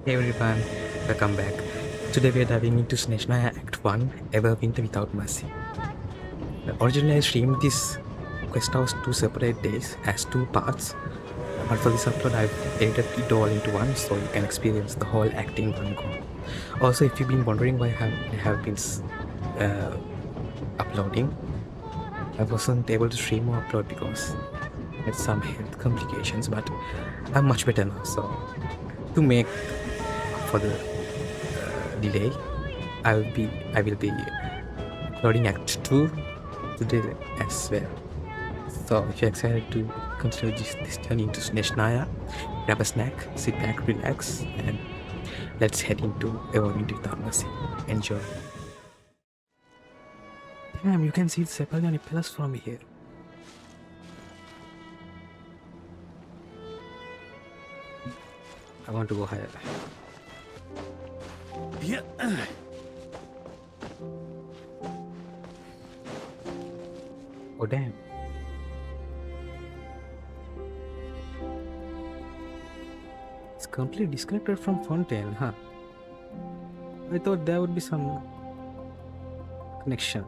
Hey everyone, welcome back. Today we are diving into Snezhnaya Act 1, Everwinter Without Mercy. Originally I streamed this quest house 2 separate days as 2 parts, but for this upload I've edited it all into one so you can experience the whole act in one go. Also, if you've been wondering why I have been uploading, I wasn't able to stream or upload because I had some health complications, but I'm much better now. So to make up for the delay, I will be uploading Act 2 today as well. So if you're excited to consider this journey into Snezhnaya, grab a snack, sit back, relax, and let's head into Everwinter Without Mercy. Enjoy. Damn, you can see the Svetloledovka pillars from here. I want to go higher. Yeah. Oh damn. It's completely disconnected from Fontaine, huh? I thought there would be some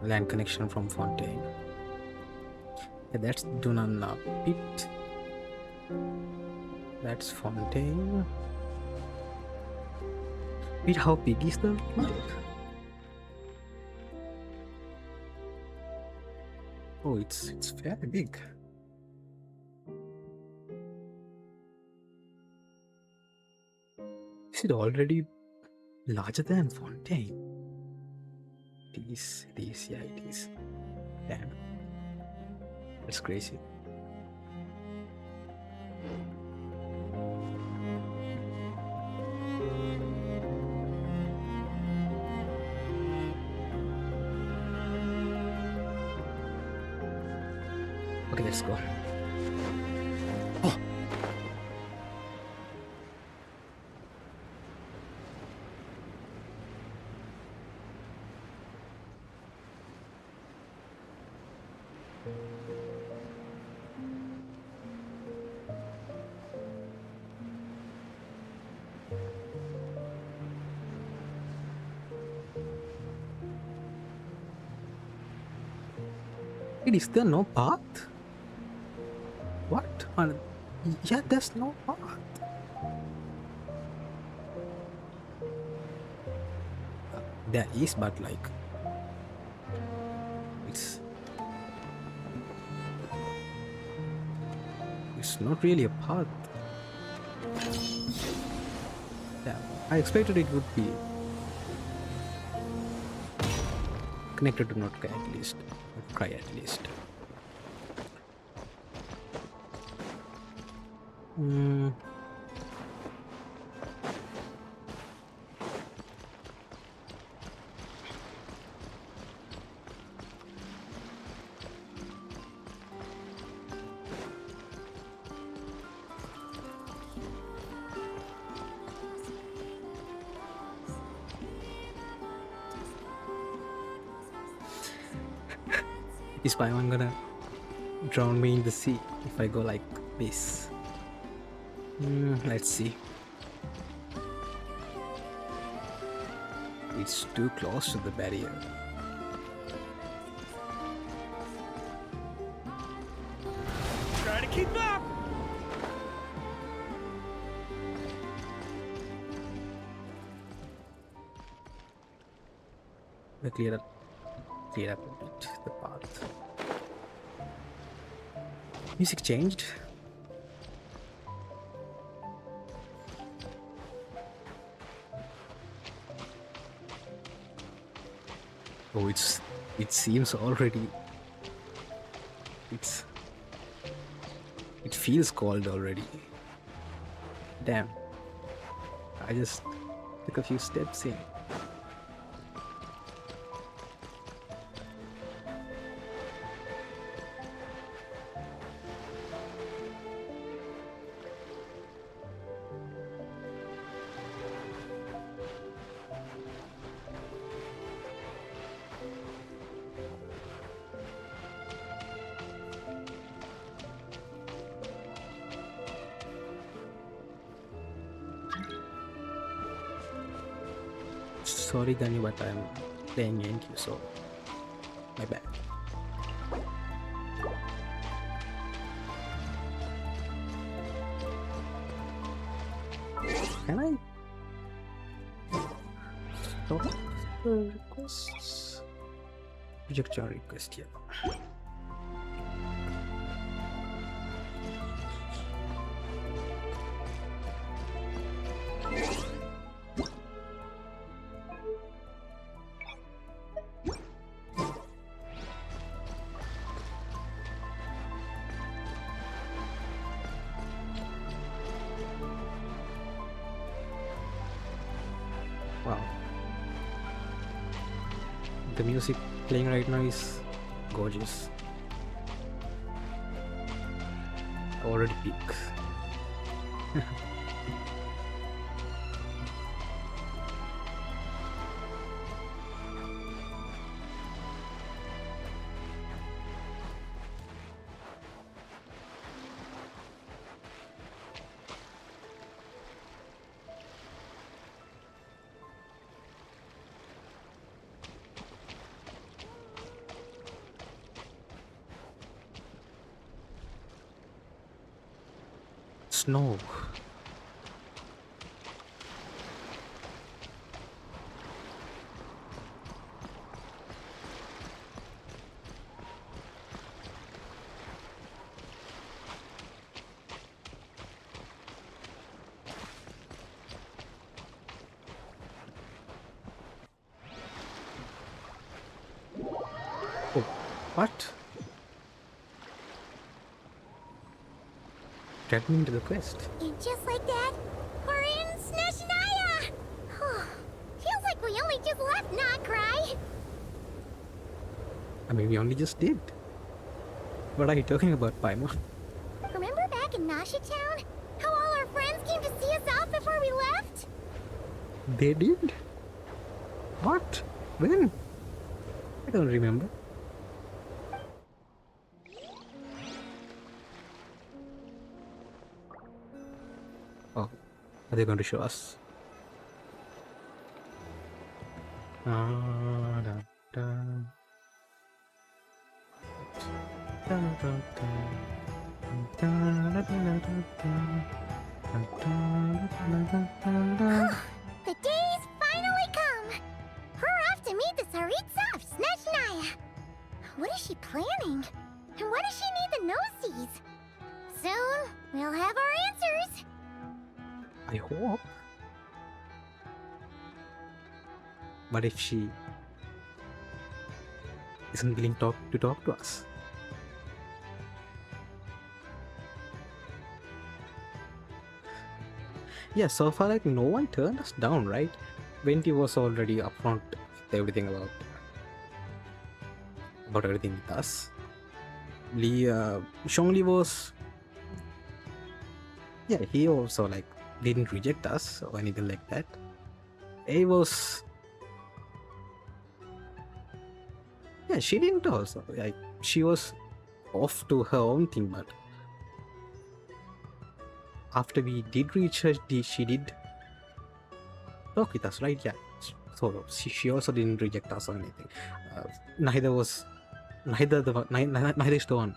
land connection from Fontaine. Yeah, that's Dunanna Pit. That's Fontaine. Wait, how big is the map? Oh, it's fairly big. Is it already larger than Fontaine? It is, yeah, it is. Damn. That's crazy. Okay, let's go. Oh. Wait, is there no path? What? Yeah, there's no path. There is, but like it's not really a path. Yeah, I expected it would be connected to not at least, try at least. Is paimon gonna drown me in the sea if I go like this? Let's see. It's too close to the barrier. Try to keep up. Clear up a bit the path. Music changed. Oh, it seems already it feels cold already. Damn. I just took a few steps in. Sorry, Gani, but I'm playing Yankee, so my bad. Can I stop the requests? Reject your request, yeah. Wow. The music playing right now is gorgeous. Already peak. Snow. Oh, what? Get me into the quest. And just like that, we're in Snezhnaya! Feels like we only just left, not cry. I mean, we only just did. What are you talking about, paimon? Remember back in Nasha Town? How all our friends came to see us off before we left? They did? What? When? I don't remember. Oh, are they going to show us? Da, da, da. Da, da, da. Da, da, da, da, da. Da, da, da, da, da. The day's finally come! We're off to meet the Tsaritsa of Snezhnaya! What is she planning? And why does she need the noseies? Soon, we'll have our answers! I hope. What if she isn't willing to talk to us? Yeah, so far like no one turned us down, right? Venti was already upfront with everything about everything with us. Shongli was, yeah, he also like didn't reject us or anything like that. A was, yeah, she didn't also, like she was off to her own thing, but after we did reach her, she did talk with us, right? Yeah. So she also didn't reject us or anything. Neither is the one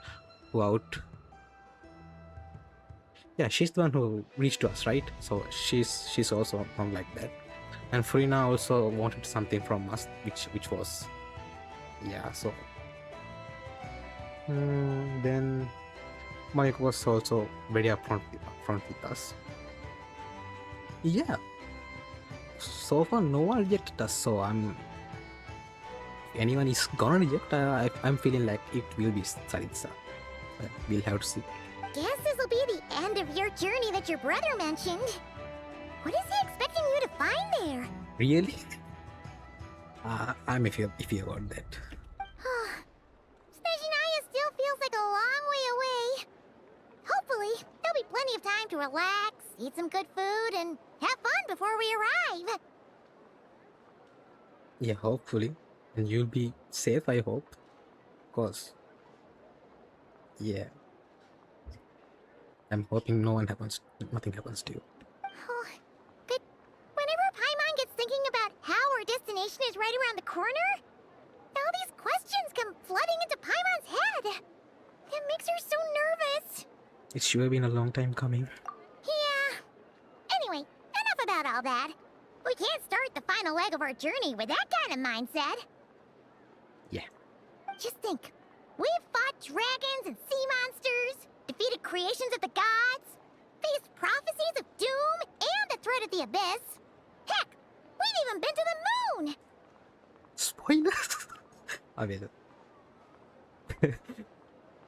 who out. Yeah, she's the one who reached to us, right? So she's also not like that. And Frina also wanted something from us, which was, yeah. So then Mike was also very upfront with us. Yeah. So far, no one rejected us. So if anyone is gonna reject, I'm feeling like it will be Tsaritsa. We'll have to see. Guess this'll be the end of your journey that your brother mentioned. What is he expecting you to find there? Really? I'm iffy about that. Snezhnaya still feels like a long way away. Hopefully, there'll be plenty of time to relax, eat some good food, and have fun before we arrive. Yeah, hopefully. And you'll be safe, I hope. Cause, yeah. I'm hoping nothing happens to you. But whenever Paimon gets thinking about how we're corner? All these questions come flooding into Paimon's head. It makes her so nervous. It's sure been a long time coming. Yeah. Anyway, enough about all that. We can't start the final leg of our journey with that kind of mindset. Yeah. Just think. We've fought dragons and sea monsters, defeated creations of the gods, faced prophecies of doom and the threat of the abyss. Heck, we've even been to the moon! Spoilers! I mean,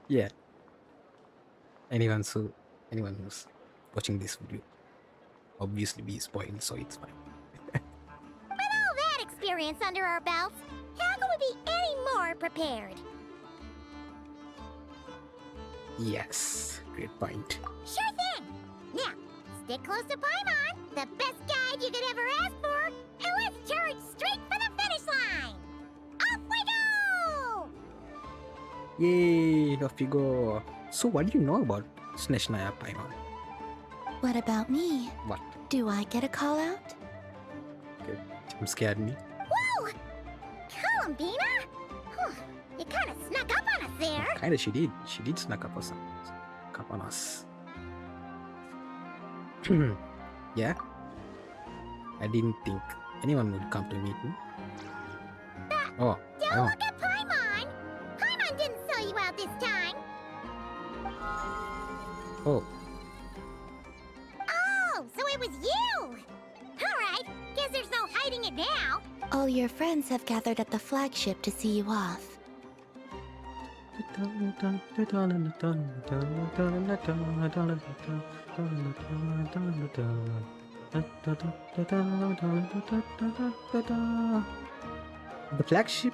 yeah. Anyone who's watching this video obviously be spoiled, so it's fine. With all that experience under our belts, how can we be any more prepared? Yes, great point. Sure thing! Now, stick close to Paimon, the best guide you could ever ask for, and let's charge straight for the finish line! Off we go! Yay, off we go. So what do you know about Snezhnaya, Paimon? What about me? What? Do I get a call out? Okay, jump scared me. Whoa! Columbina? Whew, you kinda snuck up on us there. Kinda she did. She did snuck up on us. Yeah? I didn't think anyone would come to meet me. Oh, Don't Paimon. look at Paimon! Paimon didn't sell you out this time! Oh, Oh, so it was you! Alright, guess there's no hiding it now. All your friends have gathered at the flagship to see you off. the flagship.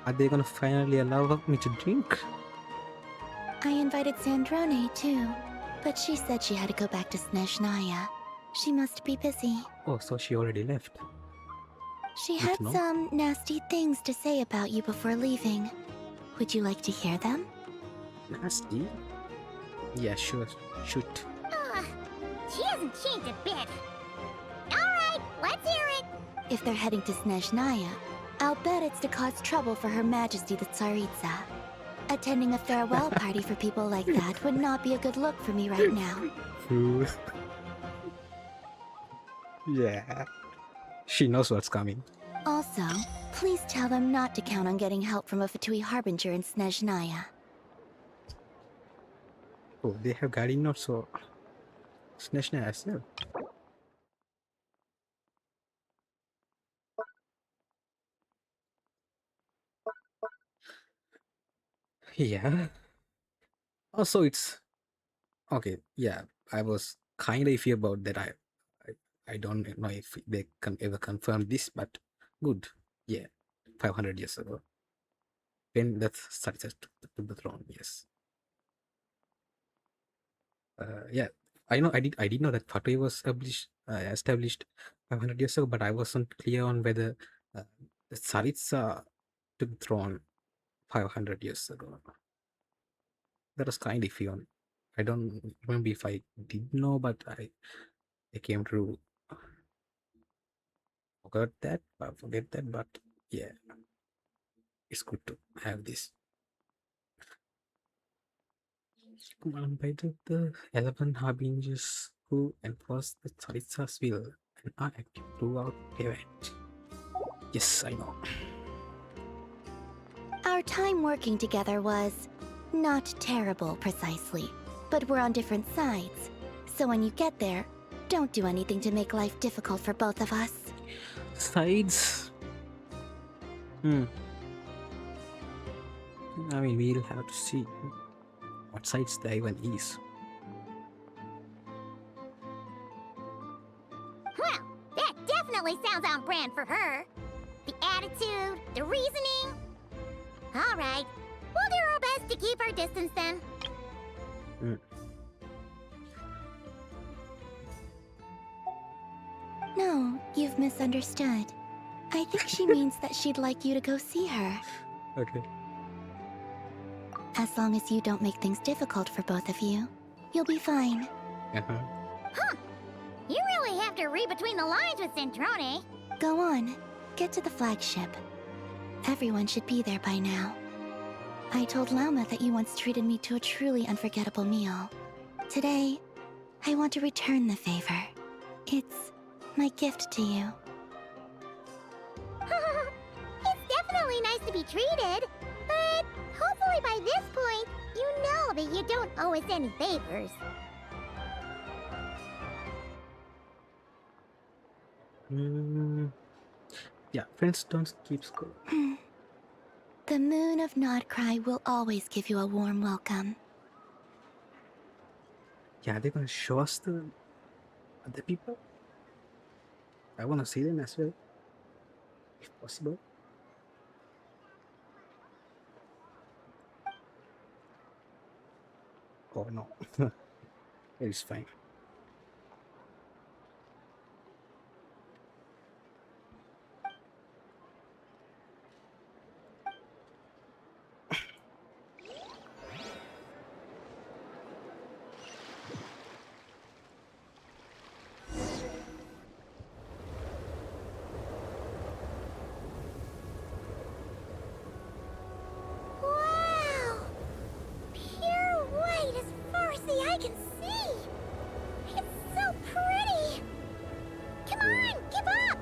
Are they gonna finally allow me to drink? I invited Sandrone too, but she said she had to go back to Snezhnaya. She must be busy. Oh, so she already left. She Good had to know. some nasty things to say about you before leaving. Would you like to hear them? Nasty? Yeah, sure. Shoot. Ugh, she hasn't changed a bit. Alright, let's hear it. If they're heading to Snezhnaya, I'll bet it's to cause trouble for Her Majesty the Tsaritsa. Attending a farewell party for people like that would not be a good look for me right now. Yeah. She knows what's coming. Also, please tell them not to count on getting help from a Fatui Harbinger in Snezhnaya. Oh, they have guardian notes, so Snezhnaya as well. Yeah. Also, it's okay. Yeah, I was kind of iffy about that. I don't know if they can ever confirm this, but good. Yeah, 500 years ago, when the success took the throne. Yes. Yeah, I know. I did know that Fatui was established 500 years ago, but I wasn't clear on whether the Tsaritsa took the throne 500 years ago. That was kind of iffy on. I don't remember if I did know, but I came to forget that. But yeah, it's good to have this. Commanded the 11 harbingers who enforce the Tsaritsa's will and are active throughout the event. Yes, I know. Our time working together was not terrible precisely, but we're on different sides. So when you get there, don't do anything to make life difficult for both of us. Sides? I mean, we'll have to see what sides there even is. Well, that definitely sounds on brand for her. The attitude, the reasoning. Alright, we'll do our best to keep our distance then. No, you've misunderstood. I think she means that she'd like you to go see her. Okay. As long as you don't make things difficult for both of you, you'll be fine. Huh. You really have to read between the lines with Sandrone. Go on. get to the flagship. Everyone should be there by now. I told Lama that you once treated me to a truly unforgettable meal. Today, I want to return the favor. It's my gift to you. It's definitely nice to be treated, but hopefully by this point, you know that you don't owe us any favors. Yeah, friends don't keep score. The moon of Nodcry will always give you a warm welcome. Yeah, they're gonna show us the other people. I wanna see them as well, if possible. Oh no, it's fine. Wow! Pure white as far as the eye can see! It's so pretty! Come on, give up!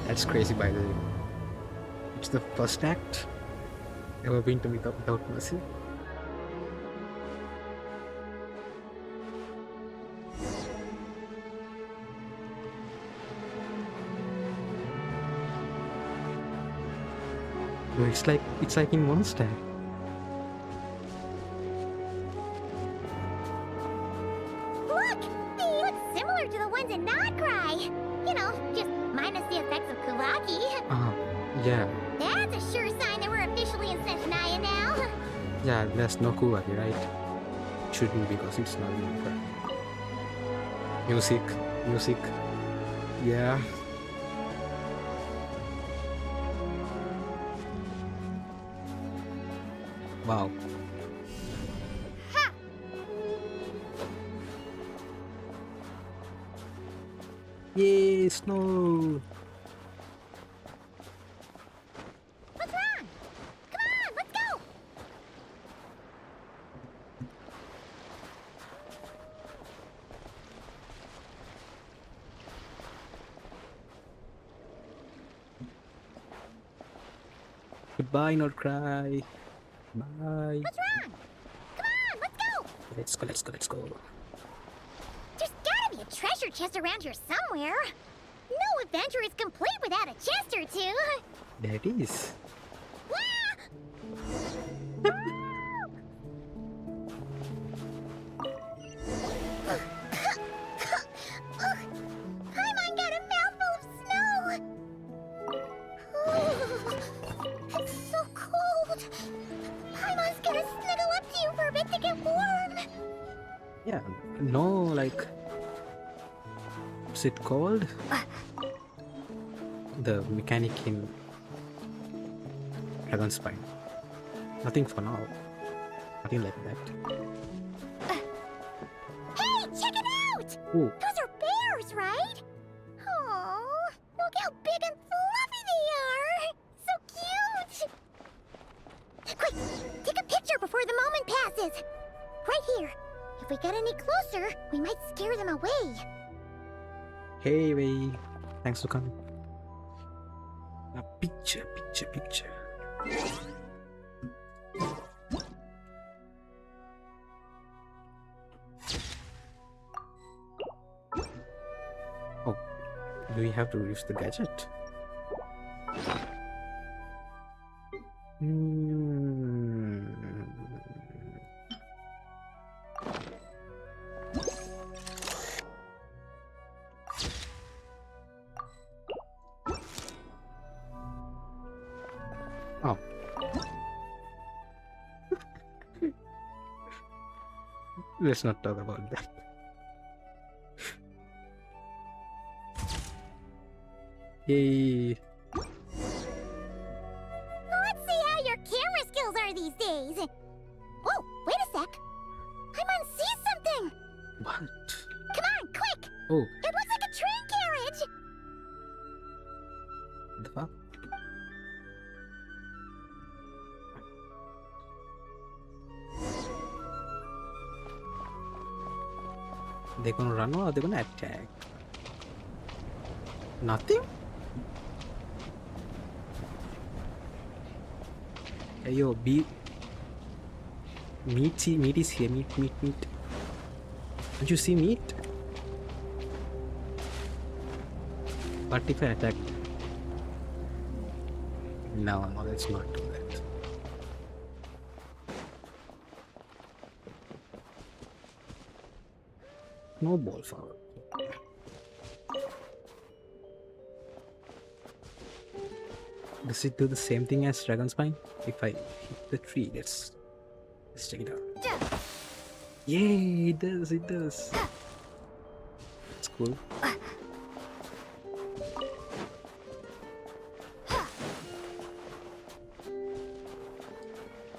That's crazy, by the way. It's the first act. EVERWINTER without mercy. No, it's like in one step. Look! They look similar to the ones in Nodcry! You know, just minus the effects of Kulaki. Yeah, That's a sure sign that we're officially in Snezhnaya now. yeah. There's no Kuwaki, right? Shouldn't, because it's not even music. Yeah. Wow. Ha! Yay, snow! What's wrong? Come on, let's go! Goodbye, not cry. Bye. What's wrong? Come on, let's go! Let's go. There's gotta be a treasure chest around here somewhere. No adventure is complete without a chest or two. There it is. Paimon got a mouthful of snow. It's so cold. Paimon's gonna snuggle up to you for a bit to get warm. Yeah, no, like, what's it called? The mechanic in Dragon Spine. Nothing for now. Nothing like that. Hey, check it out! Oh, Those are bears, right? Oh, look how big and fluffy they are! So cute! Quick, take a picture before the moment passes. Right here. If we get any closer, we might scare them away. hey, Ray. Thanks for coming. A picture. Oh, do we have to use the gadget? Oh. Let's not talk about that. Yay. Let's see how your camera skills are these days. Whoa, wait a sec. Paimon sees something. What? Oh, It looks like a train carriage! the fuck? They're gonna run or they're gonna attack? Nothing? Hey yo, meat is here, meat. Don't you see meat? What if I attack? No, let's not do that. No ball forward. Does it do the same thing as Dragon Spine? If I hit the tree, let's check it out. Yay, it does. It's cool.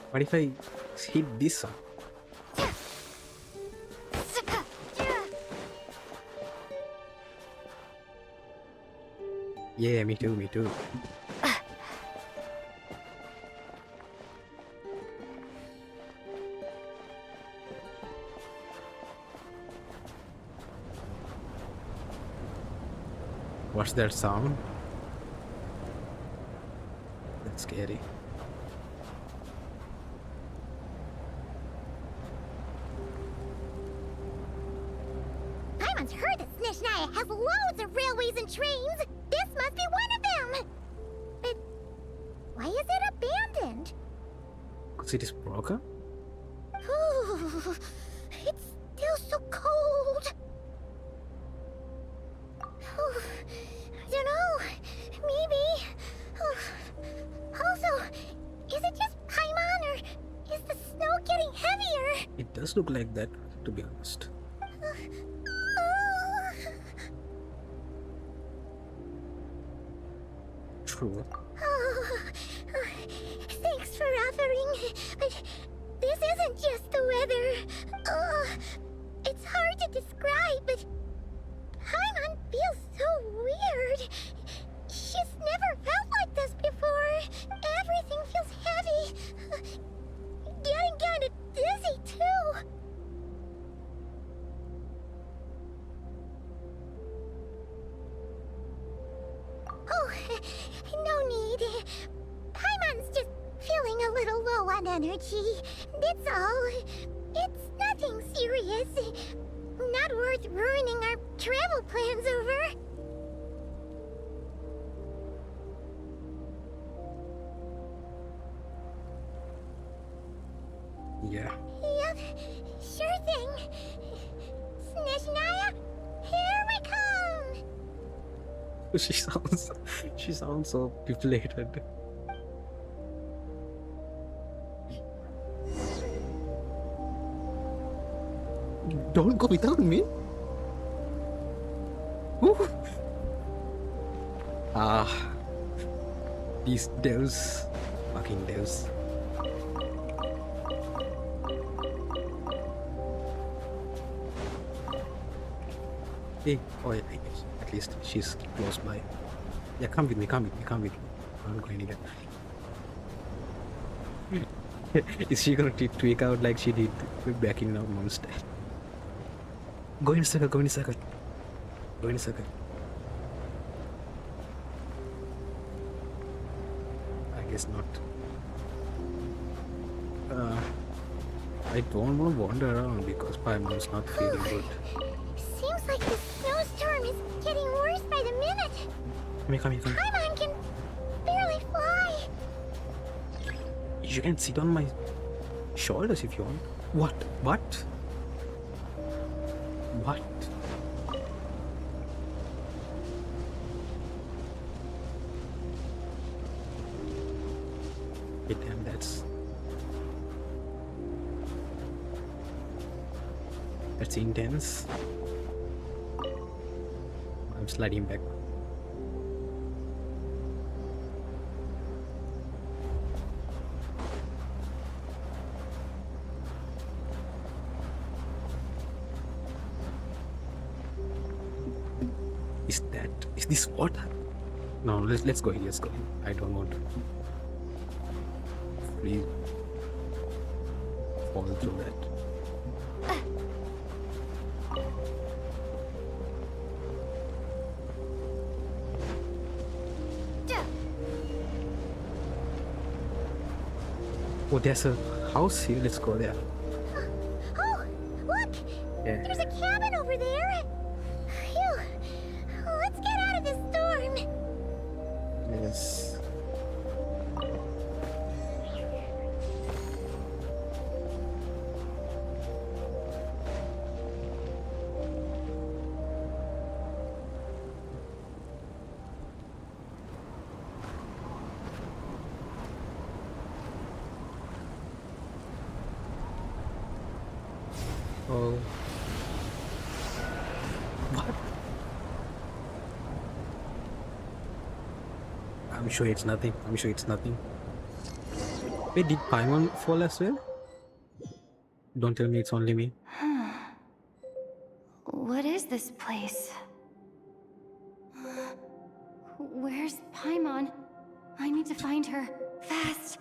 What if I hit this one? Yeah, me too. What's that sound? That's scary. Paimon's heard that Snezhnaya has loads of railways and trains. This must be one of them. But why is it abandoned? Because it is broken? Ooh, it's still so cold. Ooh, I don't know. Maybe. Also, is it just Paimon or is the snow getting heavier? It does look like that, to be honest. True. Oh, thanks for offering, but this isn't just the weather. It's hard to describe, but Paimon feels so weird. She's never felt like this before. Everything feels heavy. Getting kinda dizzy, too. Oh, no need. Paimon's just feeling a little low on energy. That's all. It's nothing serious. Not worth ruining our travel plans over. Yeah. Yep, sure thing. Snezhnaya, here we come! She sounds so deflated. Don't go without me. Woo. These devs, fucking devs. Hey, oh yeah, at least she's close by. Yeah, come with me. I'm not going anywhere. Is she gonna tweak out like she did back in our monster? Go in a circle. I guess not. I don't want to wander around because Paimon's not feeling good. Seems like the snowstorm is getting worse by the minute. Come here. Paimon can barely fly. You can sit on my shoulders if you want. What? Hey, damn, that's intense. I'm sliding back. Is this what? No, let's go in. Let's go in. I don't want to please fall through that. Oh, there's a house here. Let's go there. Oh, look! Yeah. There's a cabin over there. Phew. Let's get out of this storm. Yes. Oh. What? I'm sure it's nothing. I'm sure it's nothing. Wait, did Paimon fall as well? Don't tell me it's only me. What is this place? Where's Paimon? I need to find her. Fast!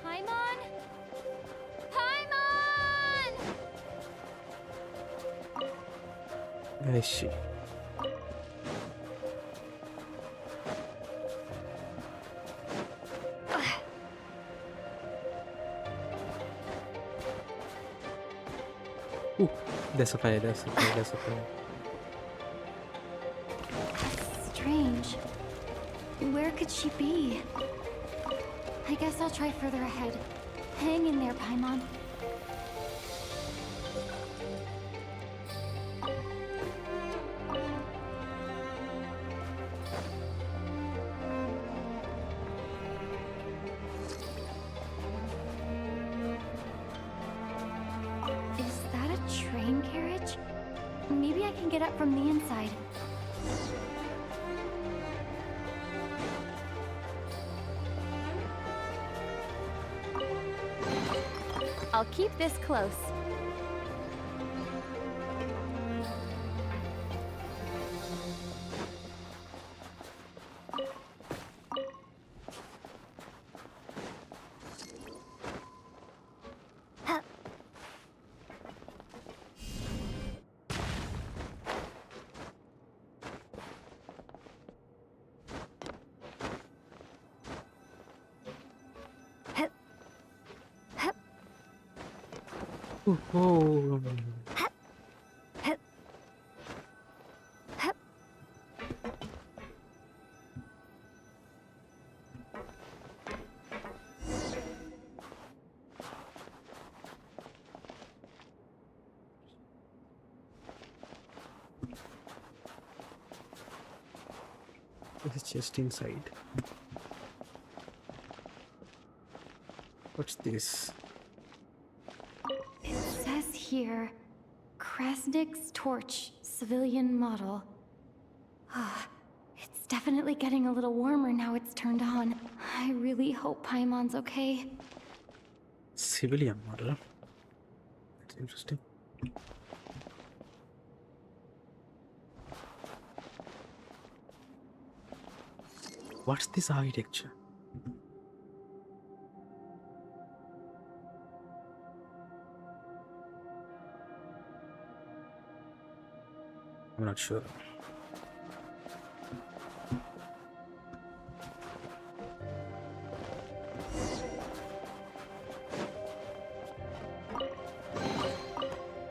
Paimon? Paimon! Where is she? Ooh, there's a fire, there's a fire, there's a fire. Strange. Where could she be? I guess I'll try further ahead. Hang in there, Paimon. Is that a train carriage? Maybe I can get up from the inside. I'll keep this close. Ooh, oh. It's just inside. What's this? It says here, Krasnik's torch, civilian model. Ah, it's definitely getting a little warmer now it's turned on. I really hope Paimon's okay. Civilian model. That's interesting. What's this architecture? I'm not sure.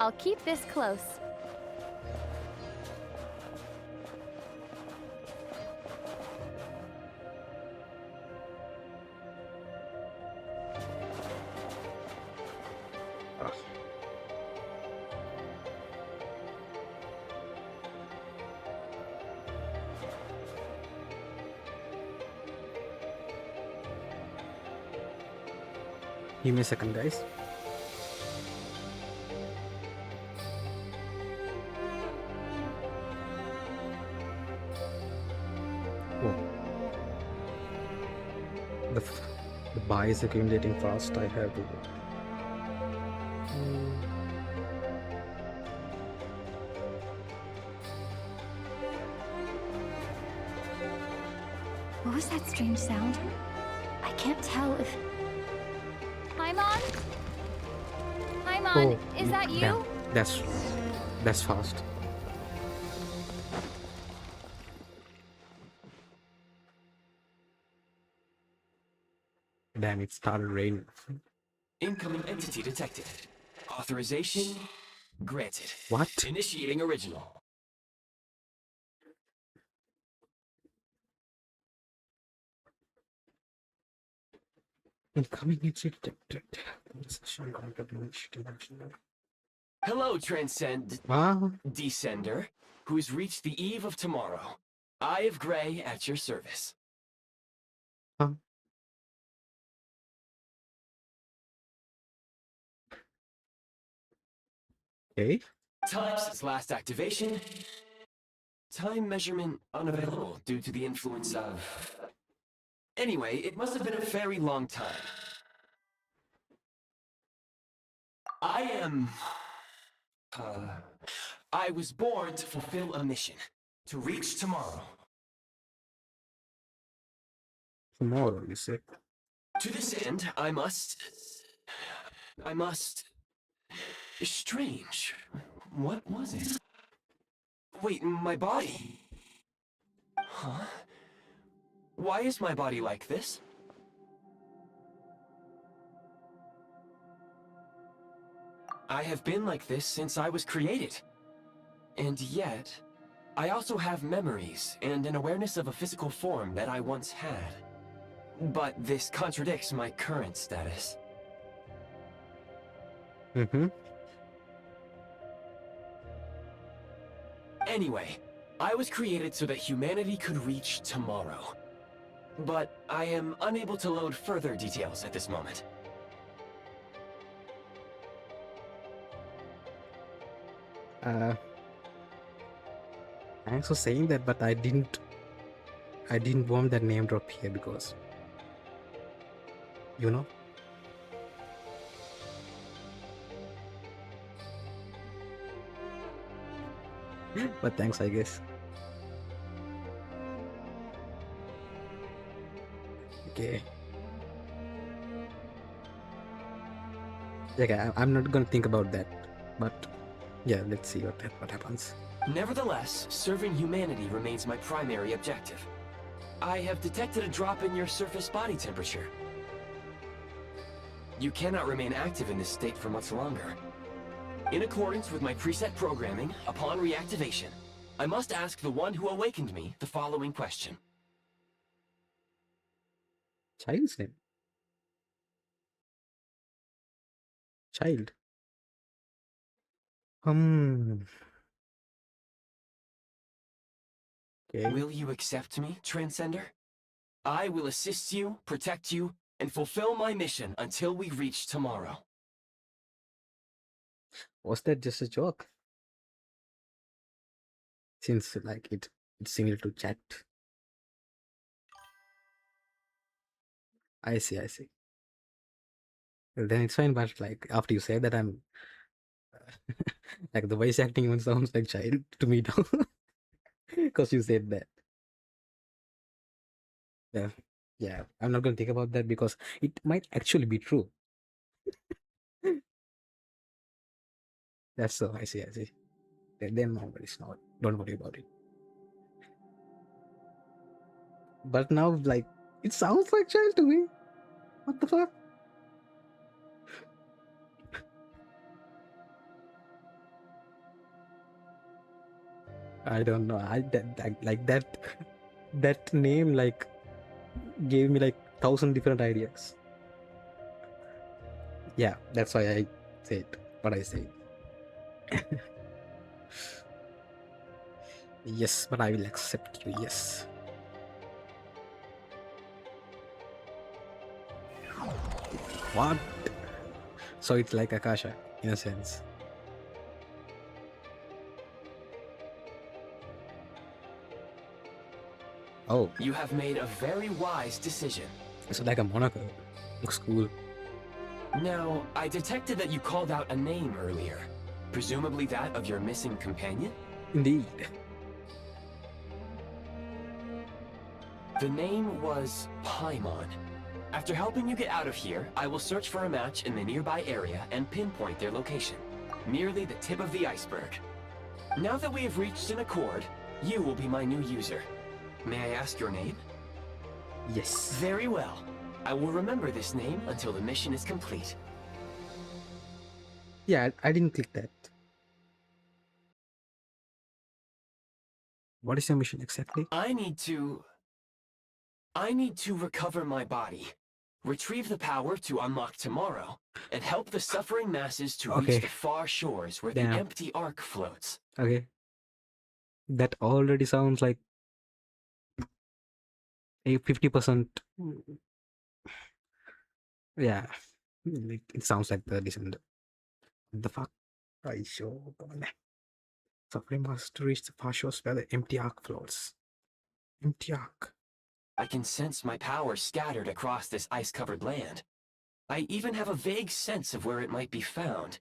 I'll keep this close. Give me a second, guys. Oh. The buy is accumulating fast. I have to. What was that strange sound? I can't tell if... Paimon? Paimon, is that you? Damn, that's fast. Damn, it started raining. Incoming entity detected. Authorization granted. What? Initiating original. Incoming entity detected. Hello, Transcend Wow. Descender, who's reached the eve of tomorrow. Eye of Graeae at your service. Huh? Okay. Time since last activation. Time measurement unavailable due to the influence of... Anyway, it must have been a very long time. I was born to fulfill a mission. To reach tomorrow. Tomorrow, you say. To this end, I must... Strange. What was it? Wait, my body? Huh? Why is my body like this? I have been like this since I was created. And yet, I also have memories and an awareness of a physical form that I once had. But this contradicts my current status. Mm-hmm. Anyway, I was created so that humanity could reach tomorrow. But I am unable to load further details at this moment. Thanks for saying that, but I didn't want that name drop here because, you know. But thanks, I guess. Okay. Okay, I'm not gonna think about that, but yeah, let's see what happens. Nevertheless, serving humanity remains my primary objective. I have detected a drop in your surface body temperature. You cannot remain active in this state for much longer. In accordance with my preset programming, upon reactivation, I must ask the one who awakened me the following question. Child's name. Child. Okay. Will you accept me, Transcender? I will assist you, protect you, and fulfill my mission until we reach tomorrow. Was that just a joke? Since like it's similar to chat. I see. Well, then it's fine, but like after you say that, I'm like the voice acting even sounds like child to me now. Because you said that. Yeah, I'm not gonna think about that because it might actually be true. That's so I see. Then no worries, no, don't worry about it. But now, like, it sounds like child to me. What the fuck? I don't know. That name like gave me like 1,000 different ideas. Yeah, that's why I said what I said. Yes, but I will accept you. Yes. What? So it's like Akasha in a sense. Oh, You have made a very wise decision. it's like a monocle. Looks cool. Now, I detected that you called out a name earlier. Presumably that of your missing companion? Indeed. The name was Paimon. After helping you get out of here, I will search for a match in the nearby area and pinpoint their location. Merely the tip of the iceberg. Now that we have reached an accord, you will be my new user. May I ask your name? Yes. Very well. I will remember this name until the mission is complete. Yeah, I didn't click that. What is your mission exactly? I need to recover my body, retrieve the power to unlock tomorrow, and help the suffering masses to Okay. reach the far shores where Damn. the empty ark floats. Okay. That already sounds like a 50%. Yeah. It sounds like the descendant. The fuck? I show. Suffering must reach the far shores where the empty ark floats. Empty ark. I can sense my power scattered across this ice-covered land. I even have a vague sense of where it might be found.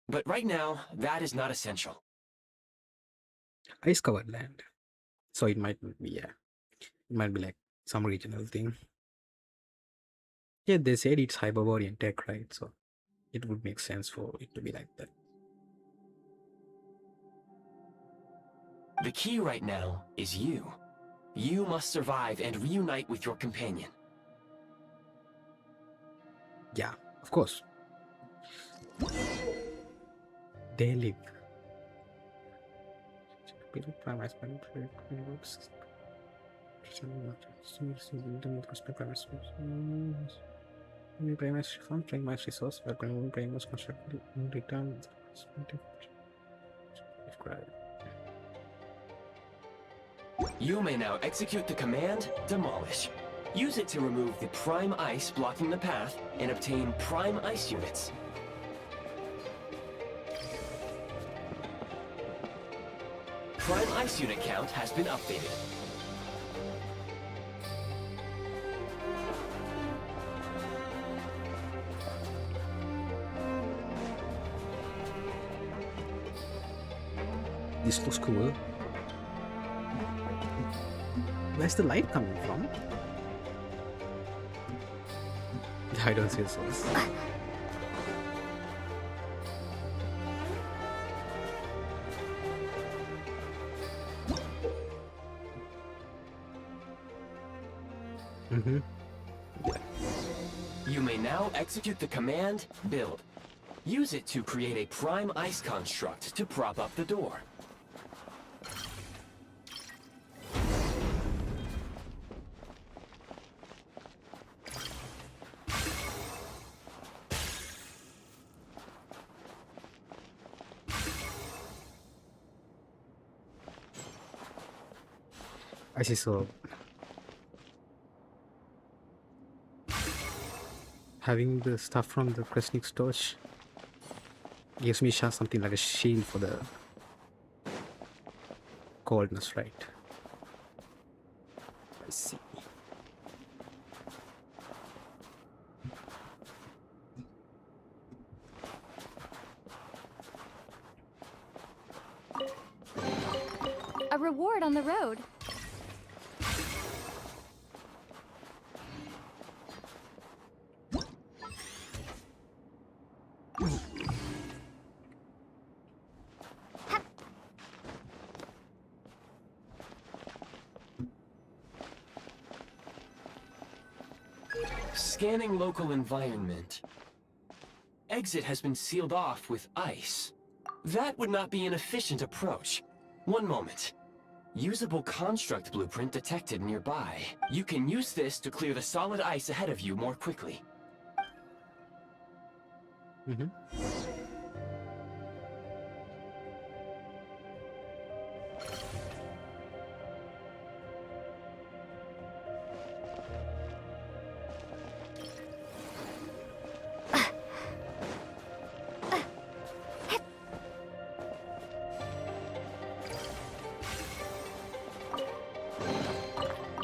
But right now, that is not essential. Ice covered land. So it might be, yeah. It might be like some regional thing. Yeah, they said it's Hyperborean tech, right? So it would make sense for it to be like that. The key right now is you. You must survive and reunite with your companion. Yeah, of course. They live. You may now execute the command, Demolish. Use it to remove the prime ice blocking the path and obtain prime ice units. Prime ice unit count has been updated. This looks cool. Where's the light coming from? I don't see a source. You may now execute the command, Build. Use it to create a prime ice construct to prop up the door. I see, so having the stuff from the Kresnik's torch gives me something like a shield for the coldness, right? I see. A reward on the road. Scanning local environment. Exit has been sealed off with ice. That would not be an efficient approach. One moment. Usable construct blueprint detected nearby. You can use this to clear the solid ice ahead of you more quickly.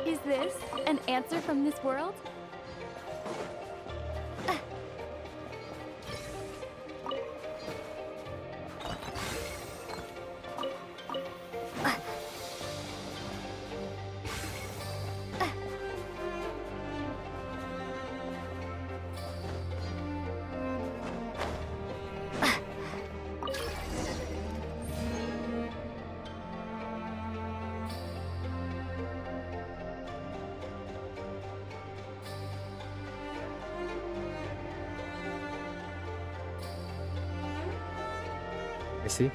Is this an answer from this world? I see.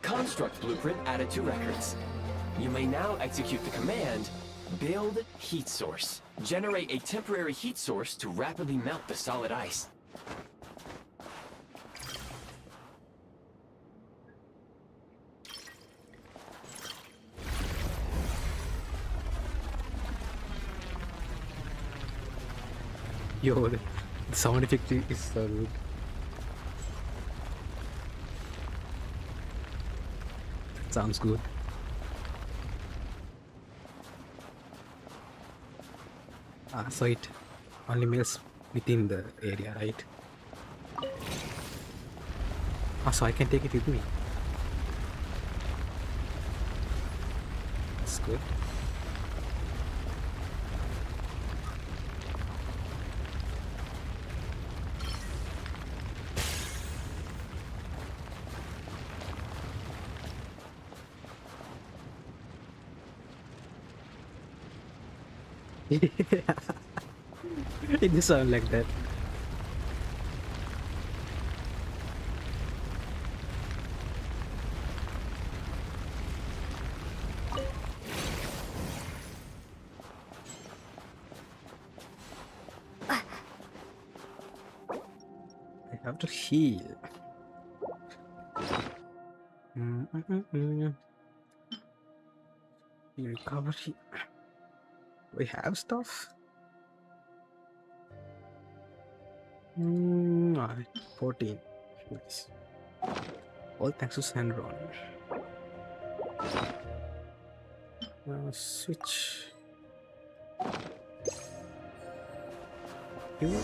Construct blueprint added to records. You may now execute the command, build heat source. Generate a temporary heat source to rapidly melt the solid ice. Yo, the sound effect is so good. Sounds good. So it only melts within the area, right? So I can take it with me. That's good. It just sound like that. I have to heal. Recovery. We have stuff. Alright, 14. Nice. All thanks to sandrone. Switch. Here.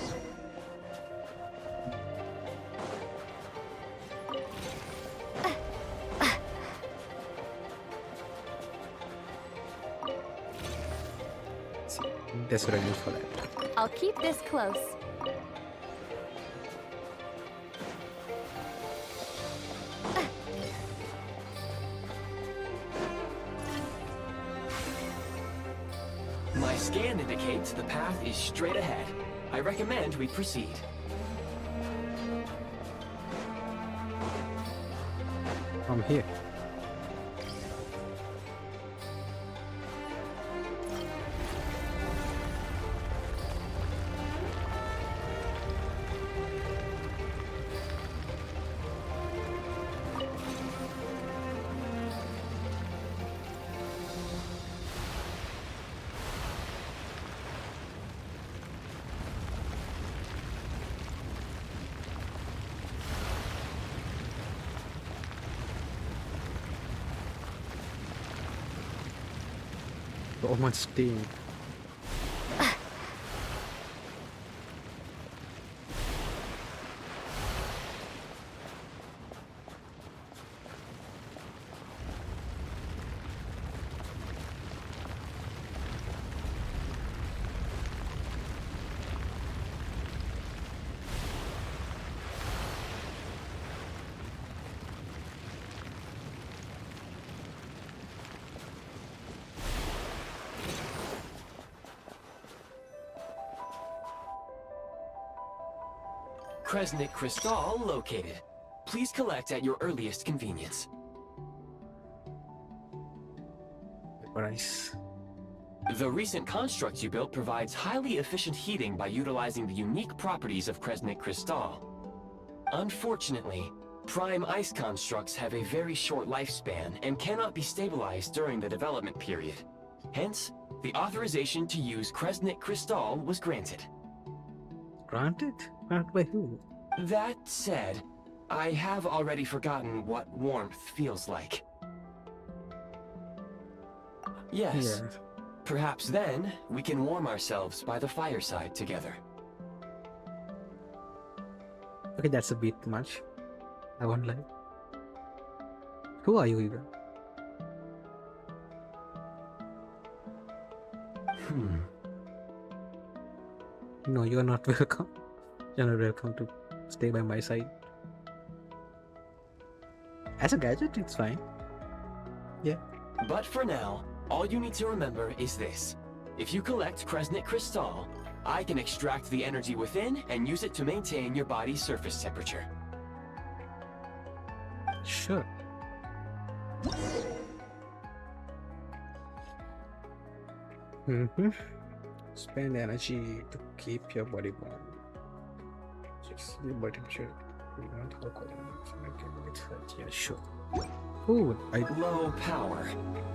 That's what I need for that. I'll keep this close. My scan indicates the path is straight ahead. I recommend we proceed. From here. So much steam. Kresnik crystal located. Please collect at your earliest convenience. Nice. The recent construct you built provides highly efficient heating by utilizing the unique properties of Kresnik crystal. Unfortunately, prime ice constructs have a very short lifespan and cannot be stabilized during the development period. Hence, the authorization to use Kresnik crystal was granted. Granted? Granted by who? That said, I have already forgotten what warmth feels like. Yes. Yeah. Perhaps then, we can warm ourselves by the fireside together. Okay, that's a bit much. I won't lie. Who are you even? No, you're not welcome. You're not welcome to stay by my side. As a gadget, it's fine. Yeah. But for now, all you need to remember is this. If you collect Kresnik crystal, I can extract the energy within and use it to maintain your body's surface temperature. Sure. Spend energy to keep your body warm. Just your body temperature. You want alcohol with it. Yeah, sure. Oh, Low power.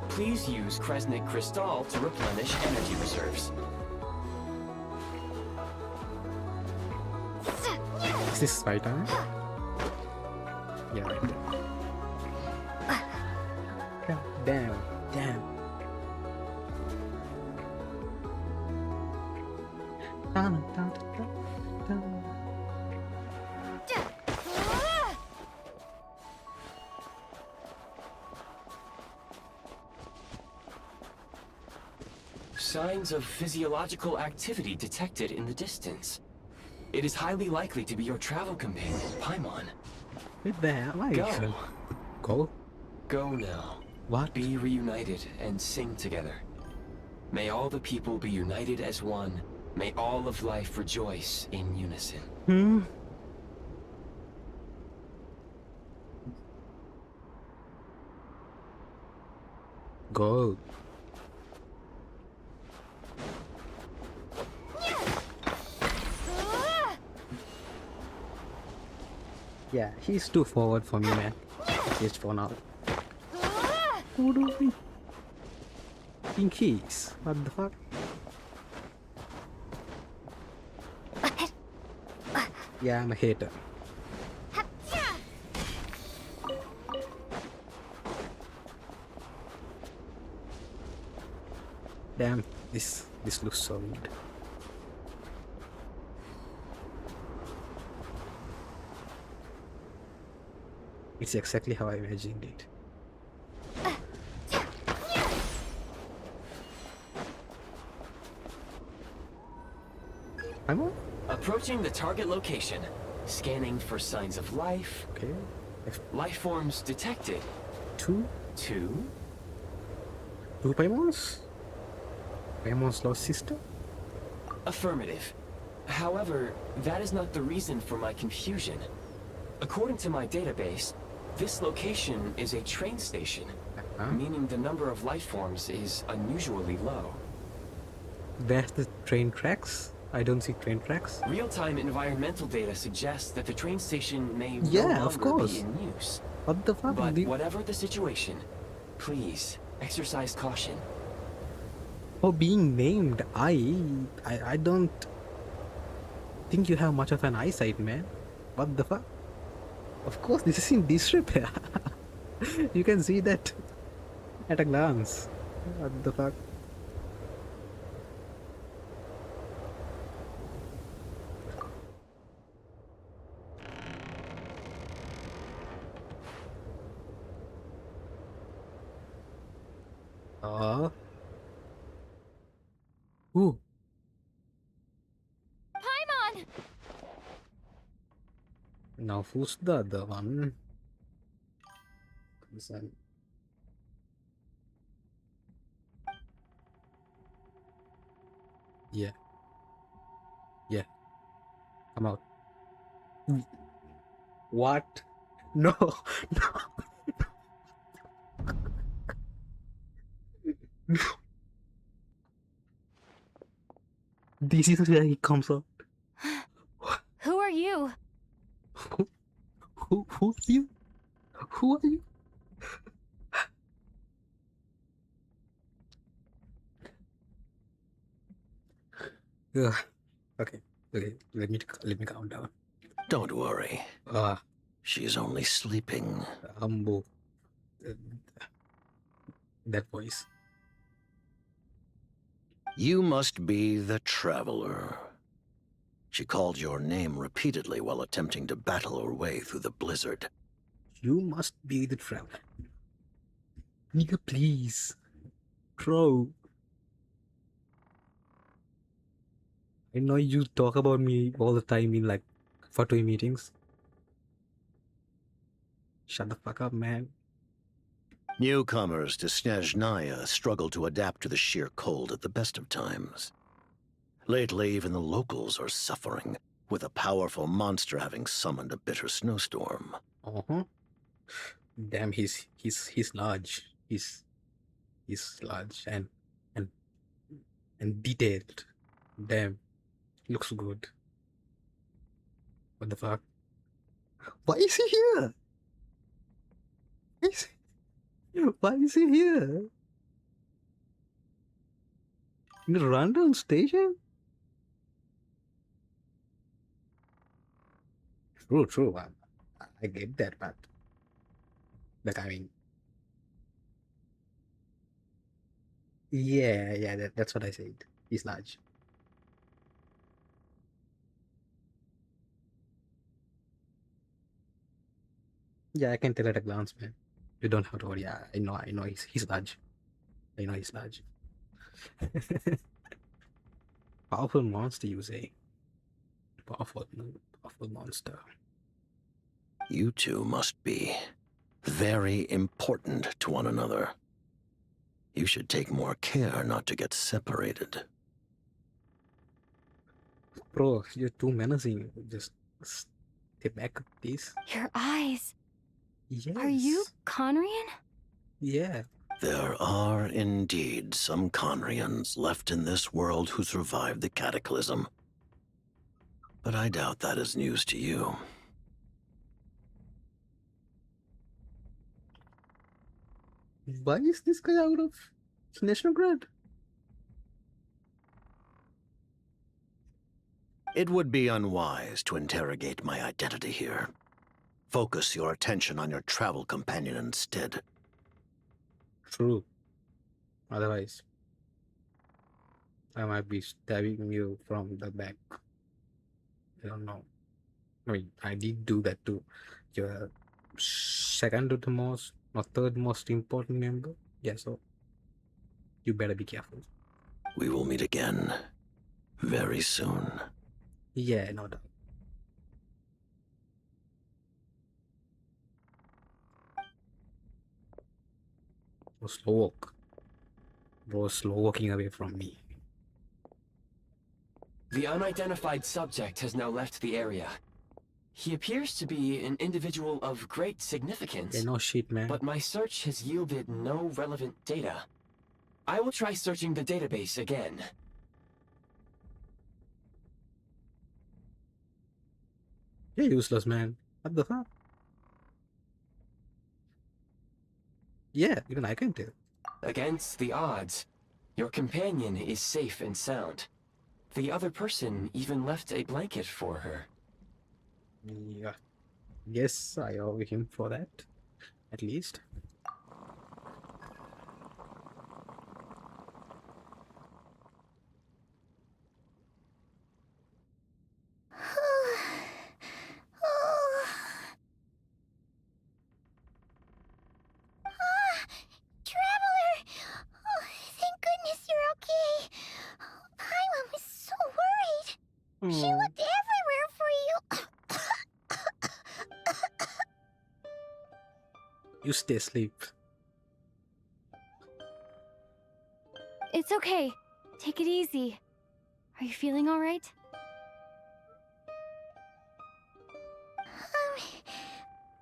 Please use Kresnik Crystal to replenish energy reserves. Is this right time? Yeah, right there. Damn. Signs of physiological activity detected in the distance. It is highly likely to be your travel companion, Paimon. What the hell? Why Go. Go? Go now. What? Be reunited and sing together. May all the people be united as one. May all of life rejoice in unison. Go. Yeah, he's too forward for me, man. Just for now. What do we think he's? What the fuck? Yeah, I'm a hater. Damn, this looks so weird. It's exactly how I imagined it. I'm on? Approaching the target location. Scanning for signs of life. Okay. Life forms detected. Two paimons? Paimon's lost sister? Affirmative. However, that is not the reason for my confusion. According to my database, this location is a train station, meaning the number of life forms is unusually low. There's the train tracks? I don't see train tracks. Real-time environmental data suggests that the train station may no Yeah, of longer course. be in use. What the fuck? But whatever the situation, please exercise caution. For being named, I don't think you have much of an eyesight, man. What the fuck? Of course, this is in disrepair. You can see that at a glance. What the fuck? Ooh. Paimon! Now who's the other one? Yeah. Yeah. Come out. What? No. No. This is where he comes out. Who are you? Who are you? Who are you? Ugh. Okay. Let me calm down. Don't worry. Ah, She's only sleeping. humble. That voice. You must be the traveler. She called your name repeatedly while attempting to battle her way through the blizzard. You must be the traveler. Nigga, please. Crow. I know you talk about me all the time in like photo meetings. Shut the fuck up, man. Newcomers to Snezhnaya struggle to adapt to the sheer cold at the best of times. Lately, even the locals are suffering, with a powerful monster having summoned a bitter snowstorm. Uh-huh. Damn, he's large. He's large and and detailed. Damn, looks good. What the fuck? Why is he here? Why is he here? In a rundown station? True. I get that, but like, I mean, yeah, that's what I said. He's large. Yeah, I can tell at a glance, man. You don't have to worry. Yeah, I know he's large. I know he's large. Powerful monster, you say? Powerful monster. You two must be very important to one another. You should take more care not to get separated. Bro, you're too menacing. Just stay back, please. Your eyes. Yes. Are you Conrian? Yeah. There are indeed some Conrians left in this world who survived the cataclysm. But I doubt that is news to you. Why is this guy out of Snezhnograd? It would be unwise to interrogate my identity here. Focus your attention on your travel companion instead. True. Otherwise, I might be stabbing you from the back. I don't know. I mean, I did do that to your second to the most or third most important member. Yeah, so you better be careful. We will meet again very soon. Yeah, no doubt. Oh, slow walk. Bro, slow walking away from me. The unidentified subject has now left the area. He appears to be an individual of great significance. Yeah, no shit, man. But my search has yielded no relevant data. I will try searching the database again. You're useless, man. What the fuck? Yeah, even I can tell. Against the odds, your companion is safe and sound. The other person even left a blanket for her. Yeah. Yes, I owe him for that. At least. Traveler! Oh, thank goodness you're okay. Paimon was so worried. She looked everywhere for you. You stay asleep. It's okay. Take it easy. Are you feeling all right?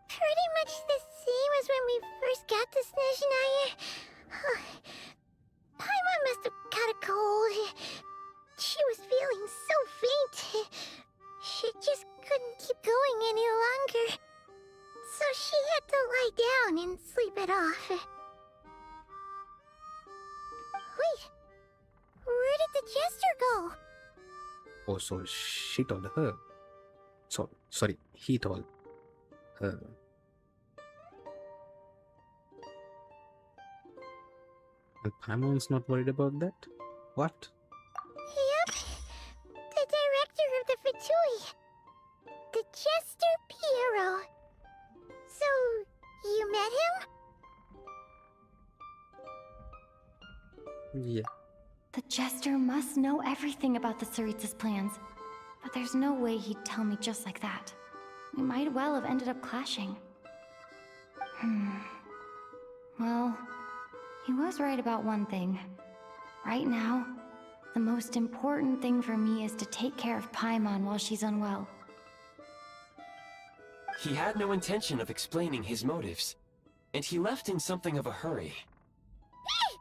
Pretty much the same as when we first got to Snezhnaya. Paimon must have caught a cold. She was feeling so faint. She just couldn't keep going any longer. So she had to lie down and sleep it off. Wait, where did the jester go? Oh, so she told her. So, sorry, he told her. And Paimon's not worried about that? What? Yep, the director of the Fatui. The Jester Piero. So, you met him? Yeah. The Jester must know everything about the Tsaritsa's plans. But there's no way he'd tell me just like that. We might well have ended up clashing. Well, he was right about one thing. Right now, The most important thing for me is to take care of Paimon while she's unwell. He had no intention of explaining his motives, and he left in something of a hurry. Hey!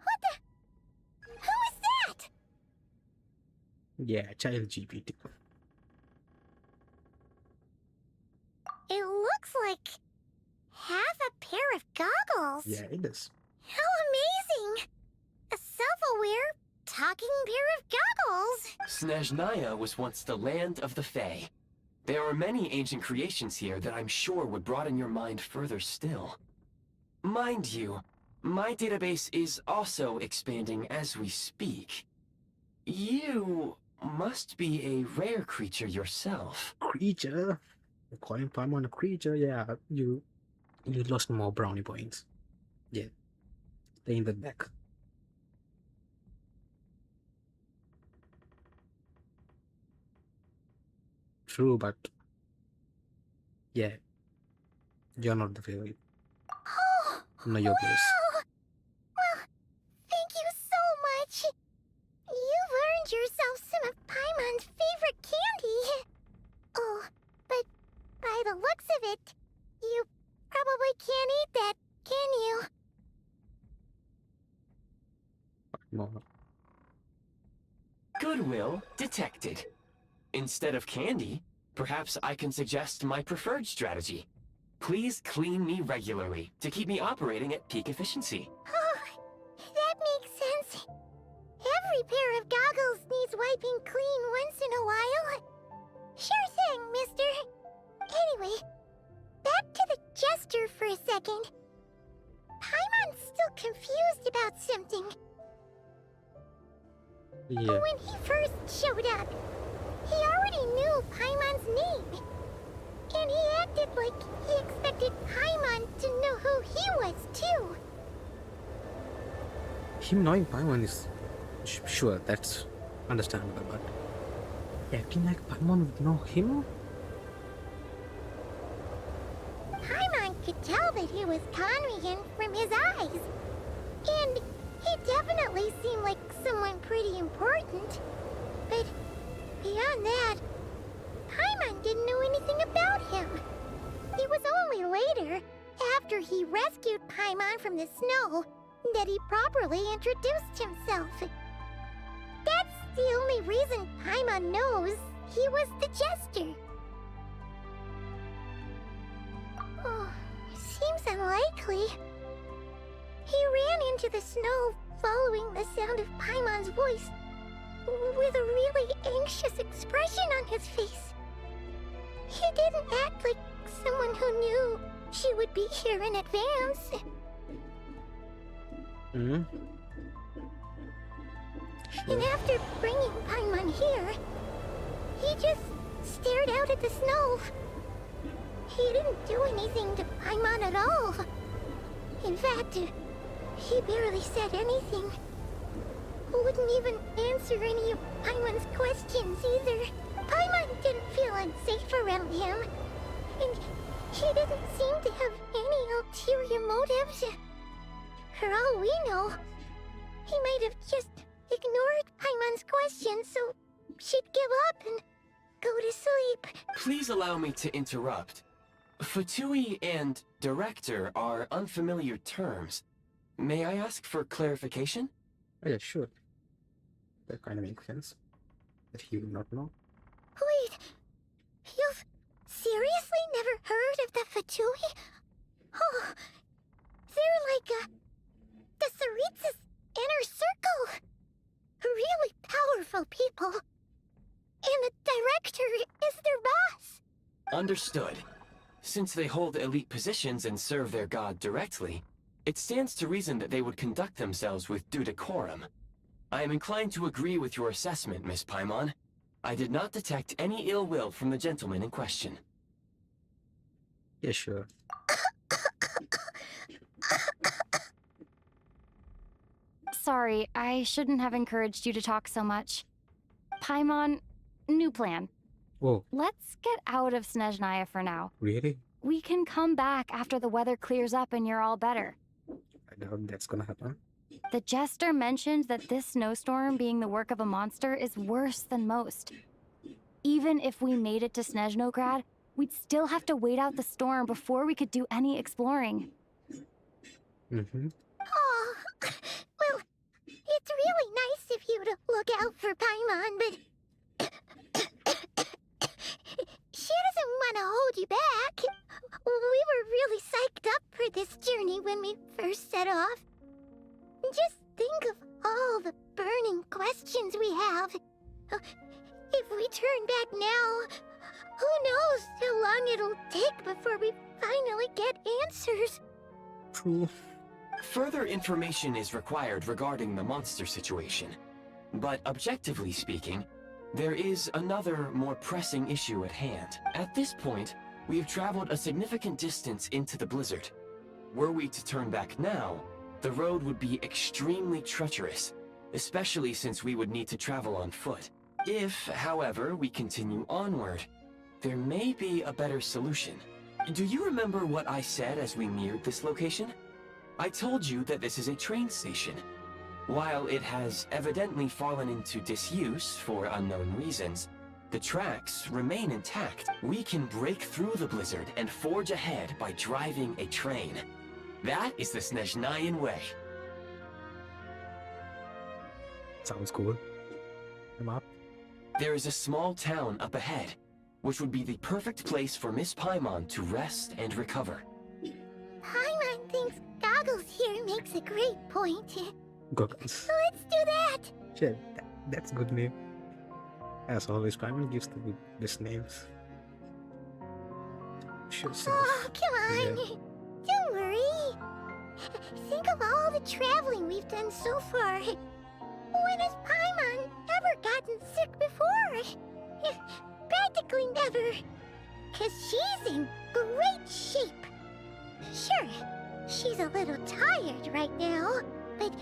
What the? Who is that? Yeah, child GPT. It looks like half a pair of goggles. Yeah, it is. How amazing! A self-aware, talking pair of goggles. Snezhnaya was once the land of the Fae. There are many ancient creations here that I'm sure would broaden your mind further still. Mind you, my database is also expanding as we speak. You must be a rare creature yourself. Creature? Calling Paimon a creature? Yeah, you lost more brownie points. Yeah, stay in the back. True, but yeah, you're not the favorite. Oh, Know your place. wow. Well, thank you so much. You've earned yourself some of Paimon's favorite candy. Oh, but by the looks of it, you probably can't eat that, can you? No. Goodwill detected. Instead of candy, perhaps I can suggest my preferred strategy. Please clean me regularly to keep me operating at peak efficiency. Oh, that makes sense. Every pair of goggles needs wiping clean once in a while. Sure thing, mister. Anyway, back to the jester for a second. Paimon's still confused about something. Yeah, When he first showed up, he already knew Paimon's name. And he acted like he expected Paimon to know who he was, too. him knowing Paimon is sure, that's understandable, but acting like Paimon would know him? Paimon could tell that he was Conrian from his eyes. And he definitely seemed like someone pretty important. But beyond that, Paimon didn't know anything about him. It was only later, after he rescued Paimon from the snow, that he properly introduced himself. That's the only reason Paimon knows he was the jester. Oh, seems unlikely. He ran into the snow following the sound of Paimon's voice, with a really anxious expression on his face. He didn't act like someone who knew she would be here in advance. Hmm? And after bringing Paimon here, he just stared out at the snow. He didn't do anything to Paimon at all. In fact, he barely said anything. Wouldn't even answer any of Paimon's questions either. Paimon didn't feel unsafe around him, and he didn't seem to have any ulterior motives. For all we know, he might have just ignored Paimon's questions so she'd give up and go to sleep. Please allow me to interrupt. Fatui and director are unfamiliar terms. May I ask for clarification? Oh, yeah, sure. That kind of makes sense. That he would not know. Wait, you've seriously never heard of the Fatui? Oh, they're like the Tsaritsa's inner circle. Really powerful people. And the director is their boss. Understood. Since they hold elite positions and serve their god directly, it stands to reason that they would conduct themselves with due decorum. I am inclined to agree with your assessment, Miss Paimon. I did not detect any ill will from the gentleman in question. Yeah, sure. Sorry, I shouldn't have encouraged you to talk so much. Paimon, new plan. Whoa, Let's get out of Snezhnaya for now. really? We can come back after the weather clears up and you're all better. I doubt that's gonna happen. The jester mentioned that this snowstorm being the work of a monster is worse than most. Even if we made it to Snezhnograd, we'd still have to wait out the storm before we could do any exploring. Mm-hmm. Oh, well, it's really nice of you to look out for Paimon, but she doesn't want to hold you back. We were really psyched up for this journey when we first set off. Just think of all the burning questions we have. If we turn back now, who knows how long it'll take before we finally get answers. True. Further information is required regarding the monster situation. But objectively speaking, there is another, more pressing issue at hand. At this point, we have traveled a significant distance into the blizzard. Were we to turn back now, the road would be extremely treacherous, especially since we would need to travel on foot. If, however, we continue onward, there may be a better solution. Do you remember what I said as we neared this location? I told you that this is a train station. While it has evidently fallen into disuse for unknown reasons, the tracks remain intact. We can break through the blizzard and forge ahead by driving a train. That is the Snezhnayan way. Sounds cool. I'm up. There is a small town up ahead, which would be the perfect place for Miss Paimon to rest and recover. Paimon thinks Goggles here makes a great point. Goggles. Let's do that! Shit, that's a good name. As always, Paimon gives the best names. Should say. Oh, come on! Yeah. Don't worry! Think of all the traveling we've done so far. When has Paimon ever gotten sick before? Practically never. 'Cause she's in great shape. Sure, she's a little tired right now, but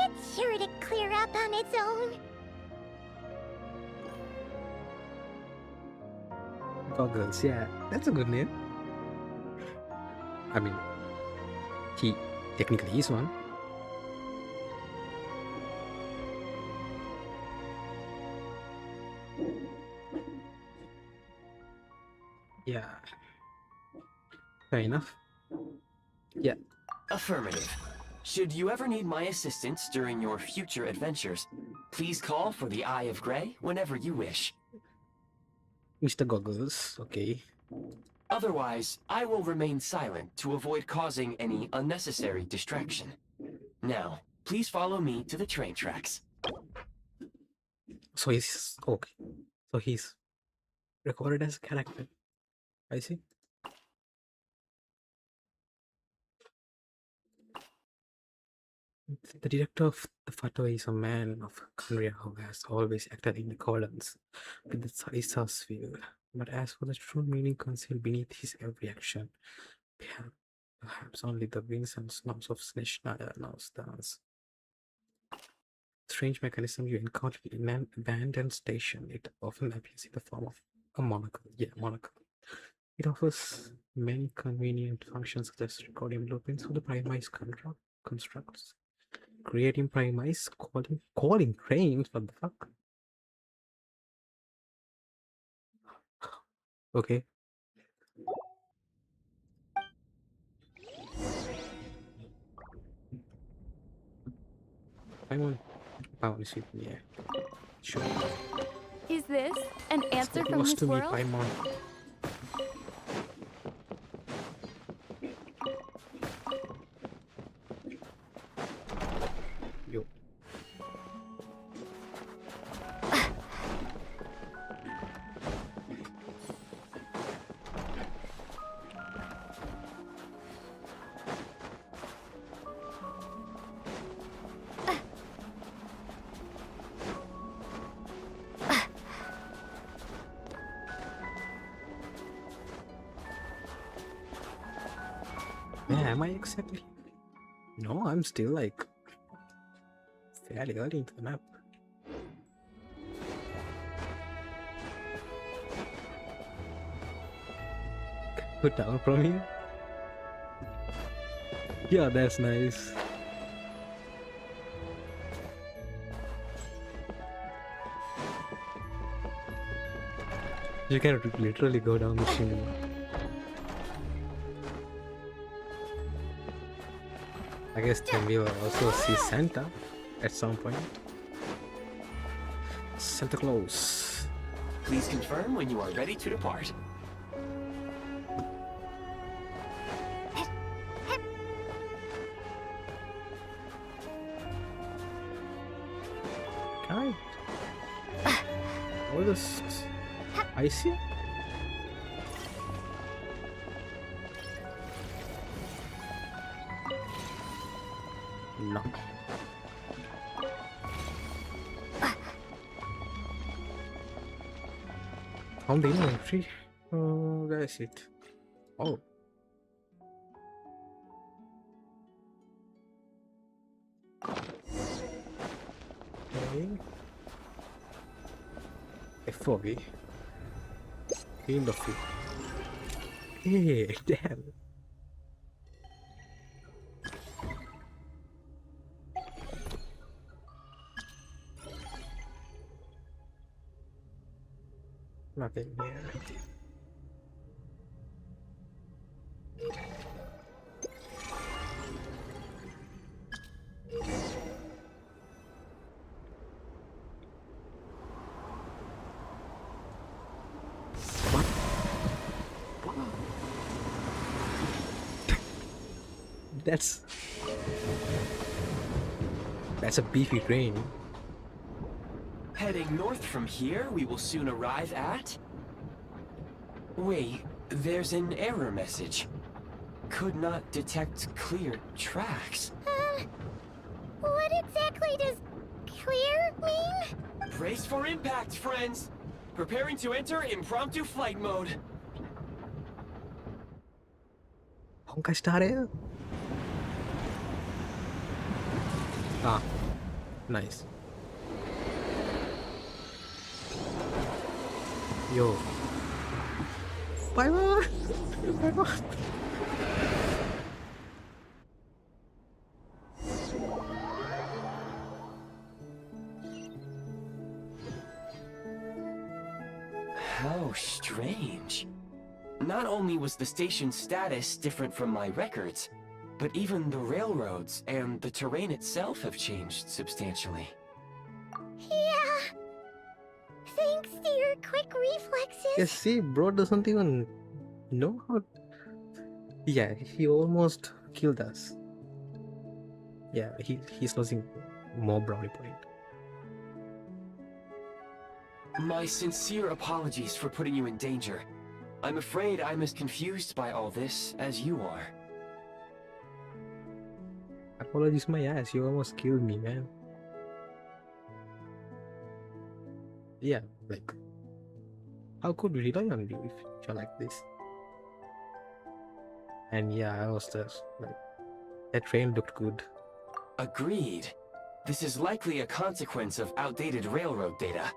it's sure to clear up on its own. Goggles, yeah, that's a good name. I mean, he technically is one. Yeah. Fair enough. Yeah. Affirmative. Should you ever need my assistance during your future adventures, please call for the Eye of Grey whenever you wish. Mr. Goggles, okay. Otherwise, I will remain silent to avoid causing any unnecessary distraction. Now, please follow me to the train tracks. So he's okay. So he's recorded as a character. I see. The director of the photo is a man of Korea who has always acted in accordance with the Tsaritsa's view. But as for the true meaning concealed beneath his every action, perhaps only the wings and snobs of Snezhnaya knows the answer. Strange mechanism you encounter in an abandoned station. It often appears in the form of a monocle. Yeah, monocle. It offers many convenient functions such as recording blueprints for the premise constructs, creating premise, calling trains. What the fuck? Okay. Paimon is with me. Yeah. Sure. Is this an answer Get from lost this to me, world? Paimon. Yo. Yeah, am I exactly? No, I'm still like fairly early into the map. Put down from here. Yeah, that's nice. You can literally go down the chimney. I guess then we will also see Santa at some point. Santa Claus. Please confirm when you are ready to depart. Kind. What is icy? No. Found the inventory. Where is it? Oh. Okay. A foggy. In the field. Hey, damn. Nothing here. That's a beefy grain. Heading north from here, we will soon arrive at... Wait, there's an error message. Could not detect clear tracks. What exactly does clear mean? Brace for impact, friends! Preparing to enter impromptu flight mode. Honkai started. Ah, nice. Yo. Paimon! Paimon! How strange. Not only was the station's status different from my records, but even the railroads and the terrain itself have changed substantially. Yeah. Thanks to your quick reflexes. Yeah, see, bro doesn't even know how. Yeah, he almost killed us. Yeah, he's losing more brownie point. My sincere apologies for putting you in danger. I'm afraid I'm as confused by all this as you are. Apologies my ass, you almost killed me, man. Yeah, like, how could we rely on you if you're like this? And yeah, I was just like, that train looked good. Agreed. This is likely a consequence of outdated railroad data.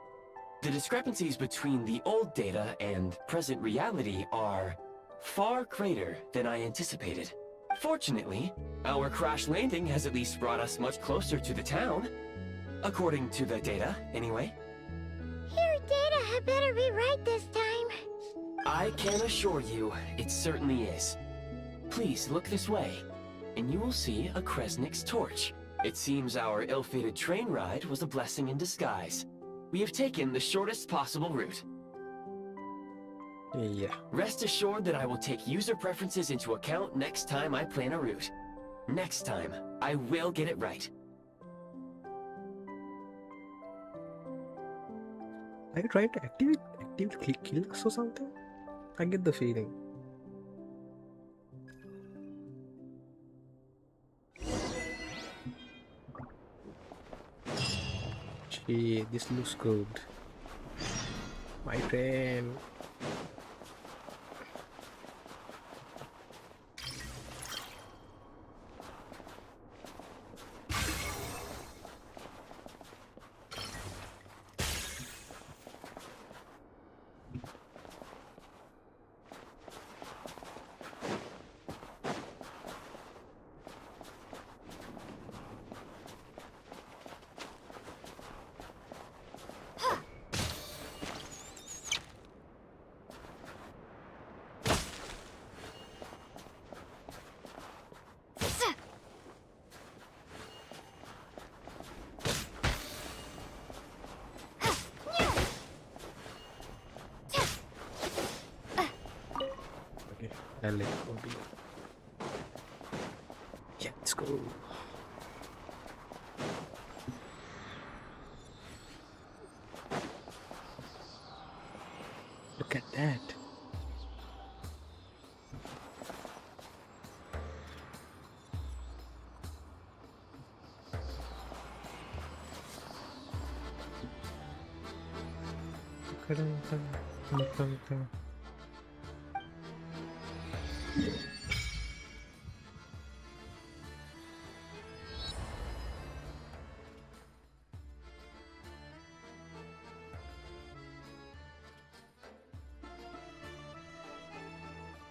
The discrepancies between the old data and present reality are far greater than I anticipated. Fortunately, our crash landing has at least brought us much closer to the town. According to the data, anyway. Your data had better be right this time. I can assure you, it certainly is. Please look this way, and you will see a Kresnik's torch. It seems our ill-fated train ride was a blessing in disguise. We have taken the shortest possible route. Yeah. Rest assured that I will take user preferences into account next time I plan a route. Next time, I will get it right. Are you trying to activate kill us or something? I get the feeling. Gee, this looks good. My train. and let go be. Yeah, let's go. Look at that.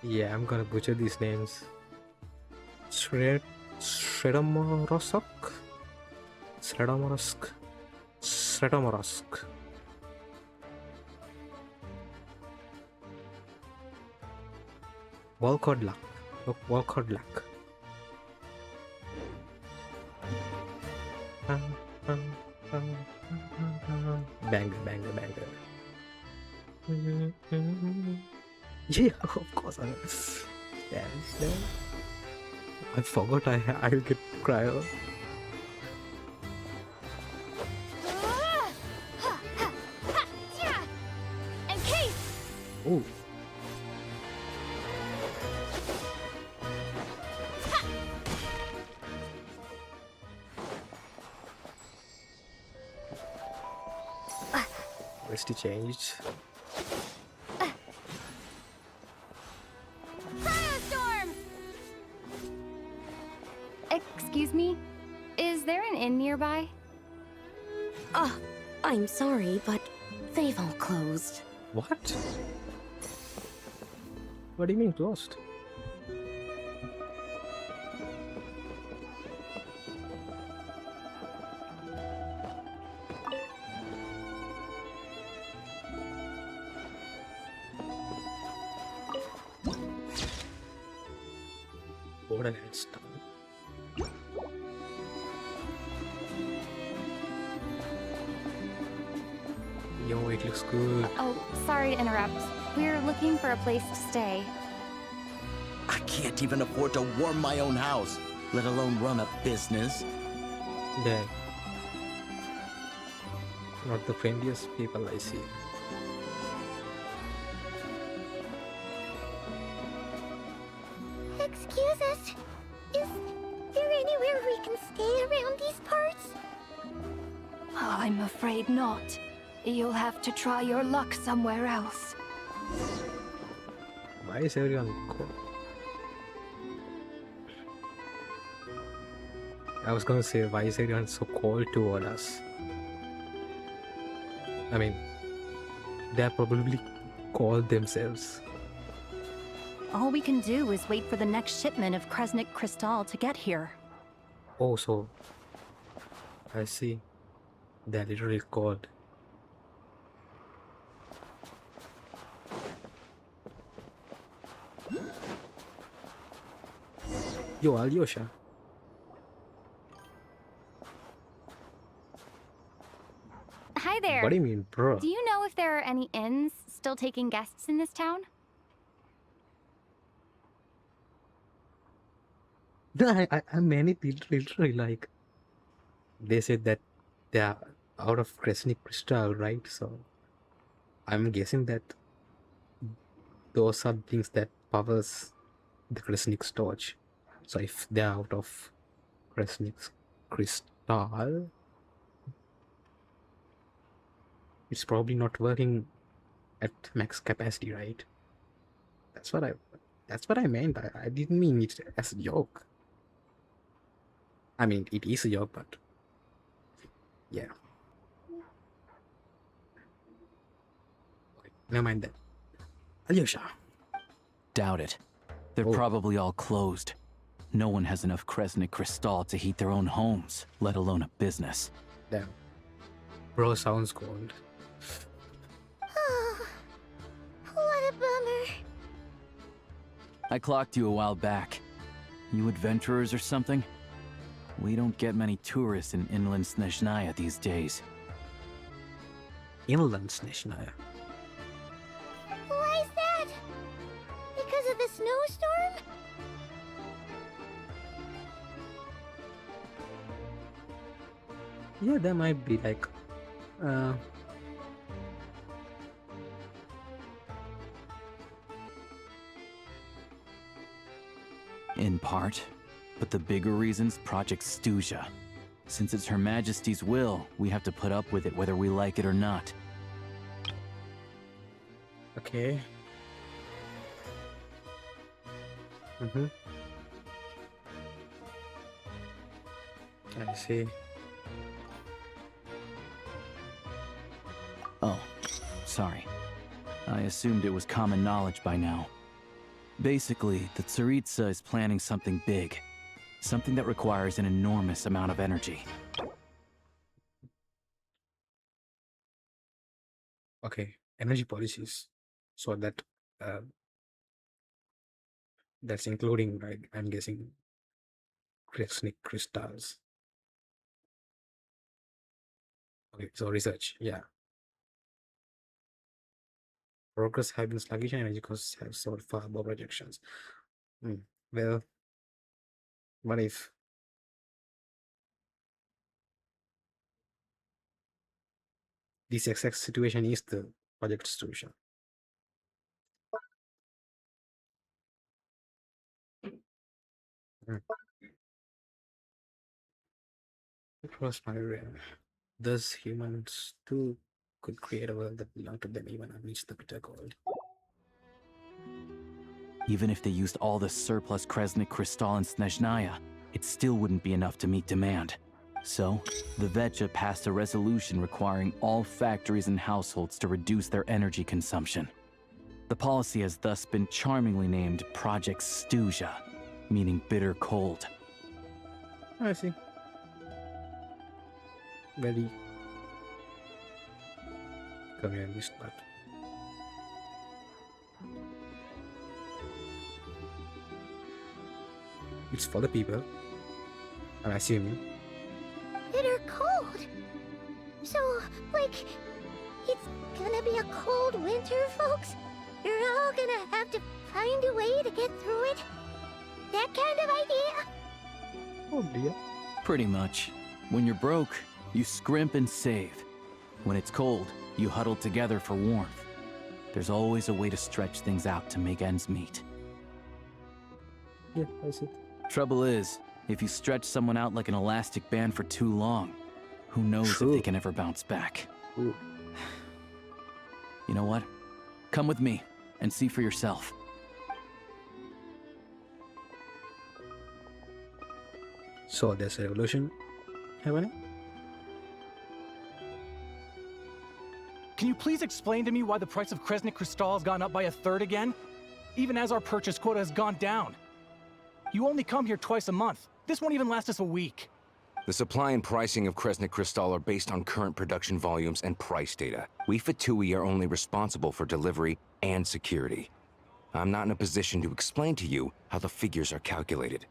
Yeah, I'm gonna butcher these names. Sretomorozk? Sretomorozk. Sretomorozk. Walcott luck. Look, Walcott luck. Banger, banger, banger. Yeah, of course. Damn. I forgot I will get cryo. And case! Oh. Where's the change? Storm! Excuse me? Is there an inn nearby? I'm sorry, but they've all closed. What? What do you mean closed? What an stuff. Yo, it looks good. Oh, sorry to interrupt. We're looking for a place to stay. I can't even afford to warm my own house, let alone run a business. Damn. Not the friendliest people I see. Excuse us. Is there anywhere we can stay around these parts? I'm afraid not. You'll have to try your luck somewhere else. Why is everyone cold? I was gonna say, why is everyone so cold toward us? I mean, they're probably cold themselves. All we can do is wait for the next shipment of Kresnik Crystal to get here. Oh, so I see. They're literally cold. Yo, Alyosha. Hi there. What do you mean, bro? Do you know if there are any inns still taking guests in this town? No, I meant it literally like they said that they are out of Kresnik Crystal, right? So I'm guessing that those are things that powers the Kresnik's torch. So if they're out of Kresnik's Crystal, it's probably not working at max capacity, right? That's what I meant. I didn't mean it as a joke. I mean, it is a joke, but yeah. Okay, never mind that. Alyosha. Doubt it. They're Oh. probably all closed. No one has enough Kresnik Crystal to heat their own homes, let alone a business. Damn. Bro sounds cold. Oh, what a bummer. I clocked you a while back. You adventurers or something? We don't get many tourists in inland Snezhnaya these days. Inland Snezhnaya. Why is that? Because of the snowstorm? Yeah, there might be like In part, but the bigger reason's Project Snezhnaya. Since it's Her Majesty's will, we have to put up with it whether we like it or not. okay. I see. Oh, sorry. I assumed it was common knowledge by now. Basically, the Tsaritsa is planning something big. Something that requires an enormous amount of energy. Okay, energy policies. So that's including, right? I'm guessing crystals. Okay, so research, yeah. Progress have been sluggish and energy costs have soared far above projections. Well, what if this exact situation is the project solution? Across my realm, thus humans too could create a world that belonged to them even amidst the bitter cold. Even if they used all the surplus Kresnik crystal in Snezhnaya, it still wouldn't be enough to meet demand. So, the Veche passed a resolution requiring all factories and households to reduce their energy consumption. The policy has thus been charmingly named Project Snezhnaya, meaning bitter cold. I see. Very communist, but it's for the people, I'm assuming. Bitter cold. So, like, it's gonna be a cold winter, folks? You're all gonna have to find a way to get through it? That kind of idea? Oh dear. Pretty much. When you're broke, you scrimp and save. When it's cold, you huddle together for warmth. There's always a way to stretch things out to make ends meet. Yeah, I see. Trouble is, if you stretch someone out like an elastic band for too long, who knows if True. they can ever bounce back. Ooh. You know what? Come with me and see for yourself. So there's a revolution happening? Can you please explain to me why the price of Kresnik crystal has gone up by 1/3 again? Even as our purchase quota has gone down. You only come here twice a month. This won't even last us a week. The supply and pricing of Kresnik crystal are based on current production volumes and price data. We Fatui are only responsible for delivery and security. I'm not in a position to explain to you how the figures are calculated,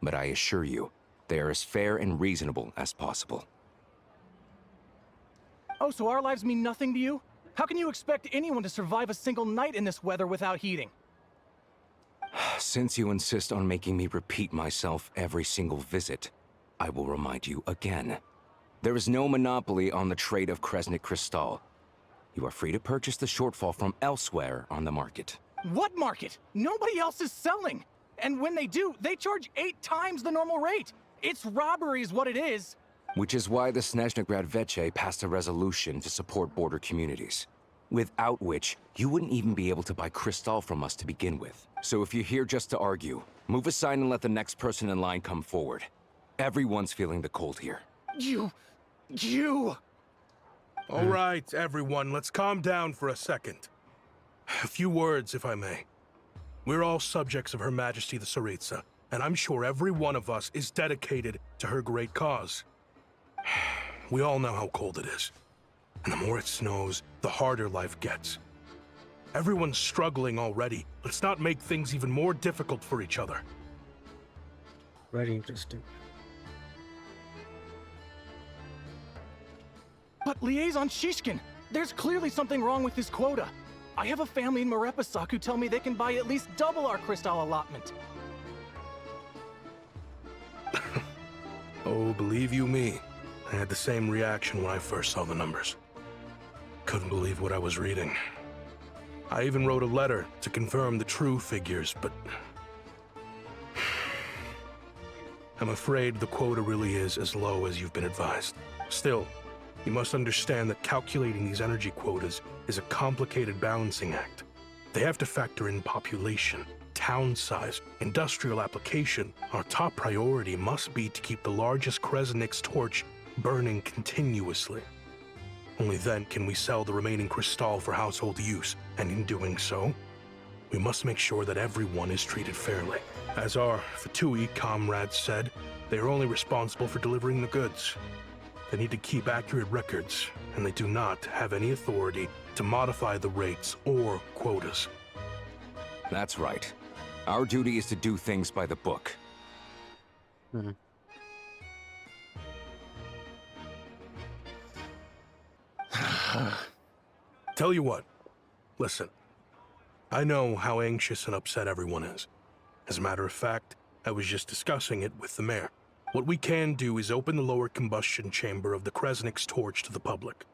but I assure you, they are as fair and reasonable as possible. Oh, so our lives mean nothing to you? How can you expect anyone to survive a single night in this weather without heating? Since you insist on making me repeat myself every single visit, I will remind you again. There is no monopoly on the trade of Kresnik crystal. You are free to purchase the shortfall from elsewhere on the market. What market? Nobody else is selling. And when they do, they charge 8 times the normal rate. It's robbery is what it is. Which is why the Snezhnograd Veche passed a resolution to support border communities, without which you wouldn't even be able to buy crystal from us to begin with. So if you're here just to argue, move aside and let the next person in line come forward. Everyone's feeling the cold here. You... All right, everyone, let's calm down for a second. A few words, if I may. We're all subjects of Her Majesty the Tsaritsa, and I'm sure every one of us is dedicated to her great cause. We all know how cold it is. And the more it snows, the harder life gets. Everyone's struggling already. Let's not make things even more difficult for each other. Very interesting. But Liaison Shishkin, there's clearly something wrong with this quota. I have a family in Marepasak who tell me they can buy at least double our crystal allotment. Oh, believe you me, I had the same reaction when I first saw the numbers. Couldn't believe what I was reading. I even wrote a letter to confirm the true figures, but I'm afraid the quota really is as low as you've been advised. Still, you must understand that calculating these energy quotas is a complicated balancing act. They have to factor in population, town size, industrial application. Our top priority must be to keep the largest Kresnik's torch burning continuously. Only then can we sell the remaining crystal for household use, and in doing so, we must make sure that everyone is treated fairly. As our Fatui comrades said, they are only responsible for delivering the goods. They need to keep accurate records, and they do not have any authority to modify the rates or quotas. That's right. Our duty is to do things by the book. Tell you what, listen. I know how anxious and upset everyone is. As a matter of fact, I was just discussing it with the mayor. What we can do is open the lower combustion chamber of the Kresnik's torch to the public.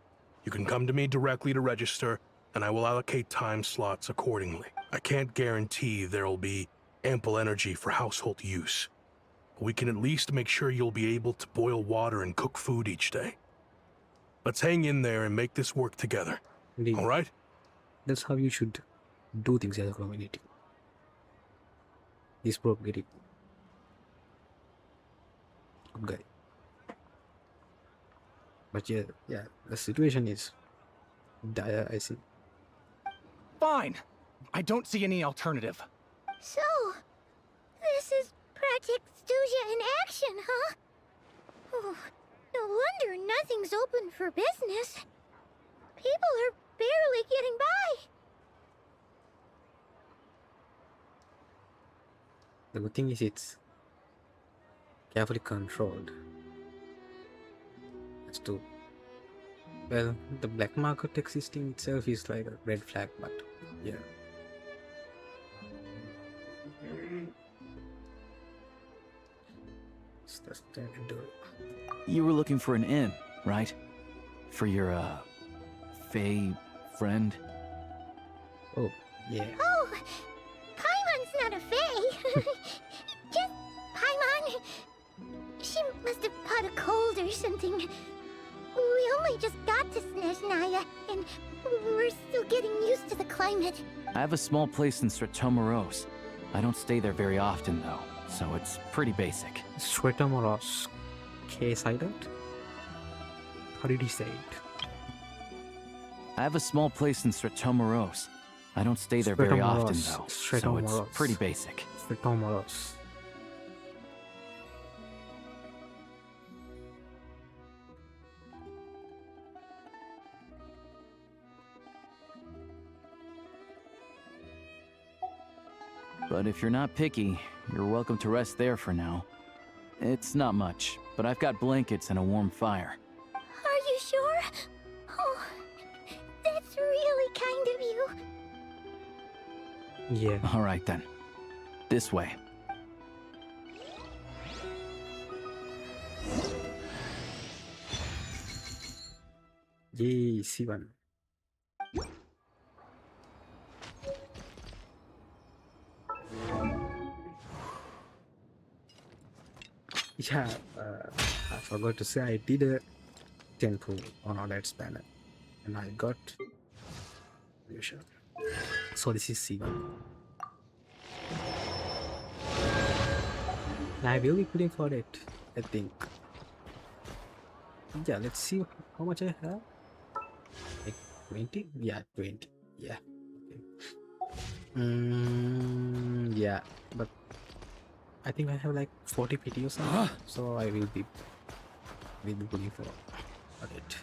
You can come to me directly to register, and I will allocate time slots accordingly. I can't guarantee there'll be ample energy for household use. But we can at least make sure you'll be able to boil water and cook food each day. Let's hang in there and make this work together. Indeed. All right? That's how you should do things as a community. This broke getting good guy. But yeah, the situation is dire, I see. Fine. I don't see any alternative. So, this is Project Stuja in action, huh? Oh, no wonder nothing's open for business. People are barely getting by. The good thing is it's carefully controlled. As to, well, the black market existing itself is like a red flag, but yeah. That's the door. You were looking for an inn, right? For your, Fae friend? Oh, yeah. Oh, Paimon's not a fae. Just Paimon. She must have caught a cold or something. We only just got to Snezhnaya, and we're still getting used to the climate. I have a small place in Sretomorozk. I don't stay there very often, though, so it's pretty basic. Sretomorozk. Case hideout? How did he say it? I have a small place in Sretomorozk. I don't stay there very often, though, so it's pretty basic. Sretomorozk. But if you're not picky, you're welcome to rest there for now. It's not much, but I've got blankets and a warm fire. Are you sure? Oh, that's really kind of you. Yeah. All right, then. This way. Yay, C1. Yeah, I forgot to say I did a temple on Odette's banner, and I got alyosha. So this is C1. I will be putting for it, I think. Yeah, let's see how much I have. Like 20? Yeah, 20. Yeah. Okay. Yeah, but I think I have like 40 PT or something, so I will be putting for it.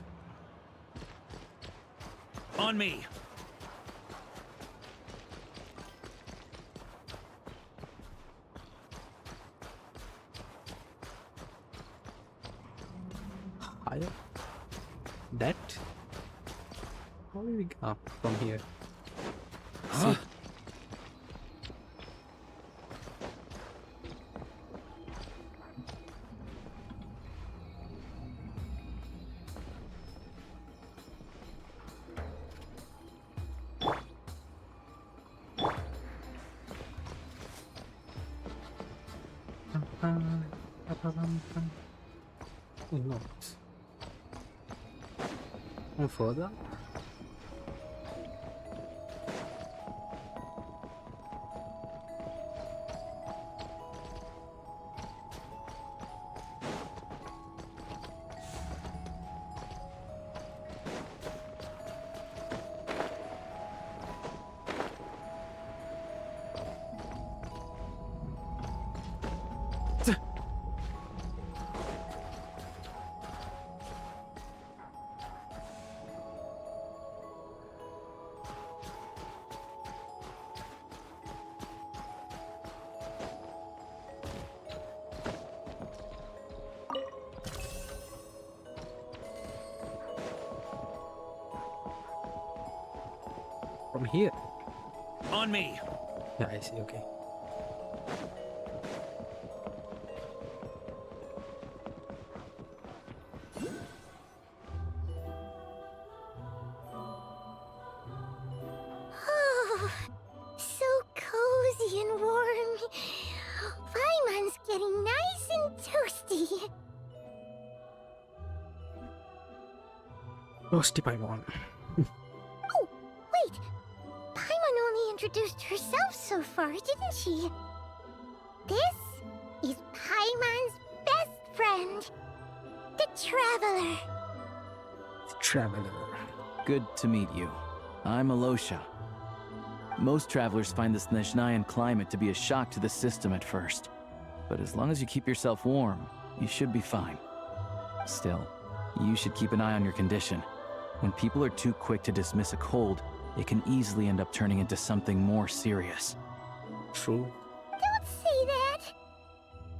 On me. Higher? That? How do we go from here? see. Oh, no. And further? From here? On me. Yeah, I see, okay. Oh, so cozy and warm. Paimon's getting nice and toasty. Roasty paimon. Oh, wait. Paimon only introduced herself so far, didn't she? This is Paimon's best friend, the Traveler. Traveler. Good to meet you. I'm Alyosha. Most travelers find the Snezhnayan climate to be a shock to the system at first. But as long as you keep yourself warm, you should be fine. Still, you should keep an eye on your condition. When people are too quick to dismiss a cold, it can easily end up turning into something more serious. True. Don't say that.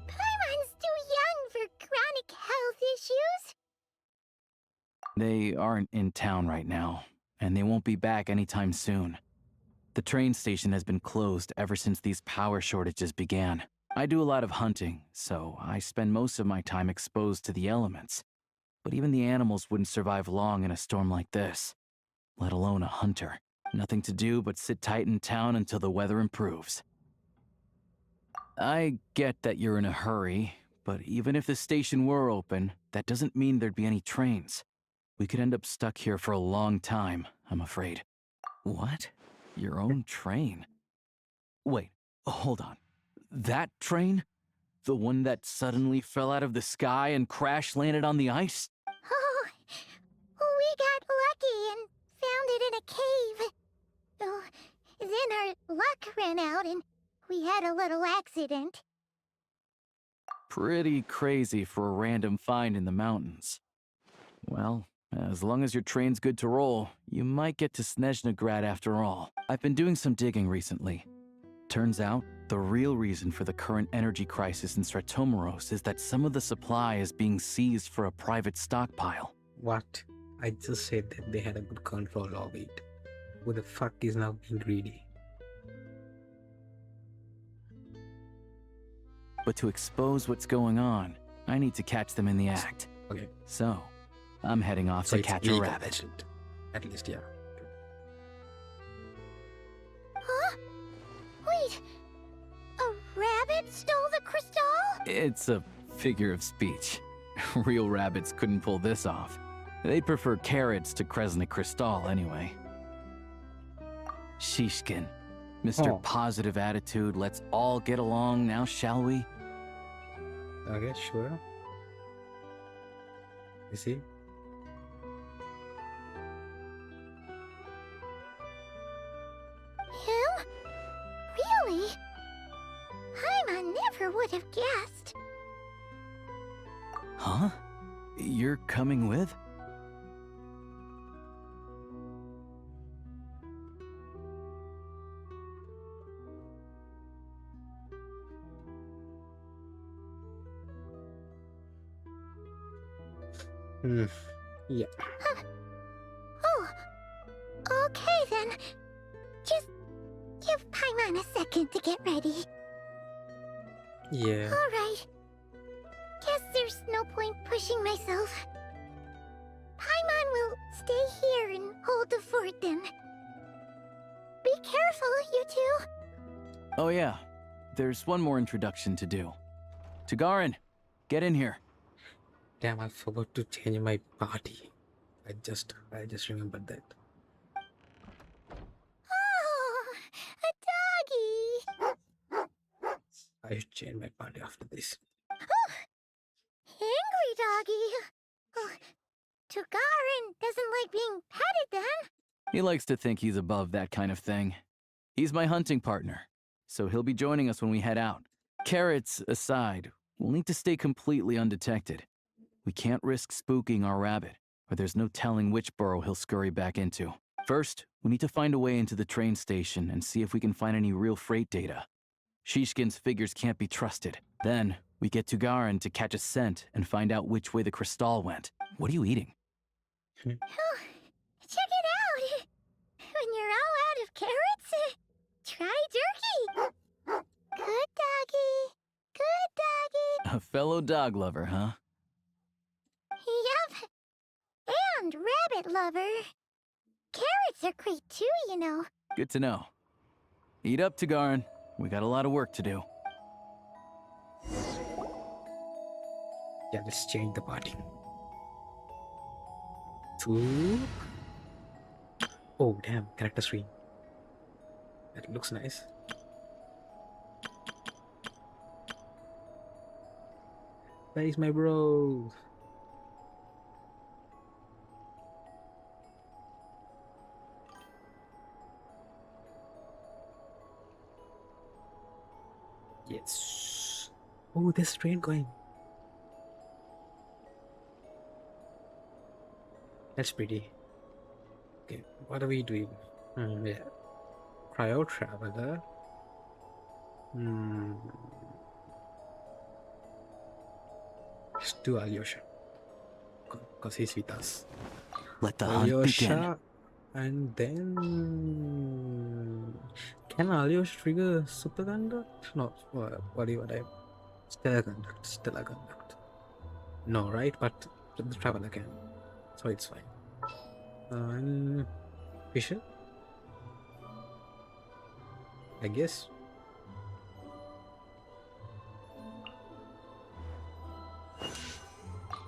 Paimon's too young for chronic health issues. They aren't in town right now, and they won't be back anytime soon. The train station has been closed ever since these power shortages began. I do a lot of hunting, so I spend most of my time exposed to the elements. But even the animals wouldn't survive long in a storm like this, let alone a hunter. Nothing to do but sit tight in town until the weather improves. I get that you're in a hurry, but even if the station were open, that doesn't mean there'd be any trains. We could end up stuck here for a long time, I'm afraid. What? Your own train? Wait, hold on. That train? The one that suddenly fell out of the sky and crash-landed on the ice? Oh, we got lucky and found it in a cave. Oh, then our luck ran out and we had a little accident. Pretty crazy for a random find in the mountains. Well, as long as your train's good to roll, you might get to Snezhnograd after all. I've been doing some digging recently. Turns out, the real reason for the current energy crisis in Sretomorozk is that some of the supply is being seized for a private stockpile. What? I just said that they had a good control of it. Who the fuck is now being greedy? But to expose what's going on, I need to catch them in the act. Okay. So, I'm heading off to it's catch a legal, rabbit. At least, yeah. Huh? Wait, a rabbit stole the crystal? It's a figure of speech. Real rabbits couldn't pull this off. They'd prefer carrots to Kresnik Crystal anyway. Shishkin, Mr. Oh. Positive Attitude, let's all get along now, shall we? Okay, sure. You see? Him? Really? Paimon never would have guessed. Huh? You're coming with? Yeah. Oh, okay then. Just Give Paimon a second to get ready. Yeah. Alright. Guess there's no point pushing myself. Paimon will stay here and hold the fort then. Be careful, you two. Oh yeah, there's one more introduction to do. Tagarin, get in here. Damn, I forgot to change my party. I just remembered that. Oh, a doggy. I should change my party after this. Angry doggy. Oh, Tagarin doesn't like being petted then. He likes to think he's above that kind of thing. He's my hunting partner, so he'll be joining us when we head out. Carrots aside, we'll need to stay completely undetected. We can't risk spooking our rabbit, or there's no telling which burrow he'll scurry back into. First, we need to find a way into the train station and see if we can find any real freight data. Shishkin's figures can't be trusted. Then, we get Tugarin to catch a scent and find out which way the crystal went. What are you eating? Oh, check it out. When you're all out of carrots, try jerky. Good doggy. Good doggy. A fellow dog lover, huh? Yup. And rabbit lover. Carrots are great too, you know. Good to know. Eat up, Tugarin. We got a lot of work to do. Yeah, let's change the party. To... Oh, damn, character screen. That looks nice. Where is my bro? Yes. Oh, there's a train going. That's pretty. Okay, what are we doing? Yeah. Cryo traveler. Let's do Alyosha. Because he's with us. Let the hunt begin. Alyosha, and then can Alyosha trigger super conduct? No, what I stellar conduct. No, right? But the traveler can, so it's fine. And Fisher, I guess.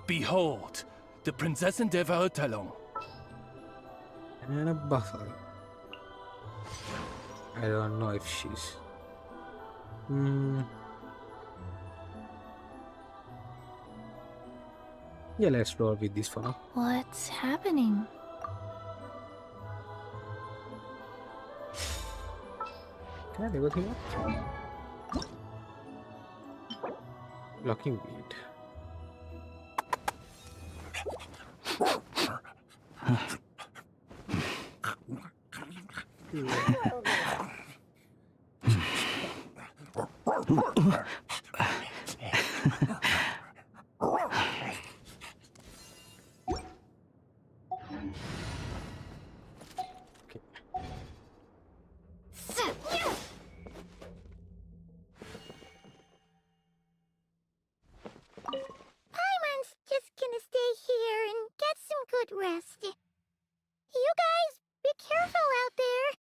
Behold, the Prinzessin der Verurteilung. And a buffalo. I don't know if she's... Yeah, let's roll with this for now. What's happening? Can I level him up? Blocking weed. Paimon's just gonna stay here and get some good rest. You guys, be careful out there.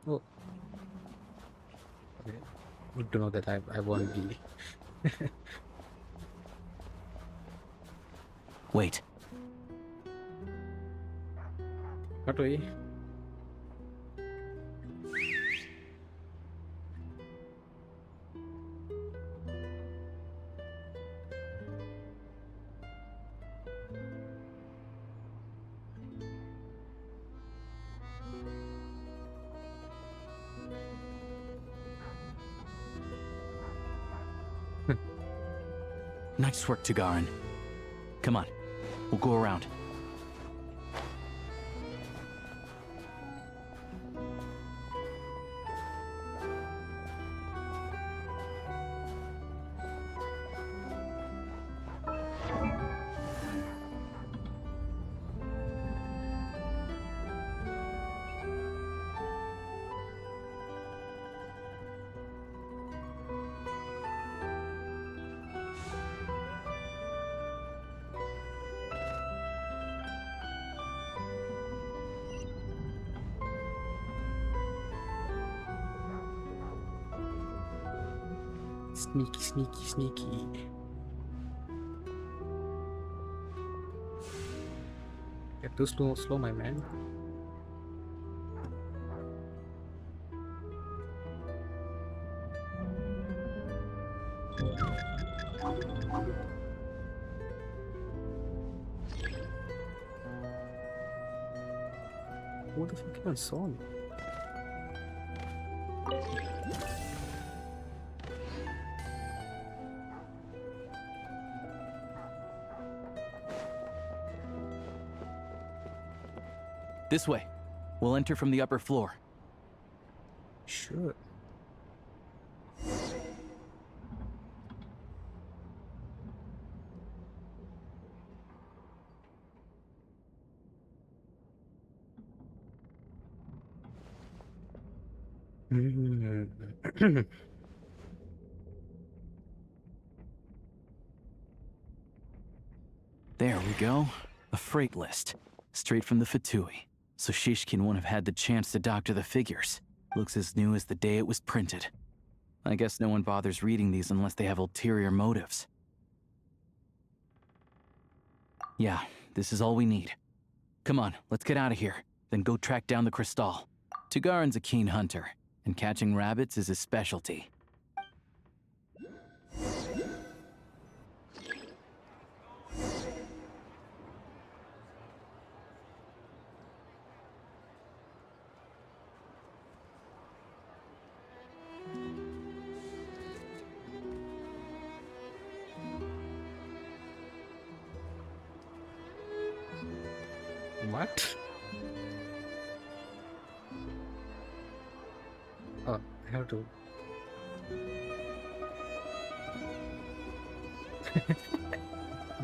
Oh. Okay. Good to know that I won't be. Wait. What way? Nice work, Tagarin. Come on, we'll go around. Sneaky, sneaky, sneaky. Get too slow, my man. What the fuck even saw me? This way. We'll enter from the upper floor. Sure. There we go. A freight list. Straight from the Fatui. So Shishkin won't have had the chance to doctor the figures. Looks as new as the day it was printed. I guess no one bothers reading these unless they have ulterior motives. Yeah, this is all we need. Come on, let's get out of here. Then go track down the crystal. Tugarin's a keen hunter, and catching rabbits is his specialty. What? Oh, I have to.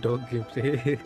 Dog gameplay.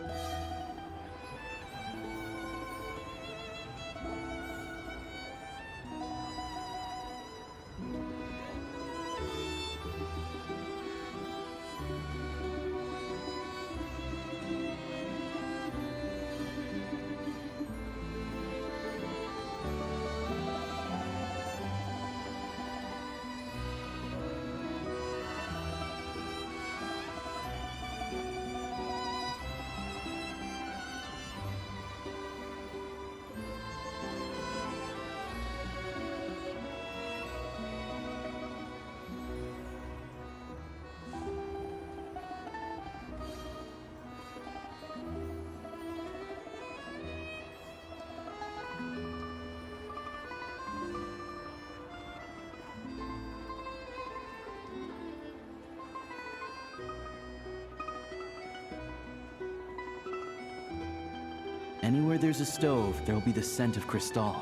Anywhere there's a stove, there'll be the scent of crystal.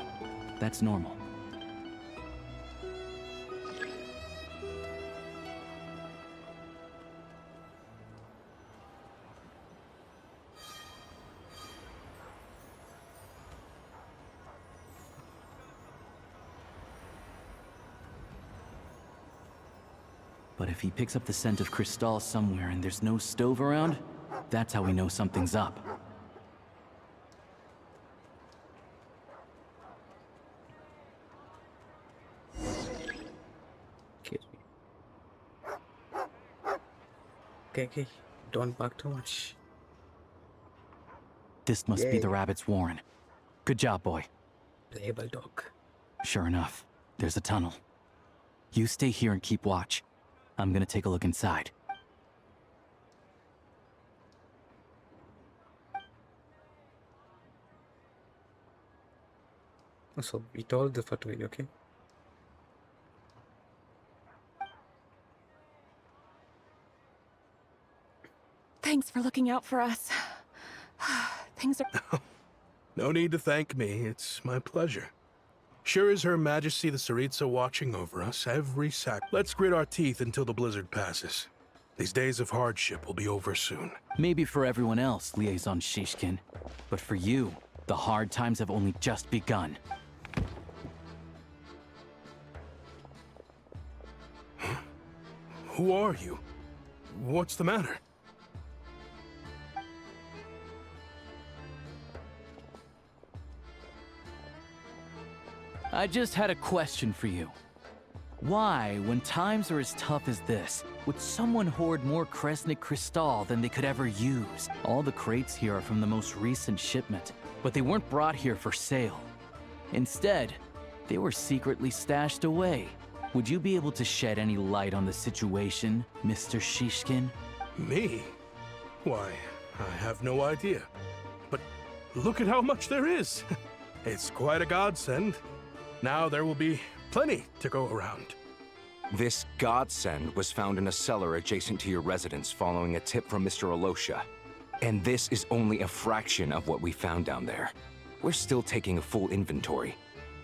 That's normal. But if he picks up the scent of crystal somewhere and there's no stove around, that's how we know something's up. Okay, don't bark too much. This must be the rabbit's warren. Good job, boy. Playable dog. Sure enough, there's a tunnel. You stay here and keep watch. I'm gonna take a look inside. So, we told the Fatui, okay? for looking out for us. Things are... No need to thank me. It's my pleasure. Sure is Her Majesty the Tsaritsa watching over us every sec. Let's grit our teeth until the blizzard passes. These days of hardship will be over soon. Maybe for everyone else, Liaison Shishkin. But for you, the hard times have only just begun. Who are you? What's the matter? I just had a question for you. Why, when times are as tough as this, would someone hoard more Kresnik Crystal than they could ever use? All the crates here are from the most recent shipment, but they weren't brought here for sale. Instead, they were secretly stashed away. Would you be able to shed any light on the situation, Mr. Shishkin? Me? Why, I have no idea. But look at how much there is. It's quite a godsend. Now there will be plenty to go around. This godsend was found in a cellar adjacent to your residence following a tip from Mr. Alyosha. And this is only a fraction of what we found down there. We're still taking a full inventory.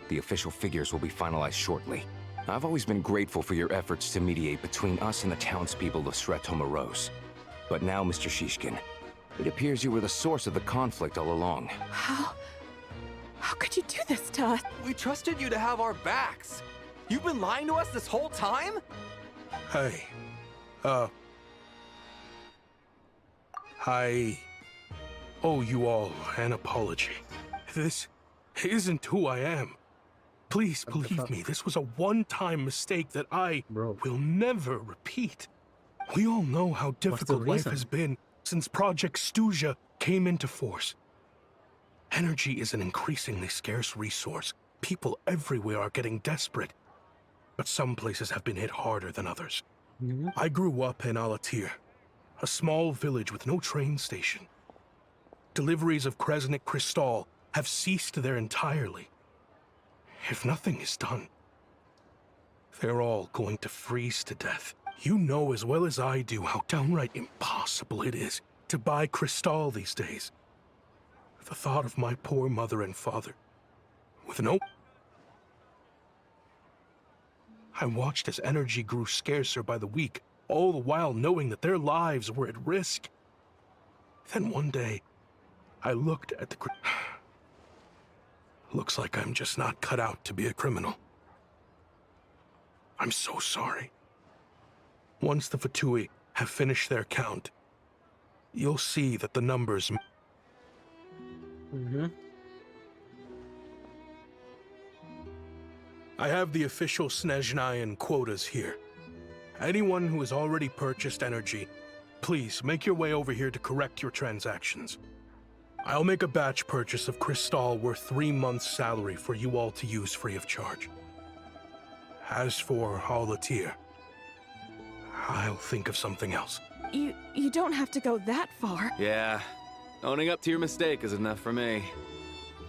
The official figures will be finalized shortly. I've always been grateful for your efforts to mediate between us and the townspeople of Sretomorozk. But now, Mr. Shishkin, it appears you were the source of the conflict all along. How could you do this to us? We trusted you to have our backs. You've been lying to us this whole time? Hey, I owe you all an apology. This isn't who I am. Please believe me, this was a one-time mistake that I will never repeat. We all know how difficult life has been since Project Stuzha came into force. Energy is an increasingly scarce resource. People everywhere are getting desperate. But some places have been hit harder than others. I grew up in Alatir, a small village with no train station. Deliveries of Kresnik Crystal have ceased there entirely. If nothing is done, they're all going to freeze to death. You know as well as I do how downright impossible it is to buy Crystal these days. The thought of my poor mother and father, with no... I watched as energy grew scarcer by the week, all the while knowing that their lives were at risk. Then one day, I looked at the... Looks like I'm just not cut out to be a criminal. I'm so sorry. Once the Fatui have finished their count, you'll see that the numbers... I have the official Snezhnayan quotas here. Anyone who has already purchased energy, please make your way over here to correct your transactions. I'll make a batch purchase of Crystal worth 3 months' salary for you all to use free of charge. As for Alatir, I'll think of something else. You don't have to go that far. Yeah, owning up to your mistake is enough for me.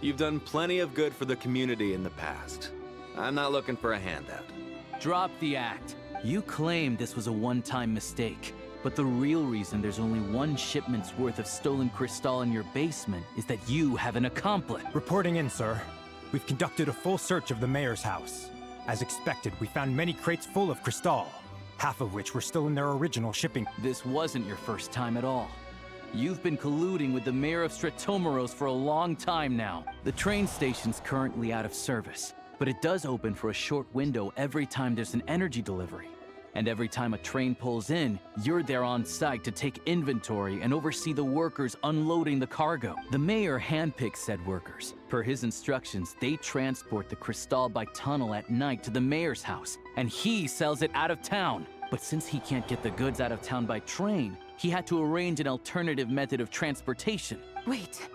You've done plenty of good for the community in the past. I'm not looking for a handout. Drop the act. You claim this was a one-time mistake. But the real reason there's only 1 shipment's worth of stolen crystal in your basement is that you have an accomplice. Reporting in, sir. We've conducted a full search of the mayor's house. As expected, we found many crates full of crystal, half of which were still in their original shipping. This wasn't your first time at all. You've been colluding with the mayor of Sretomorozk for a long time now. The train station's currently out of service, but it does open for a short window every time there's an energy delivery. And every time a train pulls in, you're there on site to take inventory and oversee the workers unloading the cargo. The mayor handpicks said workers. Per his instructions, they transport the crystal by tunnel at night to the mayor's house, and he sells it out of town. But since he can't get the goods out of town by train, he had to arrange an alternative method of transportation. Wait,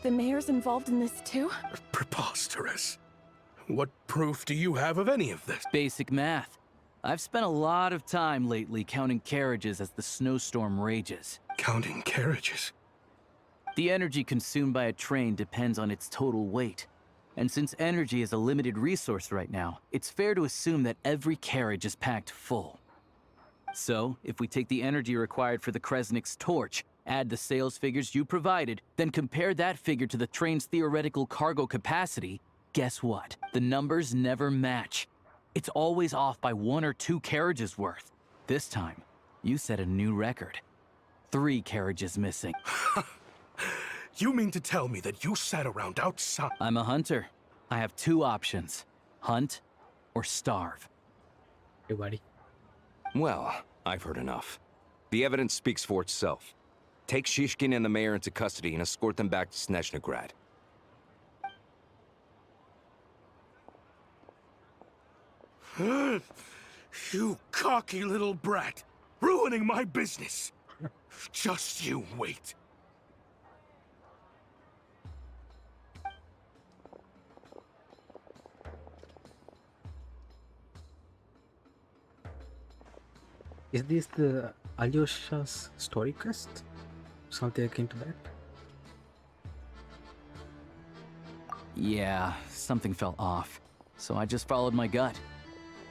the mayor's involved in this too? Preposterous. What proof do you have of any of this? Basic math. I've spent a lot of time lately counting carriages as the snowstorm rages. Counting carriages? The energy consumed by a train depends on its total weight. And since energy is a limited resource right now, it's fair to assume that every carriage is packed full. So, if we take the energy required for the Kresnik's torch, add the sales figures you provided, then compare that figure to the train's theoretical cargo capacity, guess what? The numbers never match. It's always off by 1 or 2 carriages worth. This time, you set a new record. 3 carriages missing. You mean to tell me that you sat around outside? I'm a hunter. I have 2 options. Hunt or starve. Hey, buddy. Well, I've heard enough. The evidence speaks for itself. Take Shishkin and the mayor into custody and escort them back to Snezhnograd. You cocky little brat! Ruining my business! Just you wait. Is this the Alyosha's story quest? Something akin to that? Yeah, something felt off. So I just followed my gut.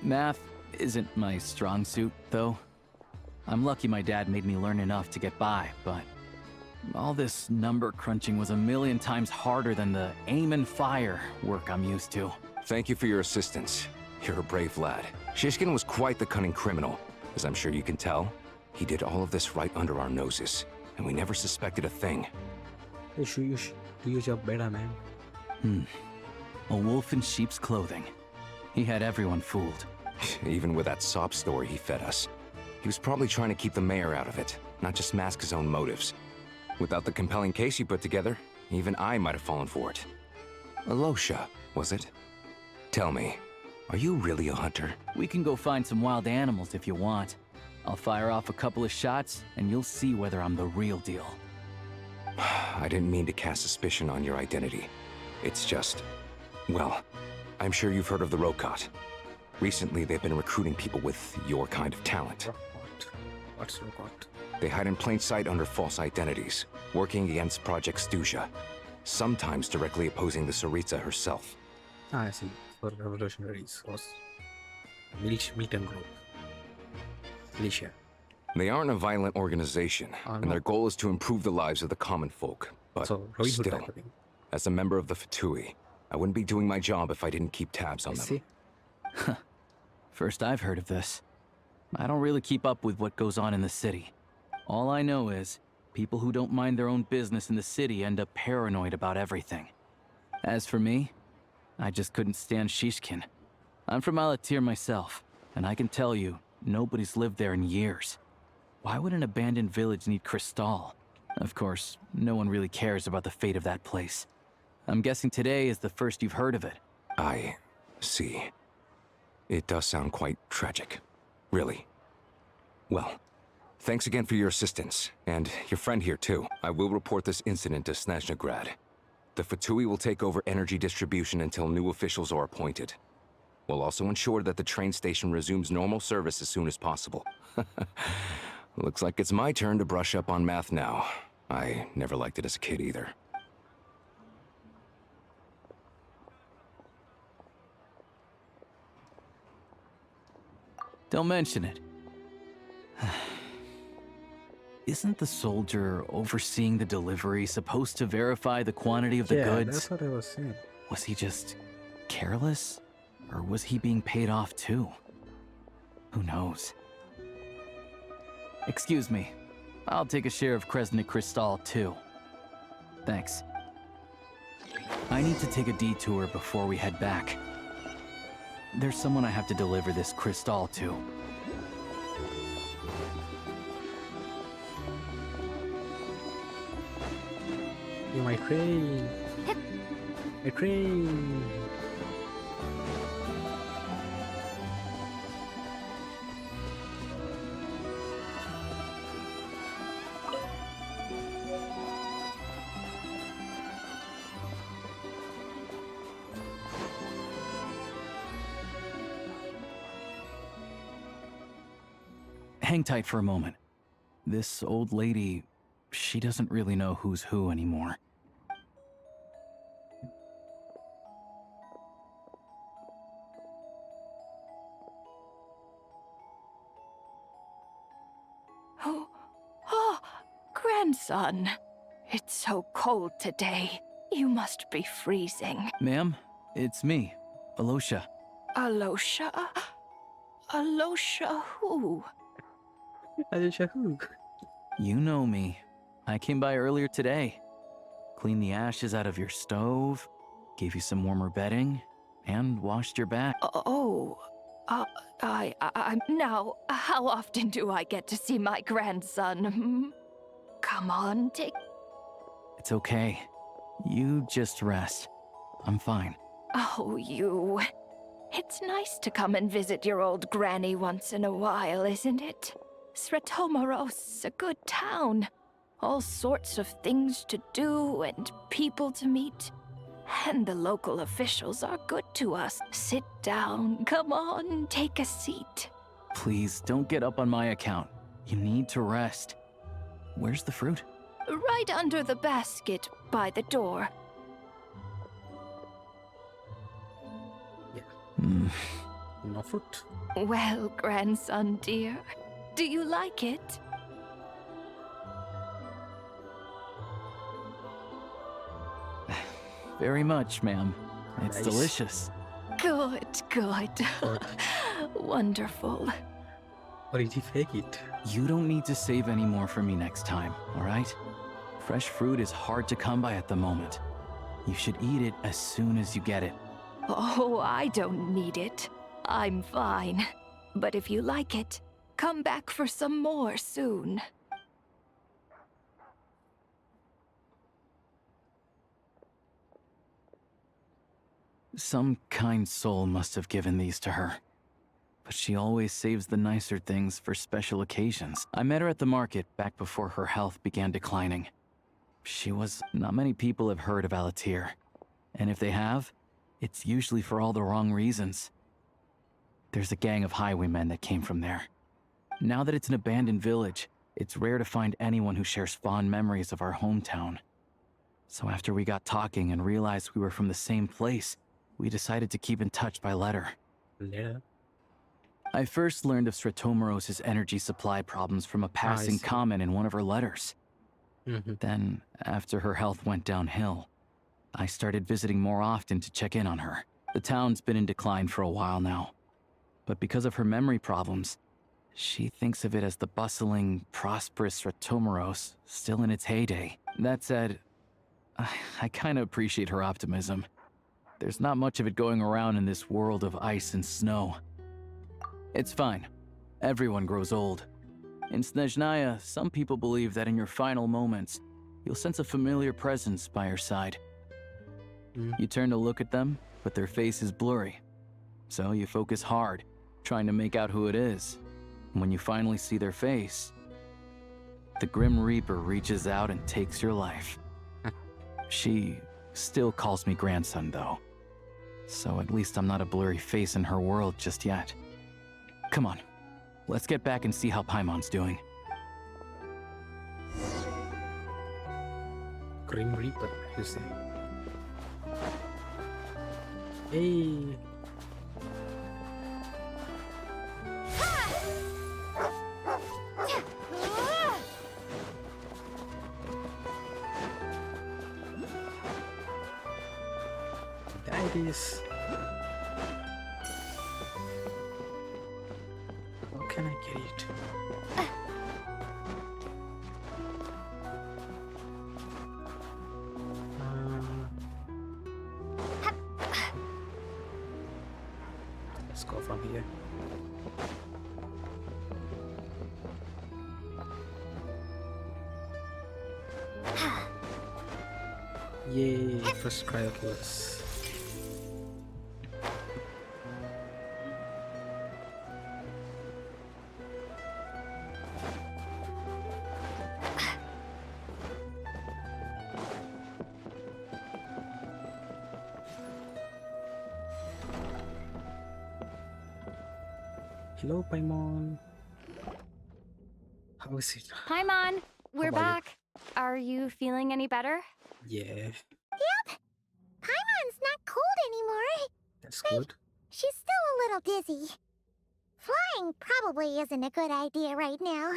Math isn't my strong suit, though. I'm lucky my dad made me learn enough to get by, but all this number crunching was a million times harder than the aim and fire work I'm used to. Thank you for your assistance. You're a brave lad. Shishkin was quite the cunning criminal. As I'm sure you can tell, he did all of this right under our noses, and we never suspected a thing. You should do your job better, man. A wolf in sheep's clothing. He had everyone fooled. Even with that sob story he fed us. He was probably trying to keep the mayor out of it, not just mask his own motives. Without the compelling case he put together, even I might have fallen for it. Alyosha, was it? Tell me, are you really a hunter? We can go find some wild animals if you want. I'll fire off a couple of shots, and you'll see whether I'm the real deal. I didn't mean to cast suspicion on your identity. It's just... well, I'm sure you've heard of the Rokot. Recently, they've been recruiting people with your kind of talent. What's Rokot? They hide in plain sight under false identities, working against Project Stuzha, sometimes directly opposing the Tsaritsa herself. I see. For revolutionaries was militant group. Militia. They aren't a violent organization, and their goal is to improve the lives of the common folk. But so, still, as a member of the Fatui, I wouldn't be doing my job if I didn't keep tabs on them. See? First I've heard of this. I don't really keep up with what goes on in the city. All I know is, people who don't mind their own business in the city end up paranoid about everything. As for me, I just couldn't stand Shishkin. I'm from Alatyr myself, and I can tell you, nobody's lived there in years. Why would an abandoned village need Crystal? Of course, no one really cares about the fate of that place. I'm guessing today is the first you've heard of it. I see. It does sound quite tragic. Really. Well, thanks again for your assistance, and your friend here too. I will report this incident to Snezhnograd. The Fatui will take over energy distribution until new officials are appointed. We'll also ensure that the train station resumes normal service as soon as possible. Looks like it's my turn to brush up on math now. I never liked it as a kid either. Don't mention it. Isn't the soldier overseeing the delivery supposed to verify the quantity of the goods? That's what I was saying. Was he just careless? Or was he being paid off too? Who knows? Excuse me. I'll take a share of Kresnik Crystal too. Thanks. I need to take a detour before we head back. There's someone I have to deliver this crystal to. You're my train. My train. Hang tight for a moment. This old lady, she doesn't really know who's who anymore. Oh, grandson. It's so cold today. You must be freezing. Ma'am, it's me, Alyosha. Alyosha? Alyosha who? Alyosha who? You know me. I came by earlier today. Cleaned the ashes out of your stove, gave you some warmer bedding, and washed your back. Now, how often do I get to see my grandson? Hmm? Come on, take... It's okay. You just rest. I'm fine. Oh, you. It's nice to come and visit your old granny once in a while, isn't it? Sretomorozk's a good town. All sorts of things to do and people to meet. And the local officials are good to us. Sit down, come on, take a seat. Please, don't get up on my account. You need to rest. Where's the fruit? Right under the basket by the door. No fruit. Well, grandson dear, do you like it? Very much, ma'am. It's Nice. delicious. Good, good. Wonderful. Or did he fake it? You don't need to save any more for me next time, all right? Fresh fruit is hard to come by at the moment. You should eat it as soon as you get it. Oh, I don't need it. I'm fine. But if you like it, come back for some more soon. Some kind soul must have given these to her. But she always saves the nicer things for special occasions. I met her at the market back before her health began declining. Not many people have heard of Alatir. And if they have, it's usually for all the wrong reasons. There's a gang of highwaymen that came from there. Now that it's an abandoned village, it's rare to find anyone who shares fond memories of our hometown. So after we got talking and realized we were from the same place, we decided to keep in touch by letter. Letter? I first learned of Sretomorozk's energy supply problems from a passing comment in one of her letters. Then, after her health went downhill, I started visiting more often to check in on her. The town's been in decline for a while now. But because of her memory problems, she thinks of it as the bustling, prosperous Sretomorozk still in its heyday. That said, I kinda appreciate her optimism. There's not much of it going around in this world of ice and snow. It's fine. Everyone grows old. In Snezhnaya, some people believe that in your final moments, you'll sense a familiar presence by your side. You turn to look at them, but their face is blurry. So you focus hard, trying to make out who it is. And when you finally see their face, the Grim Reaper reaches out and takes your life. She still calls me grandson, though. So at least I'm not a blurry face in her world just yet. Come on, let's get back and see how Paimon's doing. Grim Reaper, you say? Hey! Daddies! How can I get it? Let's go from here. Yay, first cryoculus. Hello, Paimon. How is it? Paimon, we're How are you? back. Are you feeling any better? Yeah, Yep. Paimon's not cold anymore. that's good. She's still a little dizzy. Flying probably isn't a good idea right now.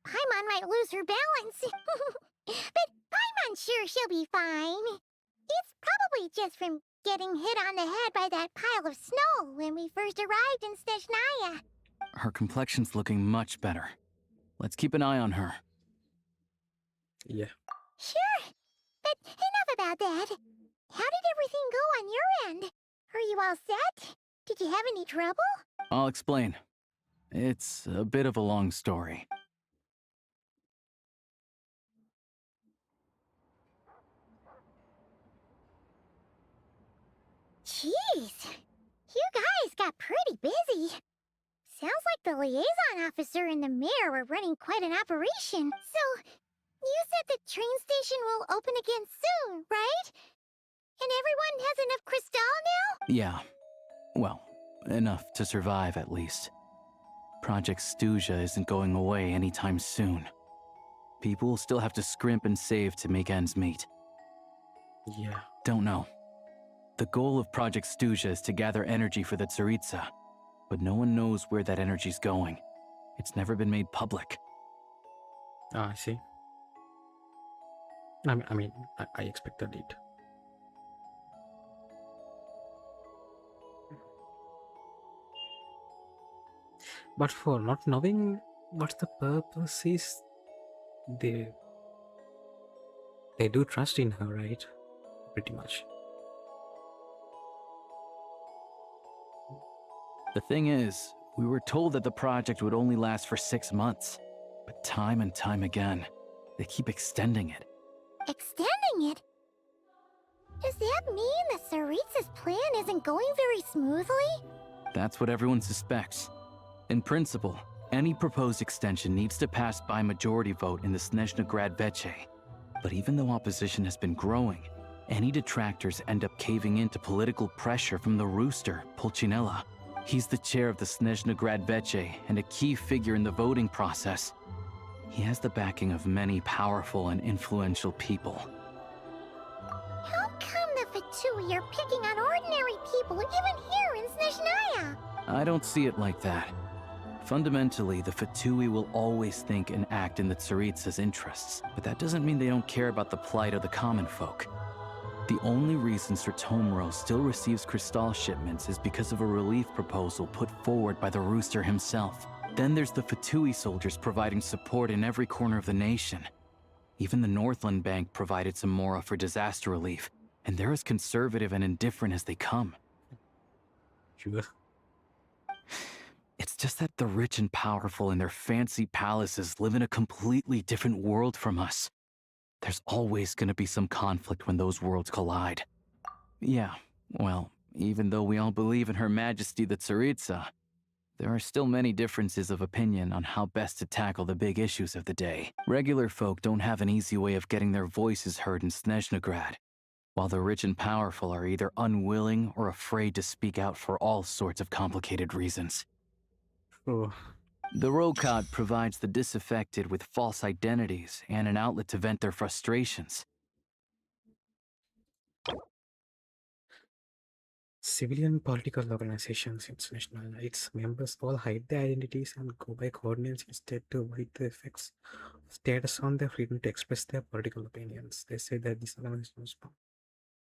Paimon might lose her balance. But Paimon's sure she'll be fine. It's probably just from getting hit on the head by that pile of snow when we first arrived in Snezhnaya. Her complexion's looking much better. Let's keep an eye on her. Yeah. Sure. But enough about that. How did everything go on your end? Are you all set? Did you have any trouble? I'll explain. It's a bit of a long story. Jeez. You guys got pretty busy. Sounds like the liaison officer and the mayor were running quite an operation. So, you said the train station will open again soon, right? And everyone has enough crystal now? Yeah. Well, enough to survive at least. Project Snezhnaya isn't going away anytime soon. People will still have to scrimp and save to make ends meet. Yeah. Don't know. The goal of Project Snezhnaya is to gather energy for the Tsaritsa, but no one knows where that energy's going. It's never been made public. Ah, I see. I expected it. But for not knowing what the purpose is, they do trust in her, right? Pretty much. The thing is, we were told that the project would only last for 6 months. But time and time again, they keep extending it. Extending it? Does that mean the Tsaritsa's plan isn't going very smoothly? That's what everyone suspects. In principle, any proposed extension needs to pass by majority vote in the Snezhnograd Veche. But even though opposition has been growing, any detractors end up caving in to political pressure from the rooster, Pulcinella. He's the chair of the Snezhnograd Veche and a key figure in the voting process. He has the backing of many powerful and influential people. How come the Fatui are picking on ordinary people even here in Snezhnaya? I don't see it like that. Fundamentally, the Fatui will always think and act in the Tsaritsa's interests, but that doesn't mean they don't care about the plight of the common folk. The only reason Sretomorozk still receives crystal shipments is because of a relief proposal put forward by the rooster himself. Then there's the Fatui soldiers providing support in every corner of the nation. Even the Northland Bank provided some mora for disaster relief, and they're as conservative and indifferent as they come. Sure. It's just that the rich and powerful in their fancy palaces live in a completely different world from us. There's always going to be some conflict when those worlds collide. Yeah, well, even though we all believe in Her Majesty the Tsaritsa, there are still many differences of opinion on how best to tackle the big issues of the day. Regular folk don't have an easy way of getting their voices heard in Snezhnograd, while the rich and powerful are either unwilling or afraid to speak out for all sorts of complicated reasons. Oh. The Rokad provides the disaffected with false identities and an outlet to vent their frustrations. Civilian political organizations in Snezhnaya, its members all hide their identities and go by coordinates instead to avoid the effects of status on their freedom to express their political opinions. They say that this organization was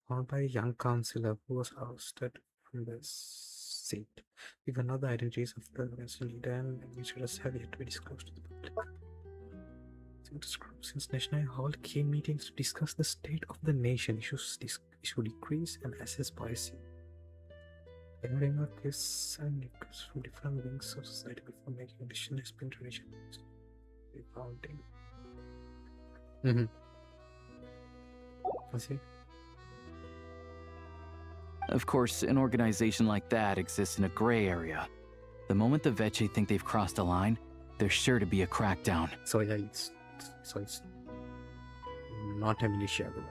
founded by a young councillor who was ousted from the seat. Even though the identities of the organization leader and administrators have yet to be disclosed to the public. Since Snezhnaya held key meetings to discuss the state of the nation, issue decrees, and assess policy. Everything of this and requests from different wings of society before making a decision has been traditionally rebounding. I see. Of course, an organization like that exists in a gray area. The moment the Veche think they've crossed a line, there's sure to be a crackdown. So yeah, it's not a militia group,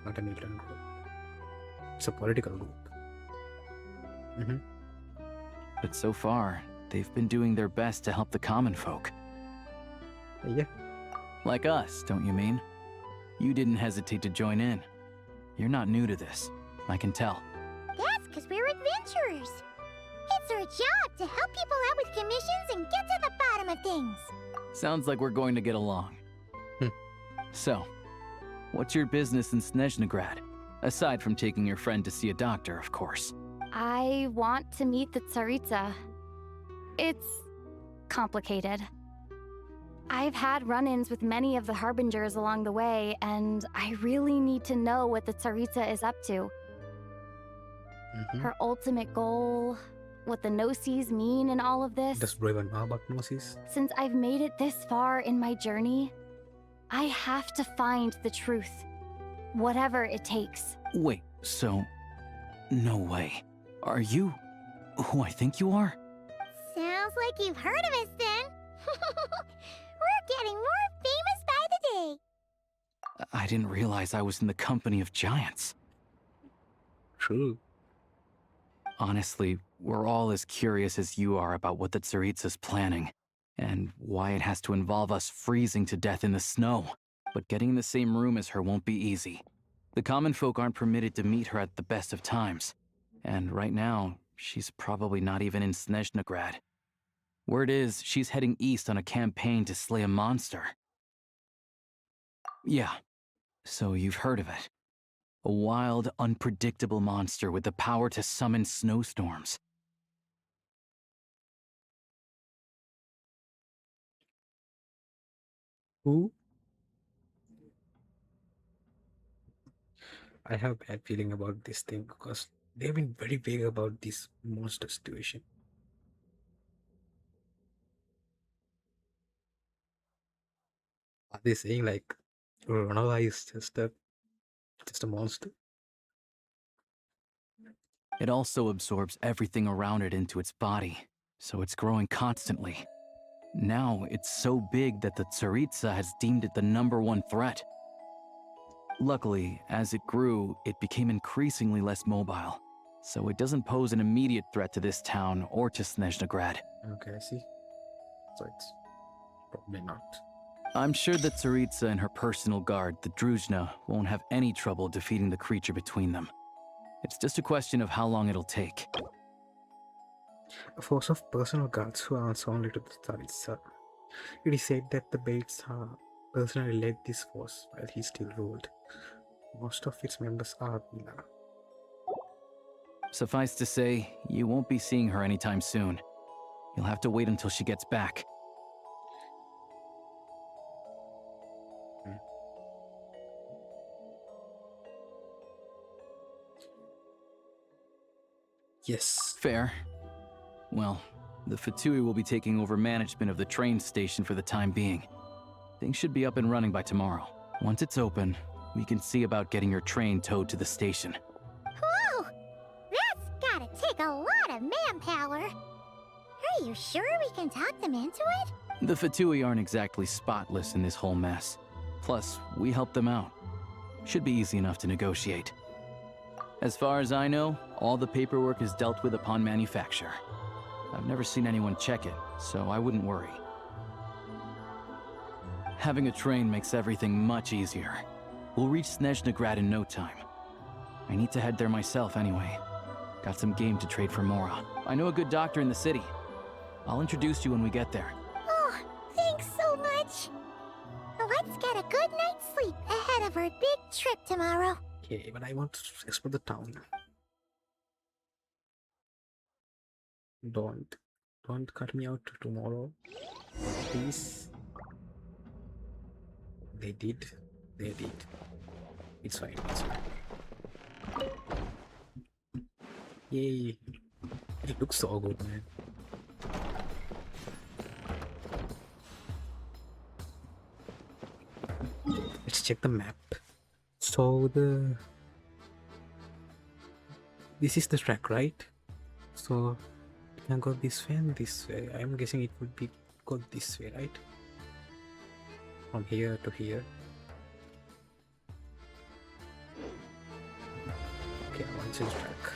not a militant group. It's a political group. But so far, they've been doing their best to help the common folk. Yeah. Like us, don't you mean? You didn't hesitate to join in. You're not new to this, I can tell. That's because we're adventurers. It's our job to help people out with commissions and get to the bottom of things. Sounds like we're going to get along. So, what's your business in Snezhnograd? Aside from taking your friend to see a doctor, of course. I want to meet the Tsaritsa. It's complicated. I've had run-ins with many of the Harbingers along the way, and I really need to know what the Tsaritsa is up to. Her ultimate goal, what the Gnosis mean in all of this. Does Raven know about Gnosis? Since I've made it this far in my journey, I have to find the truth. Whatever it takes. Wait, so... No way. Are you who I think you are? Sounds like you've heard of us then. We're getting more famous by the day. I didn't realize I was in the company of giants. True. Honestly, we're all as curious as you are about what the Tsaritsa's planning, and why it has to involve us freezing to death in the snow. But getting in the same room as her won't be easy. The common folk aren't permitted to meet her at the best of times. And right now, she's probably not even in Snezhnograd. Word is, she's heading east on a campaign to slay a monster. Yeah, so you've heard of it. A wild, unpredictable monster with the power to summon snowstorms. Who? I have a bad feeling about this thing because they've been very vague about this monster situation. Are they saying like Rankova is just a monster? It also absorbs everything around it into its body, so it's growing constantly. Now it's so big that the Tsaritsa has deemed it the #1 threat. Luckily, as it grew, it became increasingly less mobile, so it doesn't pose an immediate threat to this town or to Snezhnograd. Okay, I see. So it's probably not. I'm sure that Tsaritsa and her personal guard, the Druzhna, won't have any trouble defeating the creature between them. It's just a question of how long it'll take. A force of personal guards who answer only to the Tsaritsa. It is said that the Bates personally led this force while he still ruled. Most of its members are Vila. Suffice to say, you won't be seeing her anytime soon. You'll have to wait until she gets back. Yes. Fair. Well, the Fatui will be taking over management of the train station for the time being. Things should be up and running by tomorrow. Once it's open, we can see about getting your train towed to the station. Whoa! That's gotta take a lot of manpower. Are you sure we can talk them into it? The Fatui aren't exactly spotless in this whole mess. Plus, we helped them out. Should be easy enough to negotiate. As far as I know, all the paperwork is dealt with upon manufacture. I've never seen anyone check it, so I wouldn't worry. Having a train makes everything much easier. We'll reach Snezhnograd in no time. I need to head there myself anyway. Got some game to trade for Mora. I know a good doctor in the city. I'll introduce you when we get there. Oh, thanks so much. Let's get a good night's sleep ahead of our big trip tomorrow. Okay, but I want to explore the town. Don't cut me out tomorrow, please. They did. It's fine. Yay! It looks so good, man. Let's check the map. So this is the track, right? So we can go this way and this way. I'm guessing it would be go this way, right? From here to here. Okay, I want to change track.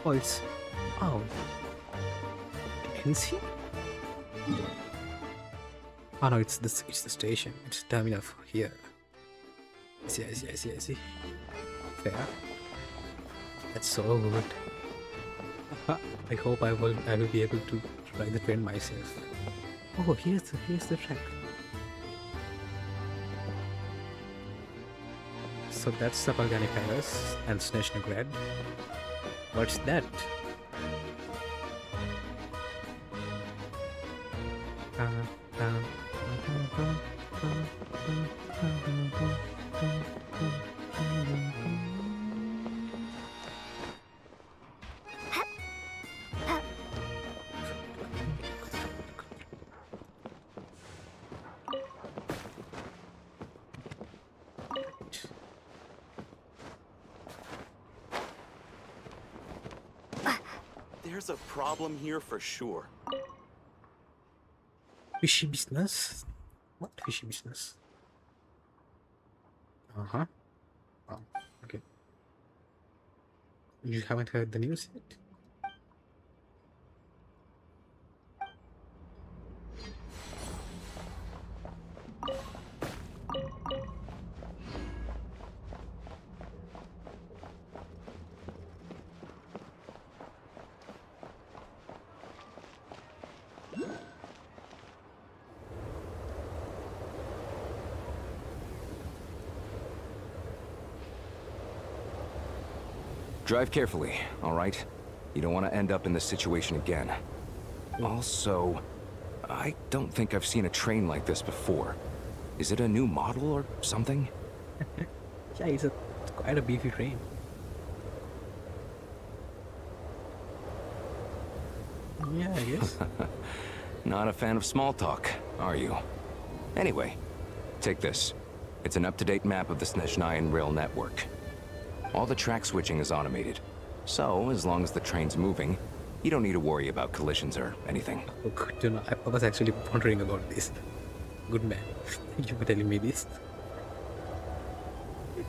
Oh, it's Oh. NC? Oh no, it's the station. It's terminal here. I see. Fair. That's so good. I hope I will be able to ride the train myself. Oh, here's the track. So that's the Balgani Palace and Snezhnograd. What's that? There's a problem here for sure. Fishy business? What fishy business? Uh-huh. Oh, okay. You haven't heard the news yet? Drive carefully, all right? You don't want to end up in this situation again. Also, I don't think I've seen a train like this before. Is it a new model or something? Yeah, it's quite a beefy train. Yeah, I guess. Not a fan of small talk, are you? Anyway, take this. It's an up-to-date map of the Snezhnayan rail network. All the track switching is automated, so as long as the train's moving, you don't need to worry about collisions or anything. Oh, good to know. I was actually wondering about this. Good man. Thank you for telling me this.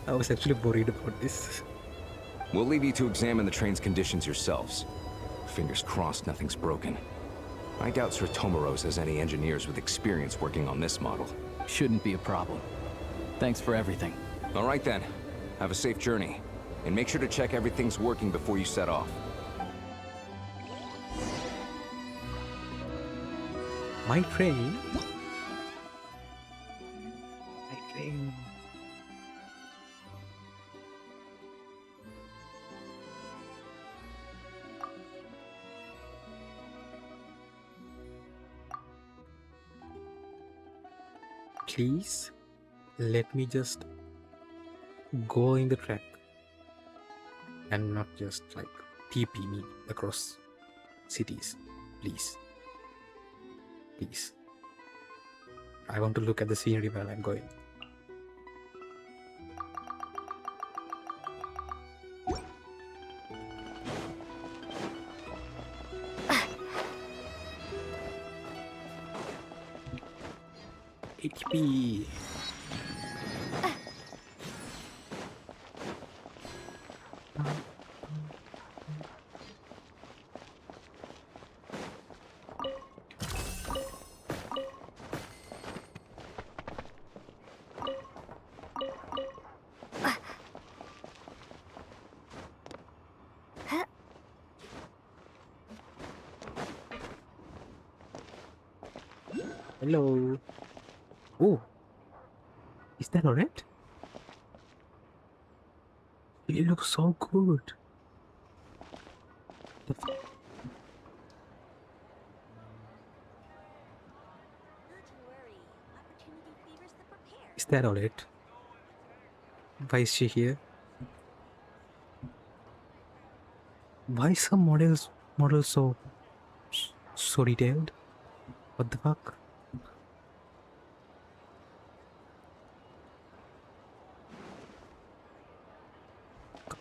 I was actually worried about this. We'll leave you to examine the train's conditions yourselves. Fingers crossed nothing's broken. I doubt Sretomorozk has any engineers with experience working on this model. Shouldn't be a problem. Thanks for everything. All right then. Have a safe journey. And make sure to check everything's working before you set off. My train? My train. Please, let me just go in the track and not just like TP me across cities. Please. Please. I want to look at the scenery while I'm going. HP. Hello. Oh, is that Odette? It looks so good. Is that Odette? Why is she here? Why is some model so detailed? What the fuck?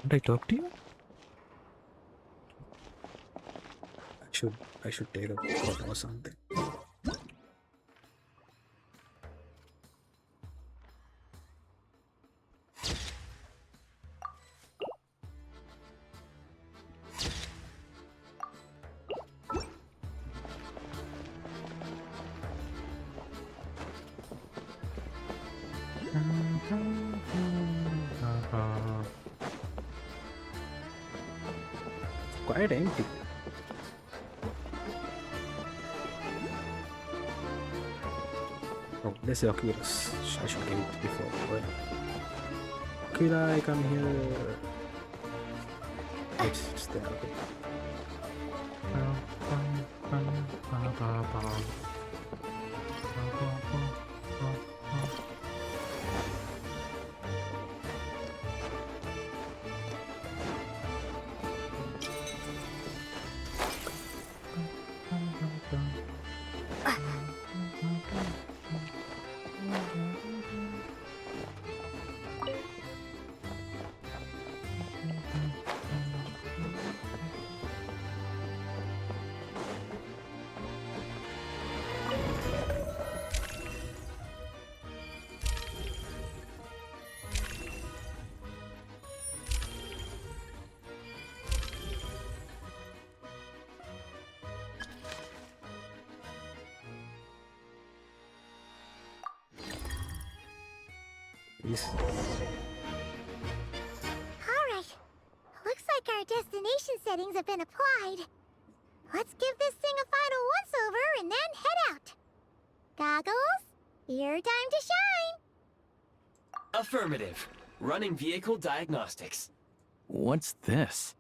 Can't I talk to you? I should take a photo or something. quite empty. Oh, there's Oculus. I should get it before. Krai, come here. It's there. Okay. Alright. Looks like our destination settings have been applied. Let's give this thing a final once-over and then head out. Goggles, your time to shine. Affirmative. Running vehicle diagnostics. What's this?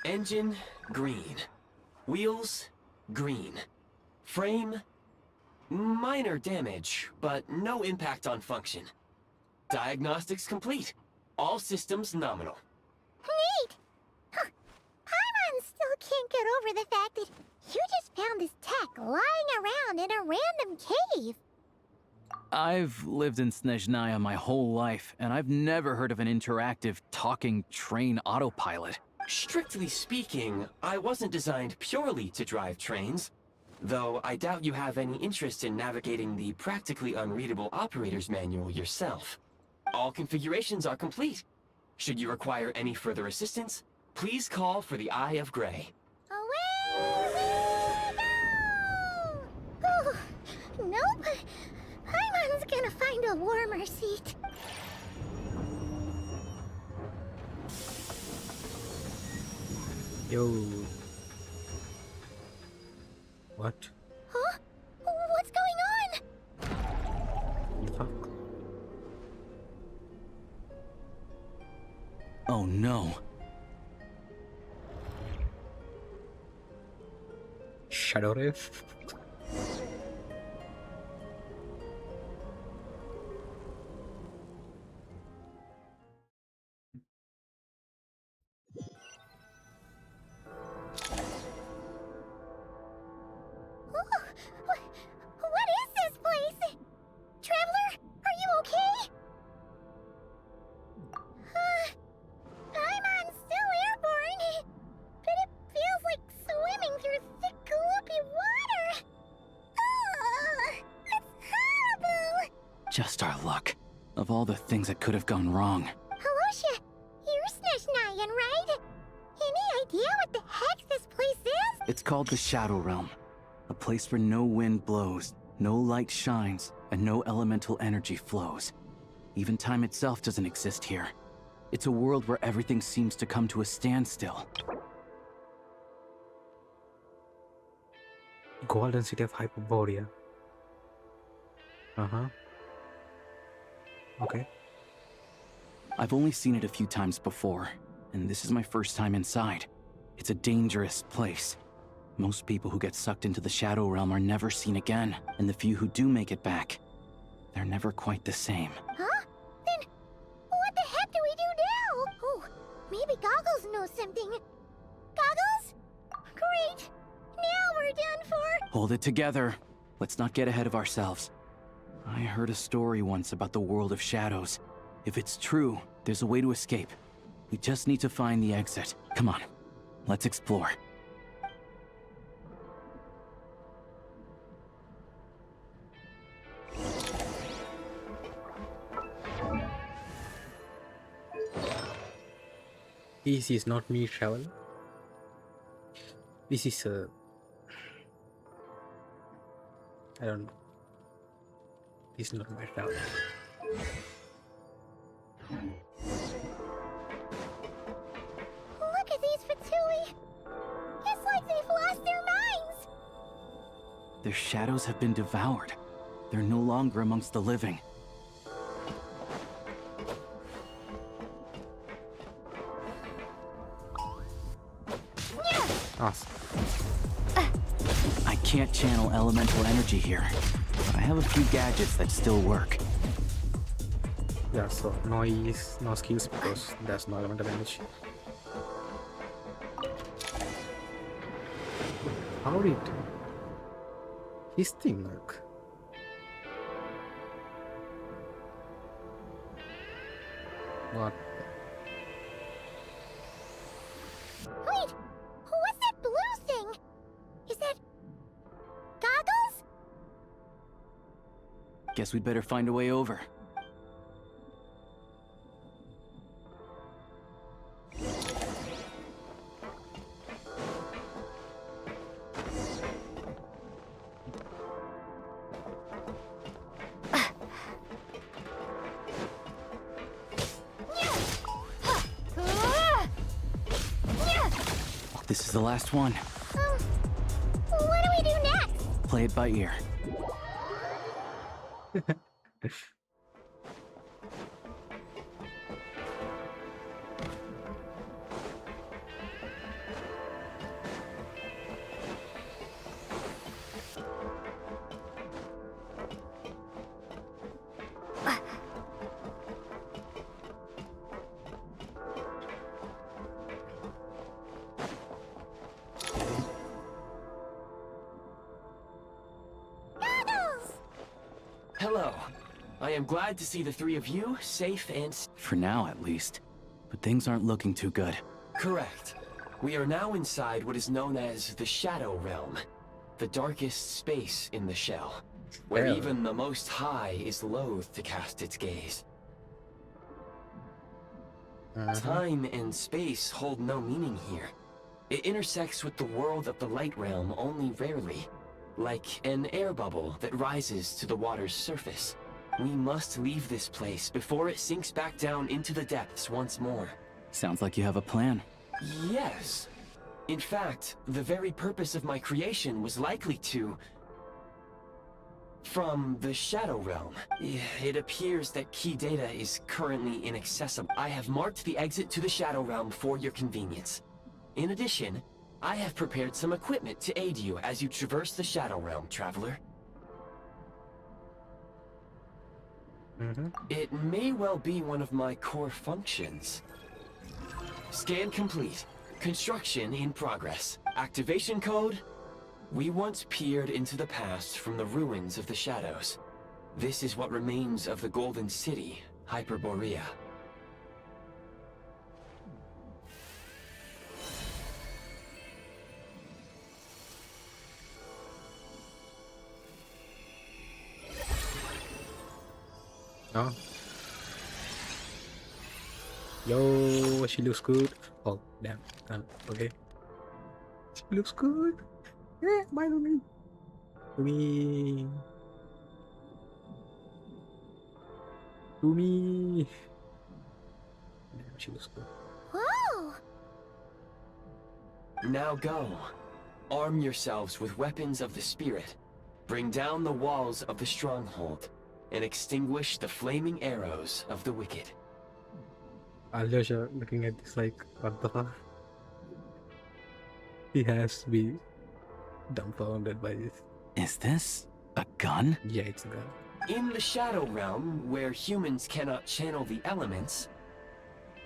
Engine, green. Wheels, green. Frame, minor damage, but no impact on function. Diagnostics complete. All systems nominal. Neat! Huh. Paimon still can't get over the fact that you just found this tech lying around in a random cave. I've lived in Snezhnaya my whole life, and I've never heard of an interactive, talking train autopilot. Strictly speaking, I wasn't designed purely to drive trains. Though I doubt you have any interest in navigating the practically unreadable operator's manual yourself. All configurations are complete. Should you require any further assistance, please call for the Eye of Graeae. Away we go! Oh, nope. Paimon's gonna find a warmer seat. Yo. What? Huh? What's going on? Fuck. Oh no. Shadow Rift? What is this place? Traveler, are you okay? Paimon's still airborne, but it feels like swimming through thick, gloopy water. It's horrible. Just our luck. Of all the things that could have gone wrong. Alyosha, you're Snezhnayan, right? Any idea what the heck this place is? It's called the Shadow Realm. A place where no wind blows, no light shines, and no elemental energy flows. Even time itself doesn't exist here. It's a world where everything seems to come to a standstill. Golden City of Hyperborea. Okay. I've only seen it a few times before, and this is my first time inside. It's a dangerous place. Most people who get sucked into the Shadow Realm are never seen again, and the few who do make it back, they're never quite the same. Huh? Then, what the heck do we do now? Oh, maybe Goggles knows something. Goggles? Great! Now we're done for! Hold it together. Let's not get ahead of ourselves. I heard a story once about the world of shadows. If it's true, there's a way to escape. We just need to find the exit. Come on, let's explore. This is not me travel. This is I don't know. This is not my travel. Their shadows have been devoured. They're no longer amongst the living. Awesome. I can't channel elemental energy here, but I have a few gadgets that still work. Yeah, so no skills because there's no element of energy. How did his thing work? What? Wait! What's that blue thing? Is that... goggles? Guess we'd better find a way over. This is the last one. What do we do next? Play it by ear. Hello. I am glad to see the three of you safe and... For now, at least. But things aren't looking too good. Correct. We are now inside what is known as the Shadow Realm, the darkest space in the shell, where even the Most High is loath to cast its gaze. Time and space hold no meaning here. It intersects with the world of the Light Realm only rarely, like an air bubble that rises to the water's surface. We must leave this place before it sinks back down into the depths once more. Sounds like you have a plan. Yes. In fact, the very purpose of my creation was likely to... From the Shadow Realm. It appears that key data is currently inaccessible. I have marked the exit to the Shadow Realm for your convenience. In addition, I have prepared some equipment to aid you as you traverse the Shadow Realm, traveler. It may well be one of my core functions. Scan complete. Construction in progress. Activation code. We once peered into the past from the ruins of the shadows. This is what remains of the Golden City, Hyperborea. Oh. Yo, she looks good. Oh, damn. Okay. She looks good. Yeah, by the way. To me. Damn, she looks good. Whoa! Now go. Arm yourselves with weapons of the spirit. Bring down the walls of the stronghold and extinguish the flaming arrows of the wicked. Alyosha looking at this like, what the fuck? He has to be dumbfounded by this. Is this a gun? Yeah, it's a gun. In the Shadow Realm, where humans cannot channel the elements,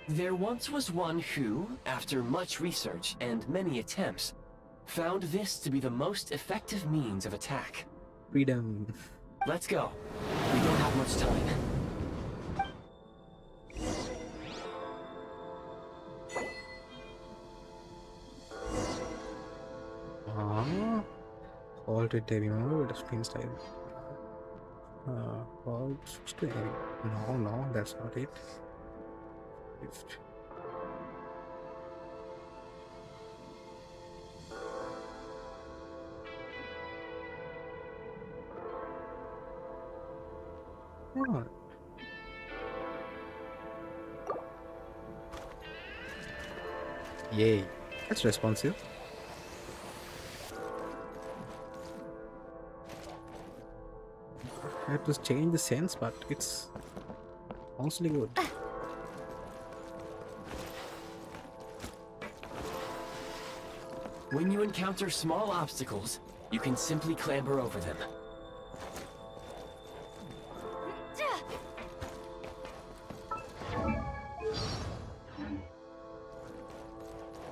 there once was one who, after much research and many attempts, found this to be the most effective means of attack. Freedom. Let's go. We don't have much time. Hold it heavy mode with a spin style. Hold switch to heavy. No, that's not it. Lift. What? Yay, that's responsive. had to change the sense, but it's mostly good. When you encounter small obstacles, you can simply clamber over them.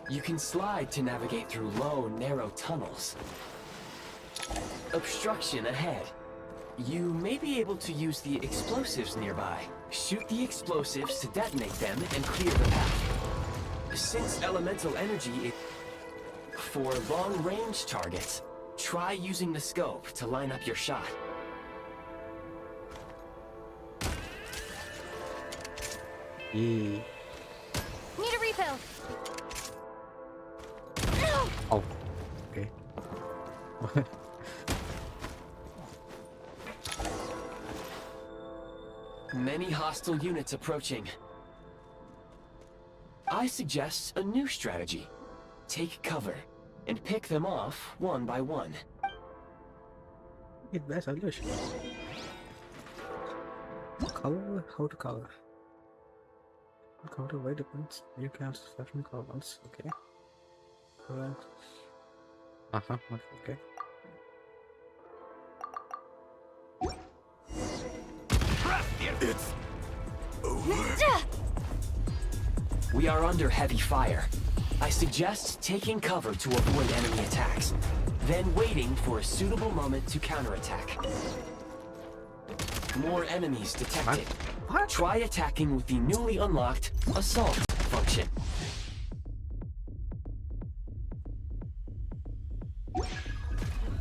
You can slide to navigate through low, narrow tunnels. Obstruction ahead. You may be able to use the explosives nearby. Shoot the explosives to detonate them and clear the path. Since elemental energy is for long-range targets, try using the scope to line up your shot. Yeah. Need a refill. Oh, okay. Many hostile units approaching. I suggest a new strategy. Take cover and pick them off one by one. That's alyosha. Color? How to color? Counter white depends. You can fashion colors. Okay. Alright. Okay. It's over. We are under heavy fire. I suggest taking cover to avoid enemy attacks, then waiting for a suitable moment to counterattack. More enemies detected. What? Try attacking with the newly unlocked assault function.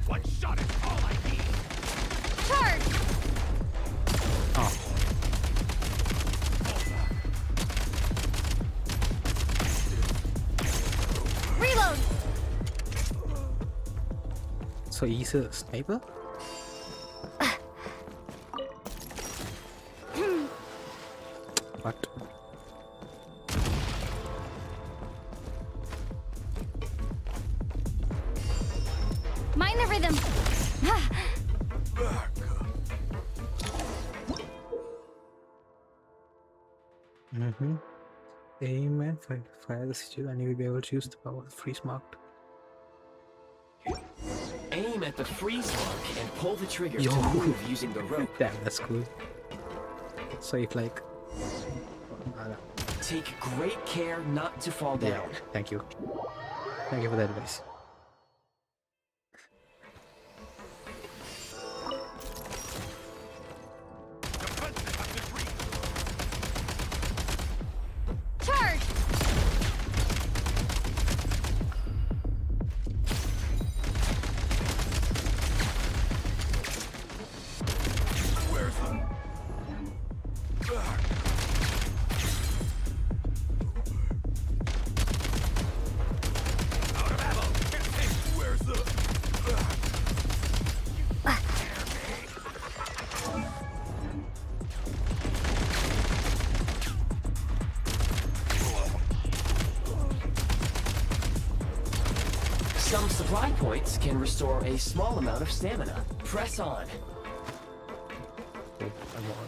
One shot is all I need. Charge! Oh. Reload! So he's a sniper? What? Mind the rhythm! Aim and fire the sigil and you will be able to use the power freeze marked. Aim at the freeze mark and pull the trigger Yo. to move using the rope. Damn, that's cool. So if like... Take great care not to fall down. Yeah, thank you. Thank you for the advice. Charge! Where's the... Some supply points can restore a small amount of stamina. Press on. Okay, I'm on.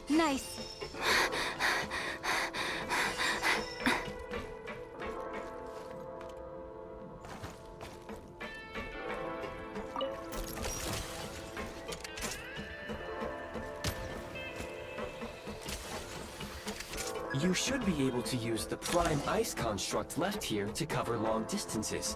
Nice. You should be able to use the prime ice construct left here to cover long distances.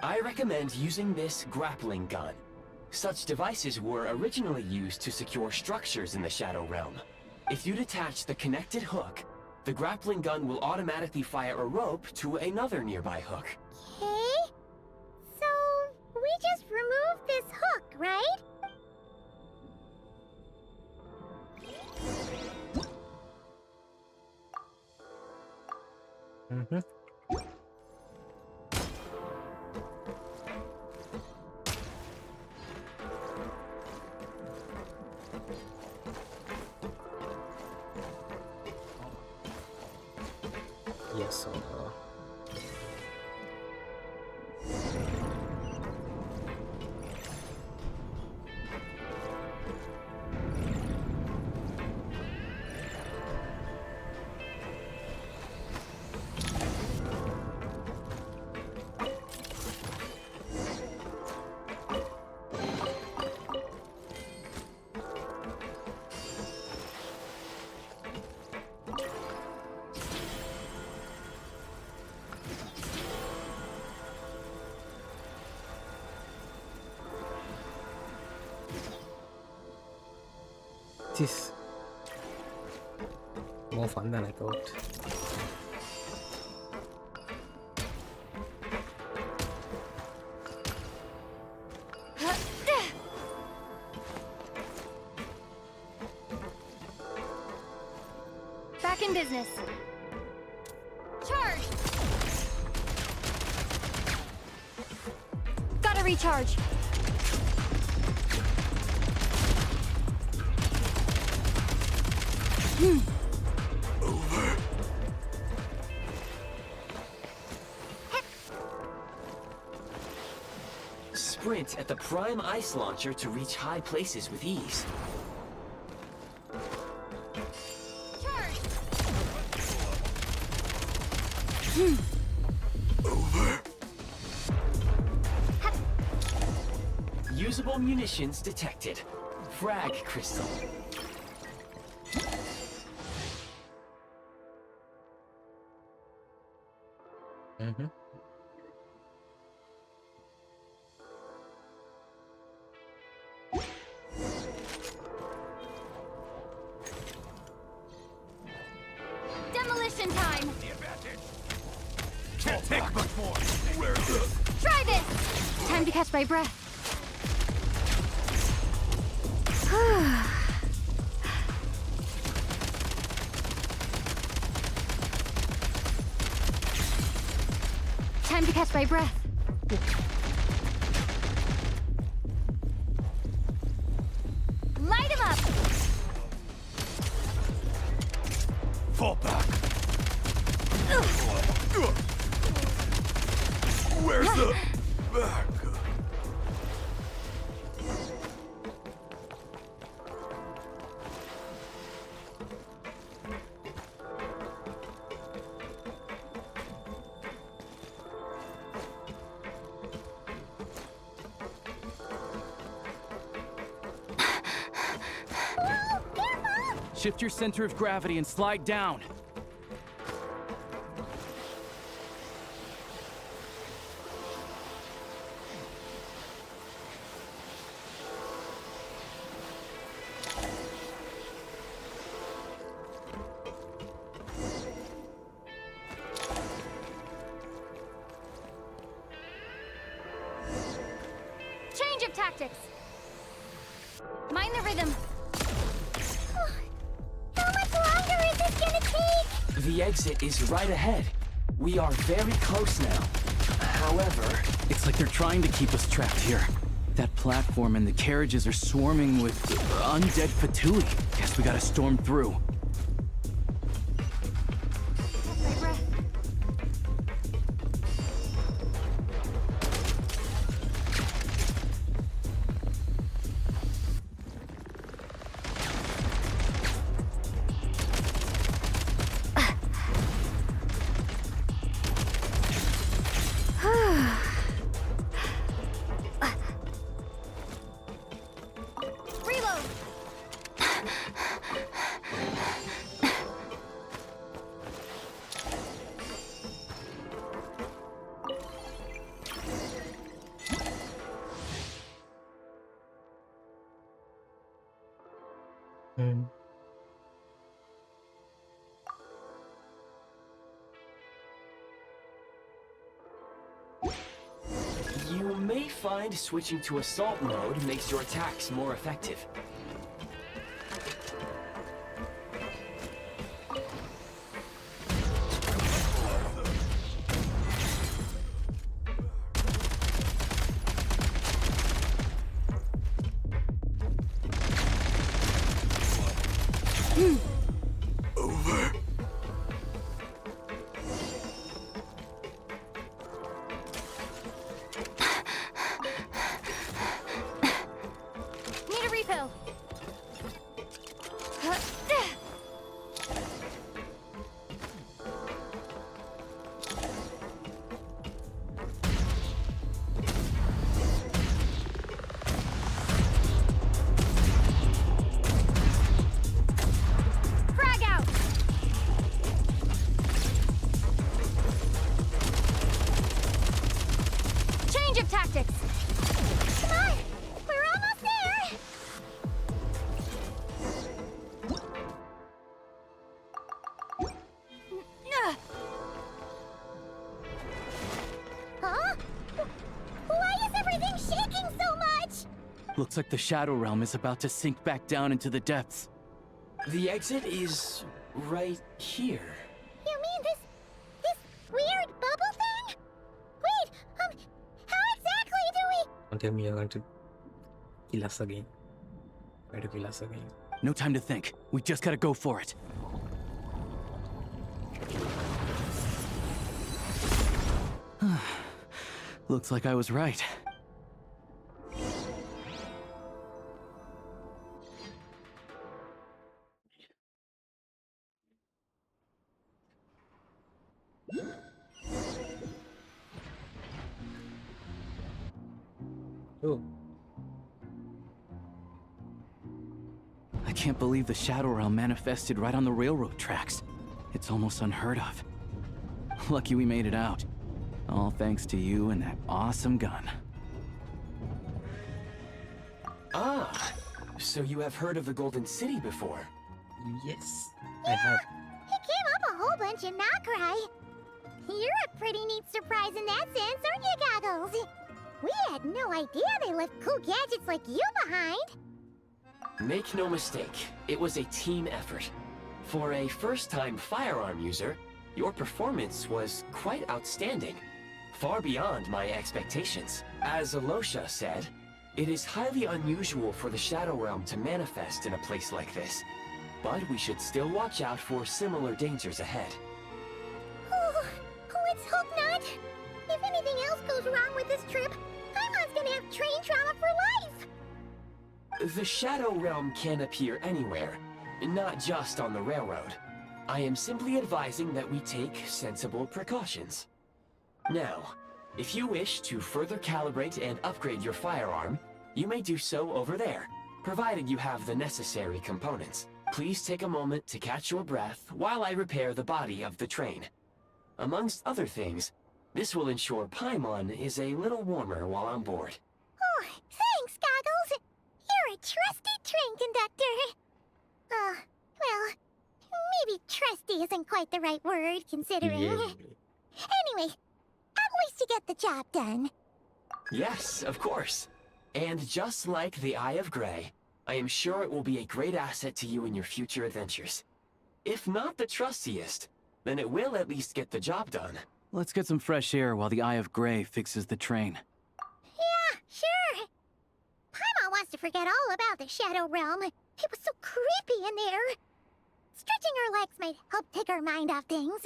I recommend using this grappling gun. Such devices were originally used to secure structures in the Shadow Realm. If you detach the connected hook, the grappling gun will automatically fire a rope to another nearby hook. Okay. So, we just remove this hook, right? Mm-hmm. Yes, so this more fun than I thought. Back in business. Charge! Gotta recharge. Over. Sprint at the prime ice launcher to reach high places with ease. Over. Usable munitions detected. Frag crystal. Mm-hmm. Demolition time! Can't take much more. Where's the... Try this! Time to catch my breath. Time to catch my breath. Light him up! Fall back. Where's the... back? Shift your center of gravity and slide down. Change of tactics. Mind the rhythm. How much longer is this gonna take? The exit is right ahead. We are very close now. However... It's like they're trying to keep us trapped here. That platform and the carriages are swarming with undead fatui. Guess we gotta storm through. find switching to assault mode makes your attacks more effective. Over. Need a refill. Frag out. Change of tactics. Come on! We're almost there! Huh? Why is everything shaking so much? Looks like the Shadow Realm is about to sink back down into the depths. The exit is right here. You mean this weird bubble thing? Wait, how exactly do we... Don't tell me you're going to kill us again. Try to kill us again. No time to think. We just gotta go for it. Looks like I was right. Oh, I can't believe the Shadow Realm manifested right on the railroad tracks. It's almost unheard of. Lucky we made it out. All thanks to you and that awesome gun. Ah, so you have heard of the Golden City before? yes, I have. It came up a whole bunch in Nokrai. You're a pretty neat surprise in that sense, aren't you, Goggles? We had no idea they left cool gadgets like you behind. Make no mistake, it was a team effort. For a first-time firearm user, your performance was quite outstanding. Far beyond my expectations. As Alyosha said, it is highly unusual for the Shadow Realm to manifest in a place like this. But we should still watch out for similar dangers ahead. Oh, let's hope not. If anything else goes wrong with this trip, Paimon's gonna have train trauma for life. The Shadow Realm can appear anywhere, not just on the railroad. I am simply advising that we take sensible precautions. Now, if you wish to further calibrate and upgrade your firearm, you may do so over there, provided you have the necessary components. Please take a moment to catch your breath while I repair the body of the train. Amongst other things, this will ensure Paimon is a little warmer while on board. Oh, thanks, Goggles. You're a trusty train conductor. Well, maybe trusty isn't quite the right word, considering... Yeah. Anyway, at least you get the job done. Yes, of course. And just like the Eye of Graeae, I am sure it will be a great asset to you in your future adventures. If not the trustiest, then it will at least get the job done. Let's get some fresh air while the Eye of Graeae fixes the train. Yeah, sure. Paimon wants to forget all about the Shadow Realm. It was so creepy in there. Stretching our legs might help take our mind off things.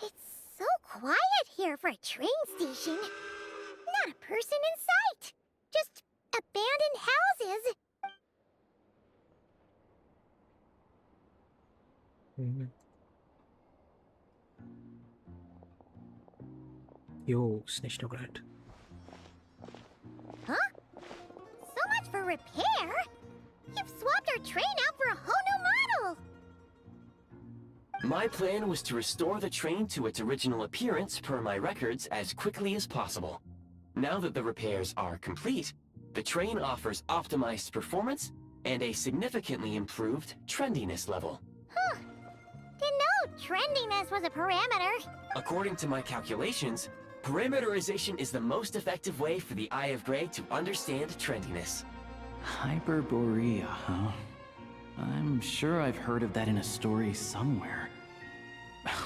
It's so quiet here for a train station. Not a person in sight. Just abandoned houses. Yo, Snezhnograd. Huh? So much for repair? You've swapped our train out for a whole new model! My plan was to restore the train to its original appearance per my records as quickly as possible. Now that the repairs are complete, the train offers optimized performance and a significantly improved trendiness level. Huh. Didn't know trendiness was a parameter. According to my calculations, parameterization is the most effective way for the Eye of Grey to understand trendiness. Hyperborea, huh? I'm sure I've heard of that in a story somewhere.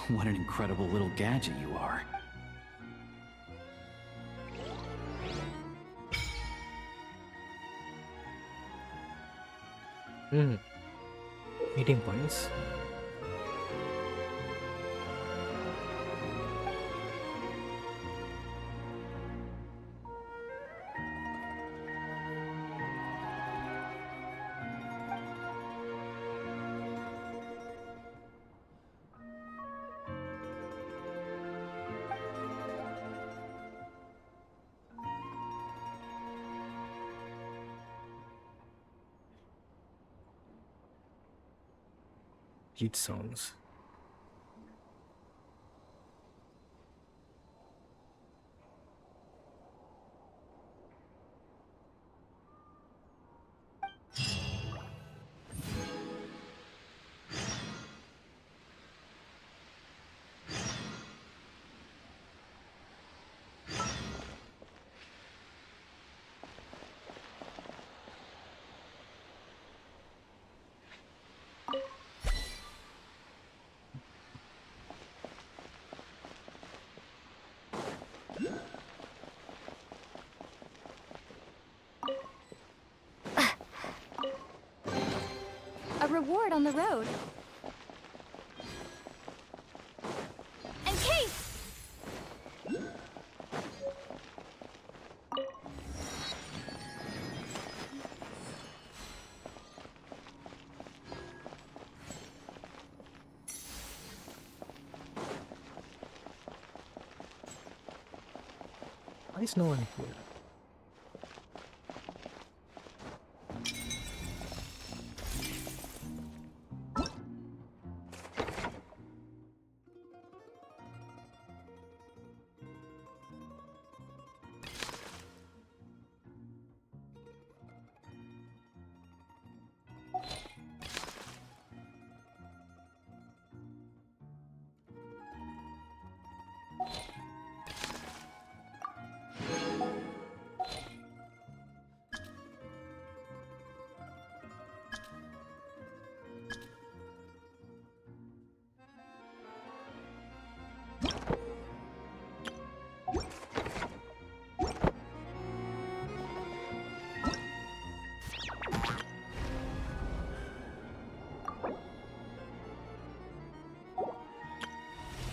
What an incredible little gadget you are. Meeting points. YEET songs. A reward on the road. And Kate! Why is no one here?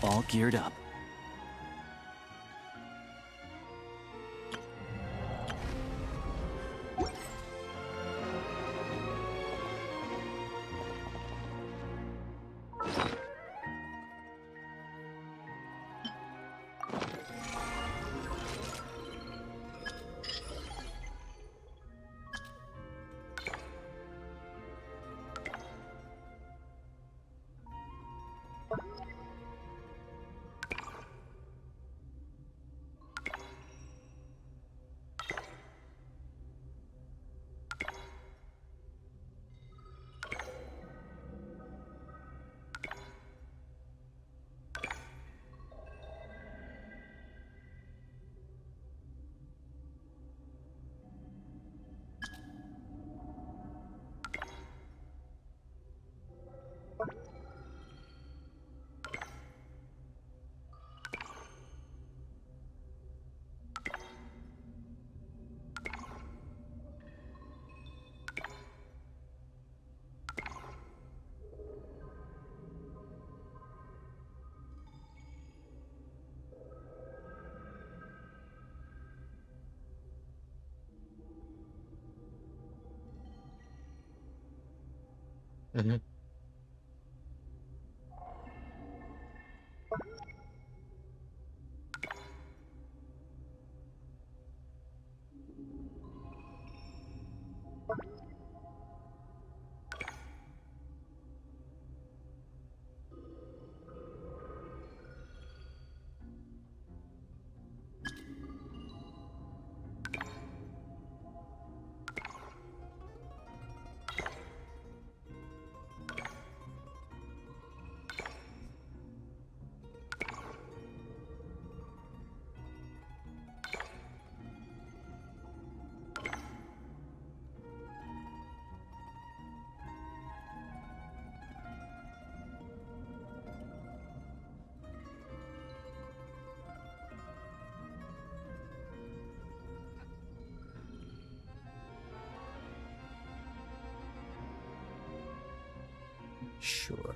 All geared up. Mm-hmm. Sure.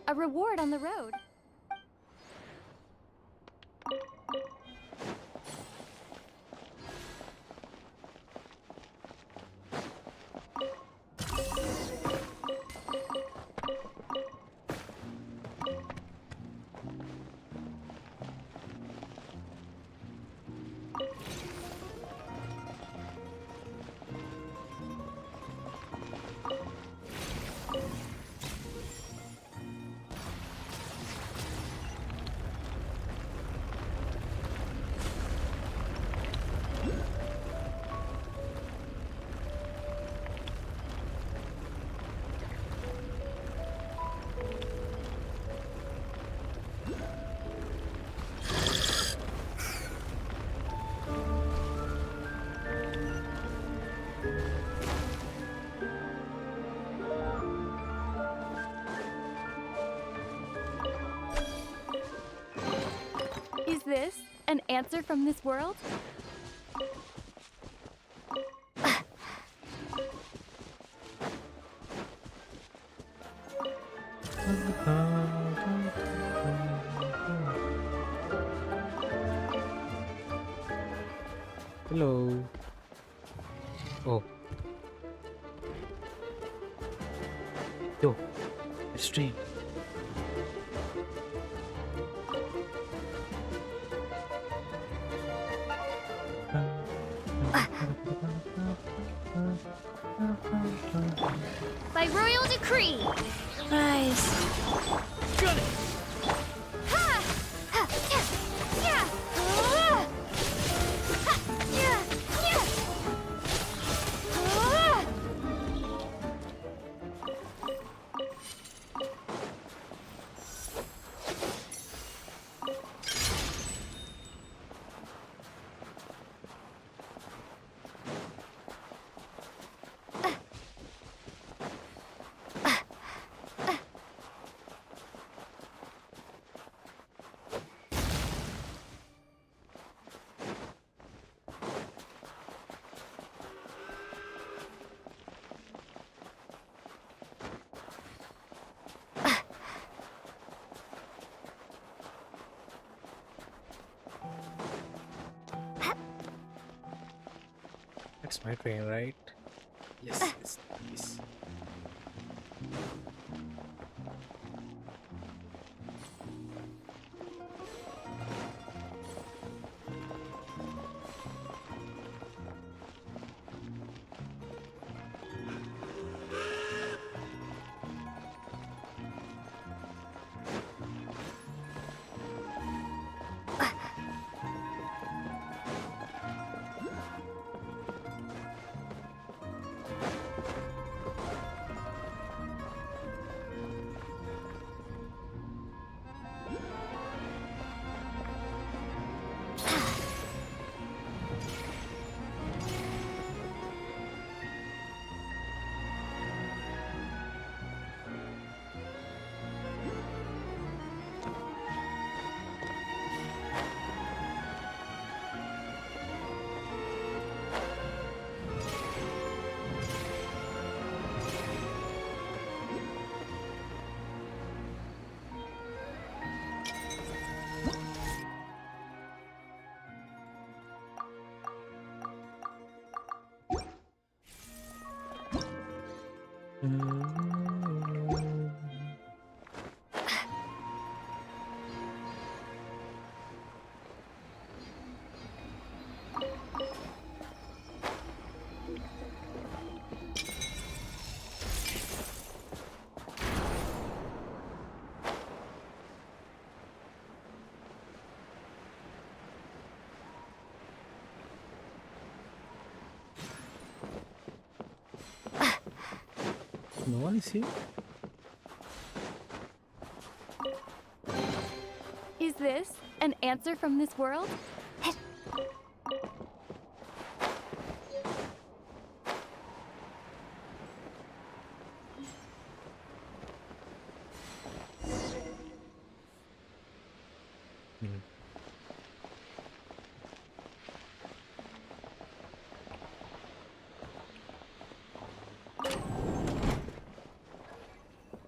A reward on the road. Is this an answer from this world? Hello. Oh. Yo, it's stream. By royal decree. Rise. It's my train, right? Yes, yes. No one is here? Is this an answer from this world?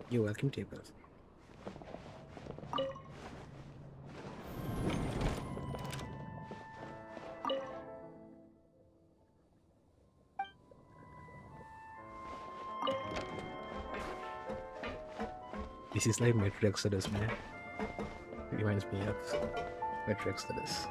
You're welcome, tables. This is like Metro Exodus, man. It reminds me of Metro Exodus.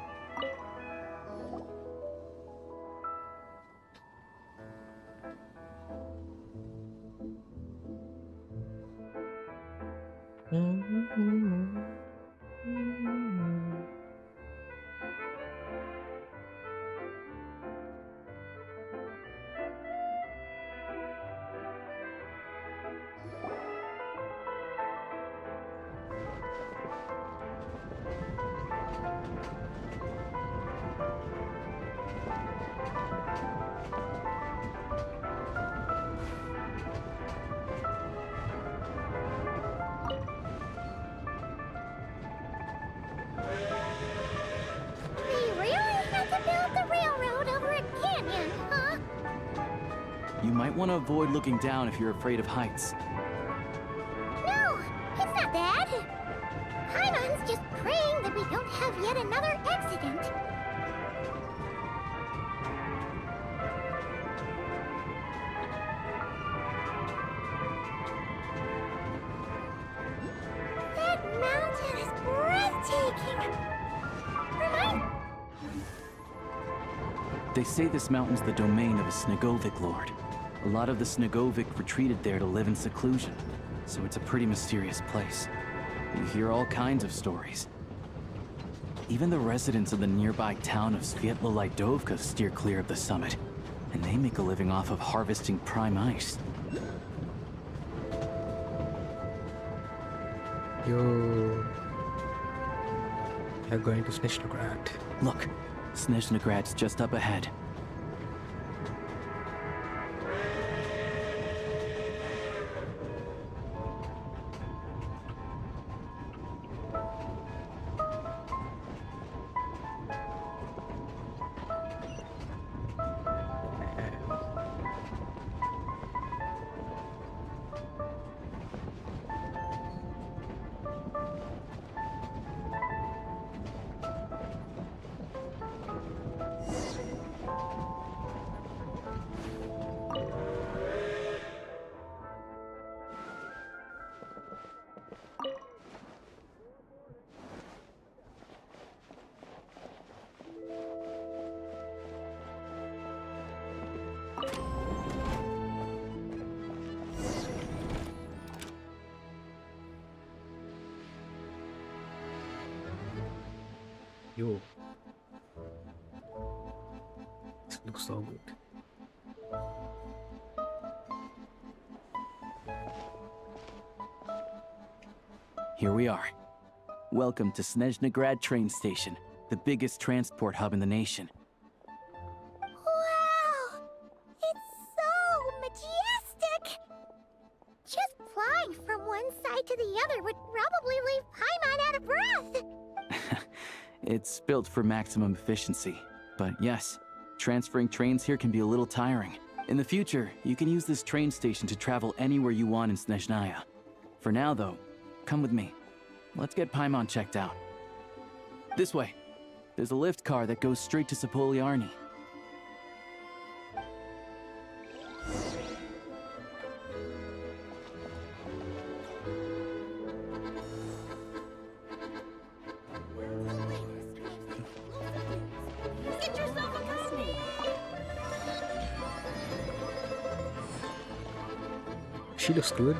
You might want to avoid looking down if you're afraid of heights. No, it's not that. Paimon's just praying that we don't have yet another accident. That mountain is breathtaking. They say this mountain's the domain of a Snezhnograd lord. A lot of the Snezhnograd retreated there to live in seclusion, so it's a pretty mysterious place. You hear all kinds of stories. Even the residents of the nearby town of Svetloledovka steer clear of the summit, and they make a living off of harvesting prime ice. You're going to Snezhnograd. Look, Snezhnograd's just up ahead. Yo. This looks so good. Here we are. Welcome to Snezhnograd train station, the biggest transport hub in the nation. Wow! It's so majestic! Just flying from one side to the other would probably leave Paimon out of breath! It's built for maximum efficiency, but yes, transferring trains here can be a little tiring. In the future, you can use this train station to travel anywhere you want in Snezhnaya. For now, though, come with me. Let's get Paimon checked out. This way. There's a lift car that goes straight to Sapoliarny. She looks good.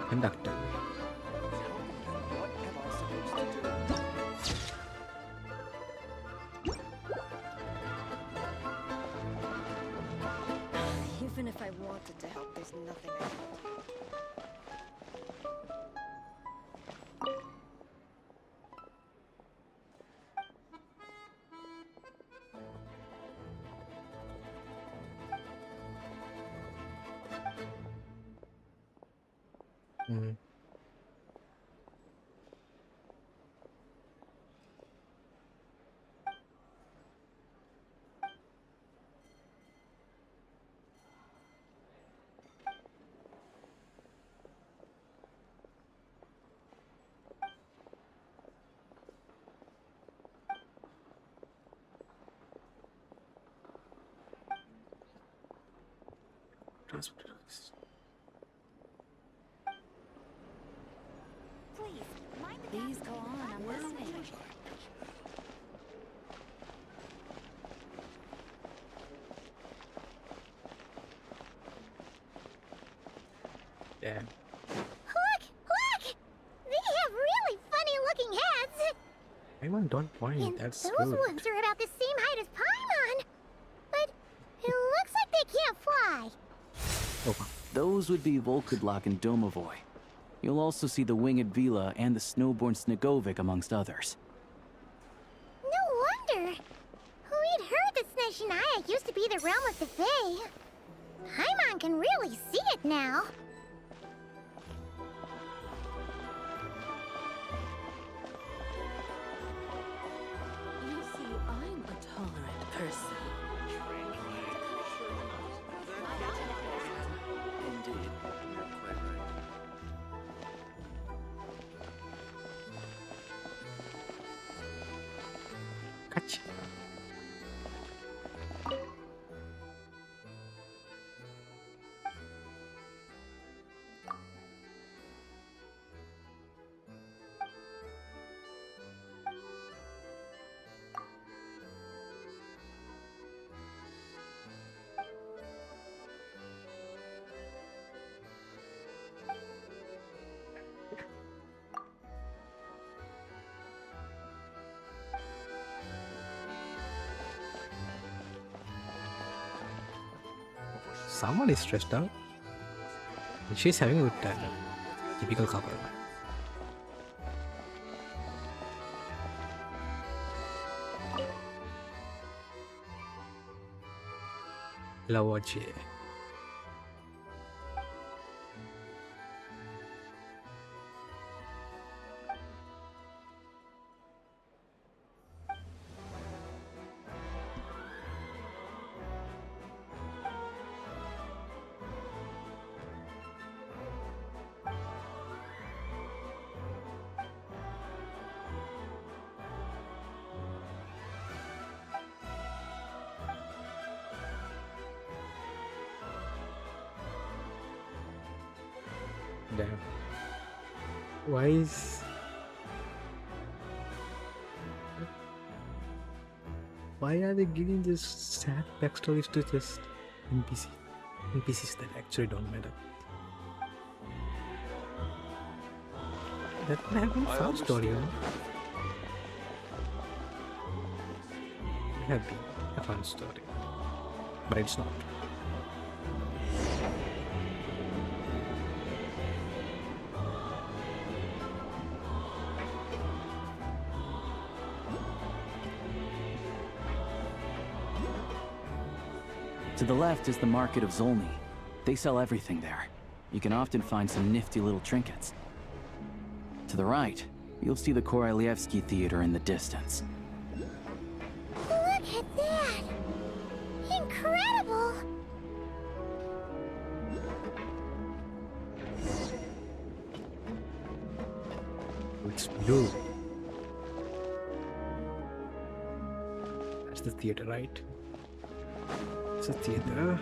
Conductor. You've been Even if I wanted to help, there's nothing I can do. Hmm. Please go on, I'm listening. Yeah. Look! Look! They have really funny-looking heads! Paimon, don't point. And That's those rude. ones are about the same height as Paimon! But it looks like they can't fly. Oh. Those would be Volkudlak and Domovoy. You'll also see the winged Vila and the snowborn Snegovic amongst others. No wonder! We'd heard that Snezhnaya used to be the realm of the Fae. Paimon can really see it now. You see, I'm a tolerant person. Indeed, you're quite right. Catch. Someone is stressed out. She's having a good time. Typical couple. Lavoche. Damn. Why is... Why are they giving this sad backstories to just NPCs that actually don't matter? That would have been a fun story, you know? It have been a fun story. But it's not. To the left is the market of Zolny. They sell everything there. You can often find some nifty little trinkets. To the right, you'll see the Korolevskyi Theater in the distance. Look at that! Incredible! It's blue. That's the theater, right? It's a theater.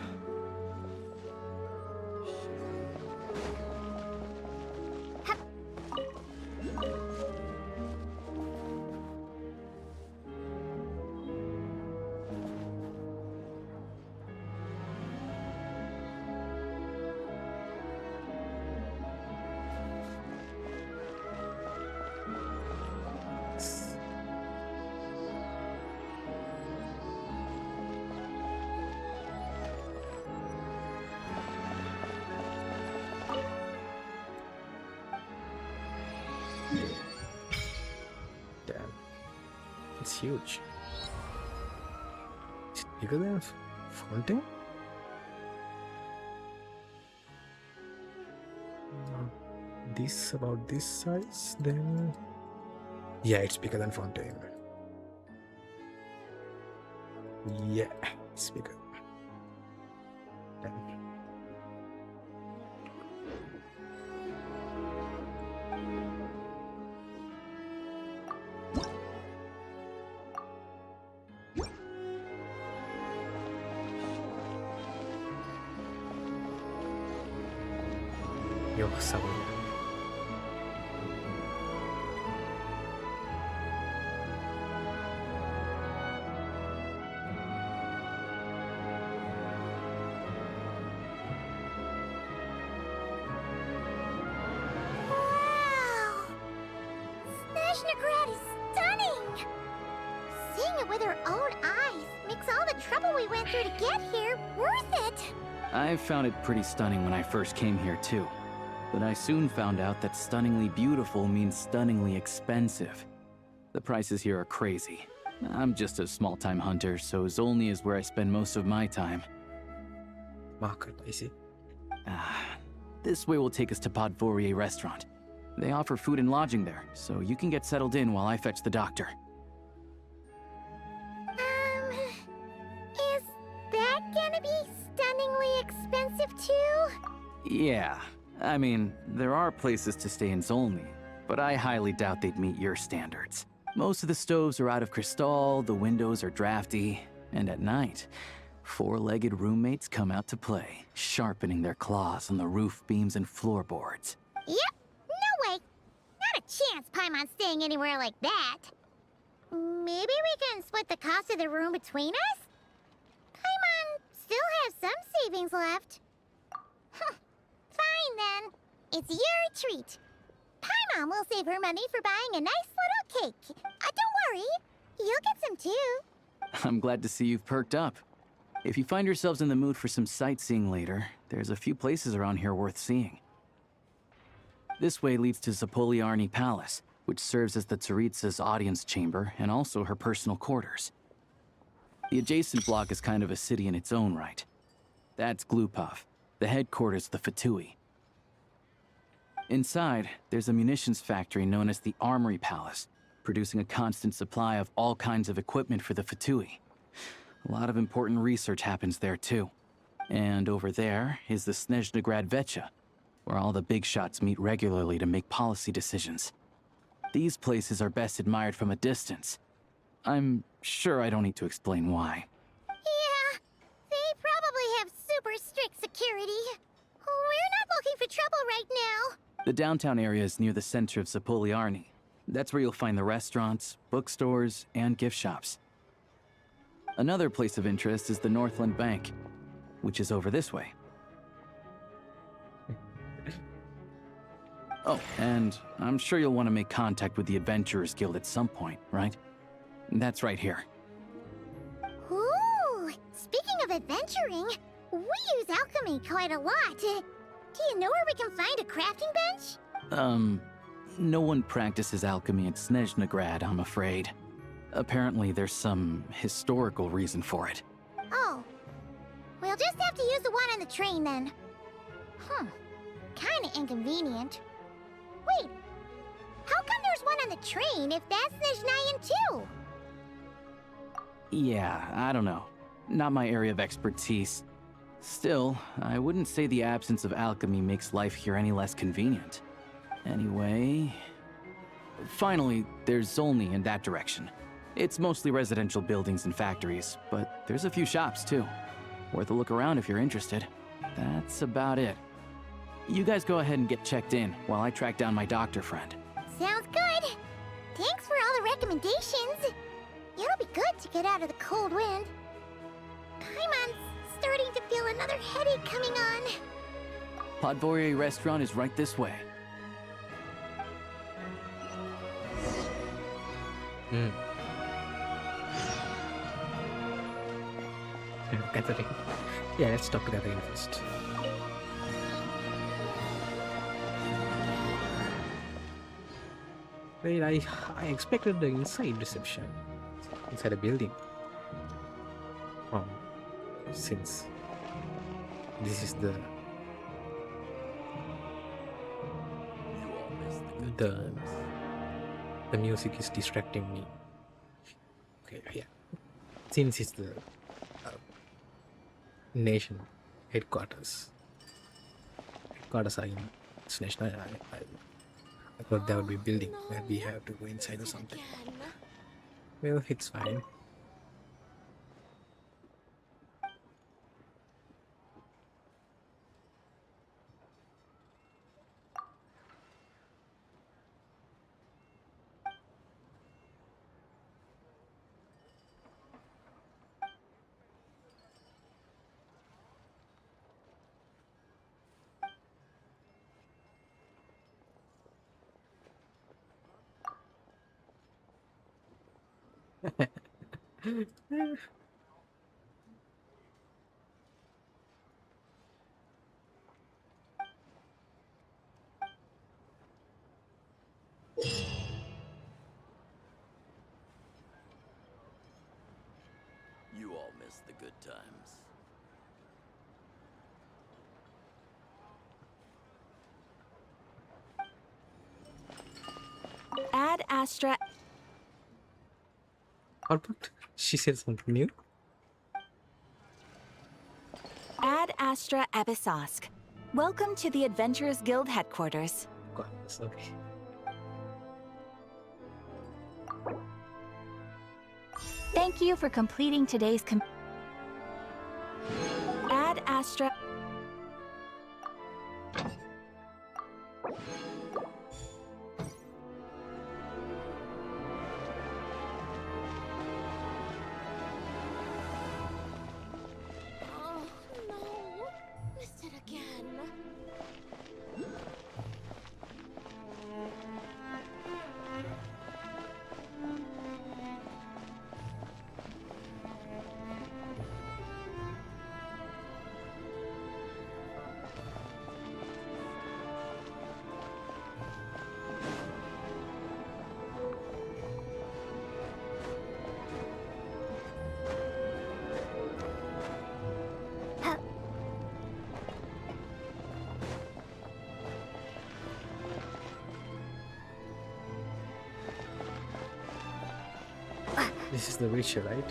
huge. It's bigger than Fountain? This about this size, then yeah, it's bigger than Fontaine. Yeah, it's bigger. Damn. Yo, sabor. Snezhnograd is stunning! Seeing it with our own eyes makes all the trouble we went through to get here worth it! I found it pretty stunning when I first came here too. But I soon found out that stunningly beautiful means stunningly expensive. The prices here are crazy. I'm just a small-time hunter, so Zolny is where I spend most of my time. Market, I see. This way will take us to Podvorye restaurant. They offer food and lodging there, so you can get settled in while I fetch the doctor. Is that gonna be stunningly expensive too? Yeah, I mean, there are places to stay in Zolny, but I highly doubt they'd meet your standards. Most of the stoves are out of crystal, the windows are drafty, and at night, four-legged roommates come out to play, sharpening their claws on the roof beams and floorboards. Yep, no way. Not a chance Paimon's staying anywhere like that. Maybe we can split the cost of the room between us? Paimon still has some savings left. Fine then. It's your treat. Paimon will save her money for buying a nice little cake. Don't worry, you'll get some too. I'm glad to see you've perked up. If you find yourselves in the mood for some sightseeing later, there's a few places around here worth seeing. This way leads to Zapolyarny Palace, which serves as the Tsaritsa's audience chamber and also her personal quarters. The adjacent block is kind of a city in its own right. That's Glupov, the headquarters of the Fatui. Inside, there's a munitions factory known as the Armory Palace, producing a constant supply of all kinds of equipment for the Fatui. A lot of important research happens there too. And over there is the Snezhnograd Veche, where all the big shots meet regularly to make policy decisions. These places are best admired from a distance. I'm sure I don't need to explain why. Yeah, they probably have super strict security. We're not looking for trouble right now. The downtown area is near the center of Zapolyarny. That's where you'll find the restaurants, bookstores, and gift shops. Another place of interest is the Northland Bank, which is over this way. Oh, and I'm sure you'll want to make contact with the Adventurers Guild at some point, right? That's right here. Ooh, speaking of adventuring, we use alchemy quite a lot. Do you know where we can find a crafting bench? No one practices alchemy at Snezhnograd, I'm afraid. Apparently there's some historical reason for it. Oh. We'll just have to use the one on the train then. Kinda inconvenient. Wait, how come there's one on the train if that's Snezhnayan too? Yeah, I don't know. Not my area of expertise. Still, I wouldn't say the absence of alchemy makes life here any less convenient. Anyway... Finally, there's Zolny in that direction. It's mostly residential buildings and factories, but there's a few shops too. Worth a look around if you're interested. That's about it. You guys go ahead and get checked in while I track down my doctor friend. Sounds good. Thanks for all the recommendations. It'll be good to get out of the cold wind. Paimon's starting to feel another headache coming on. Podvorye restaurant is right this way. Gathering. Yeah, let's talk to Gathering first. Wait, I expected the inside reception. inside a building. Since this is the music is distracting me. Okay, yeah. Since it's the nation headquarters are in Snezhnaya, I thought there would be a building where we have to go inside or something. Well, it's fine. You all miss the good times. Ad Astra. Albert, she said something new. Ad Astra Abyssosk. Welcome to the Adventurers Guild headquarters. God, that's okay. Thank you for completing today's Ad Astra. Oh, no. Missed it again. This is the Witcher, right?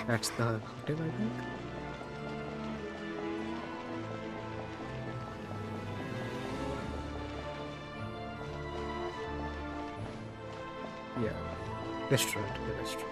That's the hotel, I think. Yeah, restaurant, the restaurant.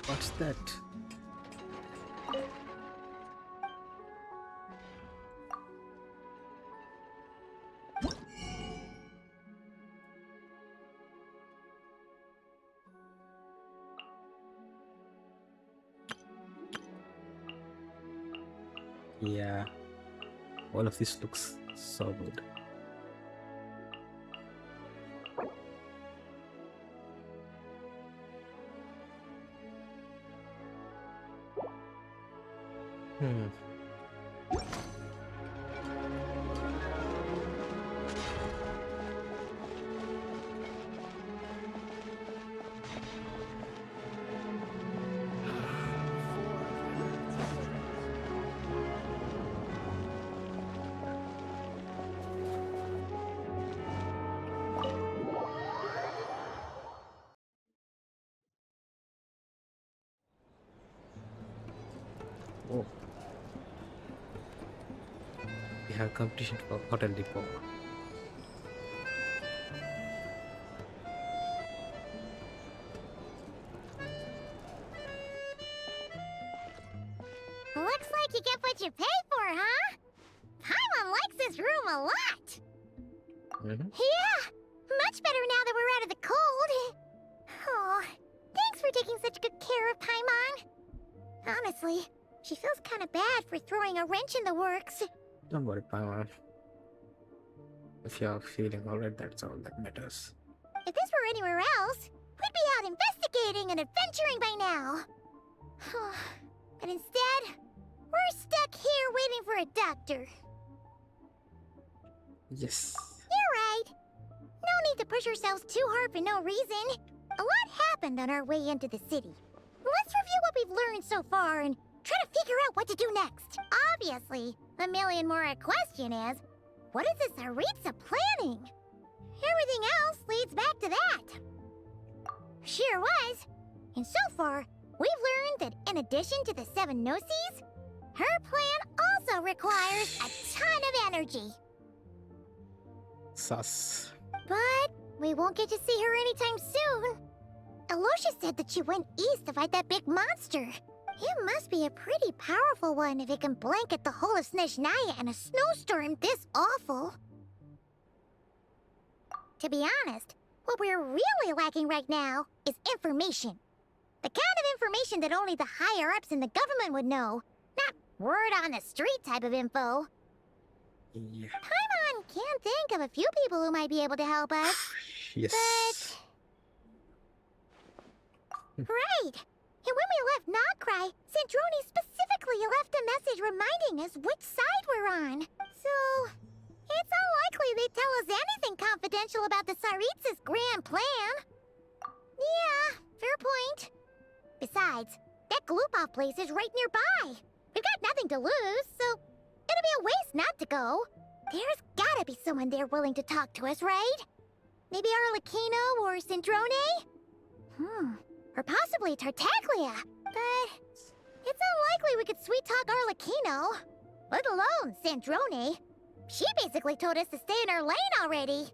What's that? Yeah, all of this looks so good. We have competition for Hotel Depot. Looks like you get what you pay for, huh? Paimon likes this room a lot. Yeah, much better now that we're out of the cold. Oh, thanks for taking such good care of Paimon. Honestly, she feels kind of bad for throwing a wrench in the works. Don't worry, Paimon. If you're feeling alright, that's all that matters. If this were anywhere else, we'd be out investigating and adventuring by now. But instead, we're stuck here waiting for a doctor. Yes. You're right. No need to push ourselves too hard for no reason. A lot happened on our way into the city. Let's review what we've learned so far and try to figure out what to do next. Obviously, the million-more question is, what is the Tsaritsa planning? Everything else leads back to that. Sure was. And so far, we've learned that in addition to the 7 Gnosis, her plan also requires a ton of energy. Sus. But we won't get to see her anytime soon. Alyosha said that she went east to fight that big monster. It must be a pretty powerful one if it can blanket the whole of Snezhnaya in a snowstorm this awful. To be honest, what we're really lacking right now is information. The kind of information that only the higher-ups in the government would know, not word-on-the-street type of info. Yeah. Paimon can't think of a few people who might be able to help us. Yes. But... Right! And when we left krai, Sandrone specifically left a message reminding us which side we're on. So, it's unlikely they'd tell us anything confidential about the Tsaritsa's grand plan. Yeah, fair point. Besides, that Glupov place is right nearby. We've got nothing to lose, so it'll be a waste not to go. There's gotta be someone there willing to talk to us, right? Maybe Arlecchino or Sandrone? Or possibly Tartaglia. But it's unlikely we could sweet-talk Arlecchino. Let alone Sandrone. She basically told us to stay in her lane already.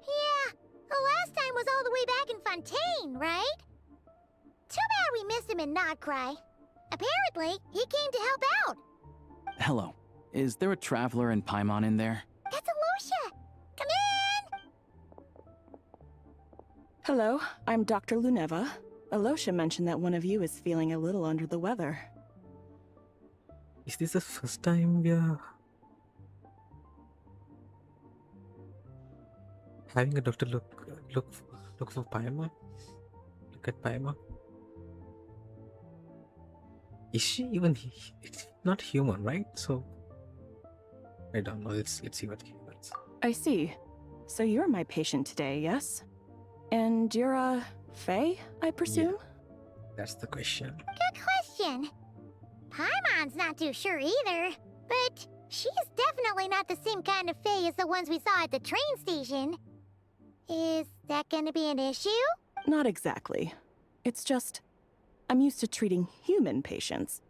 Yeah, the last time was all the way back in Fontaine, right? Too bad we missed him in krai. Apparently, he came to help out. Hello. Is there a traveler and Paimon in there? That's Alyosha! Come in! Hello, I'm Dr. Luneva. Alyosha mentioned that one of you is feeling a little under the weather. Is this the first time we are having a doctor look for Paimon? Look at Paimon. Is she even? It's not human, right? So I don't know. Let's see what happens. I see. So you're my patient today, yes? And you're Fae, I presume? Yeah, that's the question. Good question. Paimon's not too sure either, but she's definitely not the same kind of Fae as the ones we saw at the train station. Is that gonna be an issue? Not exactly. It's just, I'm used to treating human patients.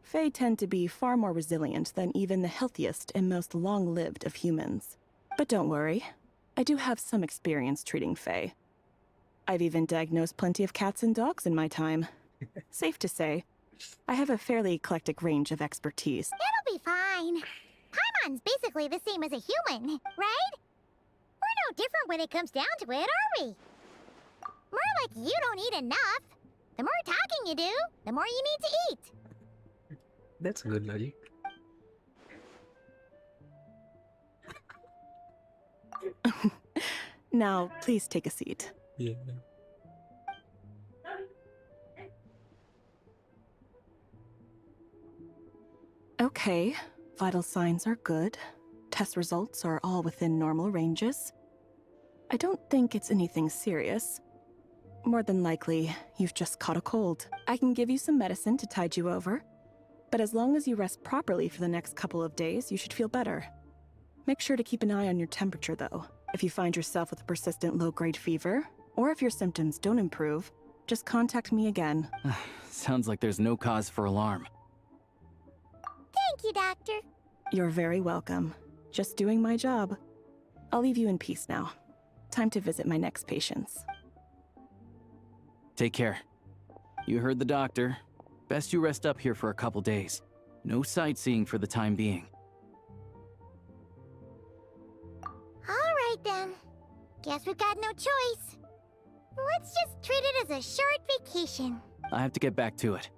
Fae tend to be far more resilient than even the healthiest and most long-lived of humans. But don't worry, I do have some experience treating Fae. I've even diagnosed plenty of cats and dogs in my time. Safe to say, I have a fairly eclectic range of expertise. It'll be fine. Paimon's basically the same as a human, right? We're no different when it comes down to it, are we? More like you don't eat enough. The more talking you do, the more you need to eat. That's good logic. Now, please take a seat. Yeah. Okay, vital signs are good. Test results are all within normal ranges. I don't think it's anything serious. More than likely, you've just caught a cold. I can give you some medicine to tide you over. But as long as you rest properly for the next couple of days, you should feel better. Make sure to keep an eye on your temperature, though. If you find yourself with a persistent low-grade fever, or if your symptoms don't improve, just contact me again. Sounds like there's no cause for alarm. Thank Thank you, Doctor. You're very welcome. Just doing my job. I'll leave you in peace now. Time to visit my next patients. Take care. You heard the doctor. Best you rest up here for a couple days. No sightseeing for the time being. Alright then. Guess we've got no choice. Let's just treat it as a short vacation. I have to get back to it.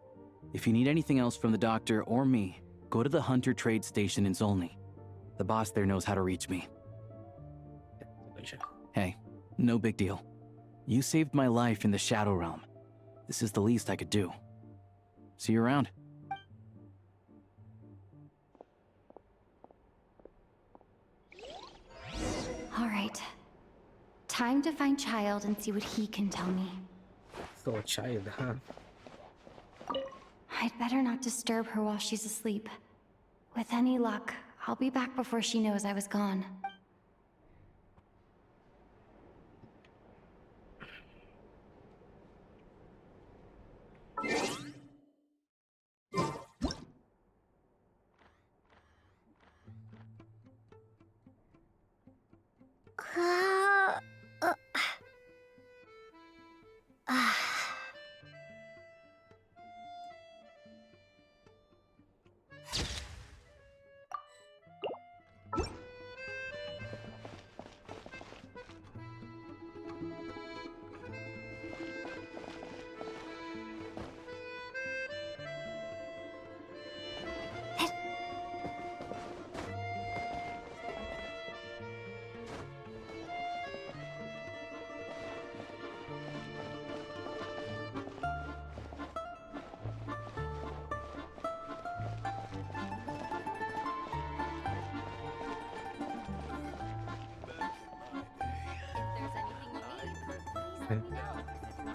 If you need anything else from the doctor or me, go to the Hunter Trade Station in Zolny. The boss there knows how to reach me. Hey, no big deal. You saved my life in the Shadow Realm. This is the least I could do. See you around. All right. Time to find Child and see what he can tell me. So, child, huh? I'd better not disturb her while she's asleep. With any luck, I'll be back before she knows I was gone.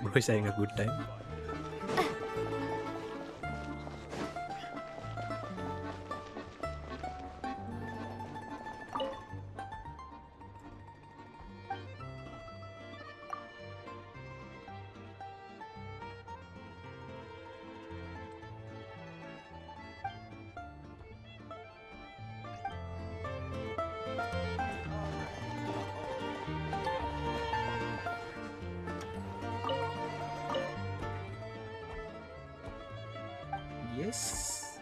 Bro is having a good time. Yes.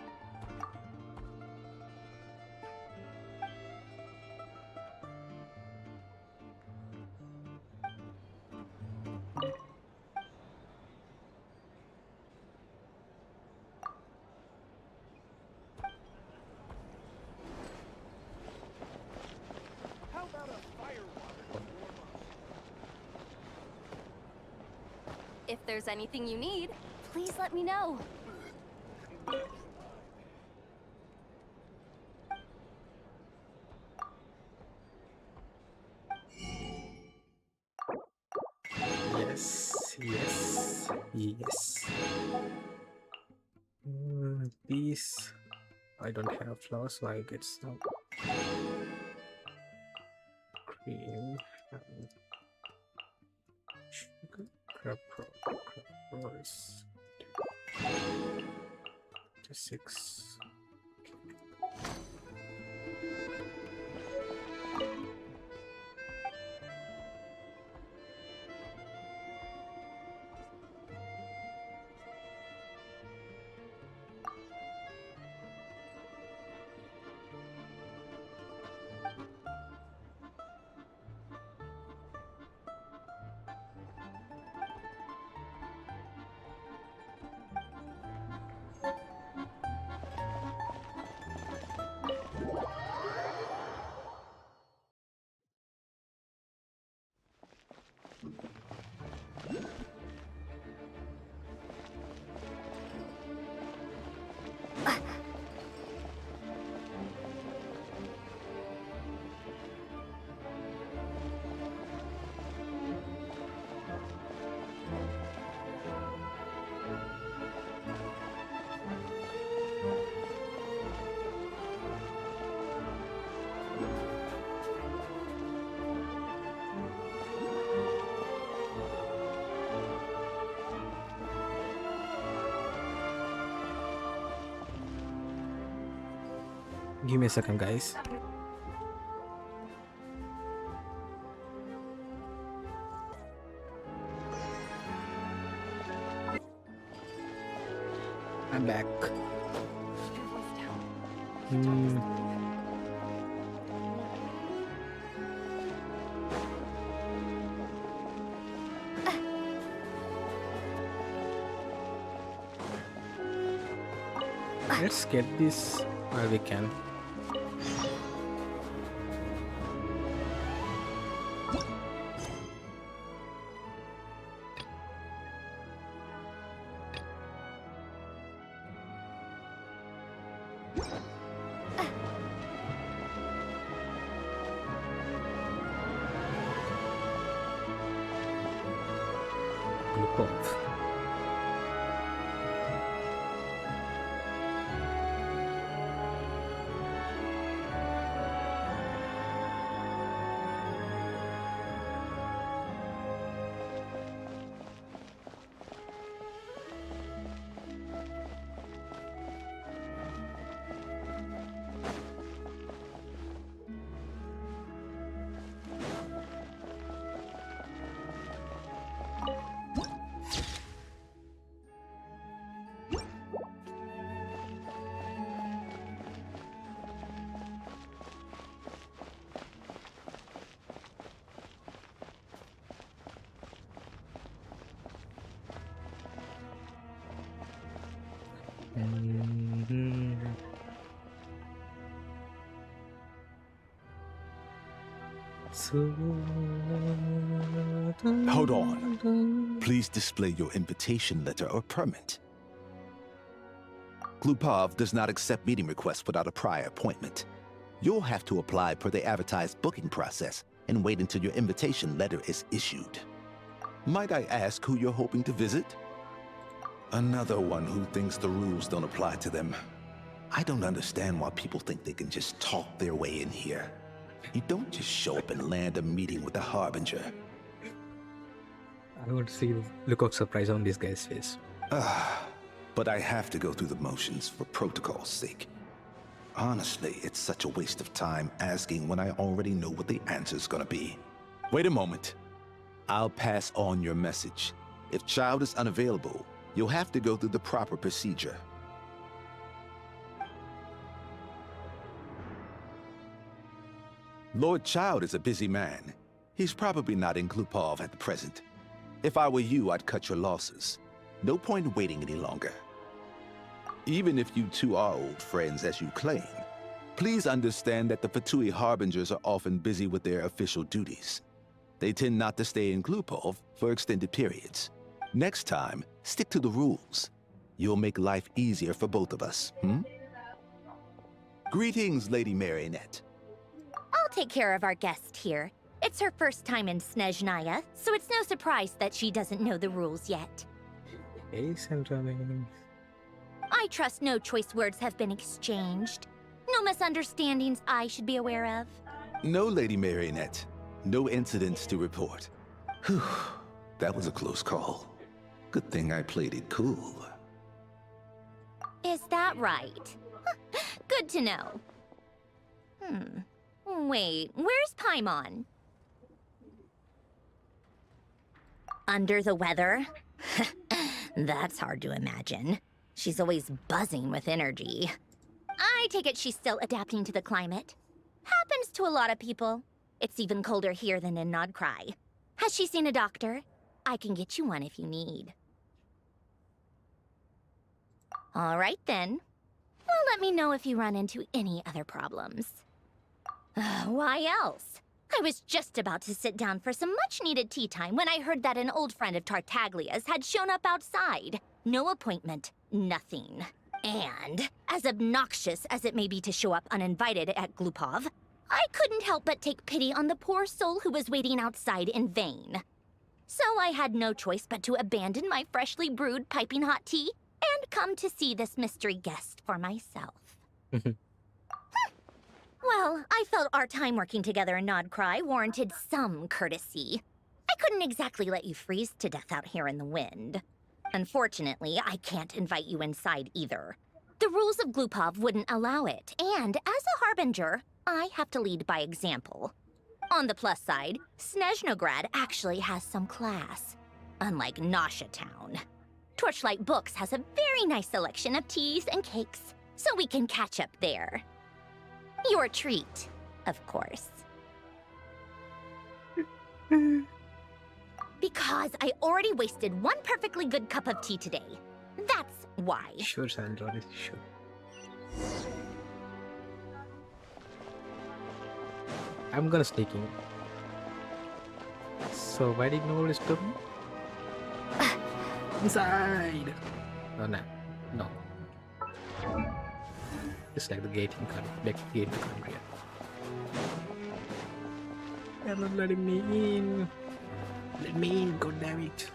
If there's anything you need, please let me know. Yes, yes, yes. These I don't have flowers, so I get some cream and sugar. Crab rolls. 6. Give me a second, guys. I'm back. Let's get this while we can. Glukov. Hold on. Please display your invitation letter or permit. Glupov does not accept meeting requests without a prior appointment. You'll have to apply per the advertised booking process and wait until your invitation letter is issued. Might I ask who you're hoping to visit? Another one who thinks the rules don't apply to them. I don't understand why people think they can just talk their way in here. You don't just show up and land a meeting with the Harbinger. I want to see the look of surprise on this guy's face. But I have to go through the motions for protocol's sake. Honestly, it's such a waste of time asking when I already know what the answer's gonna be. Wait a moment. I'll pass on your message. If Child is unavailable, you'll have to go through the proper procedure. Lord Child is a busy man. He's probably not in Glupov at the present. If I were you, I'd cut your losses. No point waiting any longer. Even if you two are old friends as you claim, please understand that the Fatui Harbingers are often busy with their official duties. They tend not to stay in Glupov for extended periods. Next time, stick to the rules. You'll make life easier for both of us, Greetings, Lady Marionette. I'll take care of our guest here. It's her first time in Snezhnaya, so it's no surprise that she doesn't know the rules yet. Hey, sandrone. I trust no choice words have been exchanged. No misunderstandings I should be aware of. No, Lady Marionette. No incidents to report. Whew, that was a close call. Good thing I played it cool. Is that right? Good to know. Wait, where's Paimon? Under the weather? That's hard to imagine. She's always buzzing with energy. I take it she's still adapting to the climate. Happens to a lot of people. It's even colder here than in Krai. Has she seen a doctor? I can get you one if you need. All right then. Well, let me know if you run into any other problems. Why else? I was just about to sit down for some much-needed tea time when I heard that an old friend of Tartaglia's had shown up outside. No appointment, nothing. And, as obnoxious as it may be to show up uninvited at Glupov, I couldn't help but take pity on the poor soul who was waiting outside in vain. So I had no choice but to abandon my freshly brewed piping hot tea and come to see this mystery guest for myself. Well, I felt our time working together in Krai warranted some courtesy. I couldn't exactly let you freeze to death out here in the wind. Unfortunately, I can't invite you inside either. The rules of Glupov wouldn't allow it, and as a harbinger, I have to lead by example. On the plus side, Snezhnograd actually has some class, unlike Nasha Town. Torchlight Books has a very nice selection of teas and cakes, so we can catch up there. Your treat, of course. Because I already wasted one perfectly good cup of tea today. That's why. Sure, Sandrone, sure. I'm gonna sneak in. So why did no one disturb me? Inside! Oh no. No. It's like the gate in gate to country. They're not letting me in. Let me in, god damn it.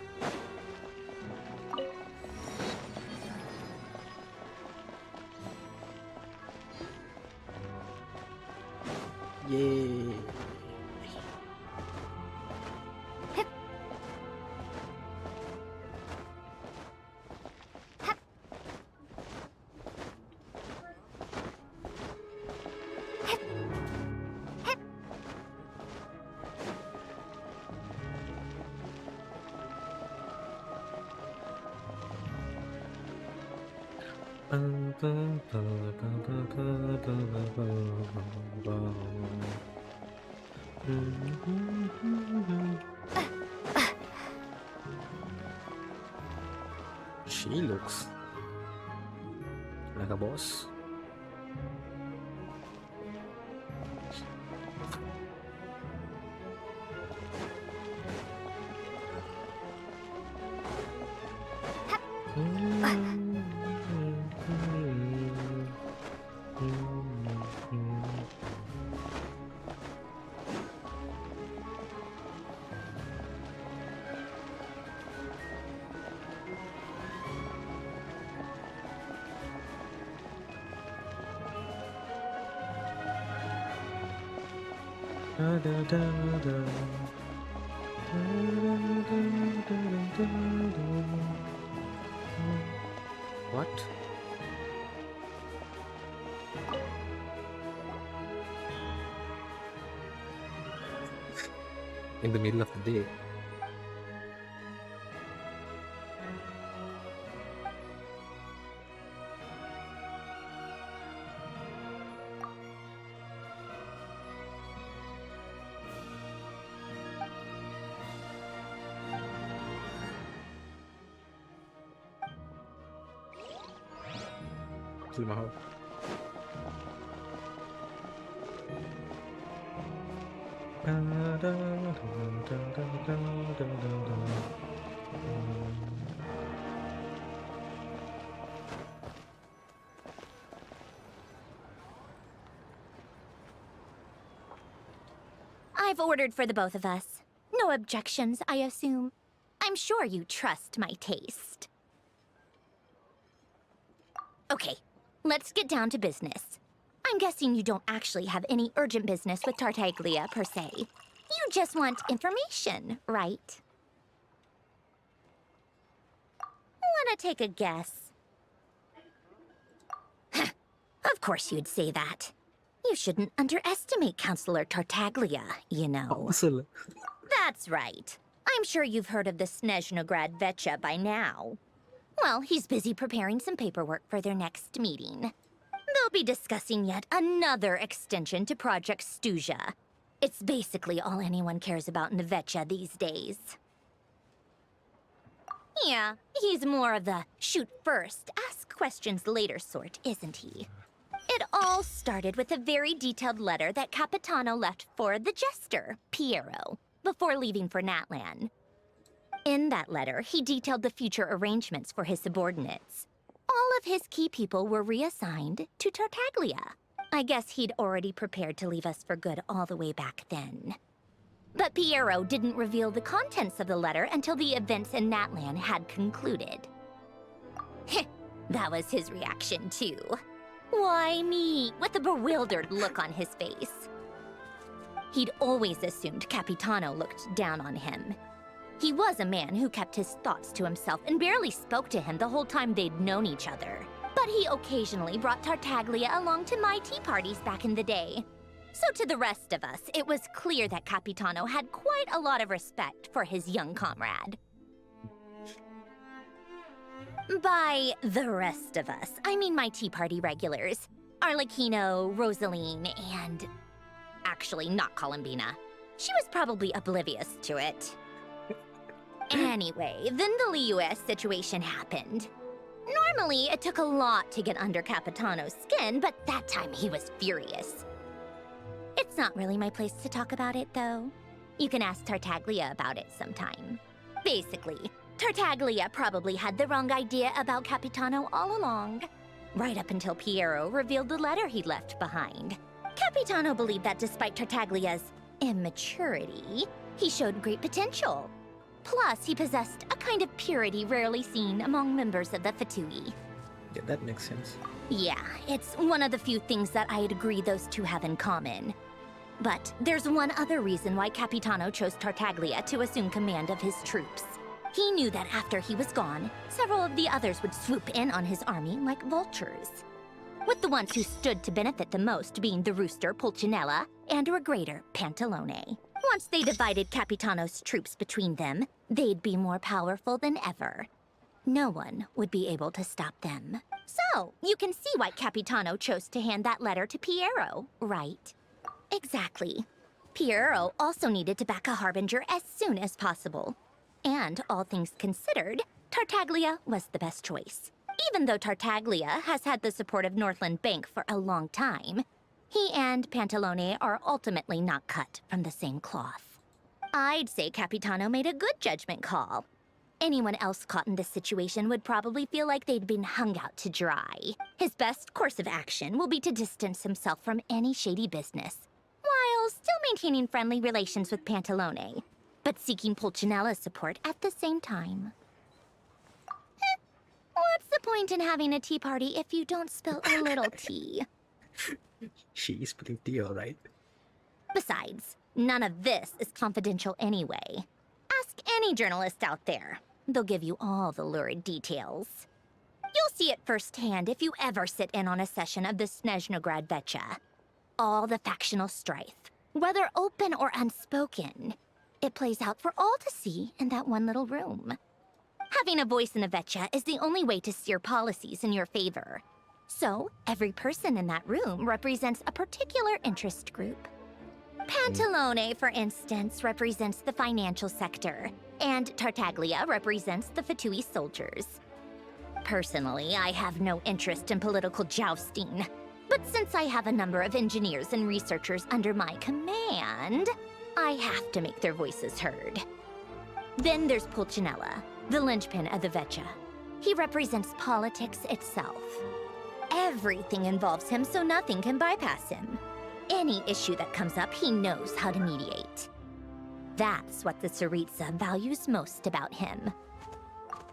Yay. She looks like a boss. What? In the middle of the day. Somehow. I've ordered for the both of us. No objections, I assume. I'm sure you trust my taste. Okay, let's get down to business. I'm guessing you don't actually have any urgent business with Tartaglia, per se. You just want information, right? Wanna take a guess? Of course you'd say that. You shouldn't underestimate Counselor Tartaglia, you know. That's right. I'm sure you've heard of the Snezhnograd Veche by now. Well, he's busy preparing some paperwork for their next meeting. They'll be discussing yet another extension to Project Stuzha. It's basically all anyone cares about in the Veche these days. Yeah, he's more of the shoot first, ask questions later sort, isn't he? It all started with a very detailed letter that Capitano left for the jester, Piero, before leaving for Natlan. In that letter, he detailed the future arrangements for his subordinates. All of his key people were reassigned to Tartaglia. I guess he'd already prepared to leave us for good all the way back then. But Piero didn't reveal the contents of the letter until the events in Natlan had concluded. That was his reaction, too. Why me? With a bewildered look on his face. He'd always assumed Capitano looked down on him. He was a man who kept his thoughts to himself and barely spoke to him the whole time they'd known each other. But he occasionally brought Tartaglia along to my tea parties back in the day. So to the rest of us, it was clear that Capitano had quite a lot of respect for his young comrade. By the rest of us, I mean my tea party regulars. Arlecchino, Rosaline, and... actually, not Columbina. She was probably oblivious to it. Anyway, then the Liues situation happened. Normally, it took a lot to get under Capitano's skin, but that time he was furious. It's not really my place to talk about it, though. You can ask Tartaglia about it sometime. Basically, Tartaglia probably had the wrong idea about Capitano all along. Right up until Piero revealed the letter he'd left behind. Capitano believed that despite Tartaglia's immaturity, he showed great potential. Plus, he possessed a kind of purity rarely seen among members of the Fatui. Yeah, that makes sense. Yeah, it's one of the few things that I'd agree those two have in common. But there's one other reason why Capitano chose Tartaglia to assume command of his troops. He knew that after he was gone, several of the others would swoop in on his army like vultures. With the ones who stood to benefit the most being the rooster Pulcinella and Regrator Pantalone. Once they divided Capitano's troops between them, they'd be more powerful than ever. No one would be able to stop them. So, you can see why Capitano chose to hand that letter to Piero, right? Exactly. Piero also needed to back a harbinger as soon as possible. And, all things considered, Tartaglia was the best choice. Even though Tartaglia has had the support of Northland Bank for a long time, he and Pantalone are ultimately not cut from the same cloth. I'd say Capitano made a good judgment call. Anyone else caught in this situation would probably feel like they'd been hung out to dry. His best course of action will be to distance himself from any shady business, while still maintaining friendly relations with Pantalone, but seeking Pulcinella's support at the same time. What's the point in having a tea party if you don't spill a little tea? She's spilling tea, alright. Besides, none of this is confidential anyway. Ask any journalist out there. They'll give you all the lurid details. You'll see it firsthand if you ever sit in on a session of the Snezhnograd Veche. All the factional strife, whether open or unspoken, it plays out for all to see in that one little room. Having a voice in the Veche is the only way to steer policies in your favor. So, every person in that room represents a particular interest group. Pantalone, for instance, represents the financial sector, and Tartaglia represents the Fatui soldiers. Personally, I have no interest in political jousting, but since I have a number of engineers and researchers under my command, I have to make their voices heard. Then there's Pulcinella, the linchpin of the Veche. He represents politics itself. Everything involves him, so nothing can bypass him. Any issue that comes up, he knows how to mediate. That's what the Tsaritsa values most about him.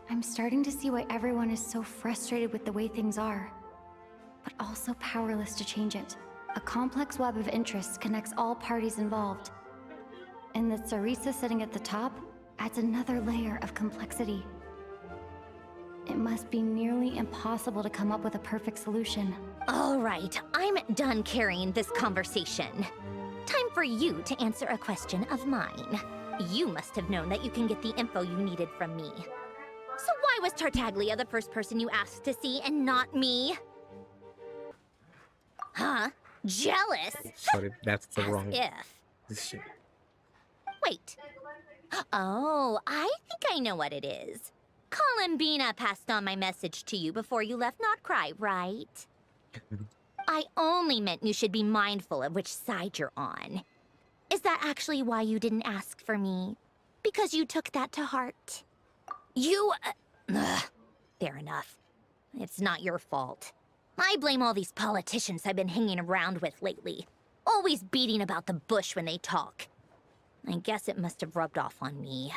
I'm starting to see why everyone is so frustrated with the way things are, but also powerless to change it. A complex web of interests connects all parties involved. And the Tsaritsa sitting at the top adds another layer of complexity. It must be nearly impossible to come up with a perfect solution. All right, I'm done carrying this conversation. Time for you to answer a question of mine. You must have known that you can get the info you needed from me. So why was Tartaglia the first person you asked to see and not me? Huh? Jealous? Sorry, that's the As wrong if. shit. Wait. Oh, I think I know what it is. Columbina passed on my message to you before you left Not Cry, right? I only meant you should be mindful of which side you're on. Is that actually why you didn't ask for me? Because you took that to heart? You... fair enough. It's not your fault. I blame all these politicians I've been hanging around with lately. Always beating about the bush when they talk. I guess it must have rubbed off on me.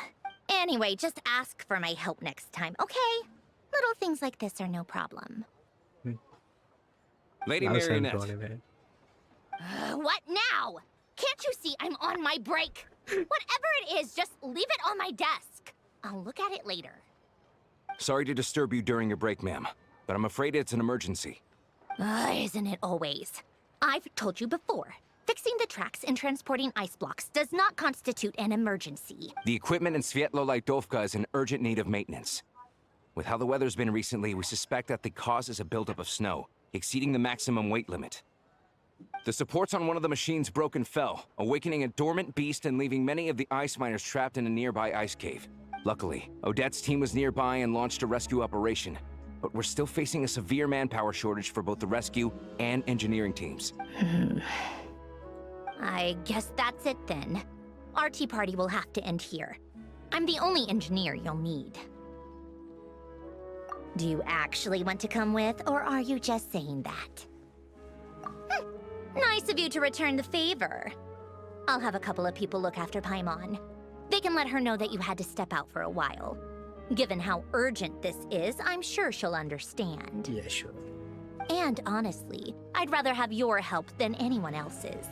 Anyway, just ask for my help next time, okay? Little things like this are no problem. Lady I'll send Marionette. Korolevskyi. What now? Can't you see I'm on my break? Whatever it is, just leave it on my desk. I'll look at it later. Sorry to disturb you during your break, ma'am. but I'm afraid it's an emergency. Isn't it always? I've told you before. Fixing the tracks and transporting ice blocks does not constitute an emergency. The equipment in Svetloledovka is in urgent need of maintenance. With how the weather's been recently, we suspect that the cause is a buildup of snow, exceeding the maximum weight limit. The supports on one of the machines broke and fell, awakening a dormant beast and leaving many of the ice miners trapped in a nearby ice cave. Luckily, Odette's team was nearby and launched a rescue operation, but we're still facing a severe manpower shortage for both the rescue and engineering teams. I guess that's it then. Our tea party will have to end here. I'm the only engineer you'll need. Do you actually want to come with, or are you just saying that? Nice of you to return the favor. I'll have a couple of people look after Paimon. They can let her know that you had to step out for a while. Given how urgent this is, I'm sure she'll understand. Yeah, sure. And honestly, I'd rather have your help than anyone else's.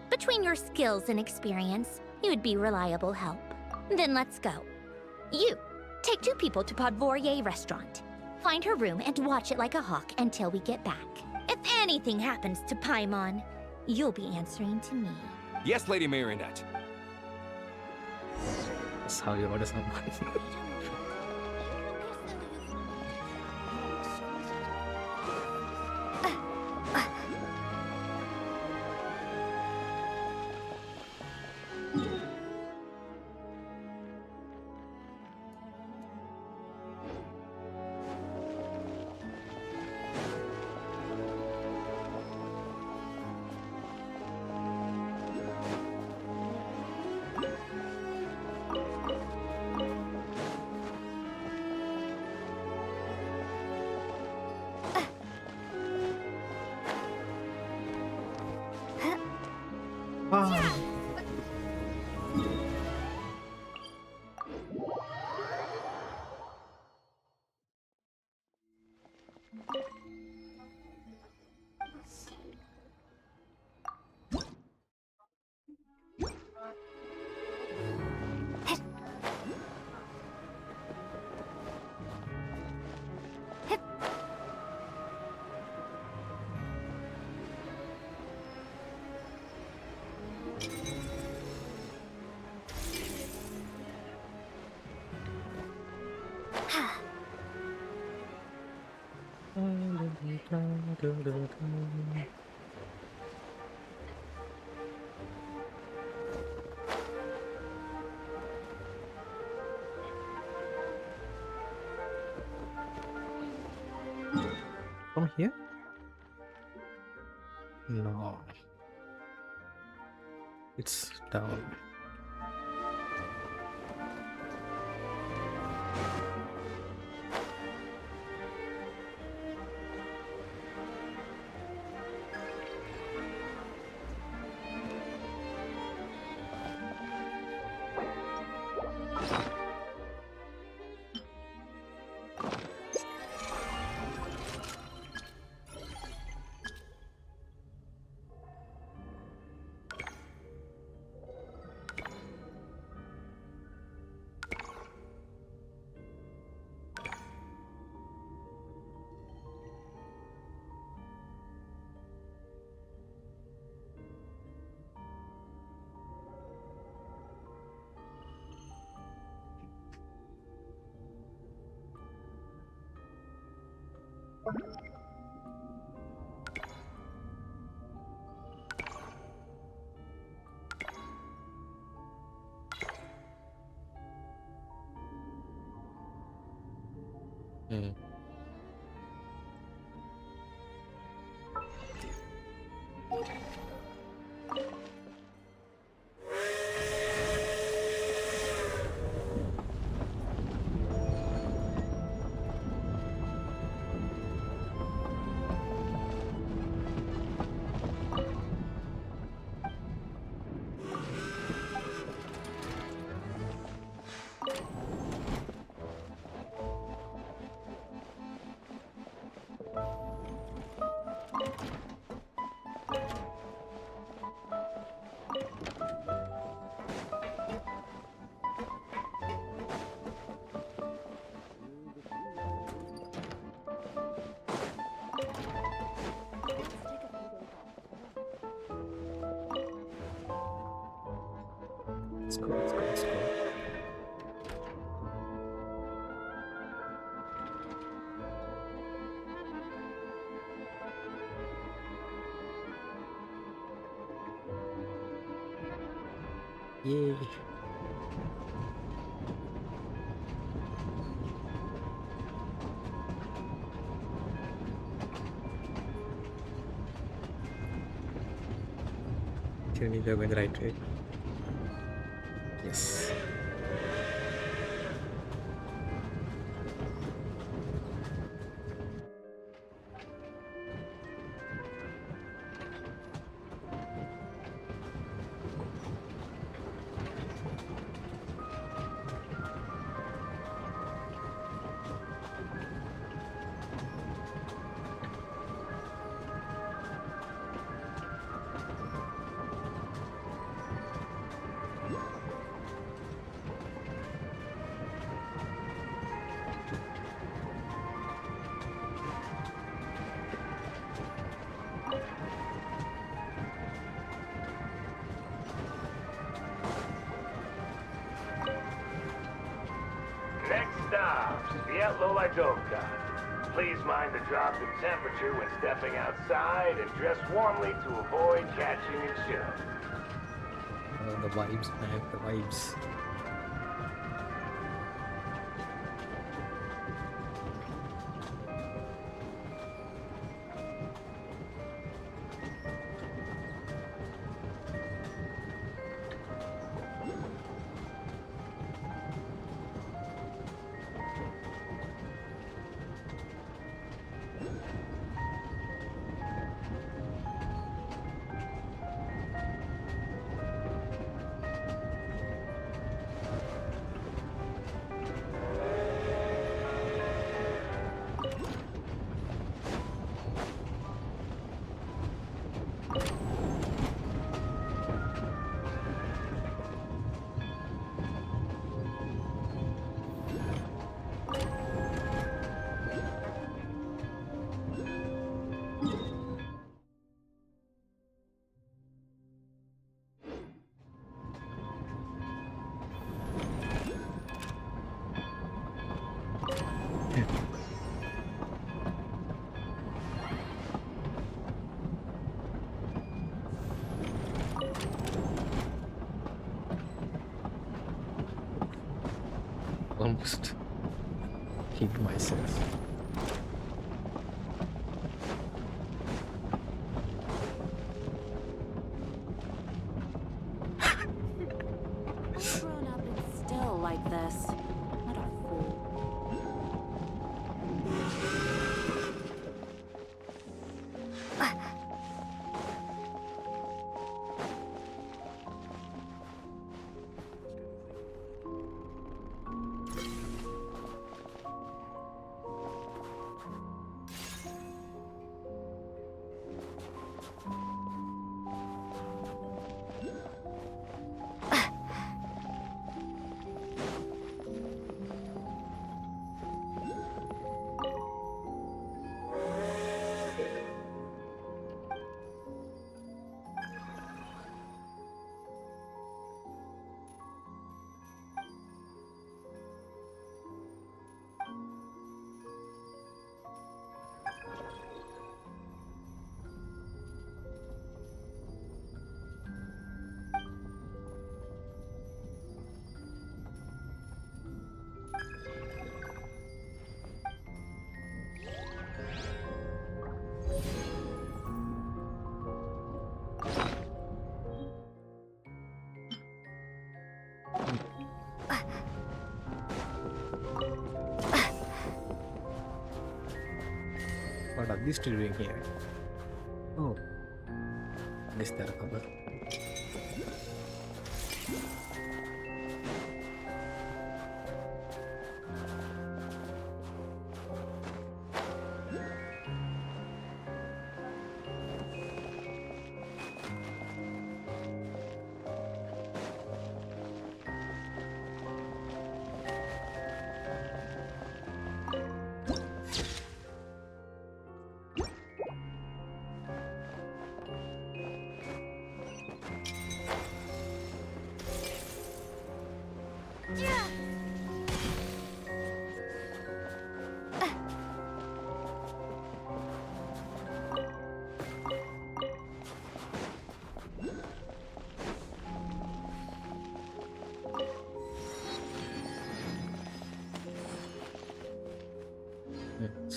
Between your skills and experience, you'd be reliable help. Then let's go. You, take 2 people to Podvorye restaurant. Find her room and watch it like a hawk until we get back. If anything happens to Paimon, you'll be answering to me. Yes, Lady Marionette. That's how you order someone. From here? No. It's down. go, let's go, let's go. Yay. Tell me we're going the right way. Yes. Next stop, Svetloledovka. Please mind the drop in temperature when stepping outside and dress warmly to avoid catching a chill. The vibes, man, the vibes. Almost hit myself. I've grown up and still like this. What a fool. What are these two doing here? Oh, missed that cover.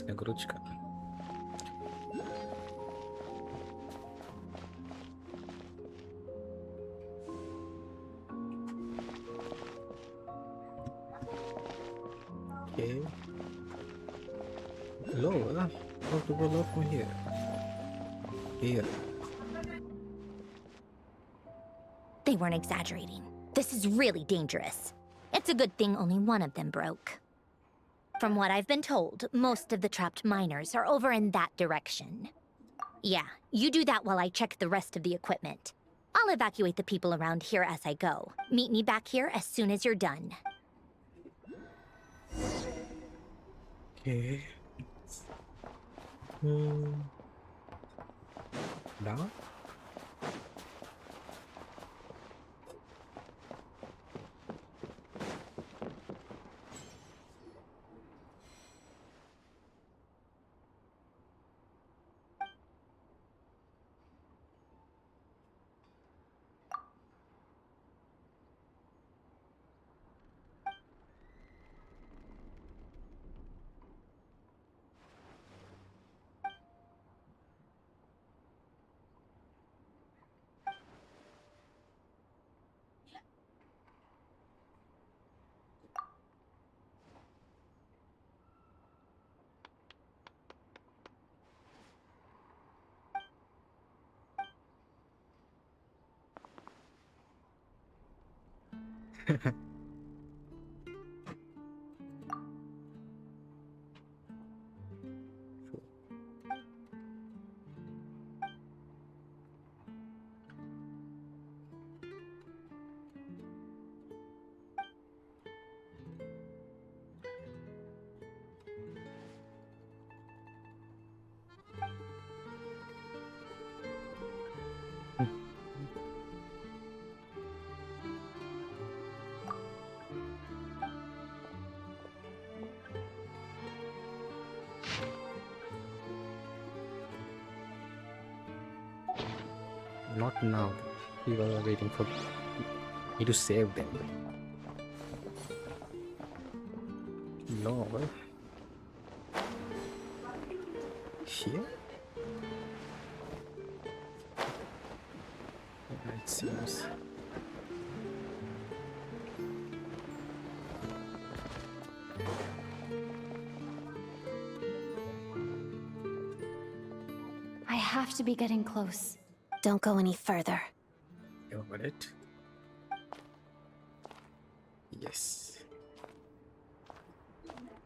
Snezhnograd. Okay. Lower? How to go low from here? Here. They weren't exaggerating. This is really dangerous. It's a good thing only one of them broke. From what I've been told, most of the trapped miners are over in that direction. Yeah, you do that while I check the rest of the equipment. I'll evacuate the people around here as I go. Meet me back here as soon as you're done. Okay. Down? Not now. People are waiting for me to save them. No. Here? It seems. I have to be getting close. Don't go any further. You got it? Yes.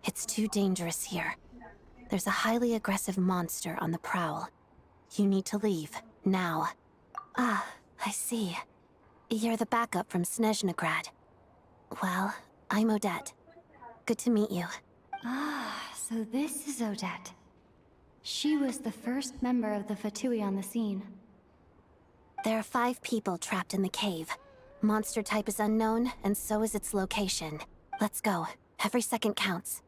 It's too dangerous here. There's a highly aggressive monster on the prowl. You need to leave, now. Ah, I see. You're the backup from Snezhnograd. Well, I'm Odette. Good to meet you. Ah, so this is Odette. She was the first member of the Fatui on the scene. There are 5 people trapped in the cave. Monster type is unknown, and so is its location. Let's go. Every second counts.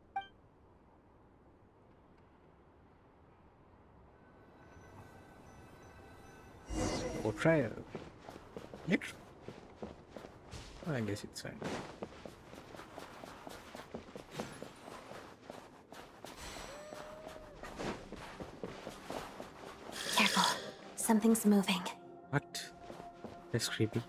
Or trial. Next. I guess it's fine. Careful. Something's moving. What? That's creepy.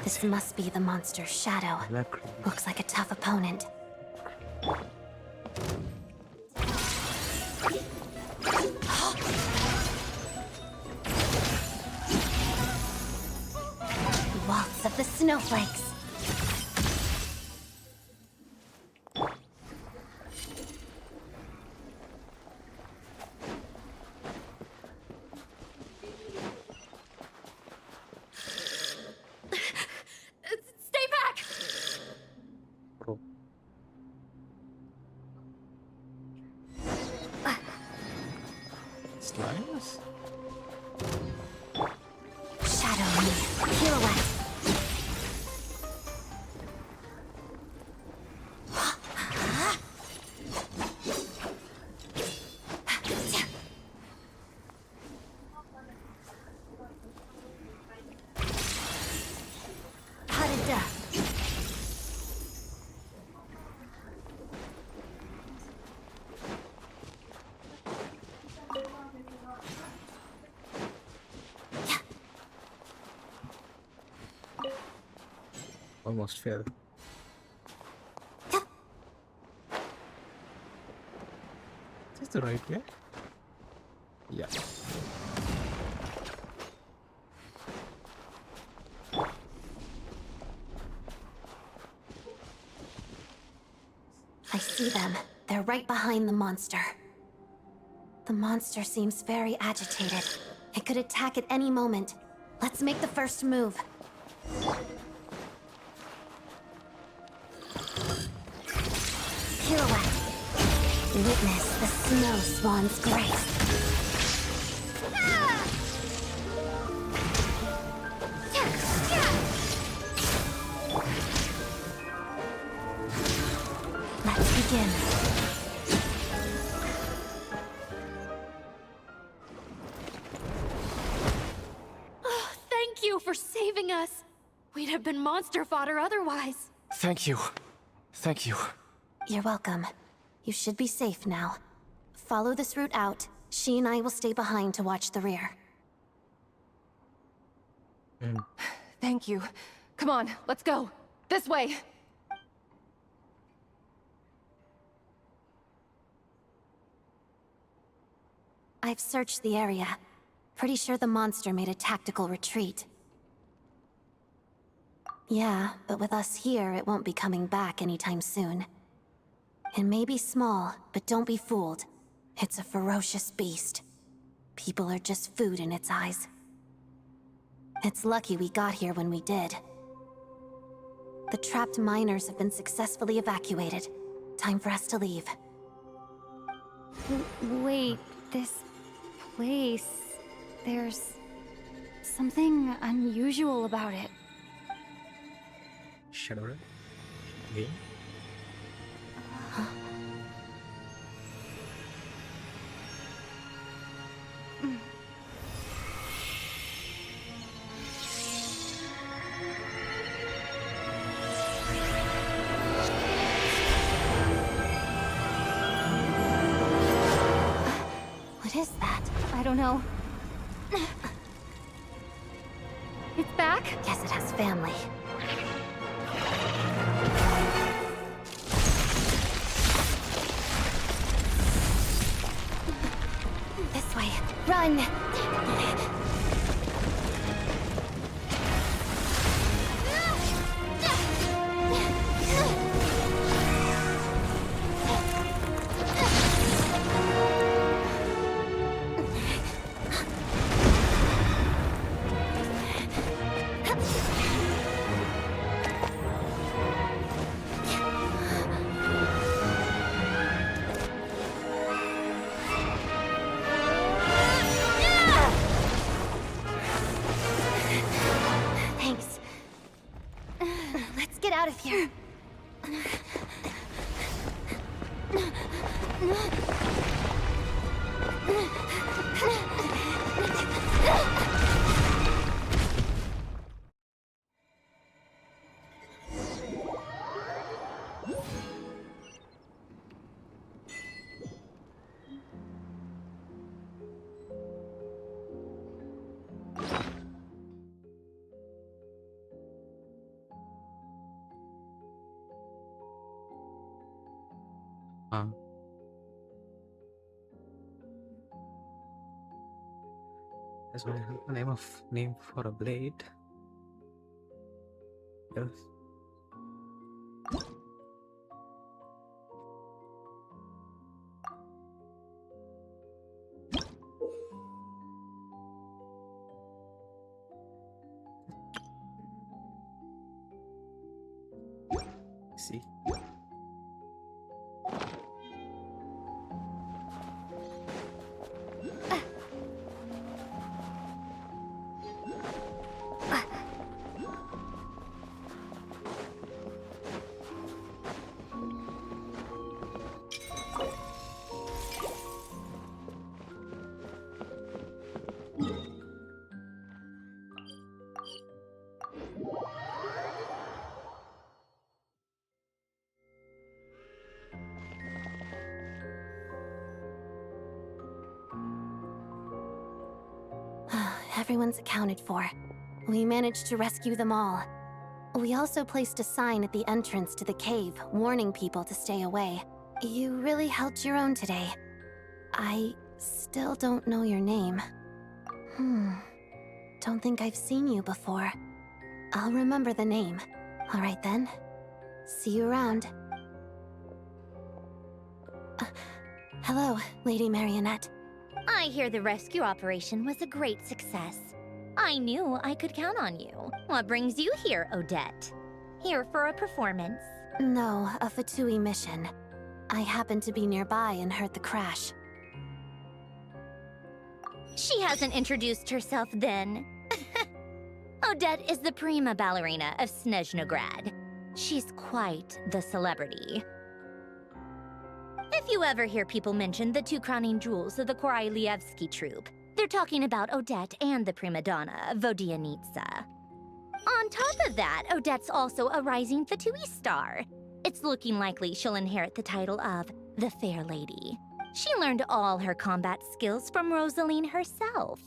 This must be the monster's shadow. Looks like a tough opponent. Waltz of the snowflakes. Stay back! Slimes? Shadow me. Pirouette. Almost fell. Is this the right way? Yeah. I see them. They're right behind the monster. The monster seems very agitated. It could attack at any moment. Let's make the first move. Pirouette. Witness the snow swan's grace. Let's begin. Oh, thank you for saving us. We'd have been monster fodder otherwise. Thank you. Thank you. You're welcome. You should be safe now. Follow this route out. She and I will stay behind to watch the rear. Thank you. Come on, let's go. This way. I've searched the area. Pretty sure the monster made a tactical retreat. Yeah, but with us here, it won't be coming back anytime soon. It may be small, but don't be fooled. It's a ferocious beast. People are just food in its eyes. It's lucky we got here when we did. The trapped miners have been successfully evacuated. Time for us to leave. Wait, this place... There's something unusual about it. Shadowrun? Game? What is that? I don't know. It's back? Guess it has family. This way. Run! Thanks. Let's get out of here. That's a name for a blade. Yes. See. Everyone's accounted for. We managed to rescue them all. We also placed a sign at the entrance to the cave, warning people to stay away. You really held your own today. I still don't know your name. Don't think I've seen you before. I'll remember the name. All right then. See you around. Hello, Lady Marionette. I hear the rescue operation was a great success. I knew I could count on you. What brings you here, Odette? Here for a performance? No, a Fatui mission. I happened to be nearby and heard the crash. She hasn't introduced herself then. Odette is the prima ballerina of Snezhnograd. She's quite the celebrity. If you ever hear people mention the two crowning jewels of the Korolevskyi troupe, they're talking about Odette and the prima donna, Vodianitsa. On top of that, Odette's also a rising Fatui star. It's looking likely she'll inherit the title of the Fair Lady. She learned all her combat skills from Rosaline herself.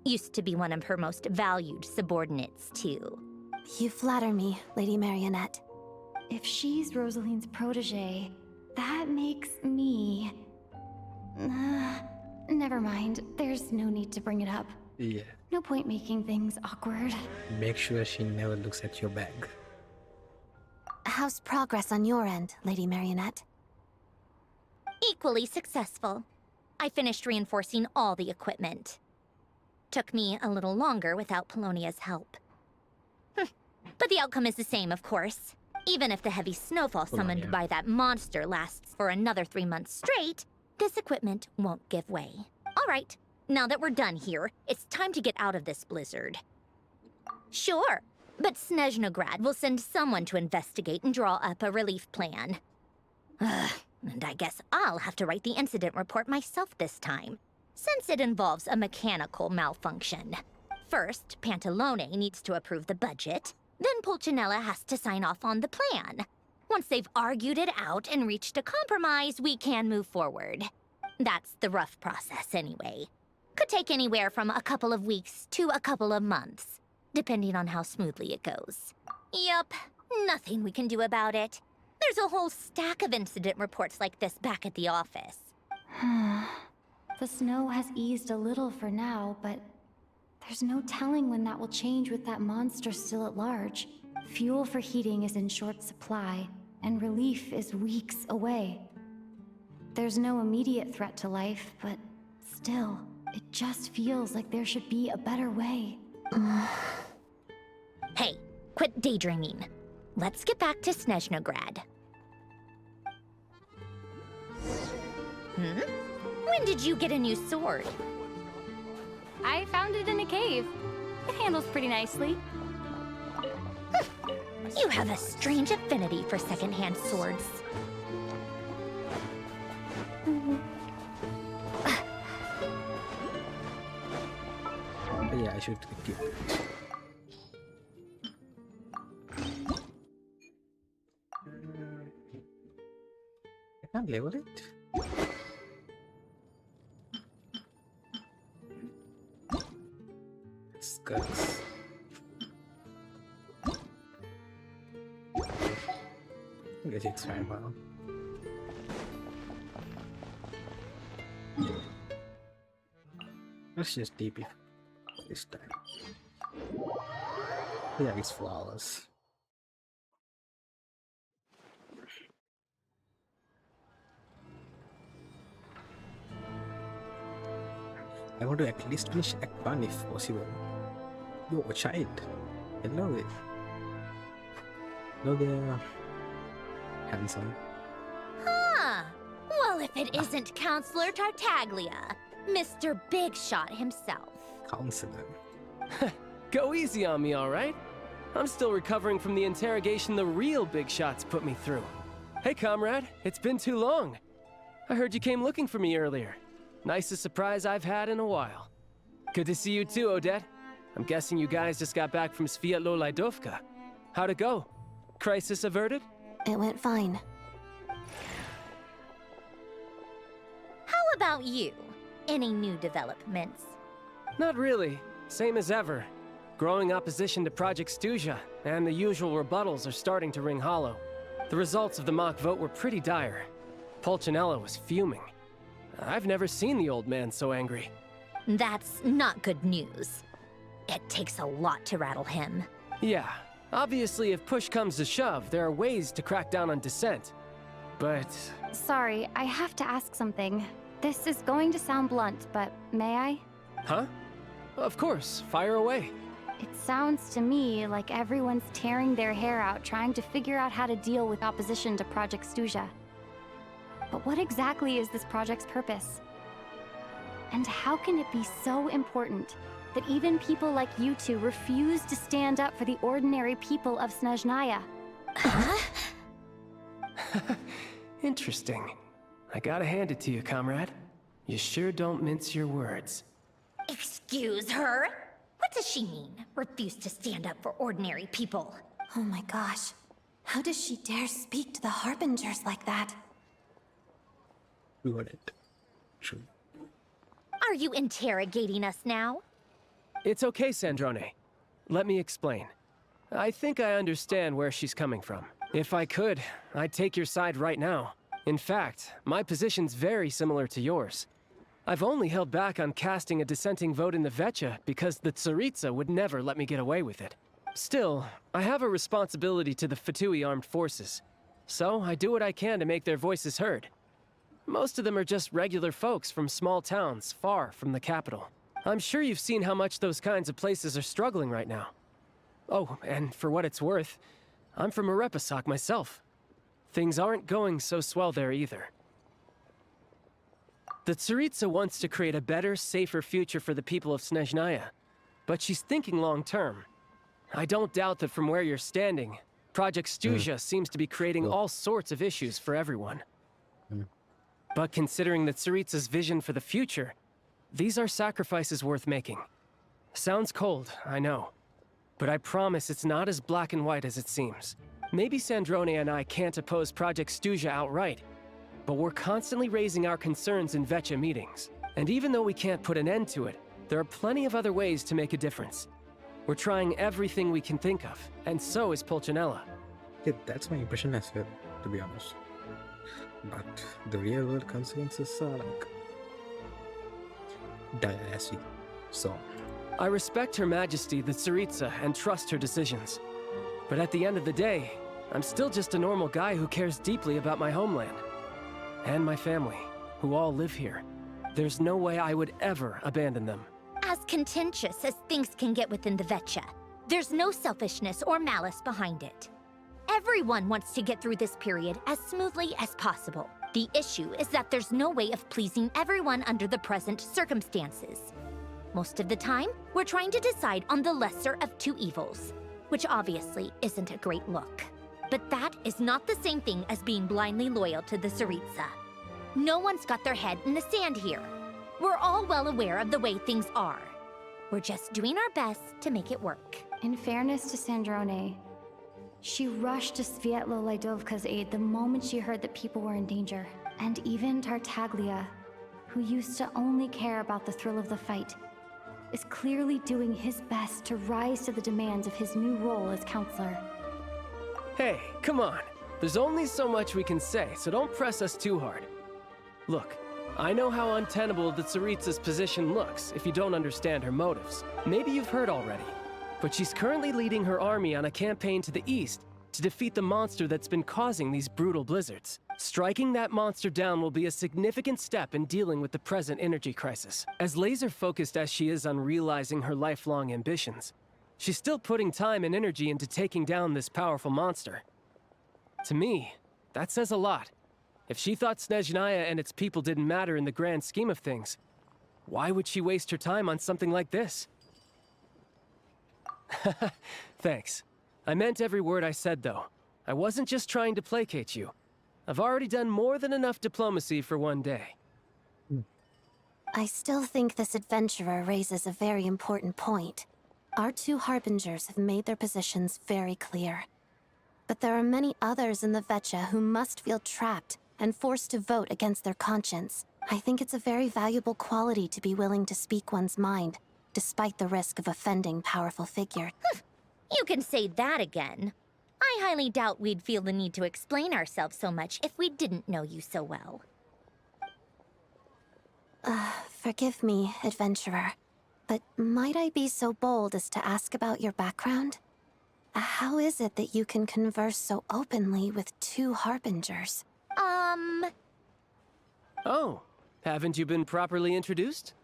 Used to be one of her most valued subordinates, too. You flatter me, Lady Marionette. If she's Rosaline's protege, that makes me... never mind. There's no need to bring it up. Yeah. No point making things awkward. Make sure she never looks at your bag. How's progress on your end, Lady Marionette? Equally successful. I finished reinforcing all the equipment. Took me a little longer without Polonia's help. But the outcome is the same, of course. Even if the heavy snowfall summoned by that monster lasts for another 3 months straight, this equipment won't give way. All right, now that we're done here, it's time to get out of this blizzard. Sure, but Snezhnograd will send someone to investigate and draw up a relief plan. And I guess I'll have to write the incident report myself this time, since it involves a mechanical malfunction. First, Pantalone needs to approve the budget, then Pulcinella has to sign off on the plan. Once they've argued it out and reached a compromise, we can move forward. That's the rough process anyway. Could take anywhere from a couple of weeks to a couple of months, depending on how smoothly it goes. Yup, nothing we can do about it. There's a whole stack of incident reports like this back at the office. The snow has eased a little for now, but there's no telling when that will change with that monster still at large. Fuel for heating is in short supply, and relief is weeks away. There's no immediate threat to life, but still, it just feels like there should be a better way. Hey, quit daydreaming. Let's get back to Snezhnograd. When did you get a new sword? I found it in a cave. It handles pretty nicely. You have a strange affinity for secondhand swords. Yeah, I should keep it. I can't level it. Skirts. It takes time now. Let's just TP this time. Yeah, it's flawless. I want to at least finish Act 1 if possible. Yo, a child. Hello there. Hello there. Handsome. Huh. Well, if it isn't Counselor Tartaglia, Mr. Big Shot himself. Counselor. Go easy on me, all right? I'm still recovering from the interrogation the real Big Shots put me through. Hey, comrade, it's been too long. I heard you came looking for me earlier. Nicest surprise I've had in a while. Good to see you too, Odette. I'm guessing you guys just got back from Svetloledovka. How'd it go? Crisis averted? It went fine. How about you? Any new developments? Not really. Same as ever. Growing opposition to Project Snezhnaya, and the usual rebuttals are starting to ring hollow. The results of the mock vote were pretty dire. Pulcinella was fuming. I've never seen the old man so angry. That's not good news. It takes a lot to rattle him. Yeah, obviously if push comes to shove, there are ways to crack down on dissent. But... Sorry, I have to ask something. This is going to sound blunt, but may I? Huh? Of course, fire away. It sounds to me like everyone's tearing their hair out trying to figure out how to deal with opposition to Project Snezhnaya. But what exactly is this project's purpose? And how can it be so important that even people like you two refuse to stand up for the ordinary people of Snezhnaya? Interesting. I gotta hand it to you, comrade. You sure don't mince your words. Excuse her? What does she mean? Refuse to stand up for ordinary people? Oh my gosh. How does she dare speak to the Harbingers like that? Got it. True. Are you interrogating us now? It's okay, Sandrone. Let me explain. I think I understand where she's coming from. If I could, I'd take your side right now. In fact, my position's very similar to yours. I've only held back on casting a dissenting vote in the Veche because the Tsaritsa would never let me get away with it. Still, I have a responsibility to the Fatui armed forces, so I do what I can to make their voices heard. Most of them are just regular folks from small towns far from the capital. I'm sure you've seen how much those kinds of places are struggling right now. Oh, and for what it's worth, I'm from Erepasak myself. Things aren't going so swell there either. The Tsaritsa wants to create a better, safer future for the people of Snezhnaya, but she's thinking long-term. I don't doubt that from where you're standing, Project Snezhnaya seems to be creating all sorts of issues for everyone. But considering the Tsaritsa's vision for the future, these are sacrifices worth making. Sounds cold, I know. But I promise it's not as black and white as it seems. Maybe Sandrone and I can't oppose Project Snezhnaya outright, but we're constantly raising our concerns in Veche meetings. And even though we can't put an end to it, there are plenty of other ways to make a difference. We're trying everything we can think of, and so is Pulcinella. Yeah, that's my impression as well, to be honest. But the real world consequences are like dire as we saw. I respect Her Majesty the Tsaritsa and trust her decisions. But at the end of the day, I'm still just a normal guy who cares deeply about my homeland. And my family, who all live here. There's no way I would ever abandon them. As contentious as things can get within the Veche, there's no selfishness or malice behind it. Everyone wants to get through this period as smoothly as possible. The issue is that there's no way of pleasing everyone under the present circumstances. Most of the time, we're trying to decide on the lesser of two evils, which obviously isn't a great look. But that is not the same thing as being blindly loyal to the Tsaritsa. No one's got their head in the sand here. We're all well aware of the way things are. We're just doing our best to make it work. In fairness to Sandrone, she rushed to Svetloledovka's aid the moment she heard that people were in danger. And even Tartaglia, who used to only care about the thrill of the fight, is clearly doing his best to rise to the demands of his new role as counselor. Hey, come on. There's only so much we can say, so don't press us too hard. Look, I know how untenable the Tsaritsa's position looks if you don't understand her motives. Maybe you've heard already, but she's currently leading her army on a campaign to the east to defeat the monster that's been causing these brutal blizzards. Striking that monster down will be a significant step in dealing with the present energy crisis. As laser-focused as she is on realizing her lifelong ambitions, she's still putting time and energy into taking down this powerful monster. To me, that says a lot. If she thought Snezhnaya and its people didn't matter in the grand scheme of things, why would she waste her time on something like this? Thanks. I meant every word I said, though. I wasn't just trying to placate you. I've already done more than enough diplomacy for one day. I still think this adventurer raises a very important point. Our two harbingers have made their positions very clear. But there are many others in the Veche who must feel trapped and forced to vote against their conscience. I think it's a very valuable quality to be willing to speak one's mind, despite the risk of offending powerful figures. You can say that again. I highly doubt we'd feel the need to explain ourselves so much if we didn't know you so well. Forgive me, adventurer, but might I be so bold as to ask about your background? How is it that you can converse so openly with two harbingers? Oh, haven't you been properly introduced?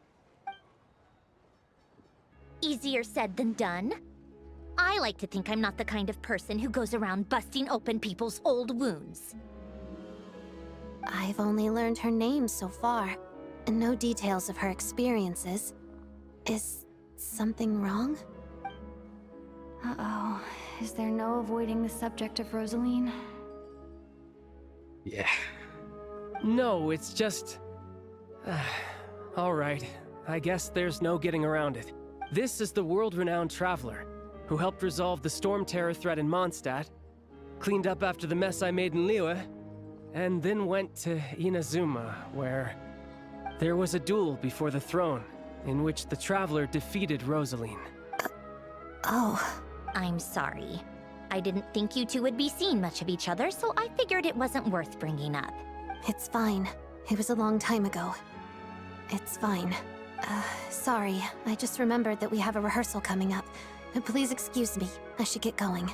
Easier said than done. I like to think I'm not the kind of person who goes around busting open people's old wounds. I've only learned her name so far, and no details of her experiences. Is something wrong? Uh-oh. Is there no avoiding the subject of Rosaline? Yeah. No, it's just... all right. I guess there's no getting around it. This is the world-renowned traveler, who helped resolve the storm terror threat in Mondstadt, cleaned up after the mess I made in Liyue, and then went to Inazuma, where there was a duel before the throne, in which the traveler defeated Rosaline. Oh. I'm sorry. I didn't think you two would be seeing much of each other, so I figured it wasn't worth bringing up. It's fine. It was a long time ago. It's fine. Sorry. I just remembered that we have a rehearsal coming up. Please excuse me. I should get going.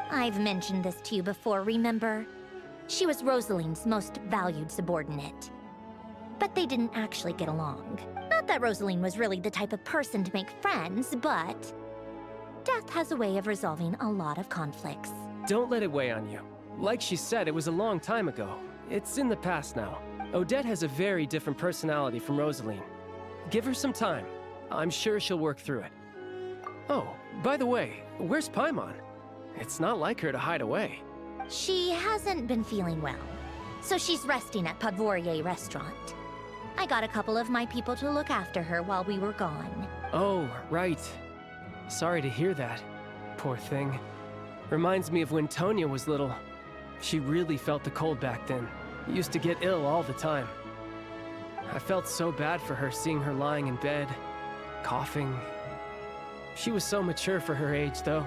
I've mentioned this to you before, remember? She was Rosaline's most valued subordinate. But they didn't actually get along. Not that Rosaline was really the type of person to make friends, but... death has a way of resolving a lot of conflicts. Don't let it weigh on you. Like she said, it was a long time ago. It's in the past now. Odette has a very different personality from Rosaline. Give her some time. I'm sure she'll work through it. Oh, by the way, where's Paimon? It's not like her to hide away. She hasn't been feeling well, so she's resting at Podvorye restaurant. I got a couple of my people to look after her while we were gone. Oh, right. Sorry to hear that. Poor thing. Reminds me of when Tonya was little. She really felt the cold back then. Used to get ill all the time. I felt so bad for her seeing her lying in bed, coughing. She was so mature for her age, though.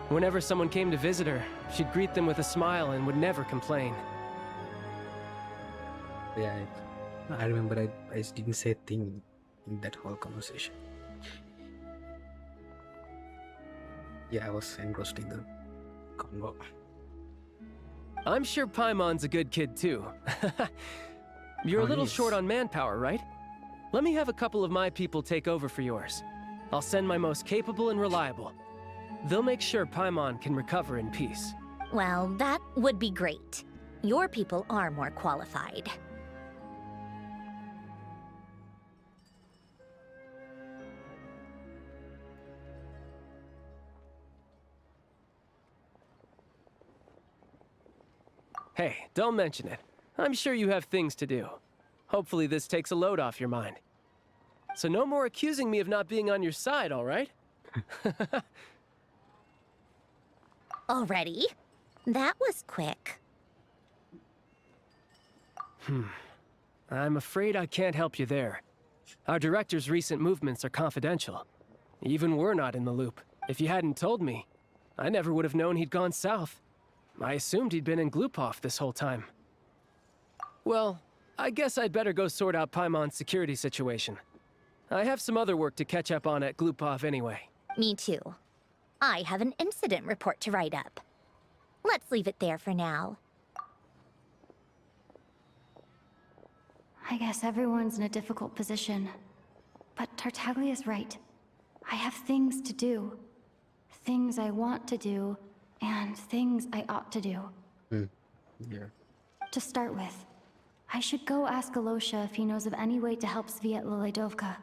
Whenever someone came to visit her, she'd greet them with a smile and would never complain. Yeah, I remember I just didn't say a thing in that whole conversation. Yeah, I was engrossed in the convo. I'm sure Paimon's a good kid, too. You're a little short on manpower, right? Let me have a couple of my people take over for yours. I'll send my most capable and reliable. They'll make sure Paimon can recover in peace. Well, that would be great. Your people are more qualified. Hey, don't mention it. I'm sure you have things to do. Hopefully this takes a load off your mind. So no more accusing me of not being on your side, all right? Already? That was quick. I'm afraid I can't help you there. Our director's recent movements are confidential. Even we're not in the loop. If you hadn't told me, I never would have known he'd gone south. I assumed he'd been in Glupov this whole time. Well, I guess I'd better go sort out Paimon's security situation. I have some other work to catch up on at Glupov anyway. Me too. I have an incident report to write up. Let's leave it there for now. I guess everyone's in a difficult position. But Tartaglia's right. I have things to do. Things I want to do, and things I ought to do. Yeah. To start with, I should go ask Alyosha if he knows of any way to help Svetloledovka.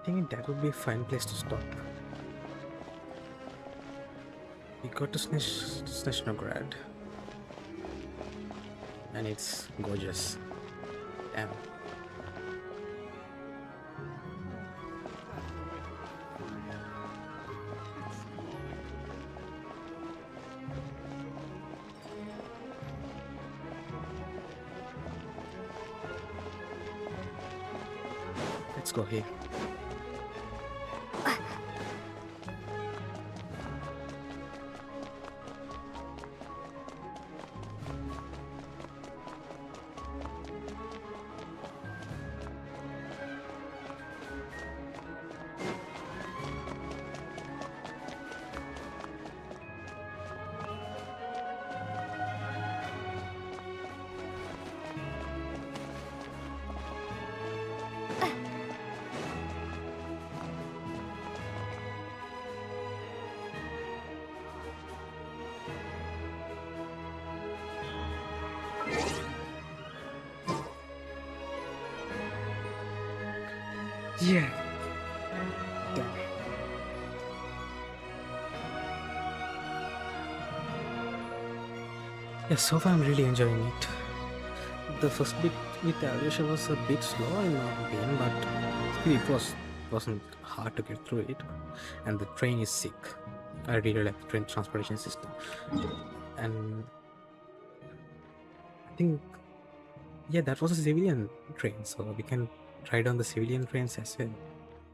think that would be a fine place to stop. We got to Snezhnograd. And it's gorgeous. Damn. Let's go here. Yeah. Damn. Yeah, so far I'm really enjoying it. The first bit with the alyosha was a bit slow in my opinion, but still wasn't hard to get through it. And the train is sick. I really like the train transportation system. And I think, yeah, that was a civilian train, so we can ride on the civilian trains as well.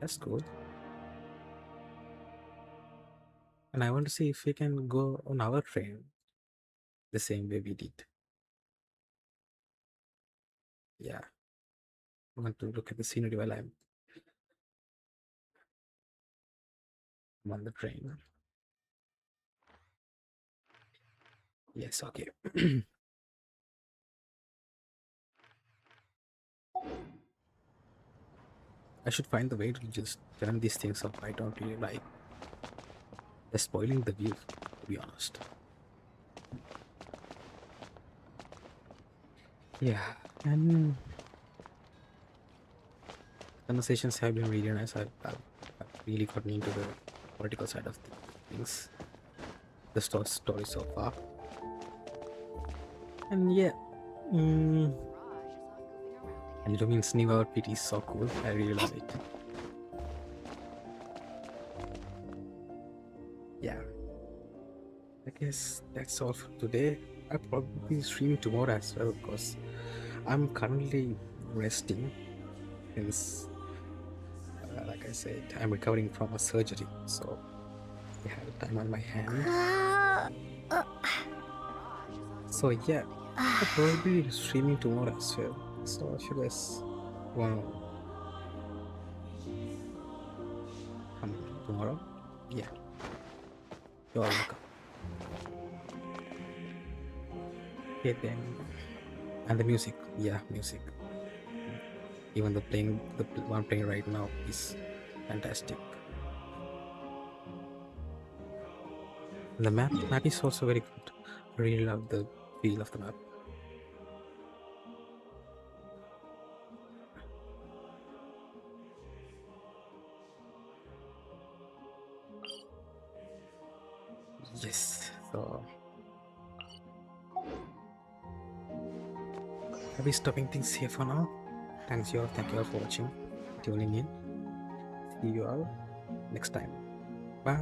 That's cool. And I want to see if we can go on our train the same way we did. Yeah. I want to look at the scenery while I'm on the train. Yes, okay. I should find the way to just turn these things up. I don't really like. They're spoiling the view, to be honest. Yeah, and conversations have been really nice. I've really gotten into the political side of things. The story so far. And yeah, and Lumine's new outfit is so cool. I really love it. Yeah, I guess that's all for today. I'll probably stream tomorrow as well because I'm currently resting since, like I said, I'm recovering from a surgery, so I have time on my hand. So yeah, I'll probably be streaming tomorrow as well. So if you guys want to come tomorrow, yeah, you're welcome. Okay then, and the music, yeah, music. Even the one playing right now is fantastic. And the map is also very good. I really love the feel of the map. Yes, so I'll be stopping things here for now. Thank you all for watching, tuning in. See you all next time. Bye.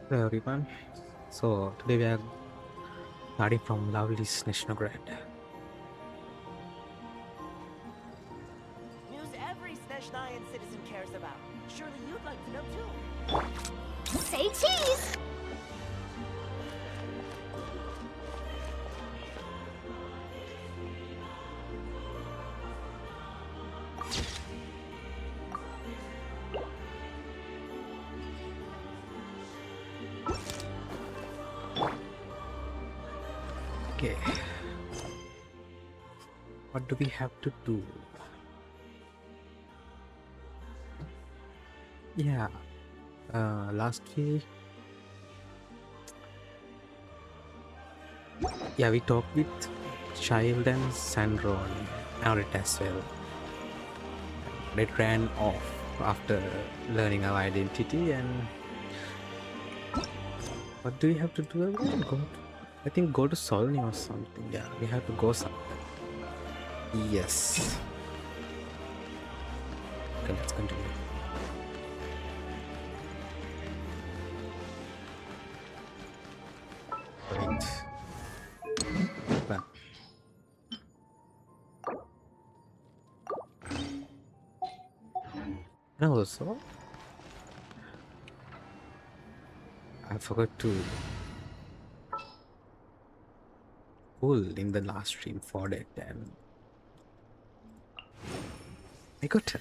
Hello everyone. So today we are starting from lovely Snezhnograd. News every Snezhnayan citizen cares about. Surely you'd like to know too. Say cheese! Okay. What do we have to do? Yeah, last week, yeah, we talked with Child and Sandrone, Odette as well. They ran off after learning our identity. And what do we have to do again? I think go to Solny or something. Yeah, we have to go somewhere. Yes. Okay, let's continue. Right. Well. And also, I forgot to pull in the last stream for that, and I got her.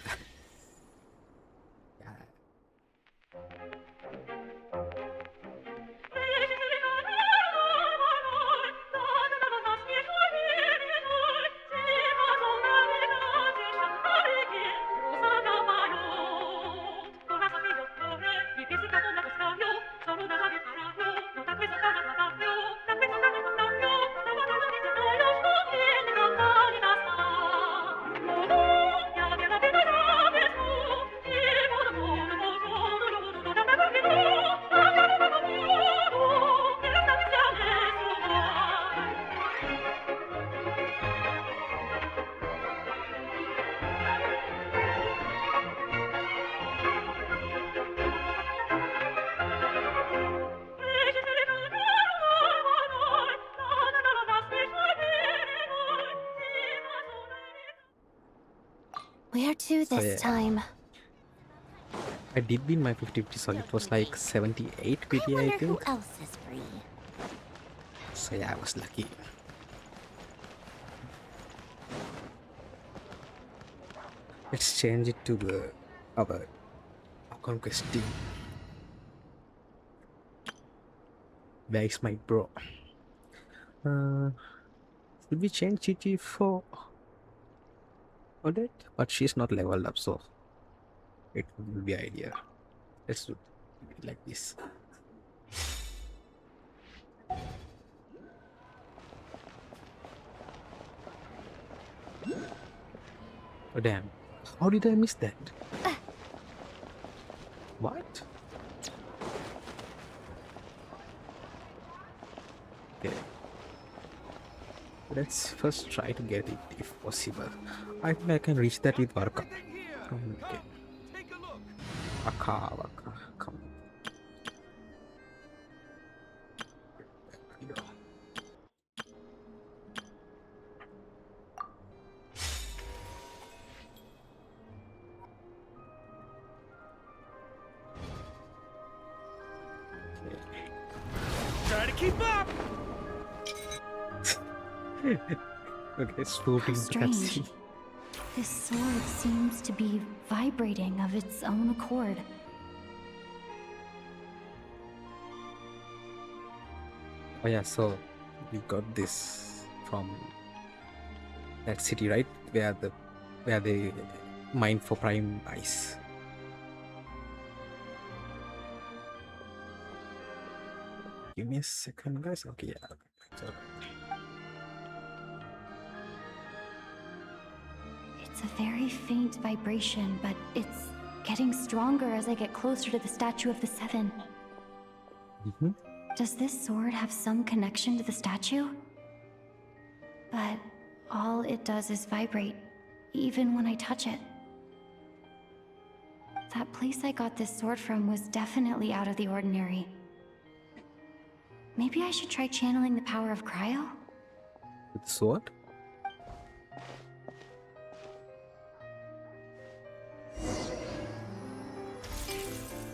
Where to this time? I did win my 50-50, so it was like 78 PT, I think. Who else is free? So yeah, I was lucky. Let's change it to the our conquest team. Where is my bro? Should we change GT for Odette? But she's not leveled up, so it will be idea. Let's do it like this. Oh damn! How did I miss that? What? Okay. Let's first try to get it if possible. I think I can reach that with Varka. Okay. Varka, come. There we go. Try to keep up! Okay, swooping How the strange. cutscene. This sword seems to be vibrating of its own accord. Oh yeah, so we got this from that city, right? Where they mine for prime ice. Give me a second, guys. Okay, yeah, that's alright. It's a very faint vibration, but it's getting stronger as I get closer to the statue of the Seven. Does this sword have some connection to the statue? But all it does is vibrate, even when I touch it. That place I got this sword from was definitely out of the ordinary. Maybe I should try channeling the power of cryo? With the sword?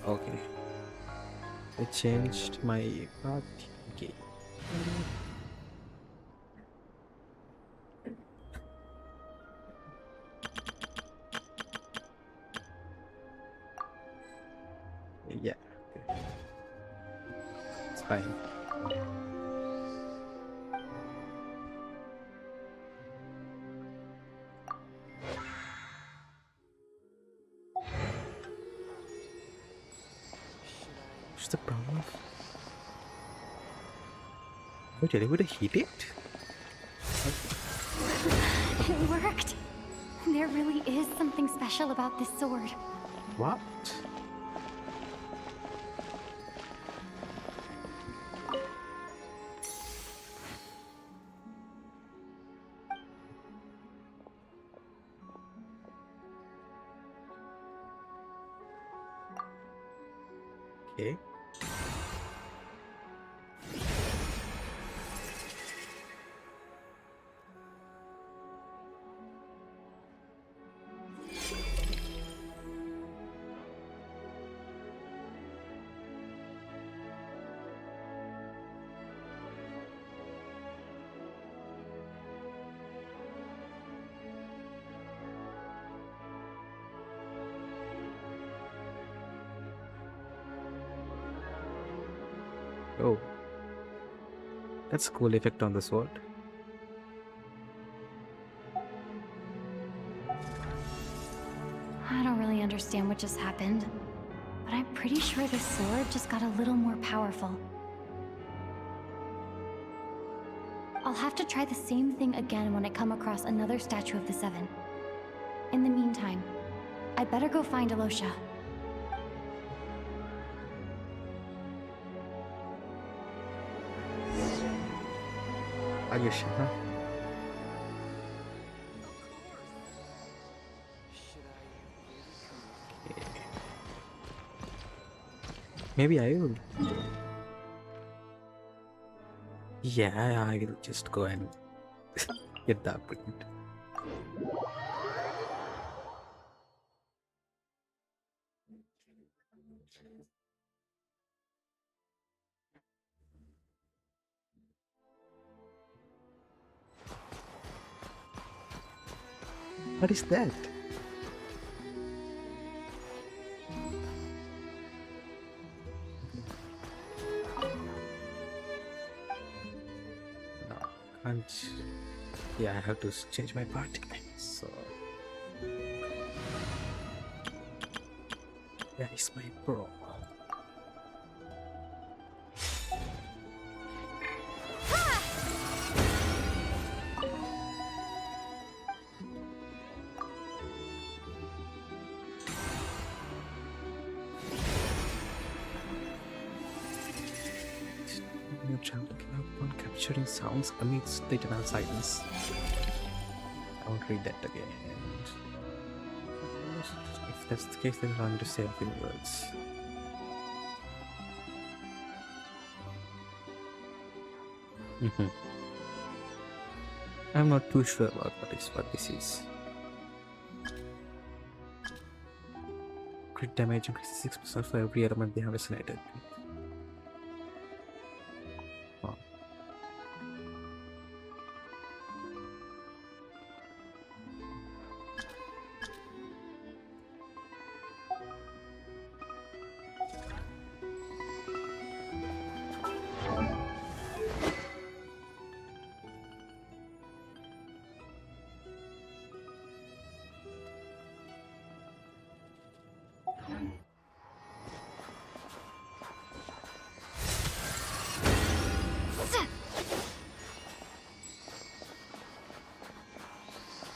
Okay. I changed my party. Okay. Yeah. Okay. It's fine. the problem? Are you telling me to hit it? It worked! There really is something special about this sword. What? Okay. Oh, that's a cool effect on the sword. I don't really understand what just happened, but I'm pretty sure this sword just got a little more powerful. I'll have to try the same thing again when I come across another statue of the Seven. In the meantime, I better go find Alyosha. Are you sure? Okay. Maybe I will. Yeah, I will just go and get the upgrade. What is that? No, can't. Yeah, I have to change my party. So, yeah, it's my pro. Travel upon capturing sounds amidst the eternal silence. I won't read that again. If that's the case, then I'll need to say a few words. I'm not too sure about what this is. Crit damage increases 6% for every element they have resonated.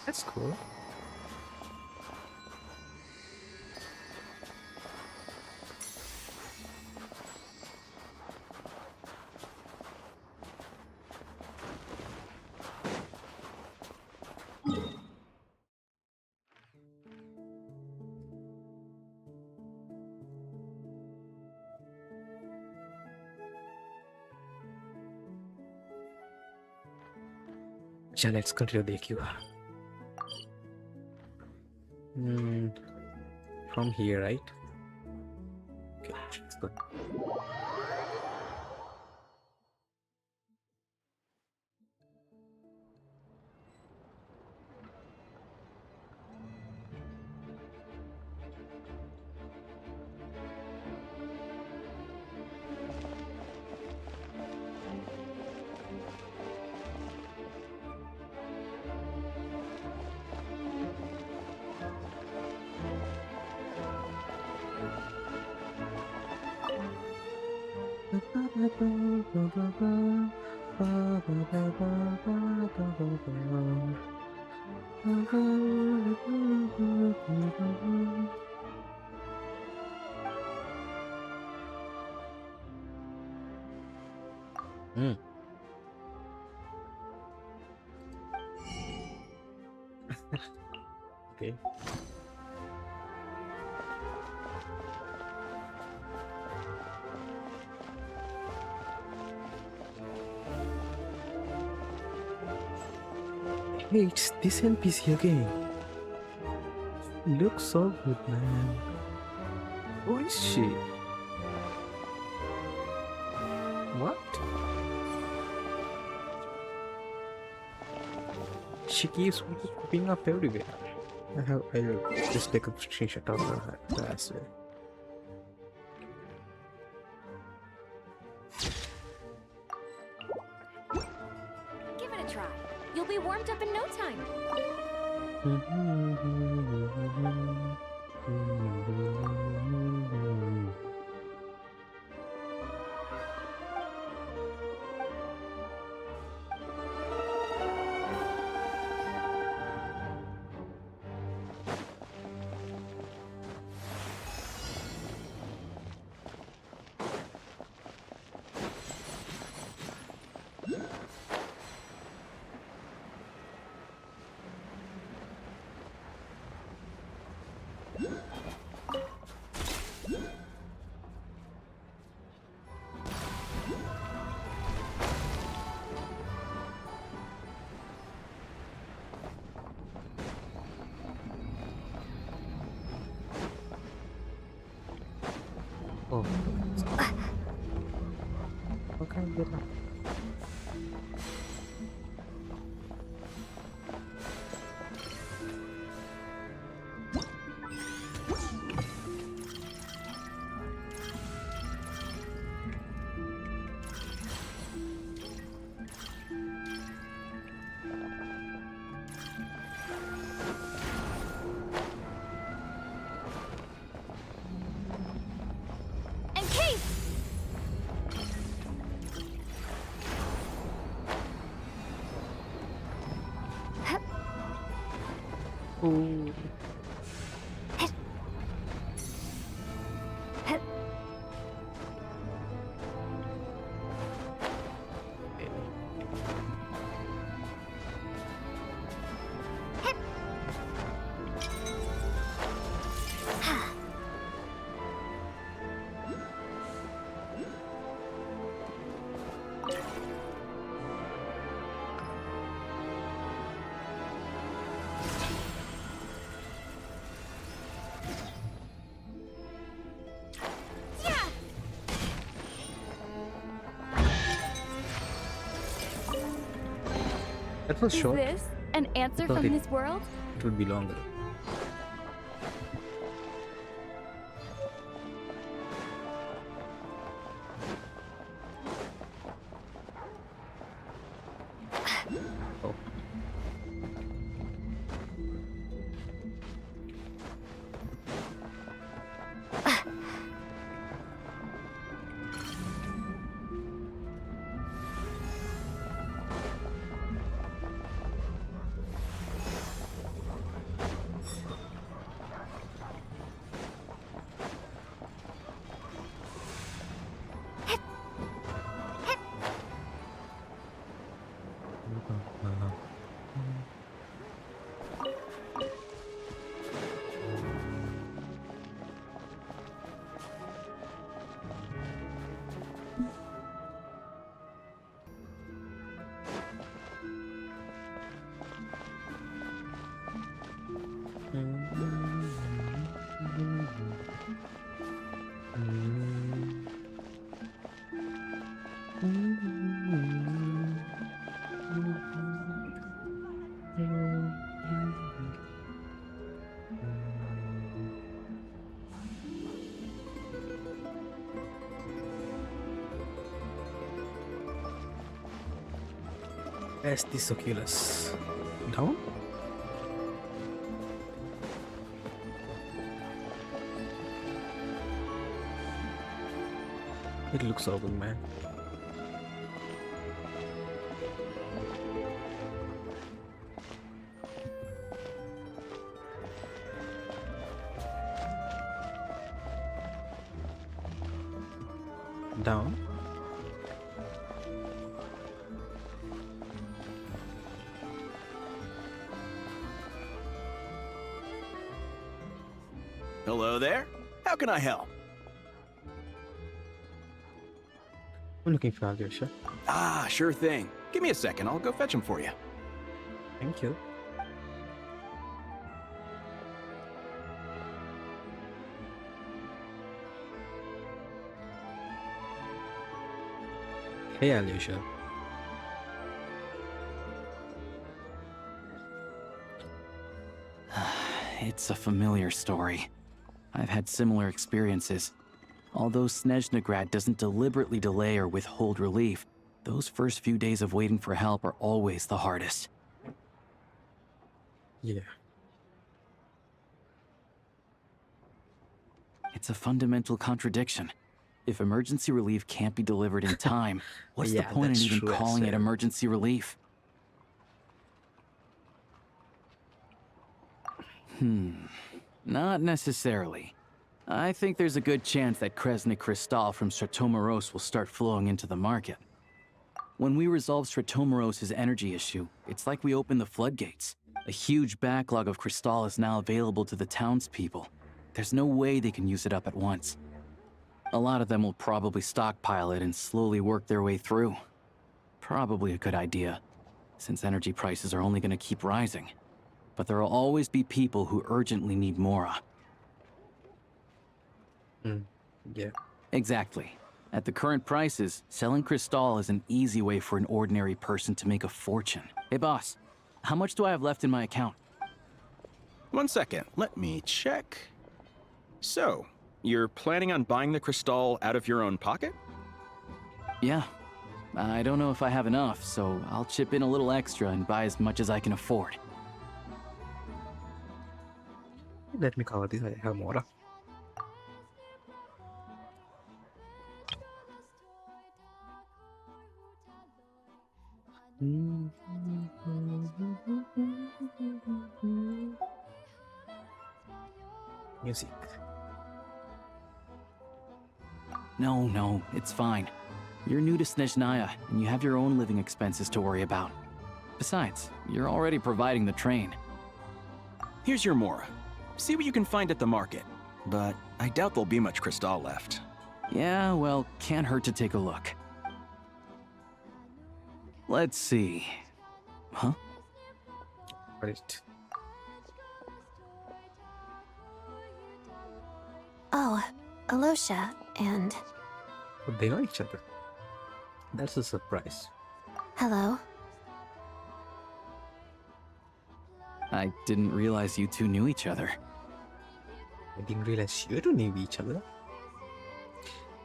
That's cool. Yeah, let's continue the queue. From here, right? Okay, let's go. Okay. Hey, it's this NPC again. Looks so good, man. Who is she? What? She keeps popping up everywhere. I'll just take a screenshot of her as well. Give it a try. You'll be warmed up in no time. Oh. Okay, get up. Ooh. That was short. Is this an answer from this world? It would be longer. Oh. Where's this Oculus? Down? It looks so good, man. Down. Hello there. How can I help? I'm looking for Alyosha. Ah, sure thing. Give me a second. I'll go fetch him for you. Thank you. Hey, Alyosha. It's a familiar story. I've had similar experiences. Although Snezhnograd doesn't deliberately delay or withhold relief, those first few days of waiting for help are always the hardest. Yeah. It's a fundamental contradiction. If emergency relief can't be delivered in time, what's the Yeah, point in that's even true, calling it actually. emergency relief? Not necessarily. I think there's a good chance that Kresnik Crystal from Sretomorozk will start flowing into the market. When we resolve Sretomorozk's energy issue, it's like we open the floodgates. A huge backlog of crystal is now available to the townspeople. There's no way they can use it up at once. A lot of them will probably stockpile it and slowly work their way through. Probably a good idea, since energy prices are only going to keep rising. But there will always be people who urgently need Mora. Yeah. Exactly. At the current prices, selling crystal is an easy way for an ordinary person to make a fortune. Hey boss, how much do I have left in my account? 1 second. Let me check. So, you're planning on buying the crystal out of your own pocket? Yeah. I don't know if I have enough, so I'll chip in a little extra and buy as much as I can afford. Let me cover this. I have more. Music. No, it's fine. You're new to Snezhnaya, and you have your own living expenses to worry about. Besides, you're already providing the train. Here's your Mora. See what you can find at the market. But I doubt there'll be much crystal left. Yeah, well, can't hurt to take a look. Let's see. Huh? Right. Oh, Alyosha and... But they know each other. That's a surprise. Hello. I didn't realize you two knew each other. I didn't realize you two knew each other.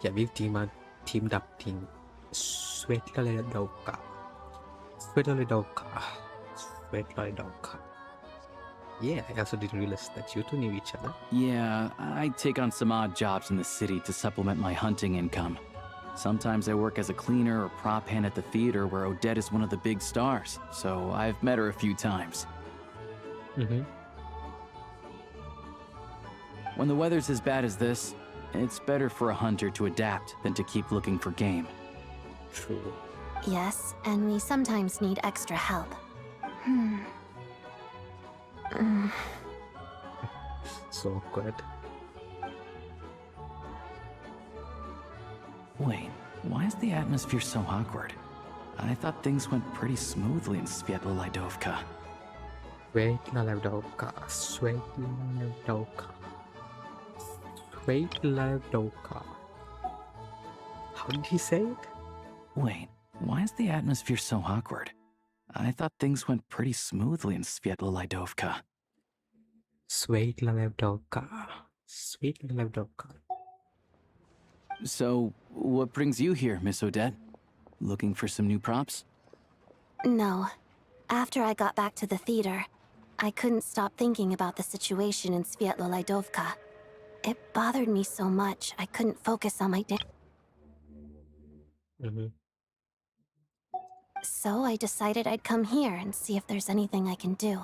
Yeah, we've teamed up in Svetloledovka. Yeah, I also didn't realize that you two knew each other. Yeah, I take on some odd jobs in the city to supplement my hunting income. Sometimes I work as a cleaner or prop hand at the theater where Odette is one of the big stars, so I've met her a few times. When the weather's as bad as this, it's better for a hunter to adapt than to keep looking for game. True. Yes, and we sometimes need extra help. So awkward. Wait, why is the atmosphere so awkward? I thought things went pretty smoothly in Svetloledovka. Svetloledovka. How did he say it? Wait, why is the atmosphere so awkward? I thought things went pretty smoothly in Svetloledovka. Svetloledovka. So, what brings you here, Miss Odette? Looking for some new props? No. After I got back to the theater, I couldn't stop thinking about the situation in Svetloledovka. It bothered me so much, I couldn't focus on my Mm-hmm. So I decided I'd come here and see if there's anything I can do.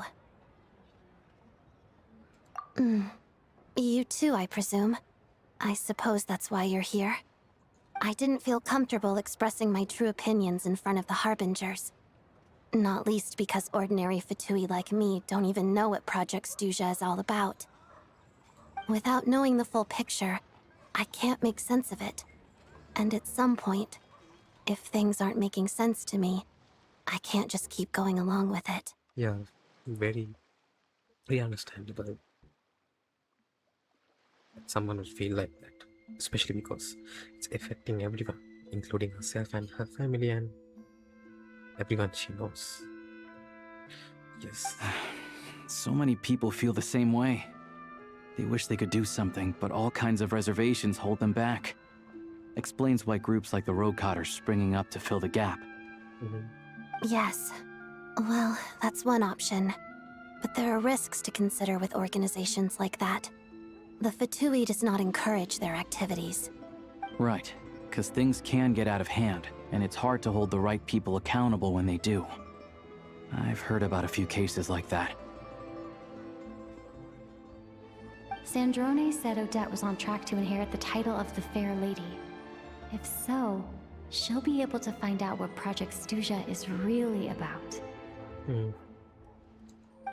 You too, I presume. I suppose that's why you're here. I didn't feel comfortable expressing my true opinions in front of the Harbingers. Not least because ordinary Fatui like me don't even know what Project Snezhnaya is all about. Without knowing the full picture, I can't make sense of it. And at some point, if things aren't making sense to me, I can't just keep going along with it. Yeah, very, very understandable that someone would feel like that, especially because it's affecting everyone, including herself and her family and everyone she knows. Yes. So many people feel the same way. They wish they could do something, but all kinds of reservations hold them back. Explains why groups like the Roadcott are springing up to fill the gap. Yes. Well, that's one option. But there are risks to consider with organizations like that. The Fatui does not encourage their activities. Right, because things can get out of hand, and it's hard to hold the right people accountable when they do. I've heard about a few cases like that. Sandrone said Odette was on track to inherit the title of the Fair Lady. If so, she'll be able to find out what Project Snezhnaya is really about.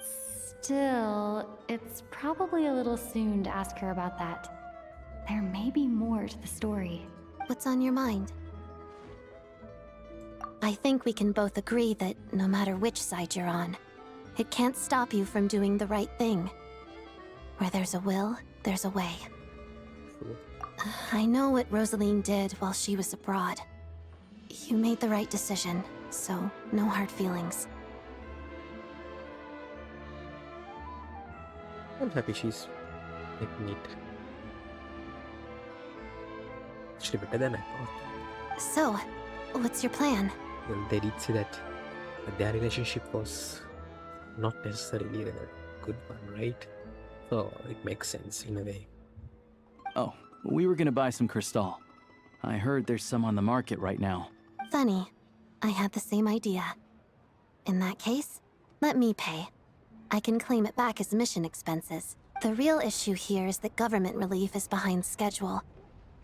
Still, it's probably a little soon to ask her about that. There may be more to the story. What's on your mind? I think we can both agree that no matter which side you're on, it can't stop you from doing the right thing. Where there's a will, there's a way. I know what Rosaline did while she was abroad. You made the right decision, so no hard feelings. I'm happy she's making it actually better than I thought. So, what's your plan? Well, they did say that their relationship was not necessarily a good one, right? So it makes sense in a way. Oh, we were gonna buy some crystal. I heard there's some on the market right now. Funny. I had the same idea. In that case, let me pay. I can claim it back as mission expenses. The real issue here is that government relief is behind schedule.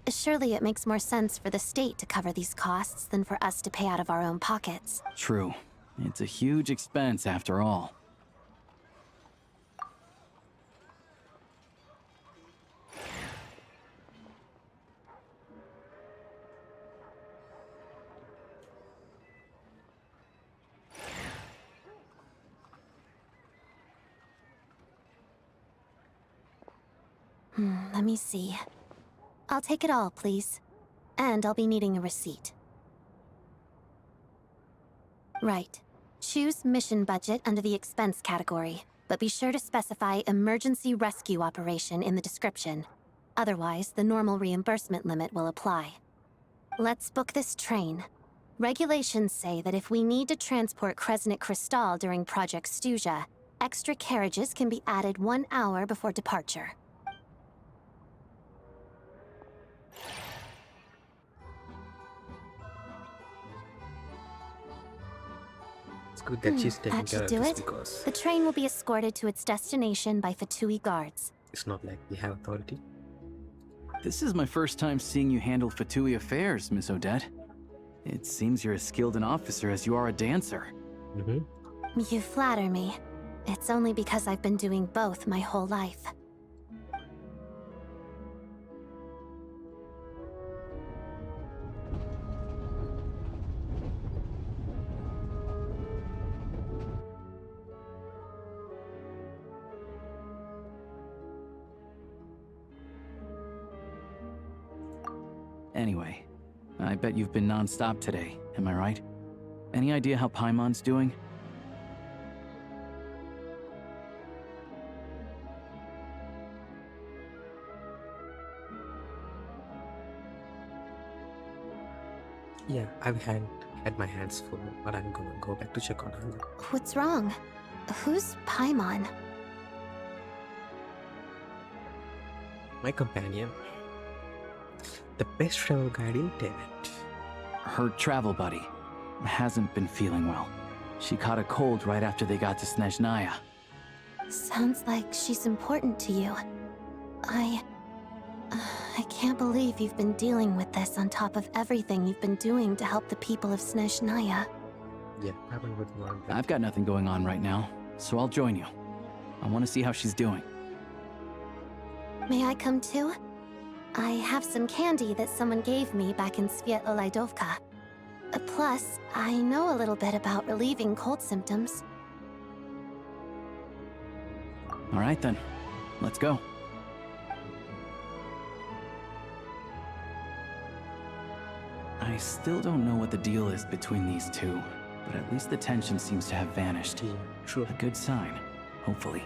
Surely it makes more sense for the state to cover these costs than for us to pay out of our own pockets. True. It's a huge expense after all. Let me see. I'll take it all, please. And I'll be needing a receipt. Right. Choose mission budget under the expense category, but be sure to specify emergency rescue operation in the description. Otherwise, the normal reimbursement limit will apply. Let's book this train. Regulations say that if we need to transport Kresnik Crystal during Project Snezhnaya, extra carriages can be added 1 hour before departure. It's good that she's taking That care should of do this it. because The train will be escorted to its destination by Fatui guards. it's not like we have authority. This is my first time seeing you handle Fatui affairs, Miss Odette. It seems you're as skilled an officer as you are a dancer. You flatter me. It's only because I've been doing both my whole life. Anyway, I bet you've been non-stop today, am I right? Any idea how Paimon's doing? Yeah, I've had my hands full, but I'm gonna go back to check on her. What's wrong? Who's Paimon? My companion. The best travel guide in Tibet. her travel buddy, hasn't been feeling well. She caught a cold right after they got to Snezhnaya. Sounds like she's important to you. I can't believe you've been dealing with this on top of everything you've been doing to help the people of Snezhnaya. Yeah, I haven't with one. I've got nothing going on right now, so I'll join you. I want to see how she's doing. May I come too? I have some candy that someone gave me back in Svetloledovka. Plus, I know a little bit about relieving cold symptoms. All right then, let's go. I still don't know what the deal is between these two, but at least the tension seems to have vanished. Yeah, true. A good sign, hopefully.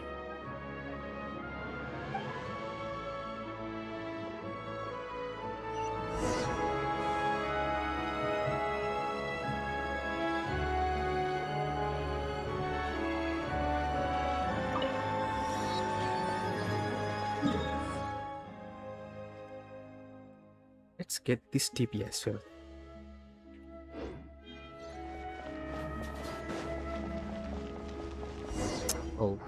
Let's get this TP as well. Oh.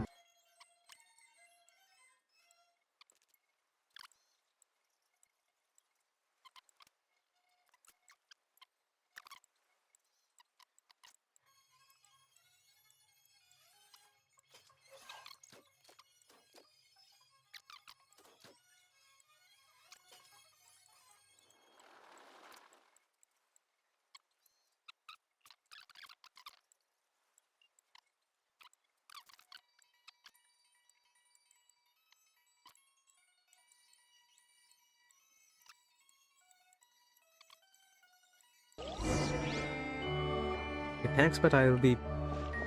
Thanks, but I will be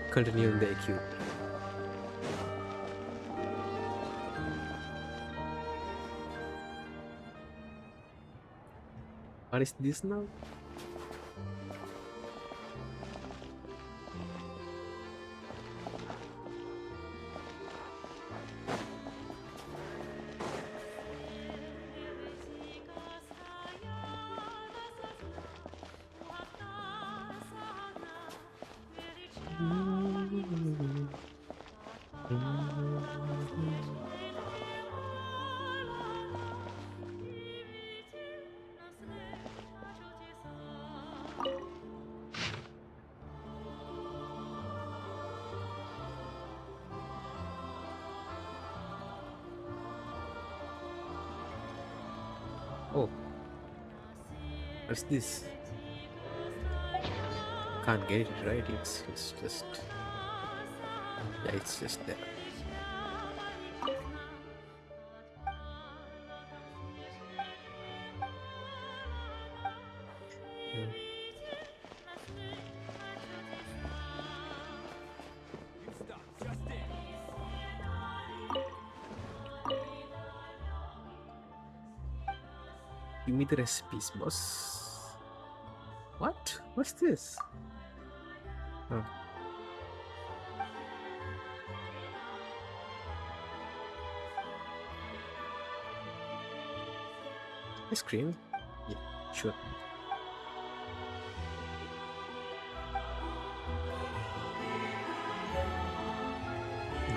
continuing the AQ. What is this now? Oh, what's this? Can't get it right. It's just yeah, it's just there. Give me the recipes, boss. What? What's this? Oh. Ice cream? Yeah, sure.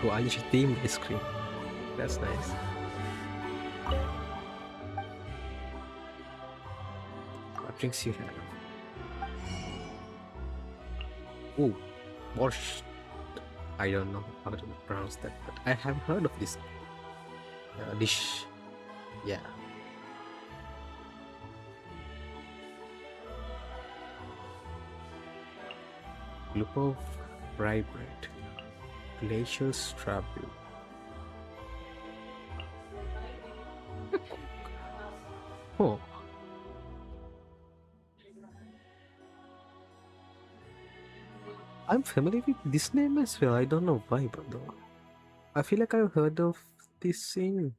Alyosha themed ice cream. That's nice. What drinks you have? Oh, borscht. I don't know how to pronounce that, but I have heard of this dish. Yeah. Glupov rye bread. Glacial travail. Oh. I'm familiar with this name as well. I don't know why, but though. I feel like I've heard of this in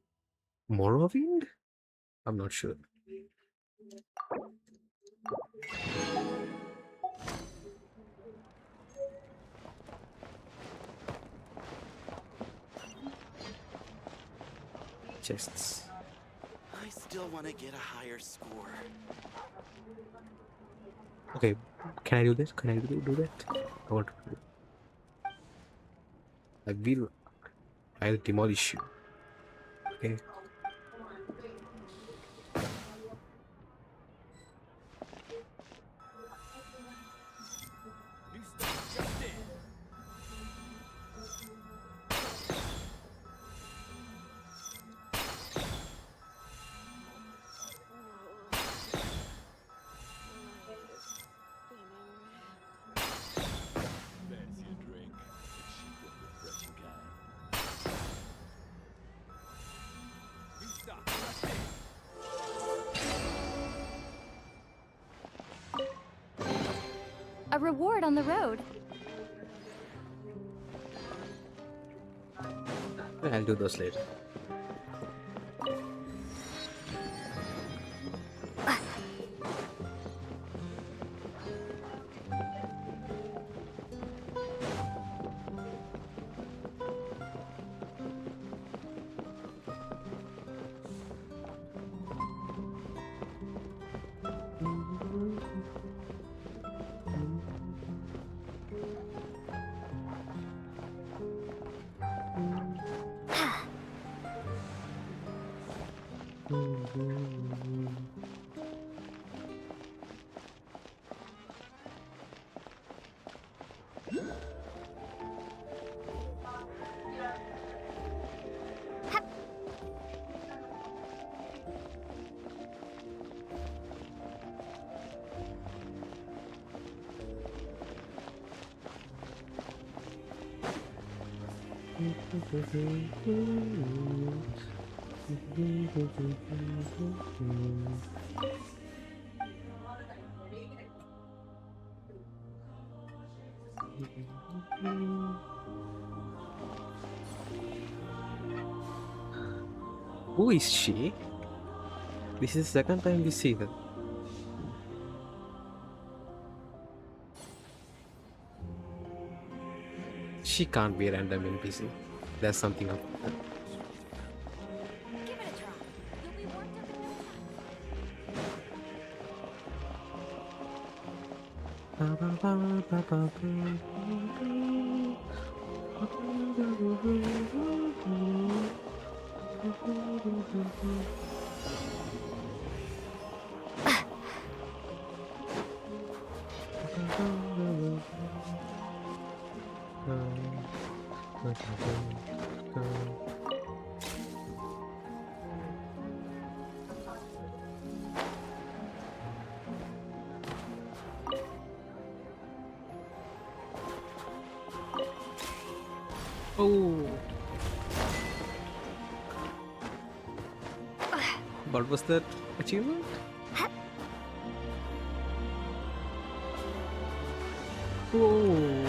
Morrowind? I'm not sure. Chests. I still want to get a higher score. Okay, can I do this? Can I do that? I want to do it. I'll demolish you. Okay. A reward on the road. I'll do those later. Who is she? This is the second time we see her. She can't be a random NPC. There's something up with her. Give it a try. You'll be warmed up in no time. Oh. What was that achievement? Oh.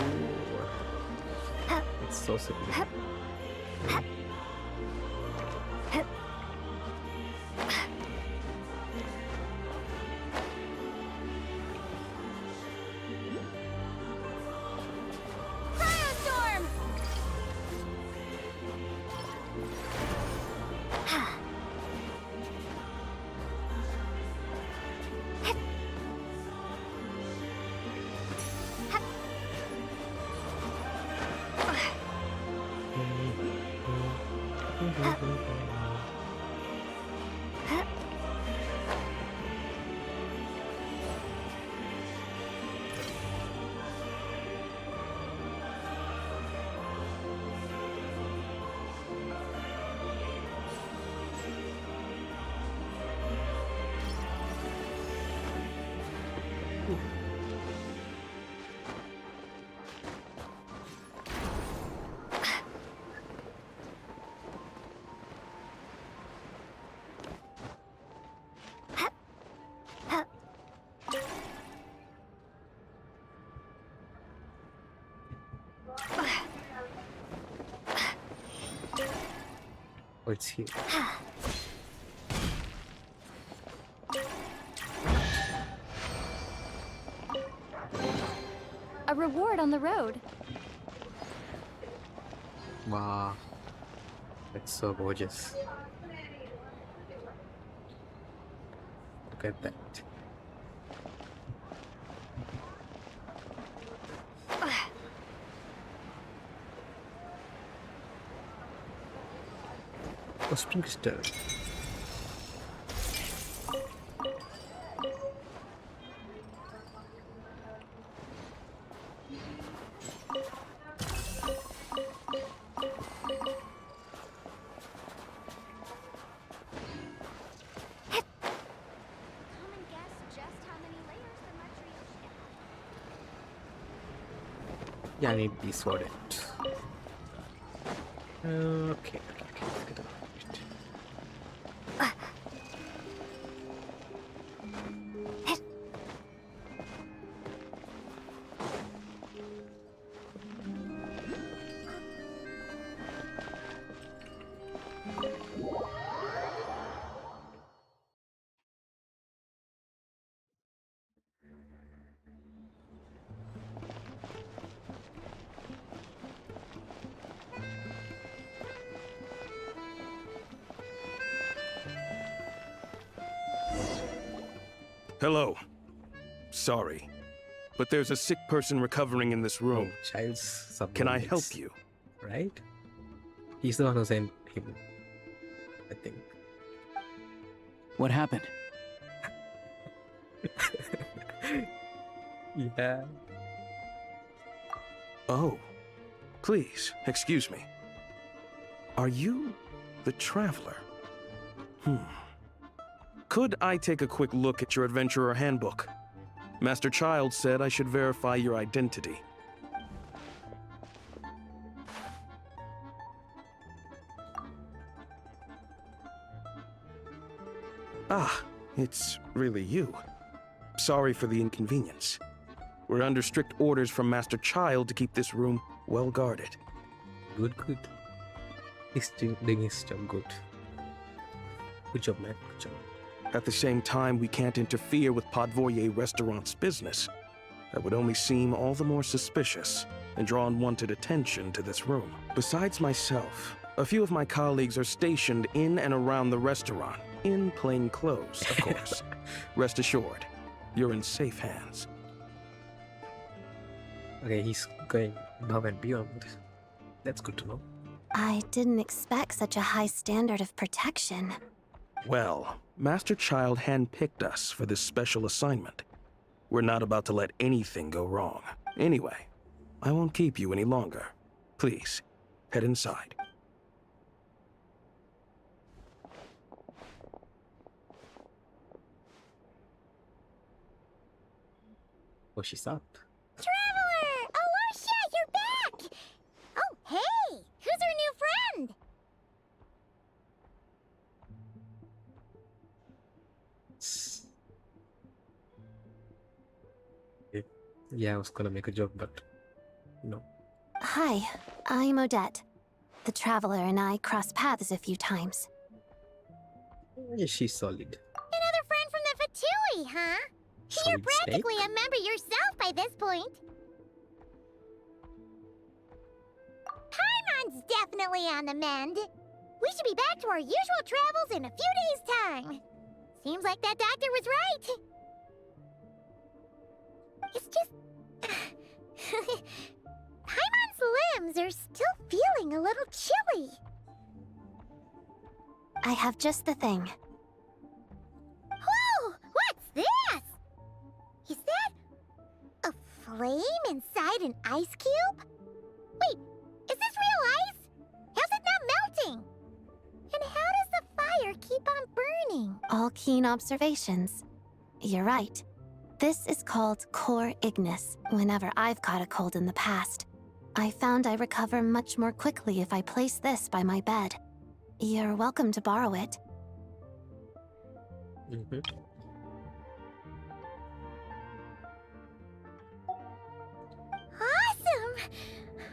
It's so simple. Oh, it's here. A reward on the road. Wow. That's so gorgeous. Look at that. Oh, spring crystal. Yeah, I need these for it. Okay. Let's get on it. Hello. Sorry, but there's a sick person recovering in this room. Oh, child's Can I help you? Right? He's the one who sent him, I think. What happened? Yeah. Oh, please, excuse me. Are you the Traveler? Could I take a quick look at your Adventurer Handbook? Master Child said I should verify your identity. Ah, it's really you. Sorry for the inconvenience. We're under strict orders from Master Child to keep this room well guarded. Good. He's doing his job good. Good job, man. Good job. At the same time, we can't interfere with Podvoye Restaurant's business. That would only seem all the more suspicious and draw unwanted attention to this room. Besides myself, a few of my colleagues are stationed in and around the restaurant, in plain clothes, of course. Rest assured, you're in safe hands. Okay, he's going above and beyond. That's good to know. I didn't expect such a high standard of protection. Well, Master Child handpicked us for this special assignment. We're not about to let anything go wrong. Anyway, I won't keep you any longer. Please, head inside. Oh, she's up. Traveler! Alyosha, you're back! Oh, hey! Who's our new friend? Yeah, I was gonna make a joke, but no. Hi, I'm Odette. The Traveler and I crossed paths a few times. Yeah, she's solid. Another friend from the Fatui, huh? You're Solid practically a member yourself by this point. Paimon's definitely on the mend. We should be back to our usual travels in a few days' time. Seems like that doctor was right. It's just... Paimon's limbs are still feeling a little chilly. I have just the thing. Whoa! What's this? Is that... a flame inside an ice cube? Wait, is this real ice? How's it not melting? And how does the fire keep on burning? All keen observations. You're right. This is called core ignis. Whenever I've caught a cold in the past, I found I recover much more quickly if I place this by my bed. You're welcome to borrow it. Awesome!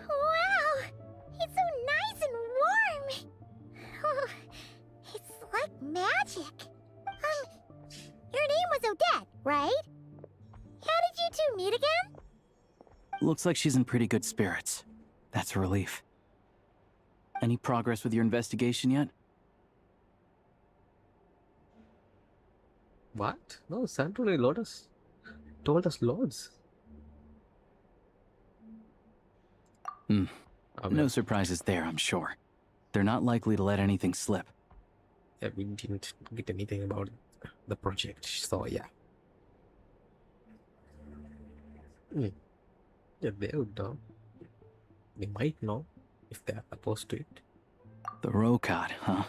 Wow! It's so nice and warm! Oh, it's like magic. Your name was Odette, right? How did you two meet again? Looks like she's in pretty good spirits. That's a relief. Any progress with your investigation yet? What? No, Sandrone Lotus. told us loads. No surprises there, I'm sure. They're not likely to let anything slip. Yeah, we didn't get anything about the project, so yeah. Yeah, they would know. They might know if they are opposed to it. The Rokad, huh?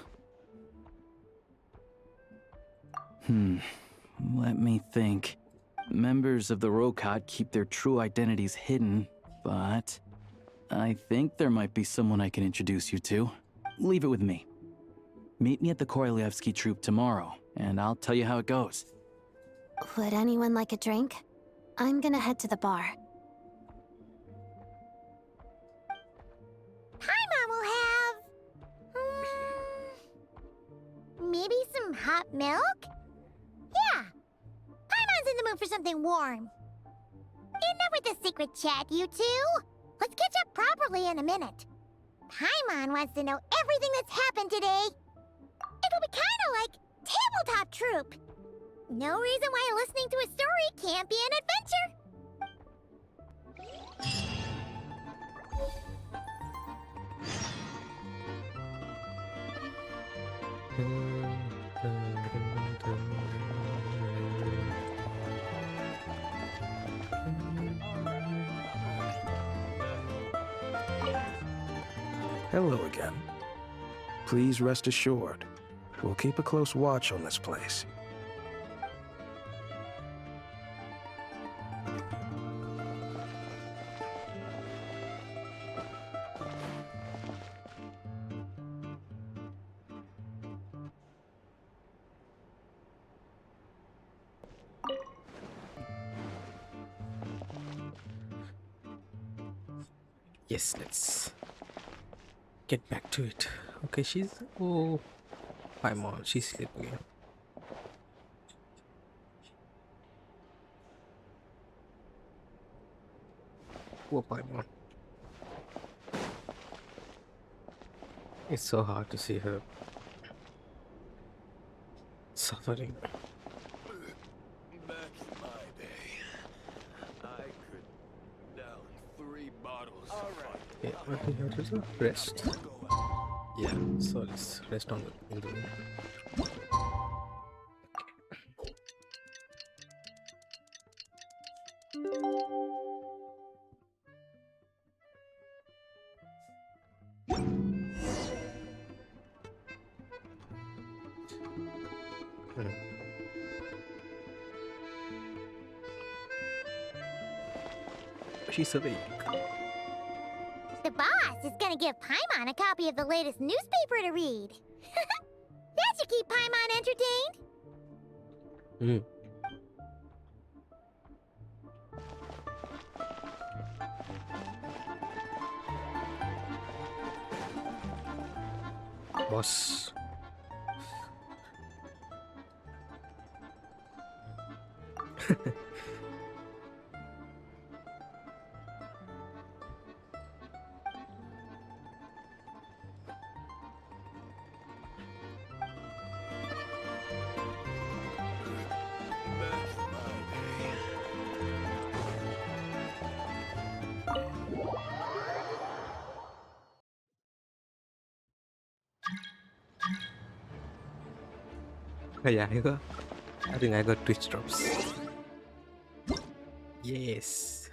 Let me think. Members of the Rokad keep their true identities hidden, but I think there might be someone I can introduce you to. Leave it with me. Meet me at the Korolevskyi troupe tomorrow, and I'll tell you how it goes. Would anyone like a drink? I'm gonna head to the bar. Paimon will have... maybe some hot milk? Yeah. Paimon's in the mood for something warm. Enough with the secret chat, you two. Let's catch up properly in a minute. Paimon wants to know everything that's happened today. It'll be kinda like tabletop troupe. No reason why listening to a story can't be an adventure. Hello again. Please rest assured, we'll keep a close watch on this place. Yes, let's get back to it. Okay, she's... oh, paimon, she's sleeping again. Poor paimon. It's so hard to see her suffering. Back in my day, I could down 3 bottles. All right. Okay, what we have to do? Rest. Yeah, so let's rest on in the room. She's awake. The boss is gonna give Paimon a copy of the latest newspaper to read. That should keep Paimon entertained. Boss. Yeah, I think I got Twitch drops. Yes.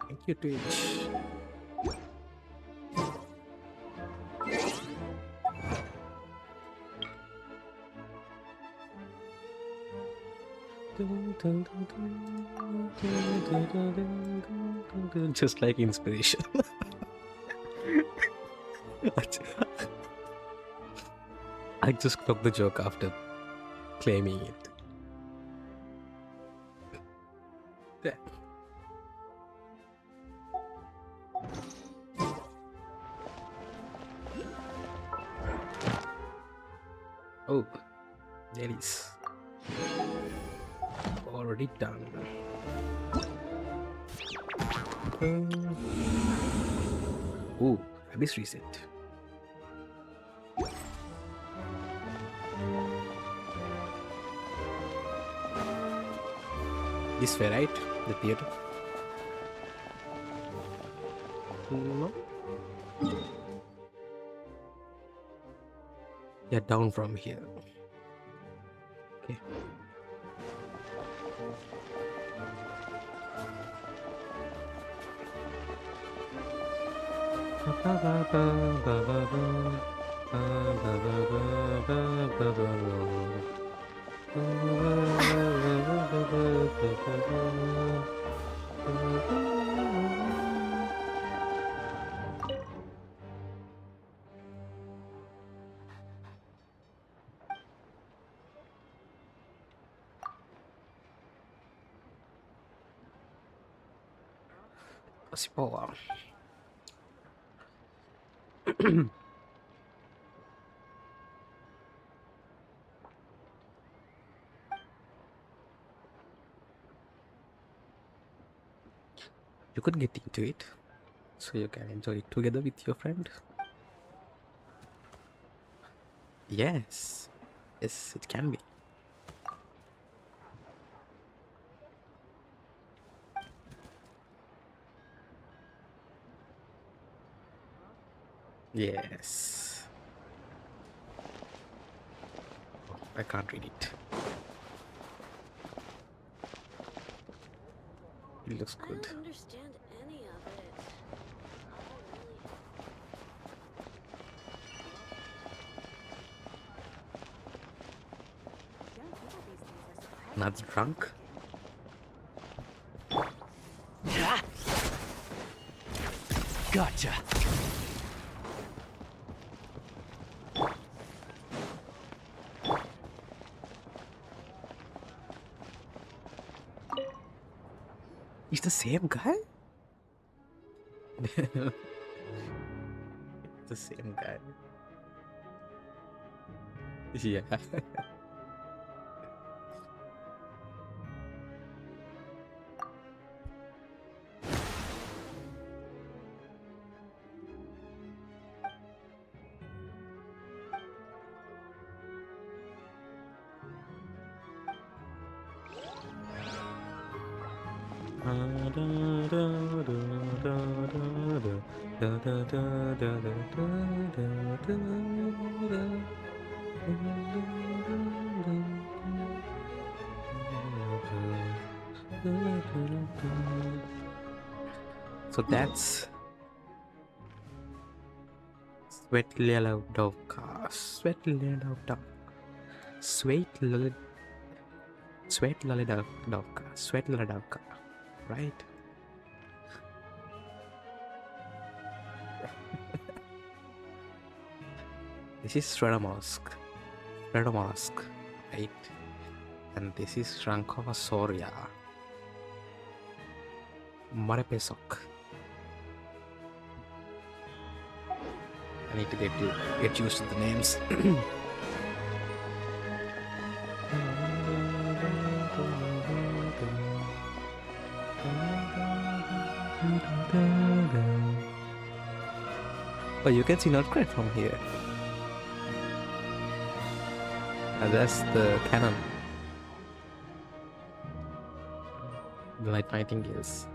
Thank you, Twitch. Just like inspiration. I just clocked the joke after claiming it. There. Oh, there is. Already done. Oh, abyss reset. This way, right? The theater. No. Yeah, down from here. Okay. Spoiler. You could get into it, so you can enjoy it together with your friend. Yes, yes, it can be. Yes. Oh, I can't read it. It looks good. I don't understand any of it. Not drunk. Gotcha. It's the same guy? It's the same guy. Yeah. So that's Svetloledovka. Svetloledovka, right? This is sretomorozk, right? And this is Rankova Zorya, Marepesok. I need to get used to the names. Oh, you can see Snezhnograd from here. That's the canon. The Night Nightingale's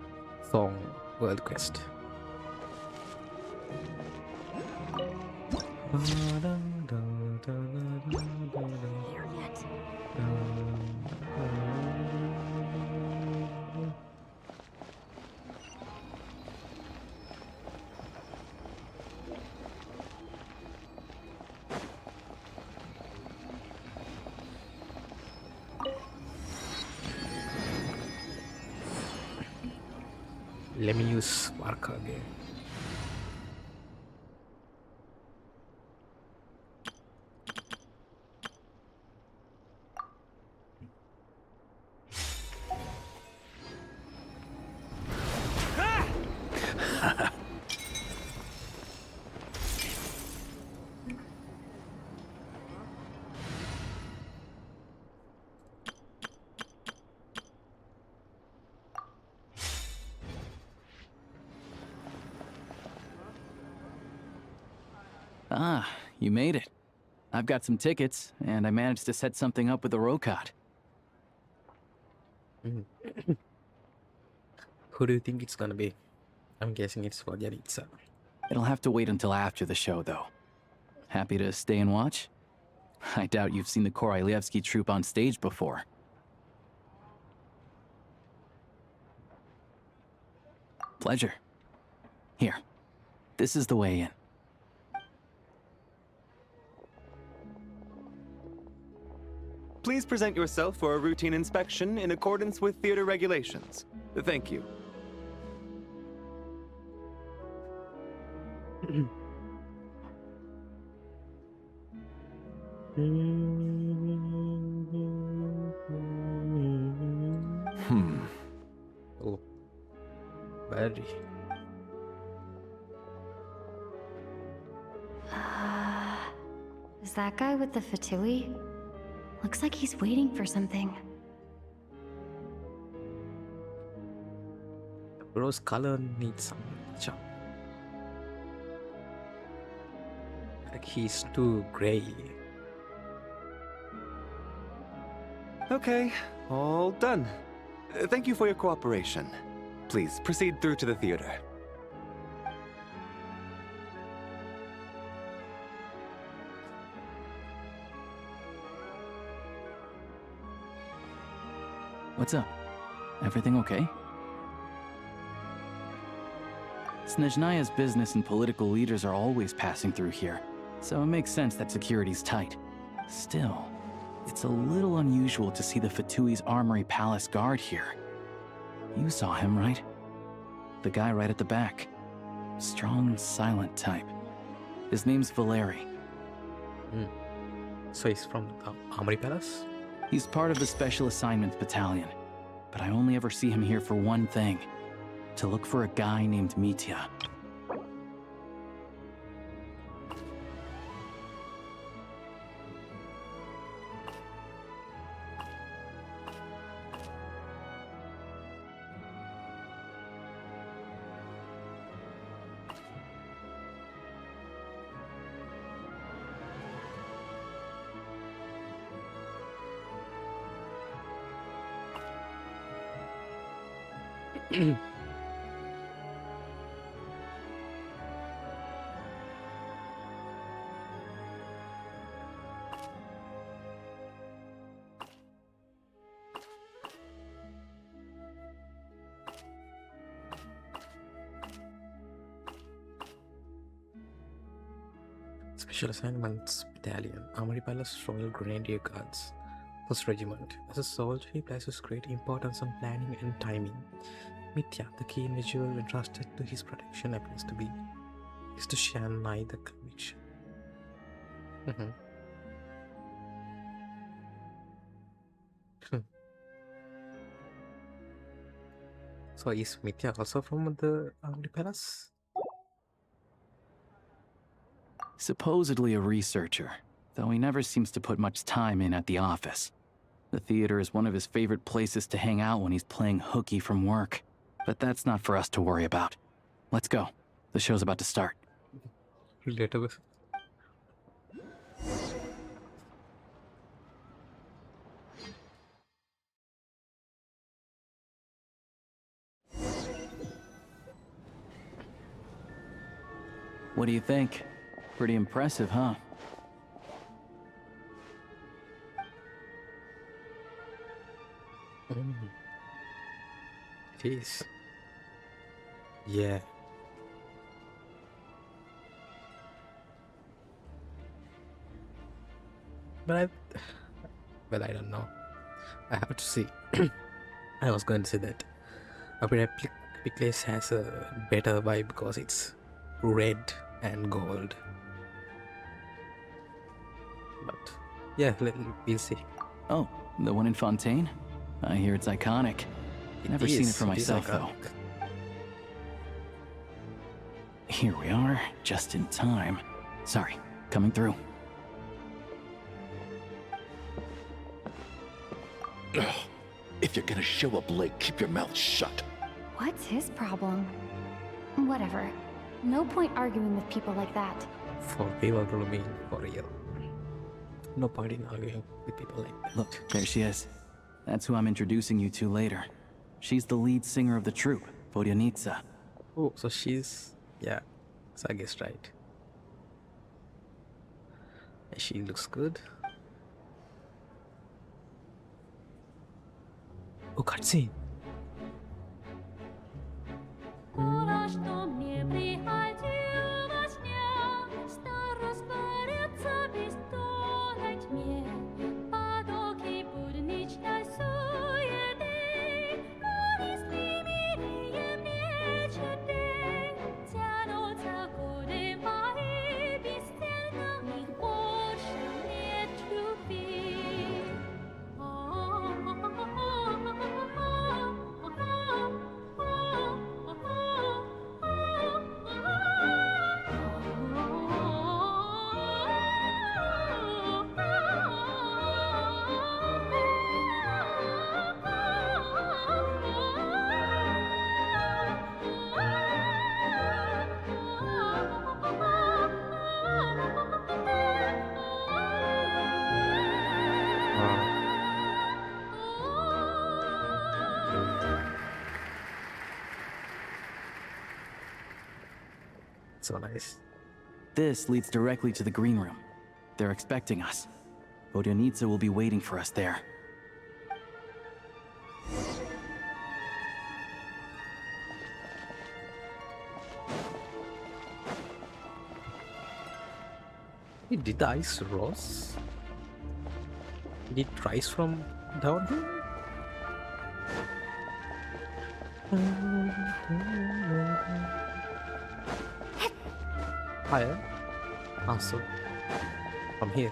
song, World Quest. Here yet. Let me use marker again. Ah, you made it. I've got some tickets, and I managed to set something up with the Rokot. Who do you think it's gonna be? I'm guessing it's Zorya. It'll have to wait until after the show, though. Happy to stay and watch? I doubt you've seen the Korolevskyi troupe on stage before. Pleasure. Here. This is the way in. Please present yourself for a routine inspection in accordance with theater regulations. Thank you. Oh, very. Is that guy with the fatui? Looks like he's waiting for something. Rose color needs some charm. Like he's too gray. Okay, all done. Thank you for your cooperation. Please proceed through to the theater. What's up? Everything okay? Snezhnaya's business and political leaders are always passing through here, so it makes sense that security's tight. Still, it's a little unusual to see the Fatui's Armory Palace guard here. You saw him, right? The guy right at the back. Strong, silent type. His name's Valeri. So he's from the Armory Palace? He's part of the Special Assignments Battalion, but I only ever see him here for one thing. To look for a guy named Mitya. Special Assignments Battalion, Armory Palace Royal Grenadier Guards, 1st Regiment. As a soldier, he places great importance on planning and timing. Mitya, the key individual entrusted to his protection, appears to be is to share neither conviction. So is Mitya also from the Armory Palace? Supposedly a researcher, though he never seems to put much time in at the office. The theater is one of his favorite places to hang out when he's playing hooky from work. But that's not for us to worry about. Let's go. The show's about to start. Later. What do you think? Pretty impressive, huh? It is. Yeah. But I don't know. I have to see. I was going to say that Upper Place has a better vibe because it's red and gold. But yeah, we'll see. Oh, the one in Fontaine? I hear it's iconic. Never seen it for myself, though. Here we are, just in time. Sorry, coming through. If you're gonna show up late, keep your mouth shut. What's his problem? Whatever. No point arguing with people like that. For real, Rumi, for real. No point in arguing with people like that. Look, there she is. That's who I'm introducing you to later. She's the lead singer of the troupe, Vodyanitsa. Oh, so she's... yeah. So I guess right. She looks good. Oh, cutscene. So nice. This leads directly to the green room. They're expecting us. Vodyanitsa will be waiting for us there. He did the ice rose? Did it rise from down here? Higher? Also, from here.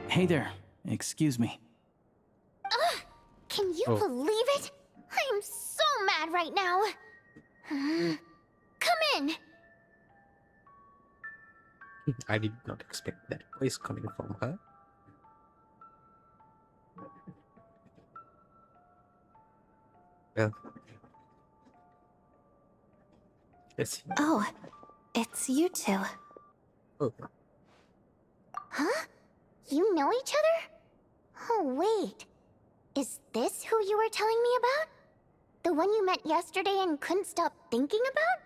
Hey there, excuse me. Can you believe it? I am so mad right now. Come in. I did not expect that voice coming from her. Well, let's see. Oh, it's you two. Oh. Huh? You know each other? Oh, wait. Is this who you were telling me about? The one you met yesterday and couldn't stop thinking about?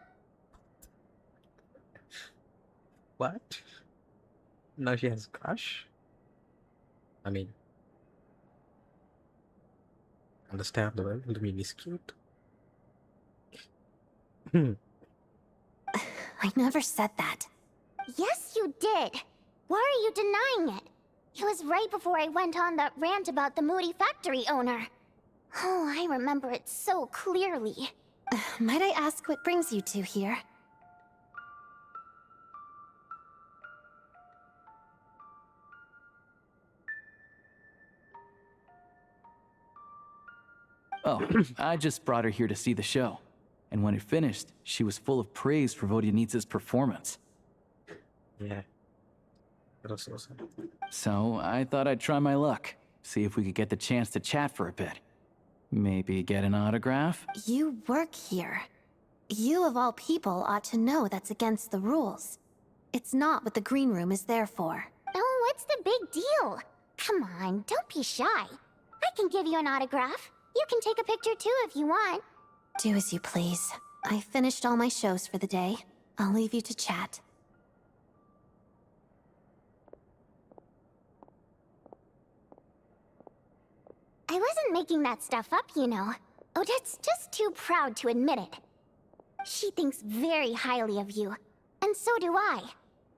What? Now she has a crush? I mean, understandable. Loomie is cute. I never said that. Yes, you did. Why are you denying it? It was right before I went on that rant about the moody factory owner. Oh, I remember it so clearly. Might I ask what brings you two here? Oh, I just brought her here to see the show. And when it finished, she was full of praise for Vodyanitsa's performance. Yeah. That was awesome. So I thought I'd try my luck, see if we could get the chance to chat for a bit. Maybe get an autograph? You work here. You of all people ought to know that's against the rules. It's not what the green room is there for. Oh, what's the big deal? Come on, don't be shy. I can give you an autograph. You can take a picture too if you want. Do as you please. I finished all my shows for the day. I'll leave you to chat. I wasn't making that stuff up, you know. Odette's just too proud to admit it. She thinks very highly of you. And so do I.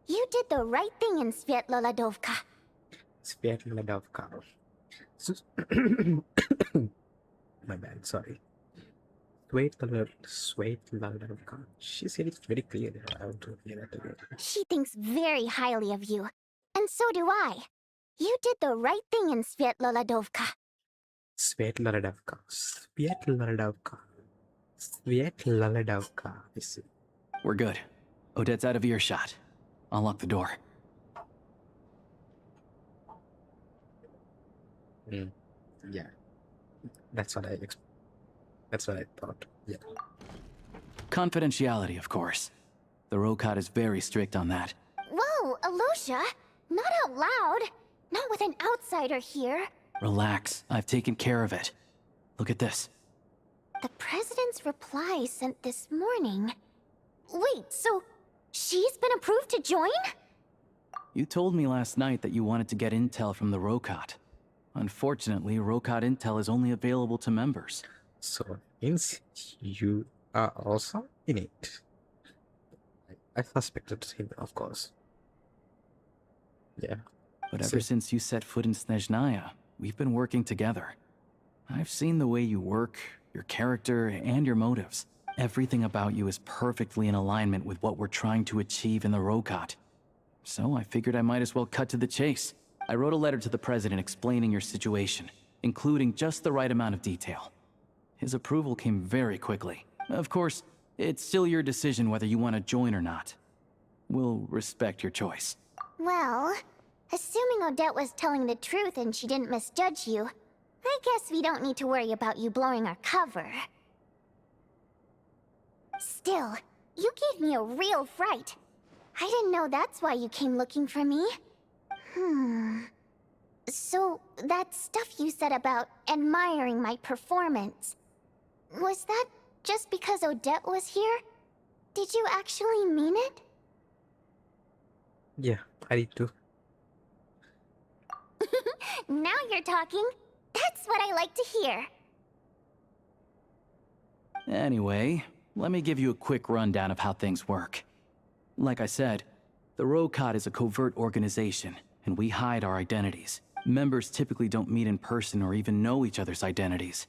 You did the right thing in Svetloledovka. Svetloledovka. My bad, sorry. Svetloledovka. She said it very clearly. I have to hear that again. She thinks very highly of you. And so do I. You did the right thing in Svetloledovka. Svetloledovka. Svetloledovka. Svetloledovka. We're good. Odette's out of earshot. I'll lock the door. Yeah, that's what I thought. Yeah. Confidentiality, of course. The Rokat is very strict on that. Whoa, Alyosha! Not out loud! Not with an outsider here! Relax, I've taken care of it. Look at this. The President's reply sent this morning. Wait, so she's been approved to join? You told me last night that you wanted to get intel from the Rokat. Unfortunately, Rokat intel is only available to members. So, means you are also in it. I suspected him, of course. Yeah. But ever since you set foot in Snezhnaya, we've been working together. I've seen the way you work, your character, and your motives. Everything about you is perfectly in alignment with what we're trying to achieve in the Rokat. So I figured I might as well cut to the chase. I wrote a letter to the President explaining your situation, including just the right amount of detail. His approval came very quickly. Of course, it's still your decision whether you want to join or not. We'll respect your choice. Well, assuming Odette was telling the truth and she didn't misjudge you, I guess we don't need to worry about you blowing our cover. Still, you gave me a real fright. I didn't know that's why you came looking for me. So, that stuff you said about admiring my performance, was that just because Odette was here? Did you actually mean it? Yeah, I did too. Now you're talking. That's what I like to hear. Anyway, let me give you a quick rundown of how things work. Like I said, the Rokat is a covert organization, and we hide our identities. Members typically don't meet in person or even know each other's identities.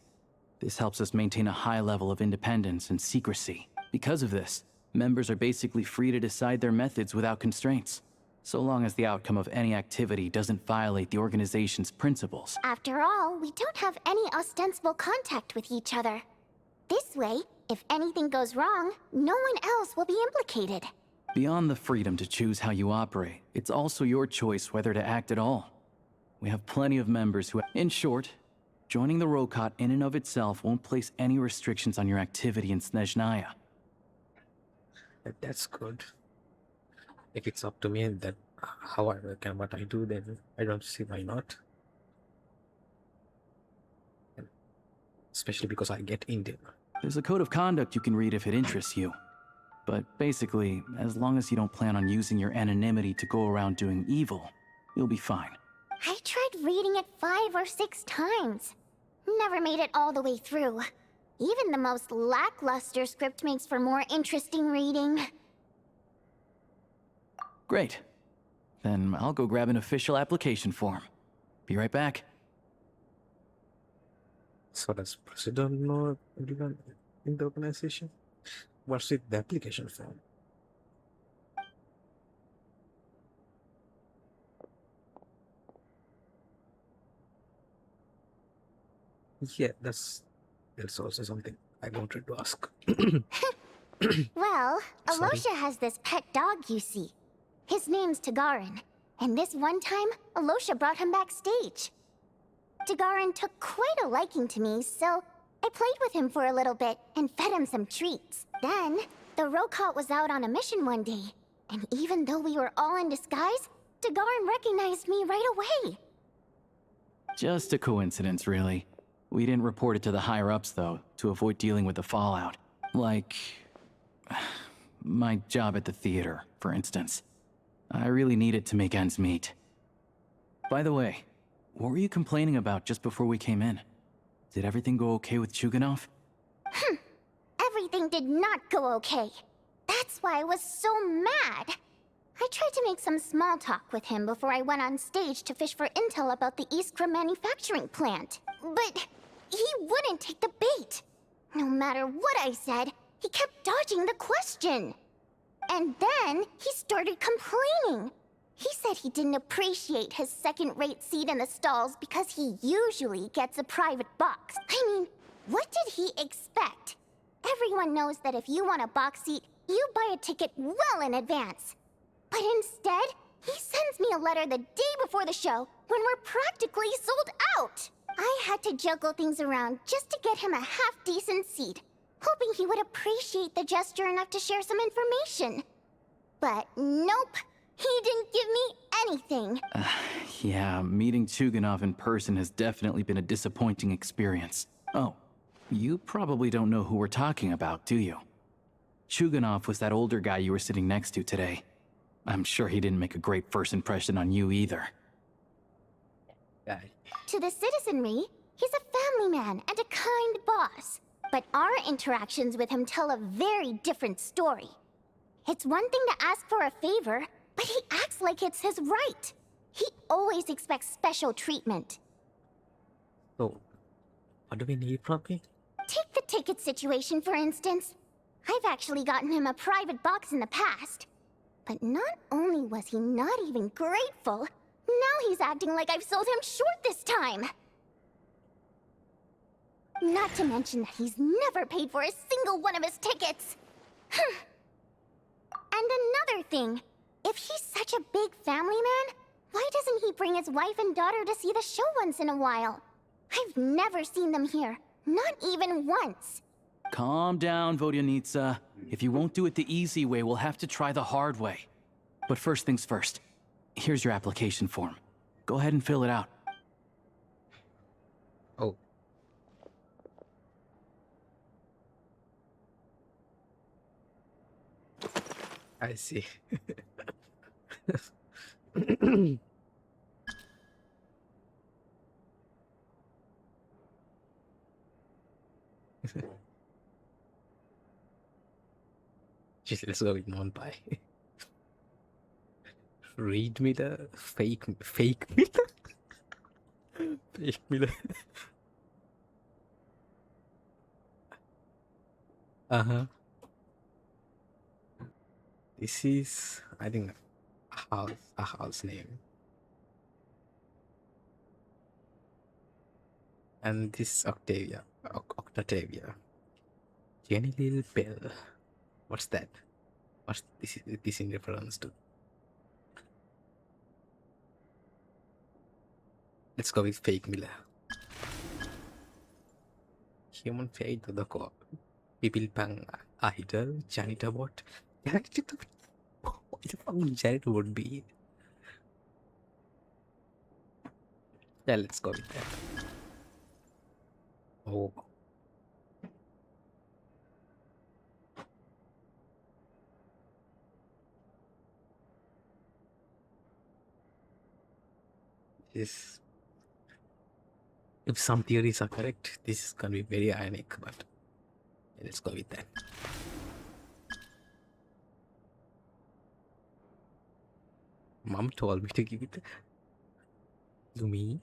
This helps us maintain a high level of independence and secrecy. Because of this, members are basically free to decide their methods without constraints, so long as the outcome of any activity doesn't violate the organization's principles. After all, we don't have any ostensible contact with each other. This way, if anything goes wrong, no one else will be implicated. Beyond the freedom to choose how you operate, it's also your choice whether to act at all. We have plenty of members who... In short, joining the Rokat in and of itself won't place any restrictions on your activity in Snezhnaya. That's good. If it's up to me and that how I work and what I do, then I don't see why not. Especially because I get in there. There's a code of conduct you can read if it interests you. But basically, as long as you don't plan on using your anonymity to go around doing evil, you'll be fine. I tried reading it 5 or 6 times. Never made it all the way through. Even the most lackluster script makes for more interesting reading. Great. Then I'll go grab an official application form. Be right back. So does President know everyone in the organization? What's with the application form? Yeah, that's also something I wanted to ask. Well, Sorry. Alyosha has this pet dog, you see. His name's Tagarin, and this one time, Alyosha brought him backstage. Tagarin took quite a liking to me, so I played with him for a little bit and fed him some treats. Then, the Rokat was out on a mission one day, and even though we were all in disguise, Tagarin recognized me right away. Just a coincidence, really. We didn't report it to the higher-ups, though, to avoid dealing with the fallout. Like... my job at the theater, for instance. I really needed to make ends meet. By the way, what were you complaining about just before we came in? Did everything go okay with Chuganov? Everything did not go okay. That's why I was so mad. I tried to make some small talk with him before I went on stage to fish for intel about the Iskra manufacturing plant. But he wouldn't take the bait. No matter what I said, he kept dodging the question. And then he started complaining. He said he didn't appreciate his second-rate seat in the stalls because he usually gets a private box. I mean, what did he expect? Everyone knows that if you want a box seat, you buy a ticket well in advance. But instead, he sends me a letter the day before the show when we're practically sold out. I had to juggle things around just to get him a half-decent seat, hoping he would appreciate the gesture enough to share some information. But nope, he didn't give me anything. Yeah, meeting Chuganov in person has definitely been a disappointing experience. Oh, you probably don't know who we're talking about, do you? Chuganov was that older guy you were sitting next to today. I'm sure he didn't make a great first impression on you either. To the citizenry, he's a family man and a kind boss. But our interactions with him tell a very different story. It's one thing to ask for a favor, but he acts like it's his right. He always expects special treatment. So, what do we need from him? Take the ticket situation, for instance. I've actually gotten him a private box in the past. But not only was he not even grateful, now he's acting like I've sold him short this time. Not to mention that he's never paid for a single one of his tickets. And another thing, if he's such a big family man, why doesn't he bring his wife and daughter to see the show once in a while? I've never seen them here, not even once. Calm down, Vodyanitsa. If you won't do it the easy way, we'll have to try the hard way. But first things first. Here's your application form. Go ahead and fill it out. Oh. I see. Just let's go with one by. Read me the fake me the fake me the This is, I think, a house name. And this Octavia. Octavia. Jenny Little Bell. What's that? What's this in reference to? Let's go with fake Miller. Human fate to the core. People pang idol, janitor what? What the fuck janitor would be? Yeah, let's go with that. Oh. This, if some theories are correct, this is gonna be very ironic, but yeah, let's go with that. Mom told me to give it to me.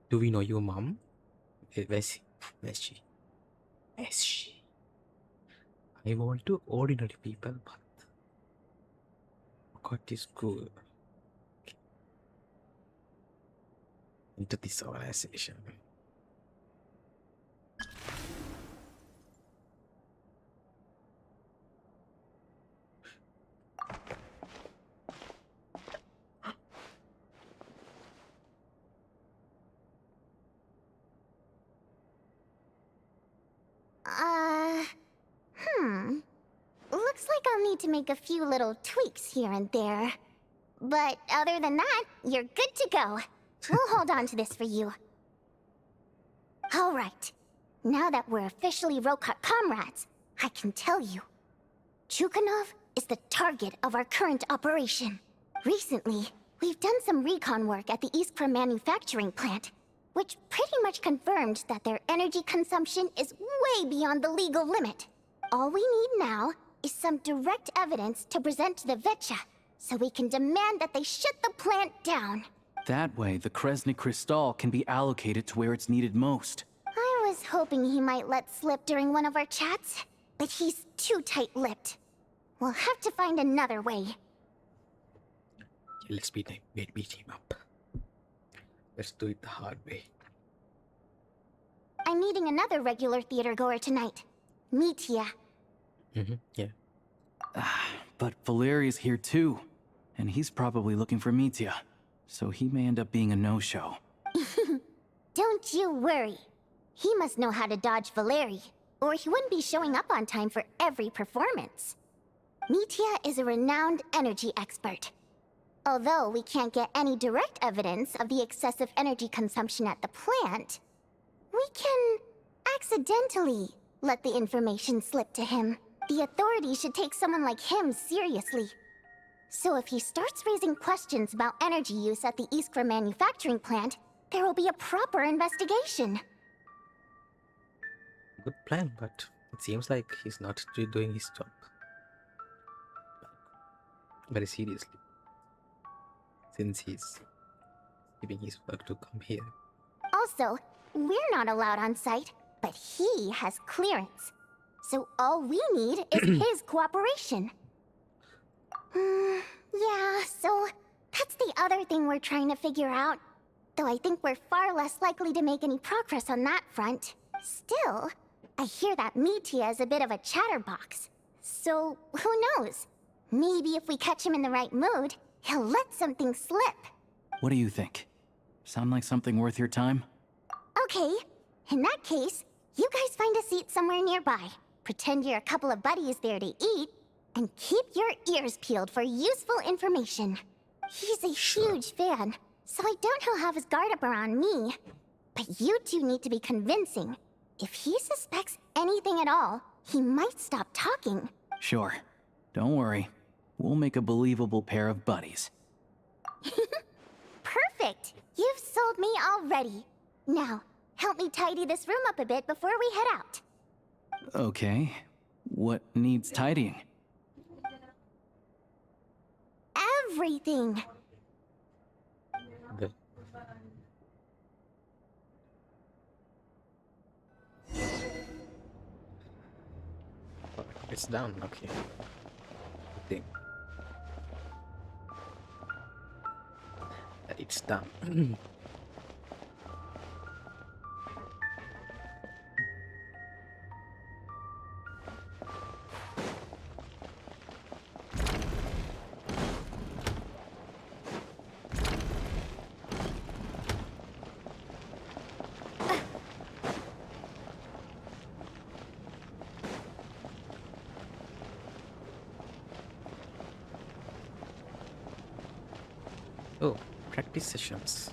Do we know your mom? Where's she? I want to ordinary people, but God is good. Into this organization. Looks like I'll need to make a few little tweaks here and there. But other than that, you're good to go. We'll hold on to this for you. Alright. Now that we're officially Rokat comrades, I can tell you. Chuganov is the target of our current operation. Recently, we've done some recon work at the Iskra manufacturing plant, which pretty much confirmed that their energy consumption is way beyond the legal limit. All we need now is some direct evidence to present to the Veche, so we can demand that they shut the plant down. That way, the Kresny Crystal can be allocated to where it's needed most. I was hoping he might let slip during one of our chats, but he's too tight-lipped. We'll have to find another way. Let's beat him up. Let's do it the hard way. I'm meeting another regular theater goer tonight. Mitya. Yeah. But Valeri's here too, and he's probably looking for Mitya, so he may end up being a no-show. Don't you worry. He must know how to dodge Valeri, or he wouldn't be showing up on time for every performance. Mitya is a renowned energy expert. Although we can't get any direct evidence of the excessive energy consumption at the plant, we can accidentally let the information slip to him. The authorities should take someone like him seriously. So if he starts raising questions about energy use at the Iskra manufacturing plant, there will be a proper investigation. Good plan, but it seems like he's not doing his job very seriously, since he's giving his work to come here. Also, we're not allowed on site, but he has clearance. So all we need is his cooperation. Yeah, so that's the other thing we're trying to figure out. Though I think we're far less likely to make any progress on that front. Still, I hear that Mitya is a bit of a chatterbox. So, who knows? Maybe if we catch him in the right mood, he'll let something slip. What do you think? Sound like something worth your time? Okay, in that case, you guys find a seat somewhere nearby. Pretend you're a couple of buddies there to eat, and keep your ears peeled for useful information. He's a huge fan, so I doubt he'll have his guard up around me. But you two need to be convincing. If he suspects anything at all, he might stop talking. Sure. Don't worry. We'll make a believable pair of buddies. Perfect! You've sold me already. Now, help me tidy this room up a bit before we head out. Okay. What needs tidying? Everything! The... It's down, okay. Good thing. It's done. Oh, practice sessions.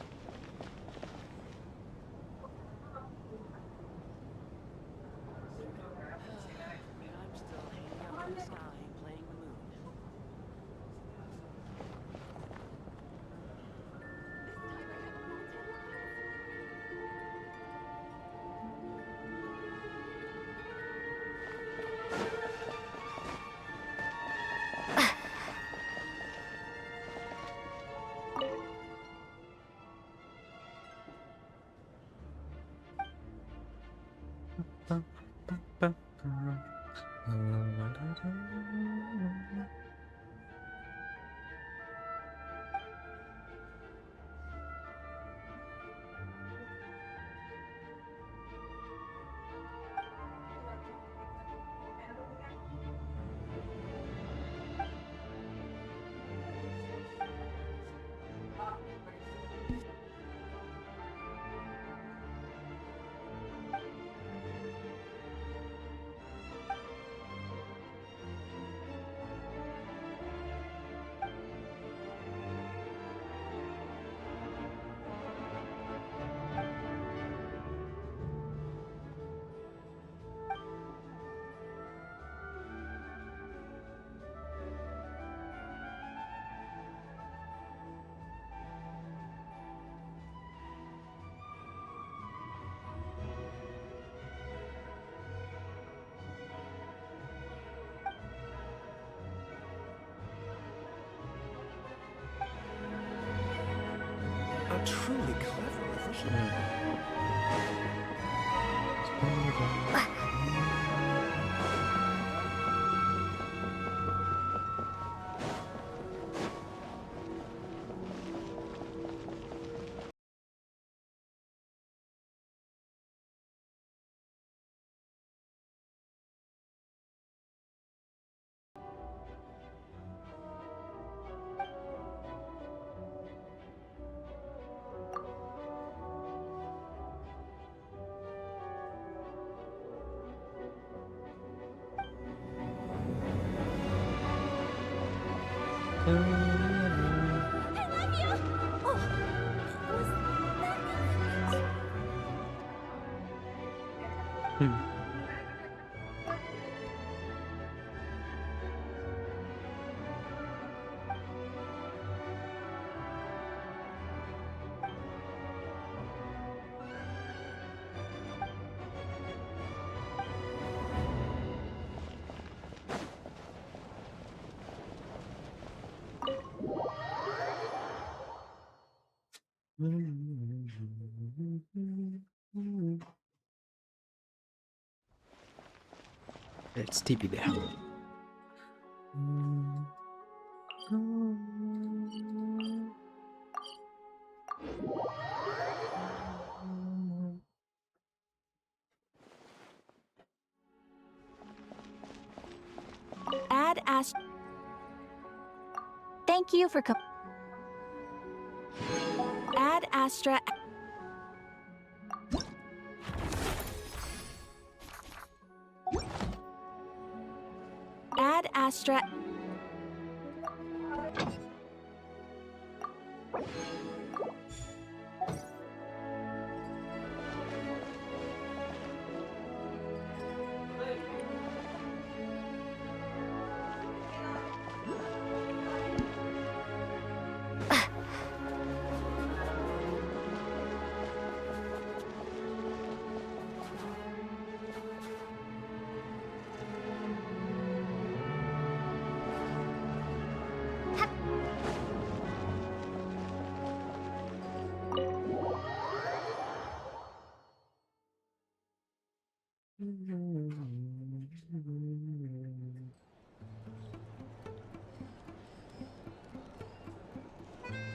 A truly clever revision. Let's TP there. Add Ast. Thank you for Add Astra. Add Astra.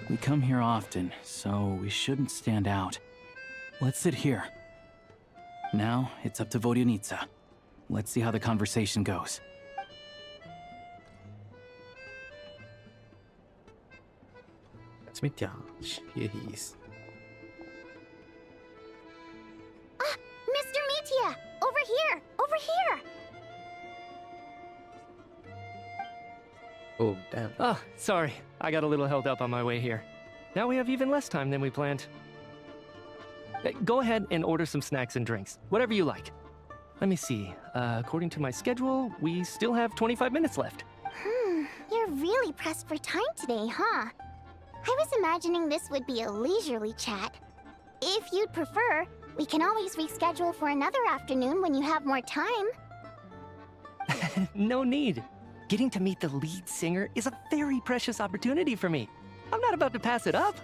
We come here often, so we shouldn't stand out. Let's sit here. Now, it's up to Vodyanitsa. Let's see how the conversation goes. That's Mitya. Here he is. Ah, Mr. Mitya! Over here! Over here! Oh, damn. Oh, sorry. I got a little held up on my way here. Now we have even less time than we planned. Go ahead and order some snacks and drinks. Whatever you like. Let me see. According to my schedule, we still have 25 minutes left. You're really pressed for time today, huh? I was imagining this would be a leisurely chat. If you'd prefer, we can always reschedule for another afternoon when you have more time. No need. Getting to meet the lead singer is a very precious opportunity for me. I'm not about to pass it up.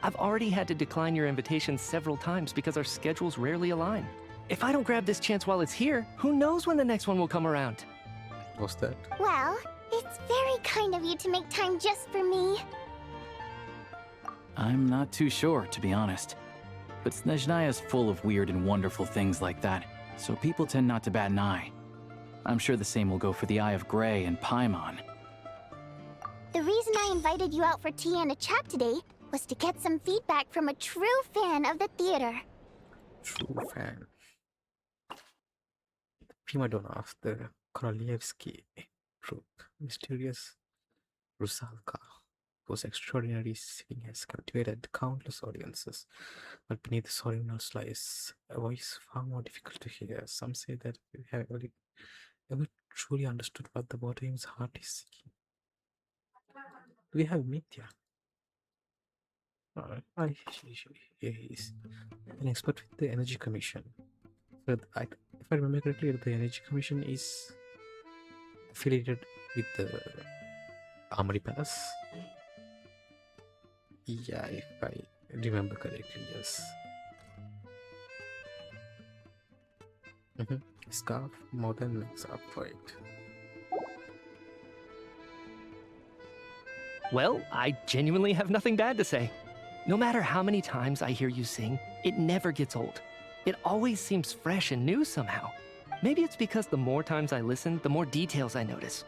I've already had to decline your invitation several times because our schedules rarely align. If I don't grab this chance while it's here, who knows when the next one will come around? What's that? Well, it's very kind of you to make time just for me. I'm not too sure, to be honest. But Snezhnaya is full of weird and wonderful things like that, so people tend not to bat an eye. I'm sure the same will go for the Eye of Graeae and Paimon. The reason I invited you out for tea and a chat today was to get some feedback from a true fan of the theater. True fan. The prima donna of the Korolevskyi troupe, mysterious Rusalka, whose extraordinary singing has captivated countless audiences. But beneath the soaring notes lies a voice far more difficult to hear. Some say that we have ever truly understood what the bottom's heart is seeking. Do we have Mitya? Here he is. An expert with the Energy Commission. But if I remember correctly, the Energy Commission is affiliated with the Armory Palace. Yeah, if I remember correctly, yes. Scarf more than makes up for it. Well, I genuinely have nothing bad to say. No matter how many times I hear you sing, it never gets old. It always seems fresh and new somehow. Maybe it's because the more times I listen, the more details I notice.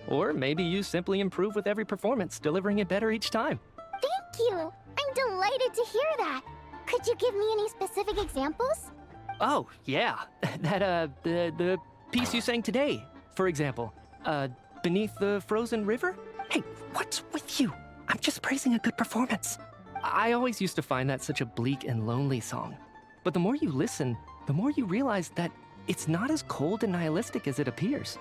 Or maybe you simply improve with every performance, delivering it better each time. Thank you! I'm delighted to hear that! Could you give me any specific examples? Oh, yeah. The piece you sang today, for example. Beneath the Frozen River? Hey, What's with you? I'm just praising a good performance. I always used to find that such a bleak and lonely song. But the more you listen, the more you realize that it's not as cold and nihilistic as it appears.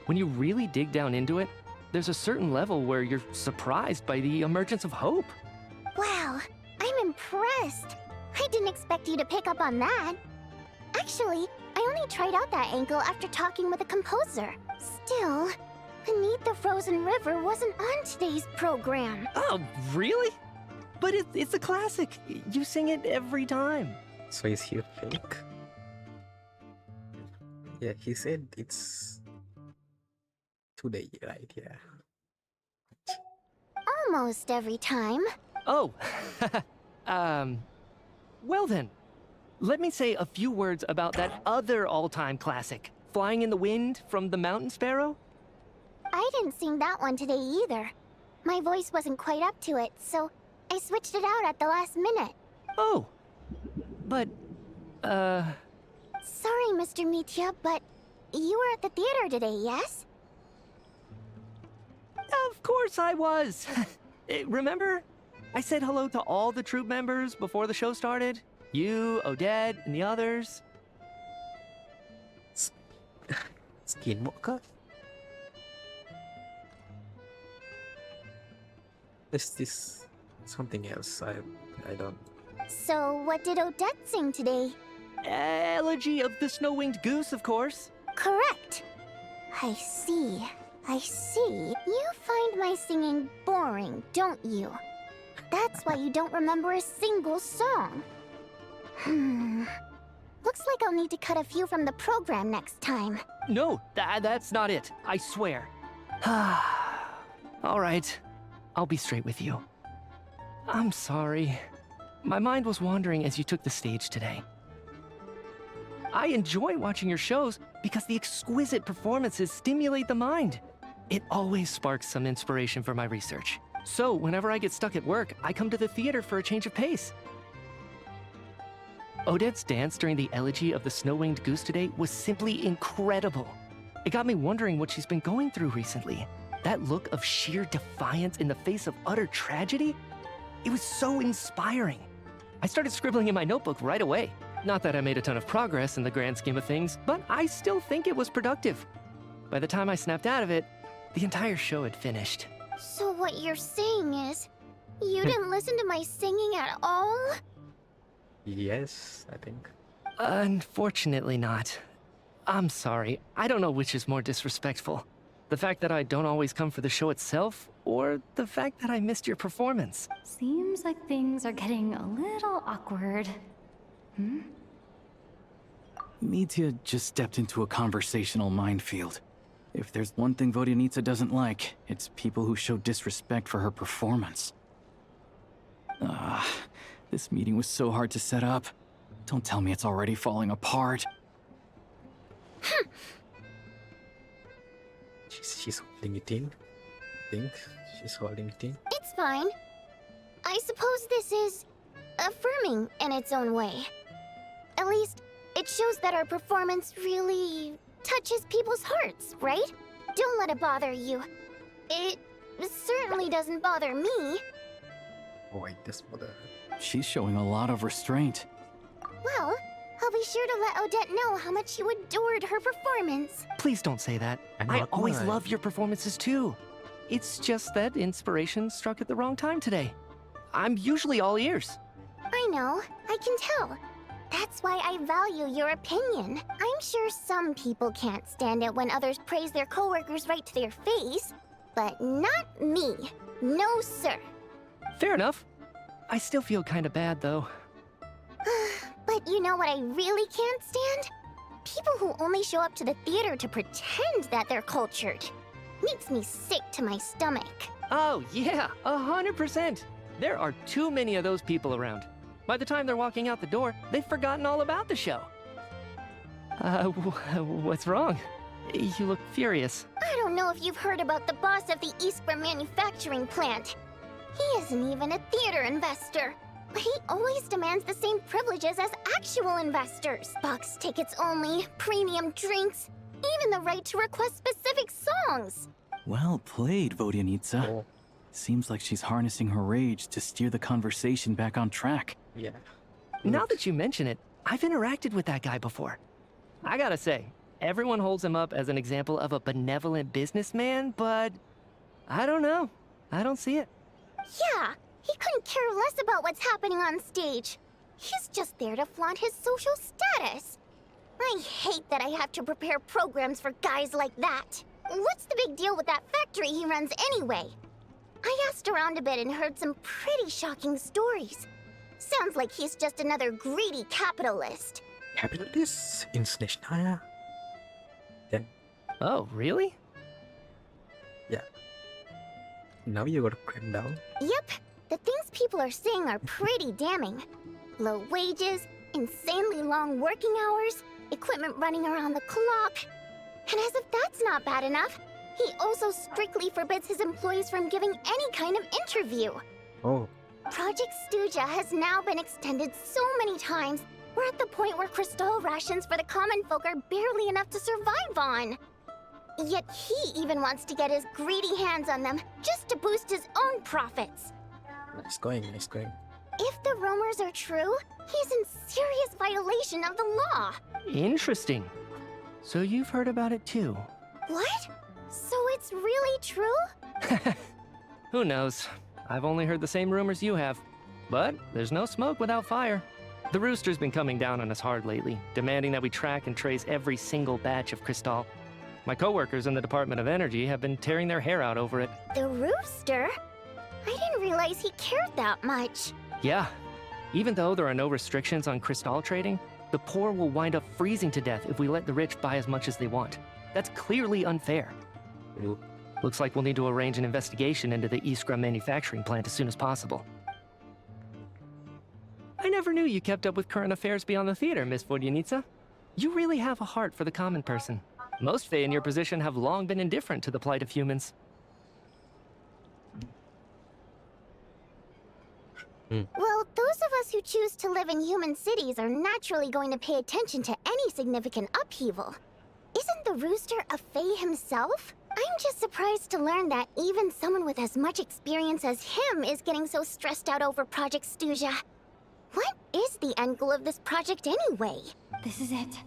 When you really dig down into it, there's a certain level where you're surprised by the emergence of hope. Wow, I'm impressed. I didn't expect you to pick up on that. Actually, I only tried out that angle after talking with the composer. Still, Beneath the Frozen River wasn't on today's program. Oh, really? But it's a classic. You sing it every time. So is he fake? Yeah, he said it's today, right? Yeah. Almost every time. Oh, well then, let me say a few words about that other all-time classic, Flying in the Wind from the Mountain Sparrow. I didn't sing that one today either. My voice wasn't quite up to it, so I switched it out at the last minute. Oh, but, Sorry, Mr. Mitya, but you were at the theater today, yes? Of course I was. Remember? I said hello to all the troupe members before the show started. You, Odette, and the others. Skinwalker? Is this something else? I don't... So, what did Odette sing today? Elegy of the Snow-Winged Goose, of course. Correct. I see. You find my singing boring, don't you? That's why you don't remember a single song. Looks like I'll need to cut a few from the program next time. No, that's not it. I swear. All right. I'll be straight with you. I'm sorry. My mind was wandering as you took the stage today. I enjoy watching your shows because the exquisite performances stimulate the mind. It always sparks some inspiration for my research. So whenever I get stuck at work, I come to the theater for a change of pace. Odette's dance during the Elegy of the Snow-Winged Goose today was simply incredible. It got me wondering what she's been going through recently. That look of sheer defiance in the face of utter tragedy? It was so inspiring. I started scribbling in my notebook right away. Not that I made a ton of progress in the grand scheme of things, but I still think it was productive. By the time I snapped out of it, the entire show had finished. So what you're saying is, you didn't listen to my singing at all? Yes, I think. Unfortunately not. I'm sorry. I don't know which is more disrespectful. The fact that I don't always come for the show itself, or the fact that I missed your performance. Seems like things are getting a little awkward. Mitya just stepped into a conversational minefield. If there's one thing Vodyanitsa doesn't like, it's people who show disrespect for her performance. This meeting was so hard to set up. Don't tell me it's already falling apart. She's holding it in. I think she's holding it in. It's fine. I suppose this is affirming in its own way. At least, it shows that our performance really touches people's hearts, right? Don't let it bother you. It certainly doesn't bother me. Oh, it does bother her. She's showing a lot of restraint. Well, I'll be sure to let Odette know how much you adored her performance. Please don't say that. I always love your performances too. It's just that inspiration struck at the wrong time today. I'm usually all ears. I know, I can tell. That's why I value your opinion. I'm sure some people can't stand it when others praise their coworkers right to their face, but not me. No, sir. Fair enough. I still feel kinda bad though. But you know what I really can't stand? People who only show up to the theater to pretend that they're cultured. Makes me sick to my stomach. Oh yeah, 100%. There are too many of those people around. By the time they're walking out the door, they've forgotten all about the show. What's wrong? You look furious. I don't know if you've heard about the boss of the Eastborough manufacturing plant. He isn't even a theater investor. But he always demands the same privileges as actual investors. Box tickets only, premium drinks, even the right to request specific songs. Well played, Vodyanitsa. Seems like she's harnessing her rage to steer the conversation back on track. Yeah. Now that you mention it, I've interacted with that guy before. I gotta say, everyone holds him up as an example of a benevolent businessman, but I don't know. I don't see it. Yeah, he couldn't care less about what's happening on stage. He's just there to flaunt his social status. I hate that I have to prepare programs for guys like that. What's the big deal with that factory he runs anyway? I asked around a bit and heard some pretty shocking stories. Sounds like he's just another greedy capitalist. Capitalist in Snezhnaya? Then. Oh, really? Yeah. Now you gotta crack down. Yep, the things people are saying are pretty damning. Low wages, insanely long working hours, equipment running around the clock. And as if that's not bad enough, he also strictly forbids his employees from giving any kind of interview. Oh. Project Stuja has now been extended so many times, we're at the point where crystal rations for the common folk are barely enough to survive on. Yet he even wants to get his greedy hands on them, just to boost his own profits. Nice going, nice going. If the rumors are true, he's in serious violation of the law. Interesting. So you've heard about it too? What? So it's really true? Who knows? I've only heard the same rumors you have. But there's no smoke without fire. The Rooster's been coming down on us hard lately, demanding that we track and trace every single batch of Crystal. My coworkers in the Department of Energy have been tearing their hair out over it. The Rooster? I didn't realize he cared that much. Yeah. Even though there are no restrictions on Crystal trading, the poor will wind up freezing to death if we let the rich buy as much as they want. That's clearly unfair. Ooh. Looks like we'll need to arrange an investigation into the Iskra manufacturing plant as soon as possible. I never knew you kept up with current affairs beyond the theater, Miss Vodyanica. You really have a heart for the common person. Most Fae in your position have long been indifferent to the plight of humans. Well, those of us who choose to live in human cities are naturally going to pay attention to any significant upheaval. Isn't the Rooster a Fae himself? I'm just surprised to learn that even someone with as much experience as him is getting so stressed out over Project Stuja. What is the end goal of this project anyway? This is it.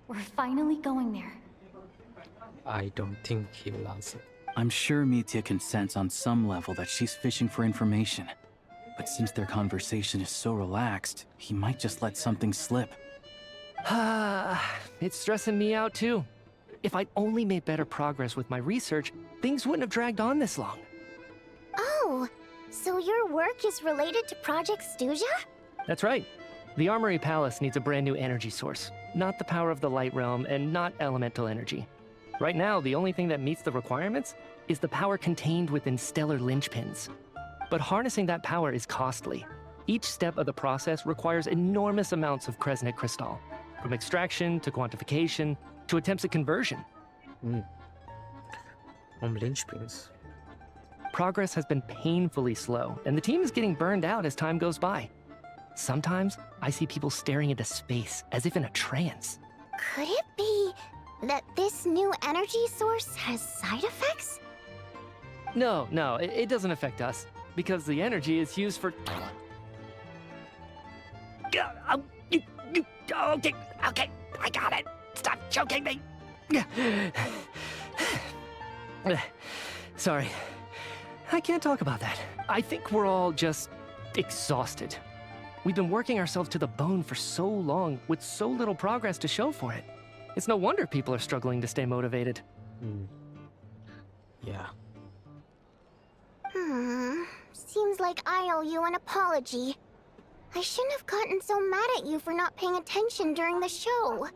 We're finally going there. I don't think he will answer. I'm sure Mitya can sense on some level that she's fishing for information. But since their conversation is so relaxed, he might just let something slip. It's stressing me out too. If I'd only made better progress with my research, things wouldn't have dragged on this long. Oh, so your work is related to Project Stuja? That's right. The Armory Palace needs a brand new energy source. Not the power of the Light Realm and not elemental energy. Right now, the only thing that meets the requirements is the power contained within stellar linchpins. But harnessing that power is costly. Each step of the process requires enormous amounts of Kresnik crystal, from extraction to quantification to attempts at conversion. From linchpins. Progress has been painfully slow, and the team is getting burned out as time goes by. Sometimes I see people staring into space as if in a trance. Could it be that this new energy source has side effects? No, it doesn't affect us, because the energy is used for... Okay, I got it. Stop choking me. Sorry, I can't talk about that. I think we're all just exhausted. We've been working ourselves to the bone for so long with so little progress to show for it. It's no wonder people are struggling to stay motivated. Yeah. Seems like I owe you an apology. I shouldn't have gotten so mad at you for not paying attention during the show.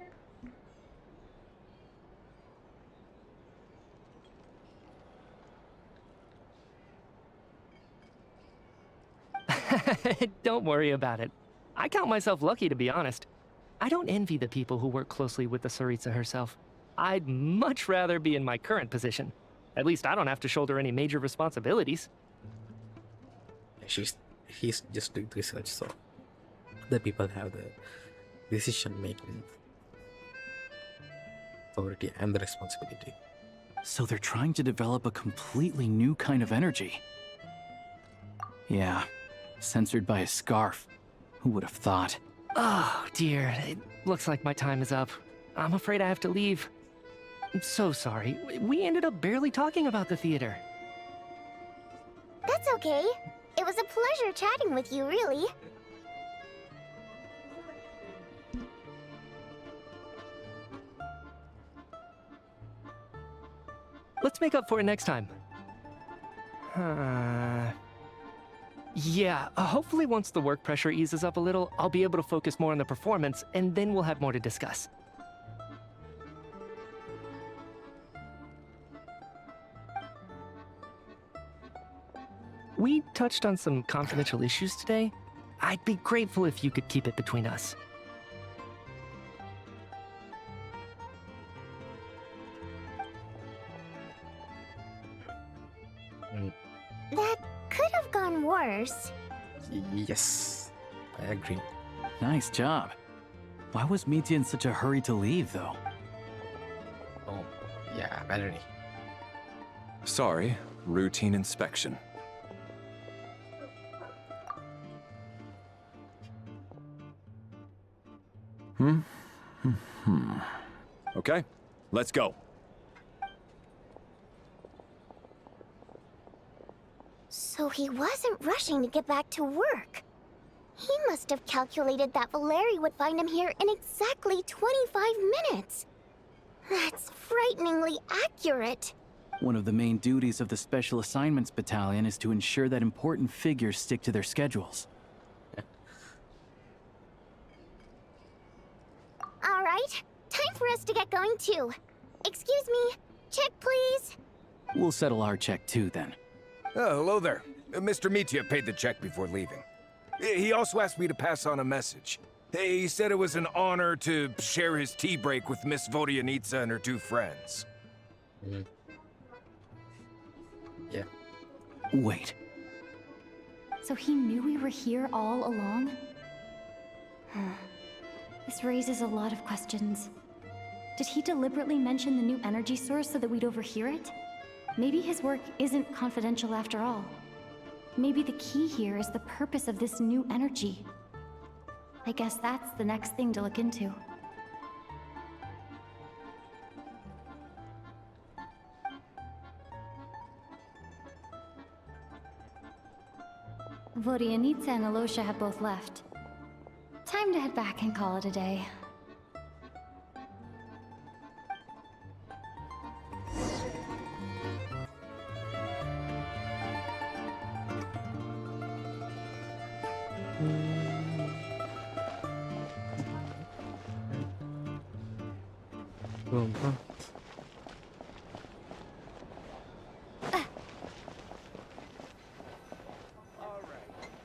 Don't worry about it. I count myself lucky, to be honest. I don't envy the people who work closely with the Tsaritsa herself. I'd much rather be in my current position. At least I don't have to shoulder any major responsibilities. He's just doing research, so the people have the decision-making authority and the responsibility. So they're trying to develop a completely new kind of energy. Yeah, censored by a scarf. Who would have thought? Oh, dear. It looks like my time is up. I'm afraid I have to leave. I'm so sorry. We ended up barely talking about the theater. That's okay. It was a pleasure chatting with you, really. Let's make up for it next time. Yeah, hopefully once the work pressure eases up a little, I'll be able to focus more on the performance, and then we'll have more to discuss. We touched on some confidential issues today. I'd be grateful if you could keep it between us. That could have gone worse. Yes, I agree. Nice job. Why was Mitya in such a hurry to leave, though? Oh, yeah, battery. Sorry, routine inspection. Okay, let's go. So he wasn't rushing to get back to work. He must have calculated that Valeri would find him here in exactly 25 minutes. That's frighteningly accurate. One of the main duties of the Special Assignments Battalion is to ensure that important figures stick to their schedules. All right, time for us to get going too. Excuse me, check please. We'll settle our check too, then. Oh, hello there. Mr. Mitya paid the check before leaving. He also asked me to pass on a message. He said it was an honor to share his tea break with Miss Vodyanitsa and her two friends. Yeah. Wait. So he knew we were here all along? This raises a lot of questions. Did he deliberately mention the new energy source so that we'd overhear it? Maybe his work isn't confidential after all. Maybe the key here is the purpose of this new energy. I guess that's the next thing to look into. Vodyanitsa and Alyosha have both left. Time to head back and call it a day.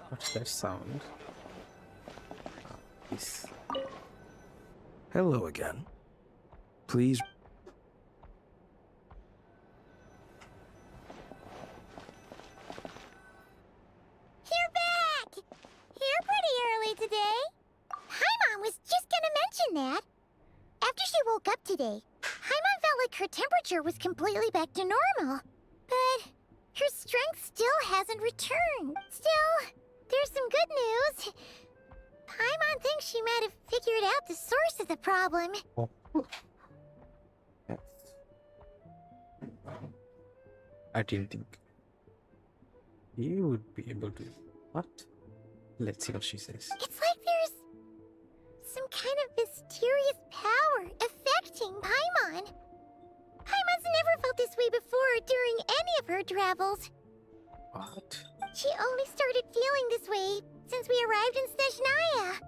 What's that sound? This. Hello again. Please. You're back! Here pretty early today. Paimon was just gonna mention that. After she woke up today, Paimon felt like her temperature was completely back to normal. But her strength still hasn't returned. Still, there's some good news. Paimon thinks she might have figured out the source of the problem. Yes. I didn't think he would be able to. What? Let's see what she says. It's like there's some kind of mysterious power affecting Paimon. Paimon's never felt this way before during any of her travels. What? She only started feeling this way since we arrived in Snezhnaya.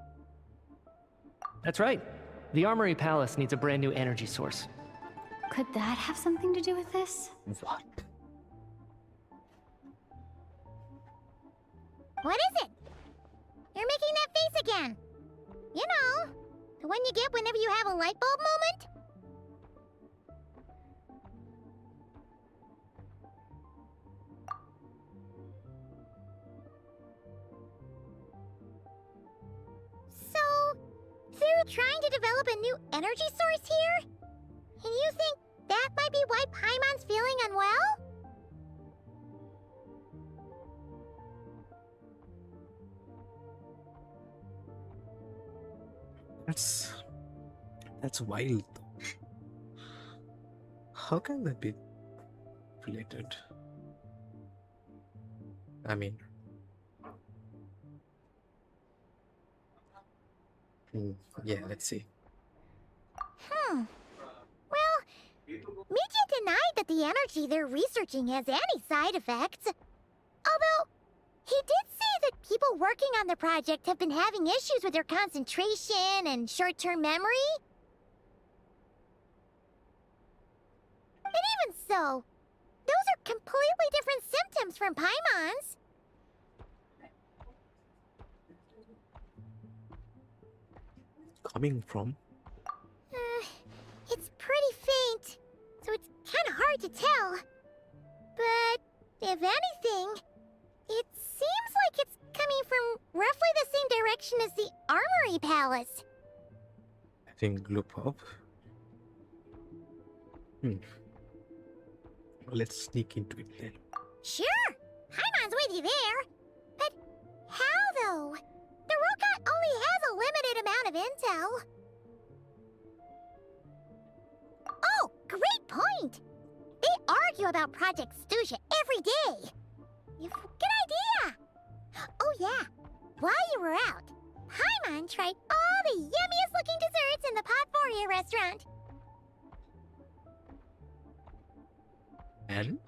That's right. The Armory Palace needs a brand new energy source. Could that have something to do with this? What? What is it? You're making that face again. You know, the one you get whenever you have a light bulb moment? So, they're trying to develop a new energy source here? And you think that might be why Paimon's feeling unwell? That's wild. How can that be related? I mean, yeah, let's see. Well, Mitya denied that the energy they're researching has any side effects. Although, he did say that people working on the project have been having issues with their concentration and short-term memory. And even so, those are completely different symptoms from paimon's. Coming from? It's pretty faint, so it's kind of hard to tell. But if anything, it seems like it's coming from roughly the same direction as the Armory Palace. I think Glupop. Let's sneak into it then. Sure, Paimon's with you there. But how, though? The robot only has a limited amount of intel. Oh, great point! They argue about Project Stuja every day. Good idea! Oh yeah, while you were out, Paimon tried all the yummiest looking desserts in the Podvoria restaurant. And?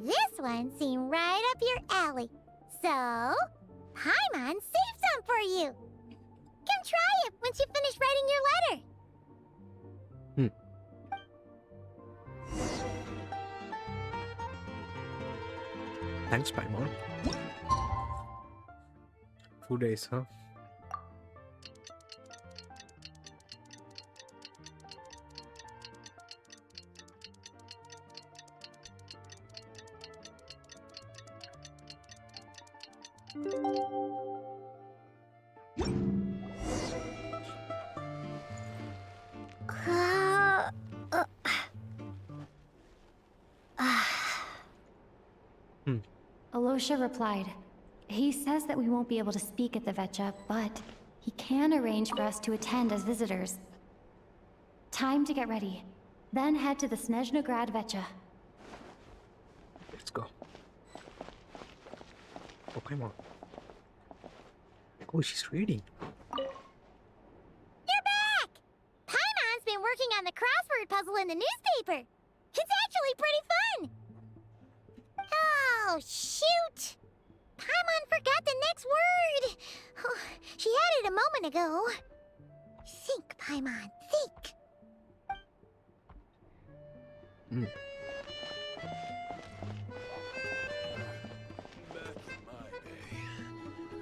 This one seemed right up your alley. So, Paimon saved some for you. Come try it once you finish writing your letter. Thanks, Paimon. 2 days, huh? Alyosha replied. He says that we won't be able to speak at the Veche, but he can arrange for us to attend as visitors. Time to get ready. Then head to the Snezhnograd Veche. Let's go. Oh, Paimon. Oh, she's reading. You're back! Paimon's been working on the crossword puzzle in the newspaper. It's actually pretty fun. Oh, shoot! Paimon forgot the next word. Oh, she had it a moment ago. Think, Paimon, think.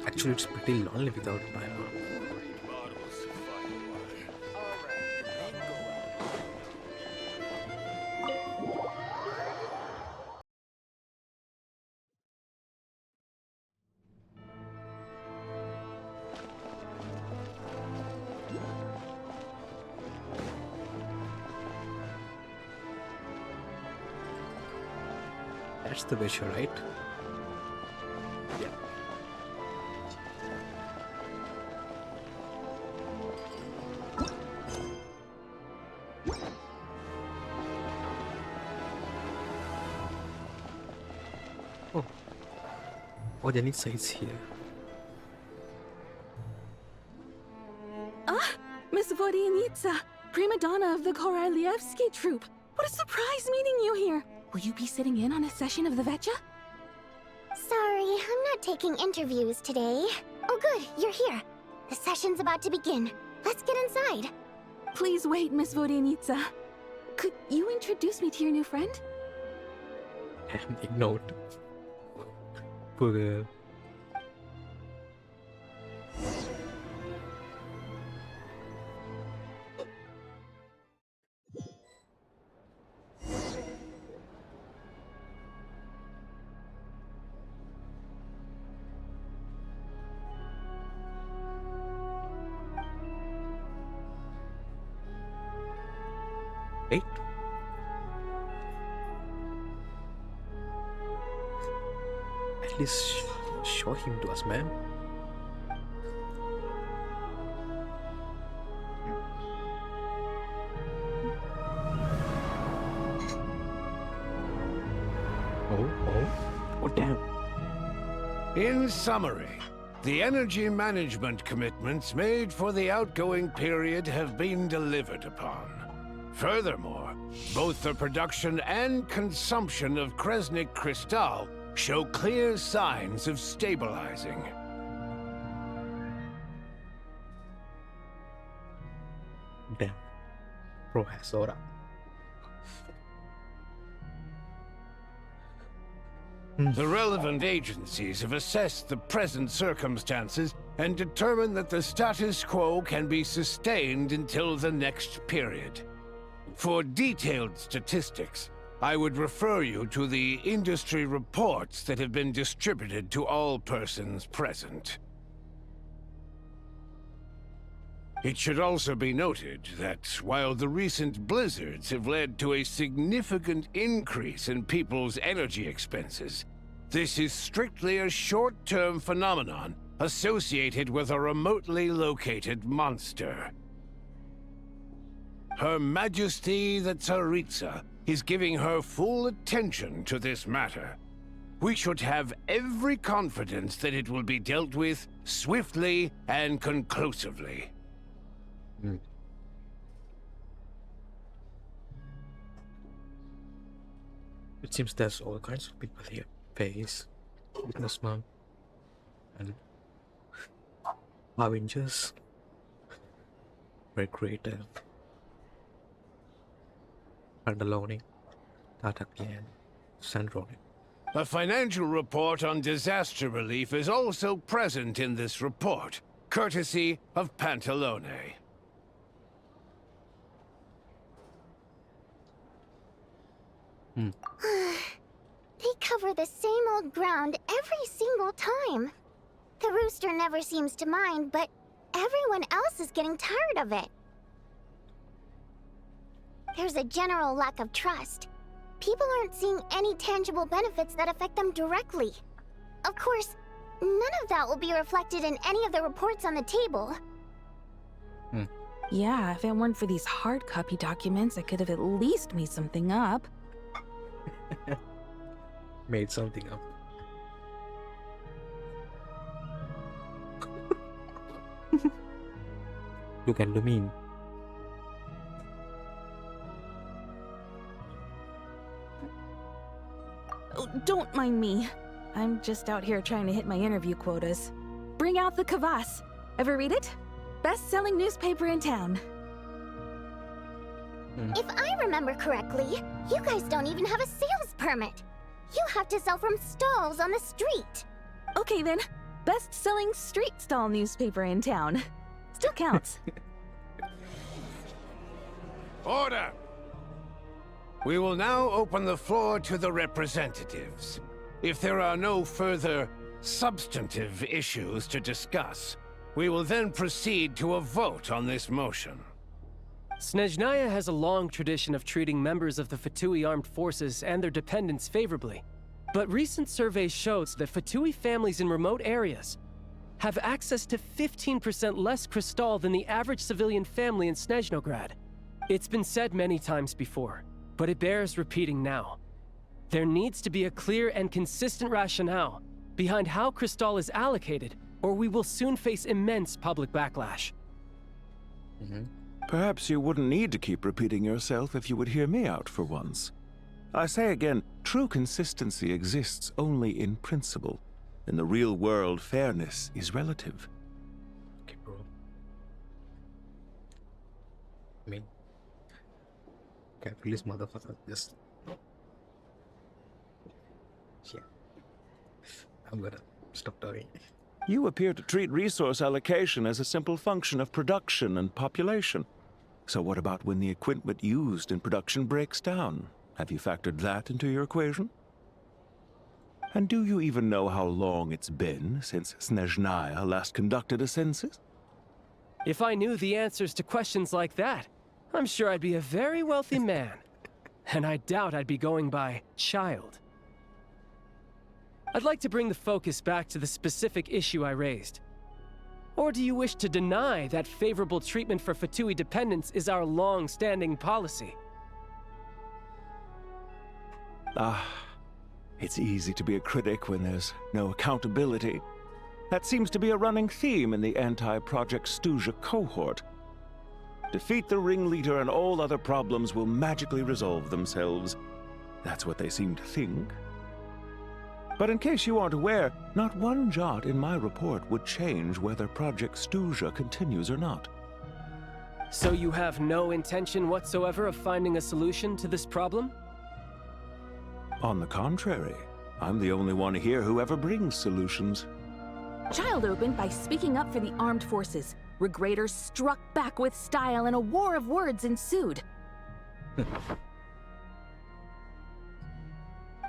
Actually, it's pretty lonely without Paimon. That's the Veche, right? Yeah. Oh, Janitsa is here. Ah, Miss Vodyanitsa, prima donna of the Korolevskyi troupe. What a surprise meeting you here. Will you be sitting in on a session of the Veche? Sorry, I'm not taking interviews today. Oh good, you're here. The session's about to begin. Let's get inside. Please wait, Miss Vodyanitsa. Could you introduce me to your new friend? And ignored. Poor girl. Wait. At least show him to us, man. Oh, damn. In summary, the energy management commitments made for the outgoing period have been delivered upon. Furthermore, both the production and consumption of kresnik crystal show clear signs of stabilizing. Damn. Professora. The relevant agencies have assessed the present circumstances and determined that the status quo can be sustained until the next period. For detailed statistics, I would refer you to the industry reports that have been distributed to all persons present. It should also be noted that while the recent blizzards have led to a significant increase in people's energy expenses, this is strictly a short-term phenomenon associated with a remotely located monster. Her Majesty the Tsaritsa is giving her full attention to this matter. We should have every confidence that it will be dealt with swiftly and conclusively. It seems there's all kinds of people here. Face, businessman, and Avengers. Very creative. Underloading, Tataki, and Sandrone. A financial report on disaster relief is also present in this report, courtesy of Pantalone. They cover the same old ground every single time. The rooster never seems to mind, but everyone else is getting tired of it. There's a general lack of trust. People aren't seeing any tangible benefits that affect them directly. Of course, none of that will be reflected in any of the reports on the table. Yeah, if it weren't for these hard copy documents, I could have at least made something up. Made something up. Look at the meme. Oh, don't mind me. I'm just out here trying to hit my interview quotas. Bring out the kvass. Ever read it? Best-selling newspaper in town. If I remember correctly, you guys don't even have a sales permit. You have to sell from stalls on the street. Okay then, best-selling street stall newspaper in town. Still counts. Order! We will now open the floor to the representatives. If there are no further substantive issues to discuss, we will then proceed to a vote on this motion. Snezhnaya has a long tradition of treating members of the Fatui armed forces and their dependents favorably. But recent surveys shows that Fatui families in remote areas have access to 15% less crystal than the average civilian family in Snezhnograd. It's been said many times before, but it bears repeating now. There needs to be a clear and consistent rationale behind how crystal is allocated, or we will soon face immense public backlash. Perhaps you wouldn't need to keep repeating yourself if you would hear me out for once. I say again, true consistency exists only in principle. In the real world, fairness is relative. Okay, bro. I mean, capitalist motherfucker, just... Yeah. I'm gonna stop talking. You appear to treat resource allocation as a simple function of production and population. So what about when the equipment used in production breaks down? Have you factored that into your equation? And do you even know how long it's been since Snezhnaya last conducted a census? If I knew the answers to questions like that, I'm sure I'd be a very wealthy man. And I doubt I'd be going by child. I'd like to bring the focus back to the specific issue I raised. Or do you wish to deny that favorable treatment for Fatui dependents is our long-standing policy? It's easy to be a critic when there's no accountability. That seems to be a running theme in the anti-Project Stuzha cohort. Defeat the ringleader and all other problems will magically resolve themselves. That's what they seem to think. But in case you aren't aware, not one jot in my report would change whether Project Stuzha continues or not. So you have no intention whatsoever of finding a solution to this problem? On the contrary, I'm the only one here who ever brings solutions. Child opened by speaking up for the armed forces. Regrator struck back with style and a war of words ensued.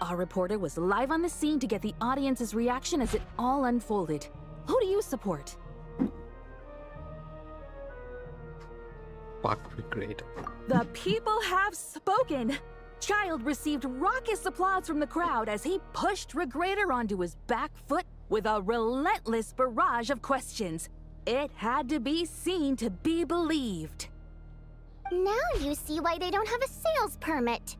Our reporter was live on the scene to get the audience's reaction as it all unfolded. Who do you support? Great. The people have spoken! Child received raucous applause from the crowd as he pushed Regrator onto his back foot with a relentless barrage of questions. It had to be seen to be believed. Now you see why they don't have a sales permit.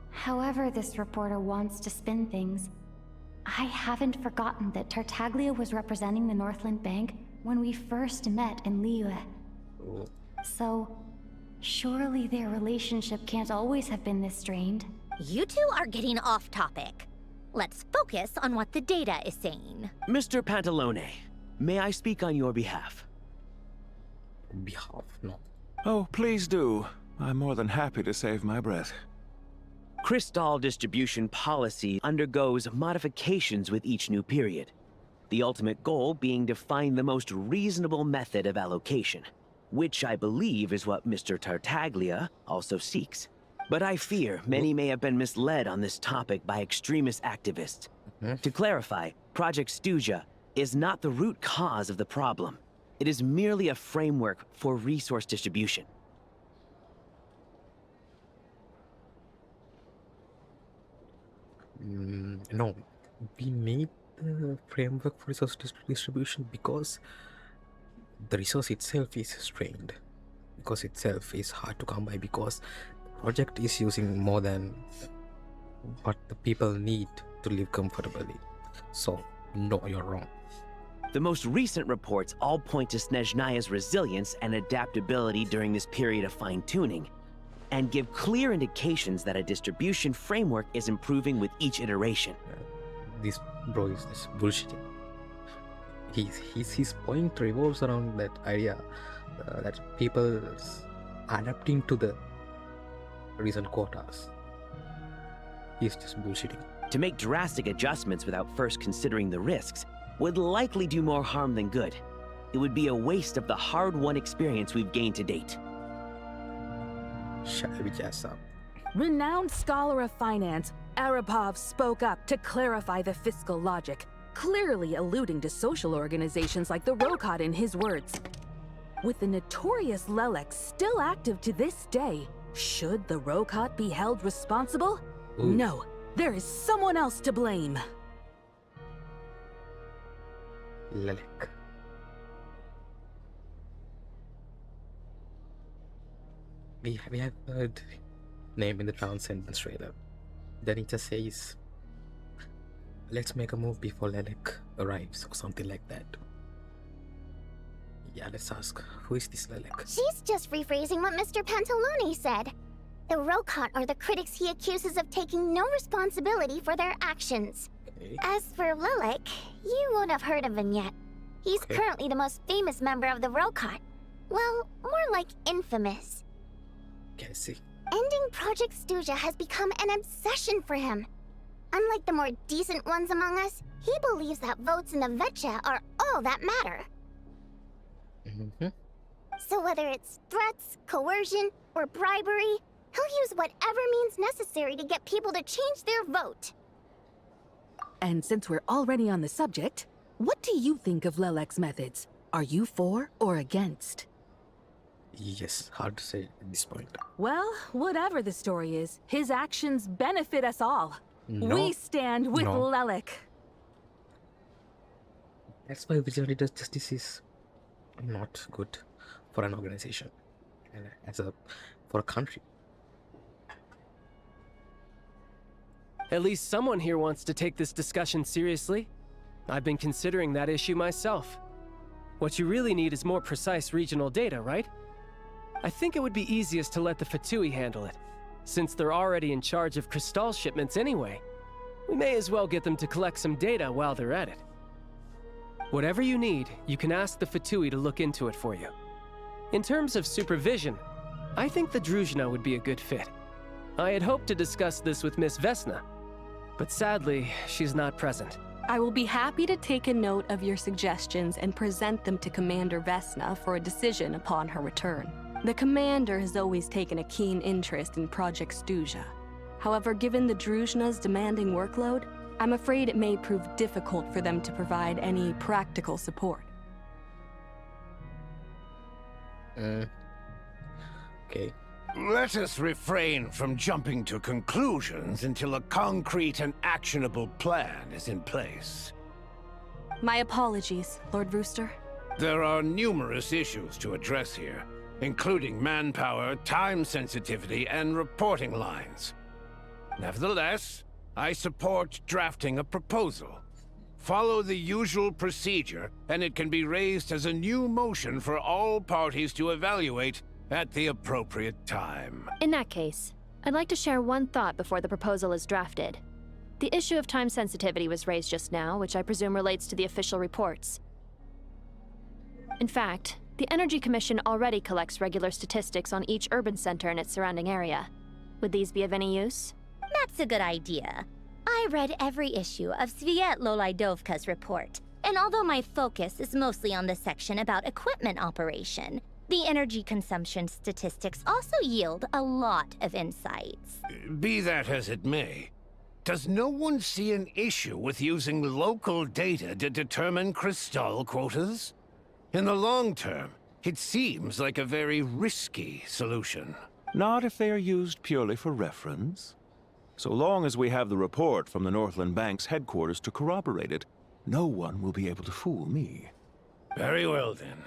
However this reporter wants to spin things, I haven't forgotten that Tartaglia was representing the Northland Bank when we first met in Liyue. So, surely their relationship can't always have been this strained. You two are getting off topic. Let's focus on what the data is saying. Mr. Pantalone, may I speak on your behalf? No. Oh, please do. I'm more than happy to save my breath. Crystal distribution policy undergoes modifications with each new period. The ultimate goal being to find the most reasonable method of allocation, which I believe is what Mr. Tartaglia also seeks. But I fear many may have been misled on this topic by extremist activists. To clarify, Project Stuzha is not the root cause of the problem. It is merely a framework for resource distribution. No, we need the framework for resource distribution because the resource itself is strained. Because itself is hard to come by because the project is using more than what the people need to live comfortably. So, no, you're wrong. The most recent reports all point to Snezhnaya's resilience and adaptability during this period of fine-tuning, and give clear indications that a distribution framework is improving with each iteration. This bro is just bullshitting. His point revolves around that idea that people adapting to the recent quotas. He's just bullshitting. To make drastic adjustments without first considering the risks would likely do more harm than good. It would be a waste of the hard-won experience we've gained to date. Shut your ass up. Renowned scholar of finance, Arapov spoke up to clarify the fiscal logic, clearly alluding to social organizations like the Rokot in his words. With the notorious Lelek still active to this day, should the Rokot be held responsible? Ooh. No, there is someone else to blame. Lelek. We have heard name in the Transcendence trailer. Then it just says, let's make a move before Lelek arrives or something like that. Yeah, let's ask, who is this Lelek? She's just rephrasing what Mr. Pantalone said. The Rokot are the critics he accuses of taking no responsibility for their actions. Okay. As for Lelek, you won't have heard of him yet. He's currently the most famous member of the Rokot. Well, more like infamous. Okay, I see. Ending Project Stuzha has become an obsession for him. Unlike the more decent ones among us, he believes that votes in the Veche are all that matter. So whether it's threats, coercion, or bribery, he'll use whatever means necessary to get people to change their vote. And since we're already on the subject, what do you think of Lelek's methods? Are you for or against? Yes, hard to say at this point. Well, whatever the story is, his actions benefit us all. No. We stand with No. Lelek. That's why vigilante justice is not good for an organization and for a country. At least someone here wants to take this discussion seriously. I've been considering that issue myself. What you really need is more precise regional data, right? I think it would be easiest to let the Fatui handle it, since they're already in charge of Crystal shipments anyway. We may as well get them to collect some data while they're at it. Whatever you need, you can ask the Fatui to look into it for you. In terms of supervision, I think the Druzhna would be a good fit. I had hoped to discuss this with Miss Vesna, but sadly, she's not present. I will be happy to take a note of your suggestions and present them to Commander Vesna for a decision upon her return. The Commander has always taken a keen interest in Project Stuzha. However, given the Druzhna's demanding workload, I'm afraid it may prove difficult for them to provide any practical support. Okay. Let us refrain from jumping to conclusions until a concrete and actionable plan is in place. My apologies, Lord Rooster. There are numerous issues to address here, including manpower, time sensitivity, and reporting lines. Nevertheless, I support drafting a proposal. Follow the usual procedure, and it can be raised as a new motion for all parties to evaluate at the appropriate time. In that case, I'd like to share one thought before the proposal is drafted. The issue of time sensitivity was raised just now, which I presume relates to the official reports. In fact, the Energy Commission already collects regular statistics on each urban center and its surrounding area. Would these be of any use? That's a good idea. I read every issue of Svetloledovka's report, and although my focus is mostly on the section about equipment operation, the energy consumption statistics also yield a lot of insights. Be that as it may, does no one see an issue with using local data to determine Crystal quotas? In the long term, it seems like a very risky solution. Not if they are used purely for reference. So long as we have the report from the Northland Bank's headquarters to corroborate it, no one will be able to fool me. Very well then.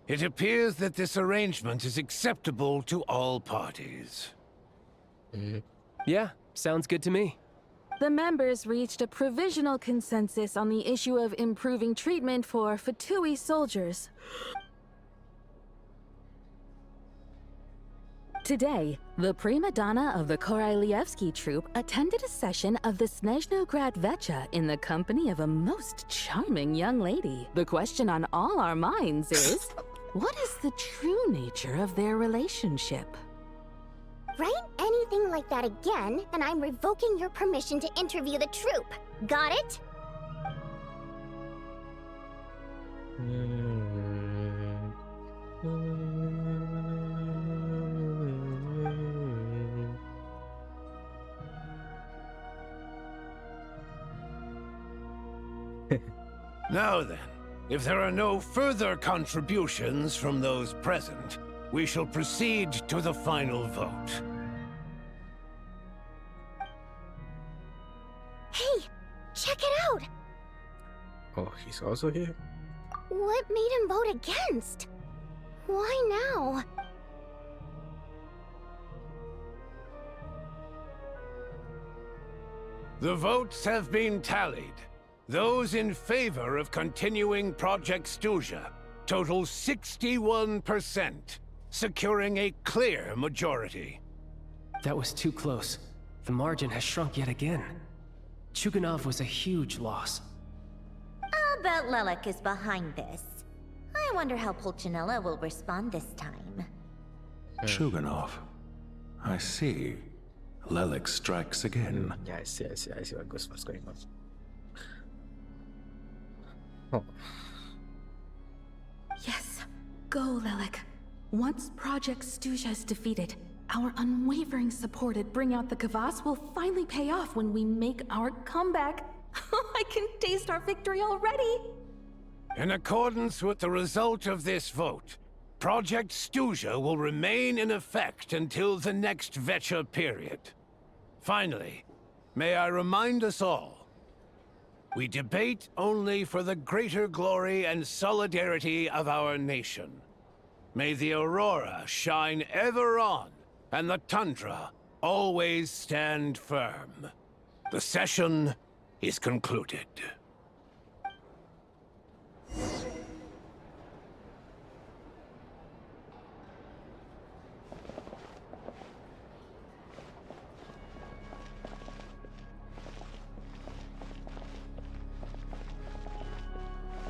It appears that this arrangement is acceptable to all parties. Yeah, sounds good to me. The members reached a provisional consensus on the issue of improving treatment for Fatui soldiers. Today, the prima donna of the Korolevskyi troupe attended a session of the Snezhnograd Veche in the company of a most charming young lady. The question on all our minds is, what is the true nature of their relationship? Write anything like that again, and I'm revoking your permission to interview the troupe. Got it? Now then, if there are no further contributions from those present, we shall proceed to the final vote. Hey, check it out! Oh, he's also here? What made him vote against? Why now? The votes have been tallied. Those in favor of continuing Project Stuzha total 61%, securing a clear majority. That was too close. The margin has shrunk yet again. Chuganov was a huge loss. I'll bet Lelik is behind this. I wonder how Pulcinella will respond this time. Chuganov. I see. Lelik strikes again. Yeah, I see what's going on. Oh. Yes, go, Lelik. Once Project Stuzha is defeated, our unwavering support at Bring Out the Kvass will finally pay off when we make our comeback. I can taste our victory already! In accordance with the result of this vote, Project Stuzha will remain in effect until the next Veche period. Finally, may I remind us all, we debate only for the greater glory and solidarity of our nation. May the aurora shine ever on, and the tundra always stand firm. The session is concluded.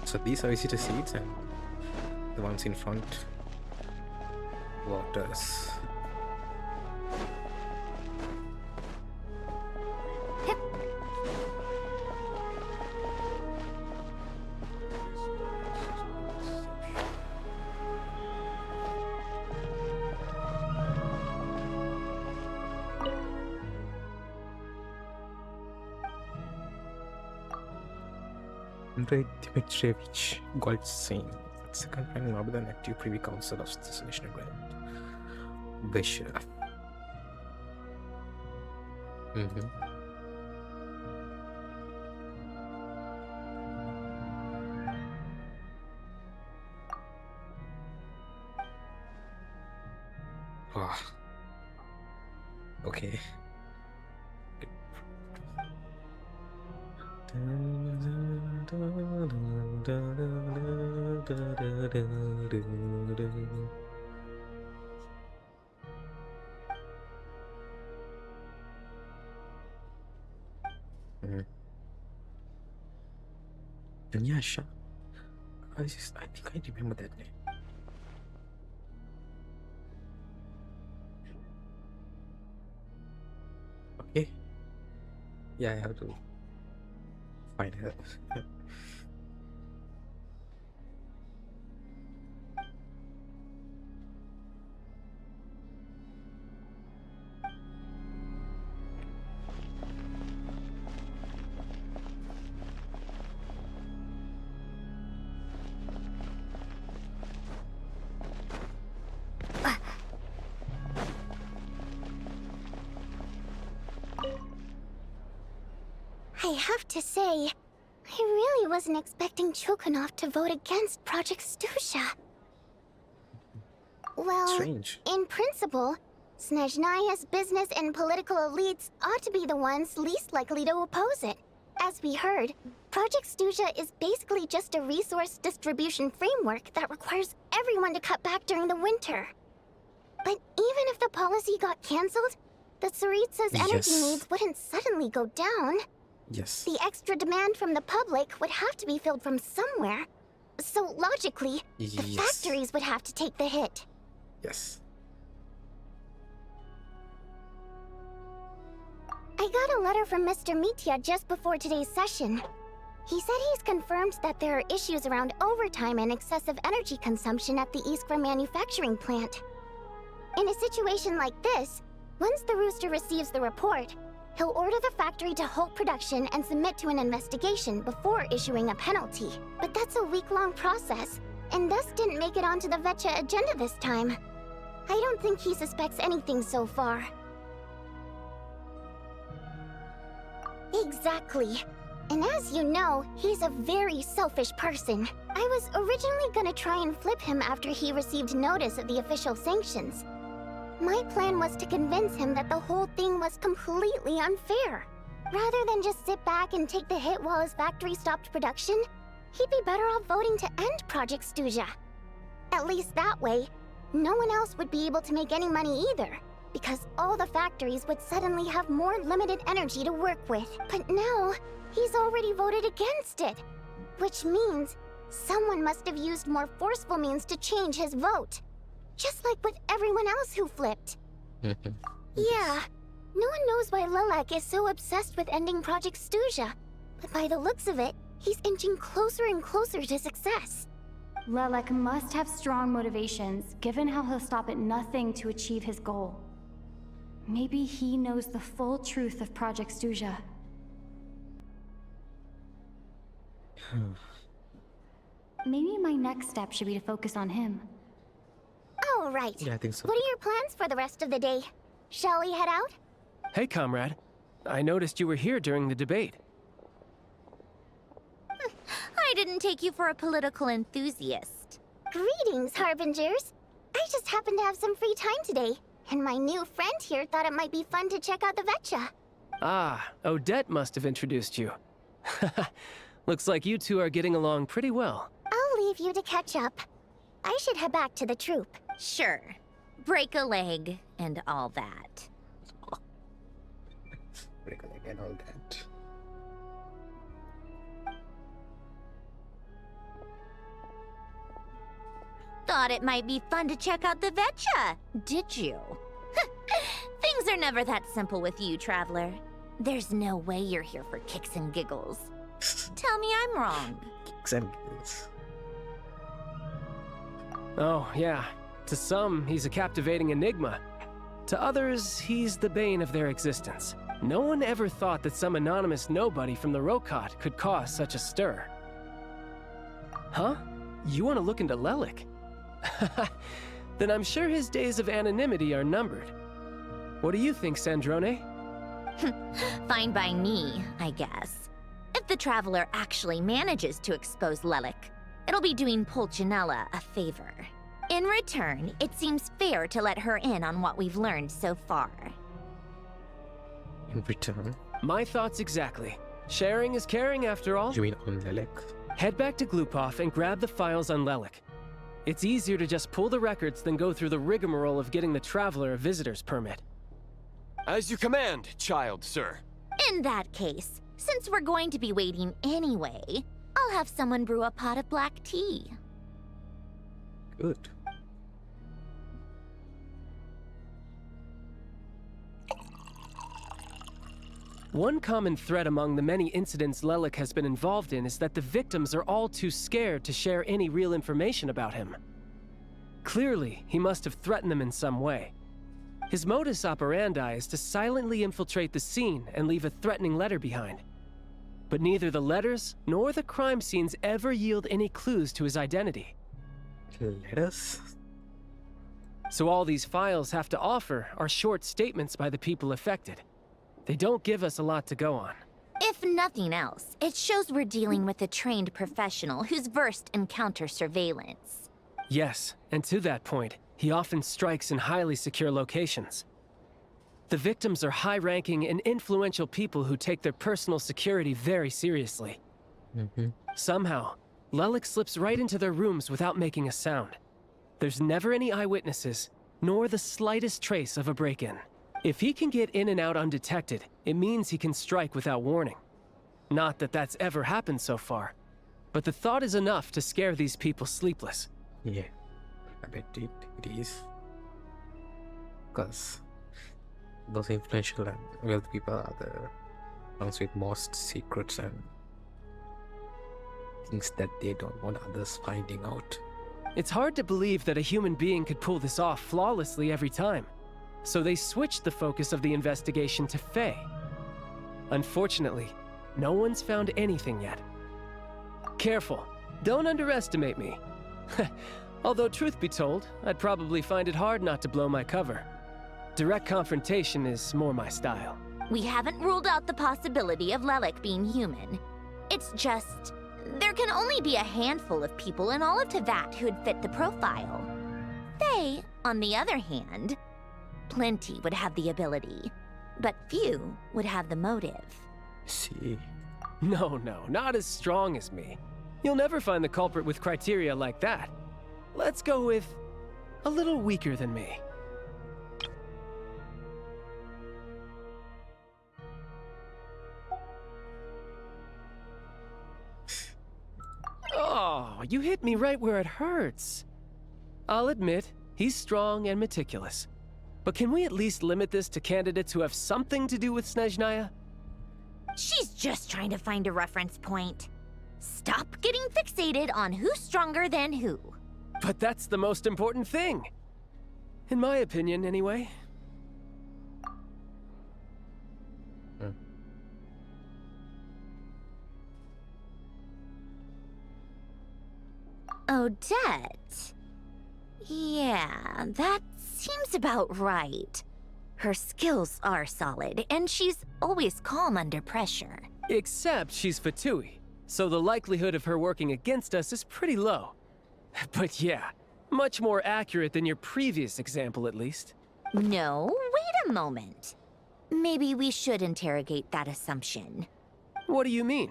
So these are visitor seats, and the ones in front, waters. Andrei Dmitrievich Goldsyn, second rank member of the active Privy Council of the Snezhnograd Veche. Oh. Okay. Dunyasha. I think I remember that name. Okay. Yeah, I have to find her. I have to say, I really wasn't expecting Chulkanov to vote against Project Stuzha. Well, Strange. in principle, Snezhnaya's business and political elites ought to be the ones least likely to oppose it. As we heard, Project Stuzha is basically just a resource distribution framework that requires everyone to cut back during the winter. But even if the policy got cancelled, the Tsaritsa's energy needs wouldn't suddenly go down. Yes. The extra demand from the public would have to be filled from somewhere. So logically, the factories would have to take the hit. Yes. I got a letter from Mr. Mitya just before today's session. He said he's confirmed that there are issues around overtime and excessive energy consumption at the Iskra manufacturing plant. In a situation like this, once the Rooster receives the report, he'll order the factory to halt production and submit to an investigation before issuing a penalty. But that's a week-long process, and thus didn't make it onto the Veche agenda this time. I don't think he suspects anything so far. Exactly. And as you know, he's a very selfish person. I was originally gonna try and flip him after he received notice of the official sanctions. My plan was to convince him that the whole thing was completely unfair. Rather than just sit back and take the hit while his factory stopped production, he'd be better off voting to end Project Stuzha. At least that way, no one else would be able to make any money either, because all the factories would suddenly have more limited energy to work with. But now, he's already voted against it, which means someone must have used more forceful means to change his vote. Just like with everyone else who flipped. Yeah, no one knows why Lilac is so obsessed with ending Project Stuzha, but by the looks of it, he's inching closer and closer to success. Lilac must have strong motivations, given how he'll stop at nothing to achieve his goal. Maybe he knows the full truth of Project Stuzha. Maybe my next step should be to focus on him. All right. Yeah, I think so. What are your plans for the rest of the day? Shall we head out? Hey, comrade. I noticed you were here during the debate. I didn't take you for a political enthusiast. Greetings, Harbingers. I just happened to have some free time today, and my new friend here thought it might be fun to check out the Veche. Ah, Odette must have introduced you. Looks like you two are getting along pretty well. I'll leave you to catch up. I should head back to the troop. Sure. Break a leg and all that. Break a leg and all that. Thought it might be fun to check out the Veche, did you? Things are never that simple with you, Traveler. There's no way you're here for kicks and giggles. Tell me I'm wrong. Kicks and giggles. Oh, yeah. To some, he's a captivating enigma. To others, he's the bane of their existence. No one ever thought that some anonymous nobody from the Rokot could cause such a stir. Huh? You want to look into Lelik? Then I'm sure his days of anonymity are numbered. What do you think, Sandrone? Fine by me, I guess. If the Traveler actually manages to expose Lelik, it'll be doing Pulcinella a favor. In return, it seems fair to let her in on what we've learned so far. In return? My thoughts exactly. Sharing is caring after all. You mean on Lelik? Head back to Glupov and grab the files on Lelik. It's easier to just pull the records than go through the rigmarole of getting the Traveler a visitor's permit. As you command, child, sir. In that case, since we're going to be waiting anyway, I'll have someone brew a pot of black tea. Good. One common thread among the many incidents Lelik has been involved in is that the victims are all too scared to share any real information about him. Clearly, he must have threatened them in some way. His modus operandi is to silently infiltrate the scene and leave a threatening letter behind. But neither the letters nor the crime scenes ever yield any clues to his identity. Letters? So all these files have to offer are short statements by the people affected. They don't give us a lot to go on. If nothing else, it shows we're dealing with a trained professional who's versed in counter-surveillance. Yes, and to that point, he often strikes in highly secure locations. The victims are high-ranking and influential people who take their personal security very seriously. Somehow, Lelik slips right into their rooms without making a sound. There's never any eyewitnesses, nor the slightest trace of a break-in. If he can get in and out undetected, it means he can strike without warning. Not that that's ever happened so far, but the thought is enough to scare these people sleepless. Yeah, I bet it is. Because those influential and wealthy people are the ones with most secrets and things that they don't want others finding out. It's hard to believe that a human being could pull this off flawlessly every time. So they switched the focus of the investigation to Faye. Unfortunately, no one's found anything yet. Careful, don't underestimate me. Although truth be told, I'd probably find it hard not to blow my cover. Direct confrontation is more my style. We haven't ruled out the possibility of Lelik being human. It's just, there can only be a handful of people in all of Teyvat who'd fit the profile. Faye, on the other hand, plenty would have the ability, but few would have the motive. See? No, not as strong as me. You'll never find the culprit with criteria like that. Let's go with a little weaker than me. Oh, you hit me right where it hurts. I'll admit, he's strong and meticulous. But can we at least limit this to candidates who have something to do with Snezhnaya? She's just trying to find a reference point. Stop getting fixated on who's stronger than who. But that's the most important thing. In my opinion, anyway. Odette? Yeah, that seems about right. Her skills are solid, and she's always calm under pressure. Except she's Fatui, so the likelihood of her working against us is pretty low. But yeah, much more accurate than your previous example, at least. No, wait a moment. maybe we should interrogate that assumption. What do you mean?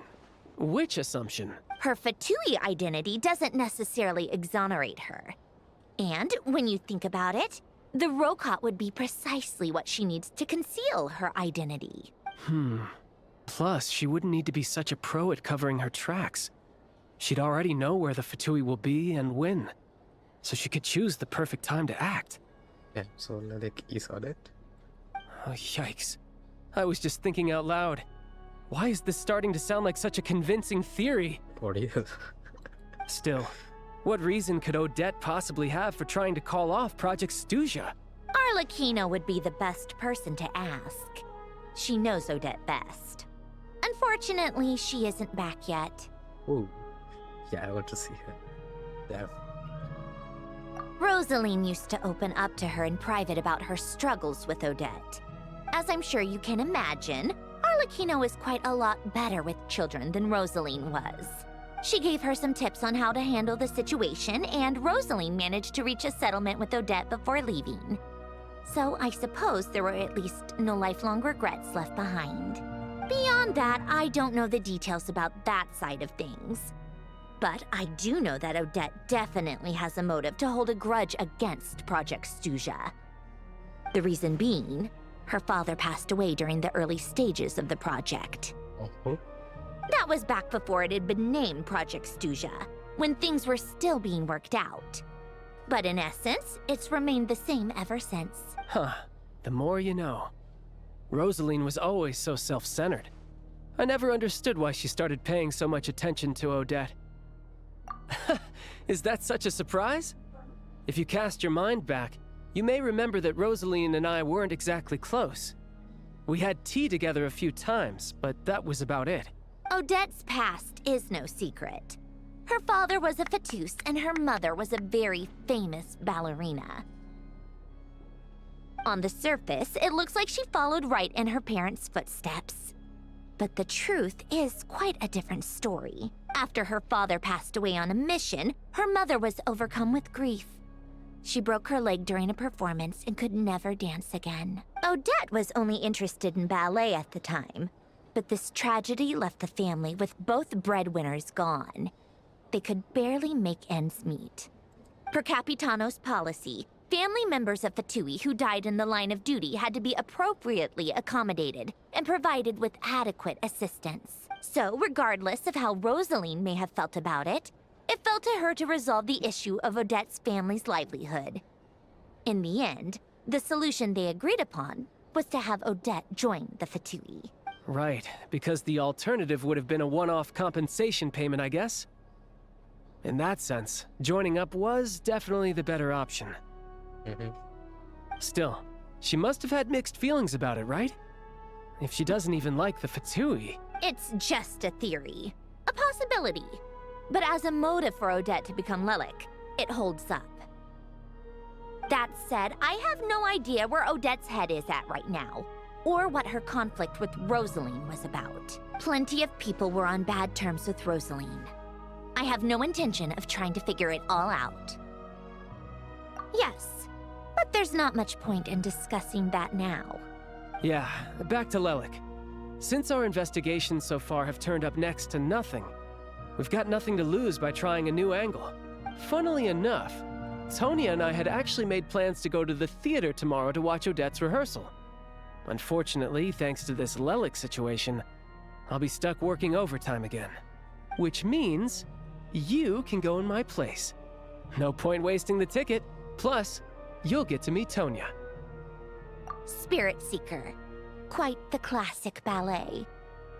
Which assumption? Her Fatui identity doesn't necessarily exonerate her. And when you think about it, the Rokot would be precisely what she needs to conceal her identity. Plus, she wouldn't need to be such a pro at covering her tracks. She'd already know where the Fatui will be and when. So she could choose the perfect time to act. Yeah, so Lelik is Odette. Oh, yikes. I was just thinking out loud. Why is this starting to sound like such a convincing theory? Still, what reason could Odette possibly have for trying to call off Project Stuzha? Arlecchino would be the best person to ask. She knows Odette best. Unfortunately, she isn't back yet. Ooh. Yeah, I want to see her. Damn. Rosaline used to open up to her in private about her struggles with Odette. As I'm sure you can imagine, Arlecchino is quite a lot better with children than Rosaline was. She gave her some tips on how to handle the situation, and Rosaline managed to reach a settlement with Odette before leaving. So I suppose there were at least no lifelong regrets left behind. Beyond that, I don't know the details about that side of things. But I do know that Odette definitely has a motive to hold a grudge against Project Stuzha. The reason being, her father passed away during the early stages of the project. That was back before it had been named Project Stuzha, when things were still being worked out. But in essence, it's remained the same ever since. Huh. The more you know. Rosaline was always so self-centered. I never understood why she started paying so much attention to Odette. Is that such a surprise? If you cast your mind back, you may remember that Rosaline and I weren't exactly close. We had tea together a few times, but that was about it. Odette's past is no secret. Her father was a fatus and her mother was a very famous ballerina. On the surface, it looks like she followed right in her parents' footsteps. But the truth is quite a different story. After her father passed away on a mission, her mother was overcome with grief. She broke her leg during a performance and could never dance again. Odette was only interested in ballet at the time, but this tragedy left the family with both breadwinners gone. They could barely make ends meet. Per Capitano's policy, family members of Fatui who died in the line of duty had to be appropriately accommodated and provided with adequate assistance. So, regardless of how Rosaline may have felt about it, it fell to her to resolve the issue of Odette's family's livelihood. In the end, the solution they agreed upon was to have Odette join the Fatui. Right, because the alternative would have been a one-off compensation payment, I guess. In that sense, joining up was definitely the better option. Still, she must have had mixed feelings about it, right? If she doesn't even like the Fatui. It's just a theory, a possibility. But as a motive for Odette to become Lelik, it holds up. That said, I have no idea where Odette's head is at right now, or what her conflict with Rosaline was about. Plenty of people were on bad terms with Rosaline. I have no intention of trying to figure it all out. Yes, but there's not much point in discussing that now. Yeah, back to Lelik. Since our investigations so far have turned up next to nothing, we've got nothing to lose by trying a new angle. Funnily enough, Tonya and I had actually made plans to go to the theater tomorrow to watch Odette's rehearsal. Unfortunately, thanks to this Lelik situation, I'll be stuck working overtime again. Which means you can go in my place. No point wasting the ticket. Plus, you'll get to meet Tonya. Spirit Seeker. Quite the classic ballet.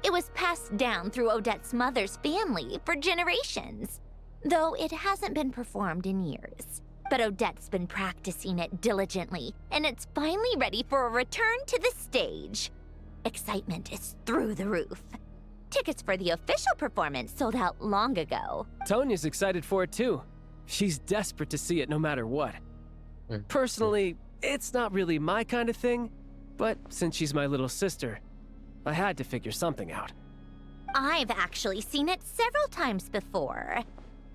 It was passed down through Odette's mother's family for generations, though it hasn't been performed in years. But Odette's been practicing it diligently, and it's finally ready for a return to the stage. Excitement is through the roof. Tickets for the official performance sold out long ago. Tonya's excited for it too. She's desperate to see it no matter what. Personally, it's not really my kind of thing, but since she's my little sister, I had to figure something out. I've actually seen it several times before.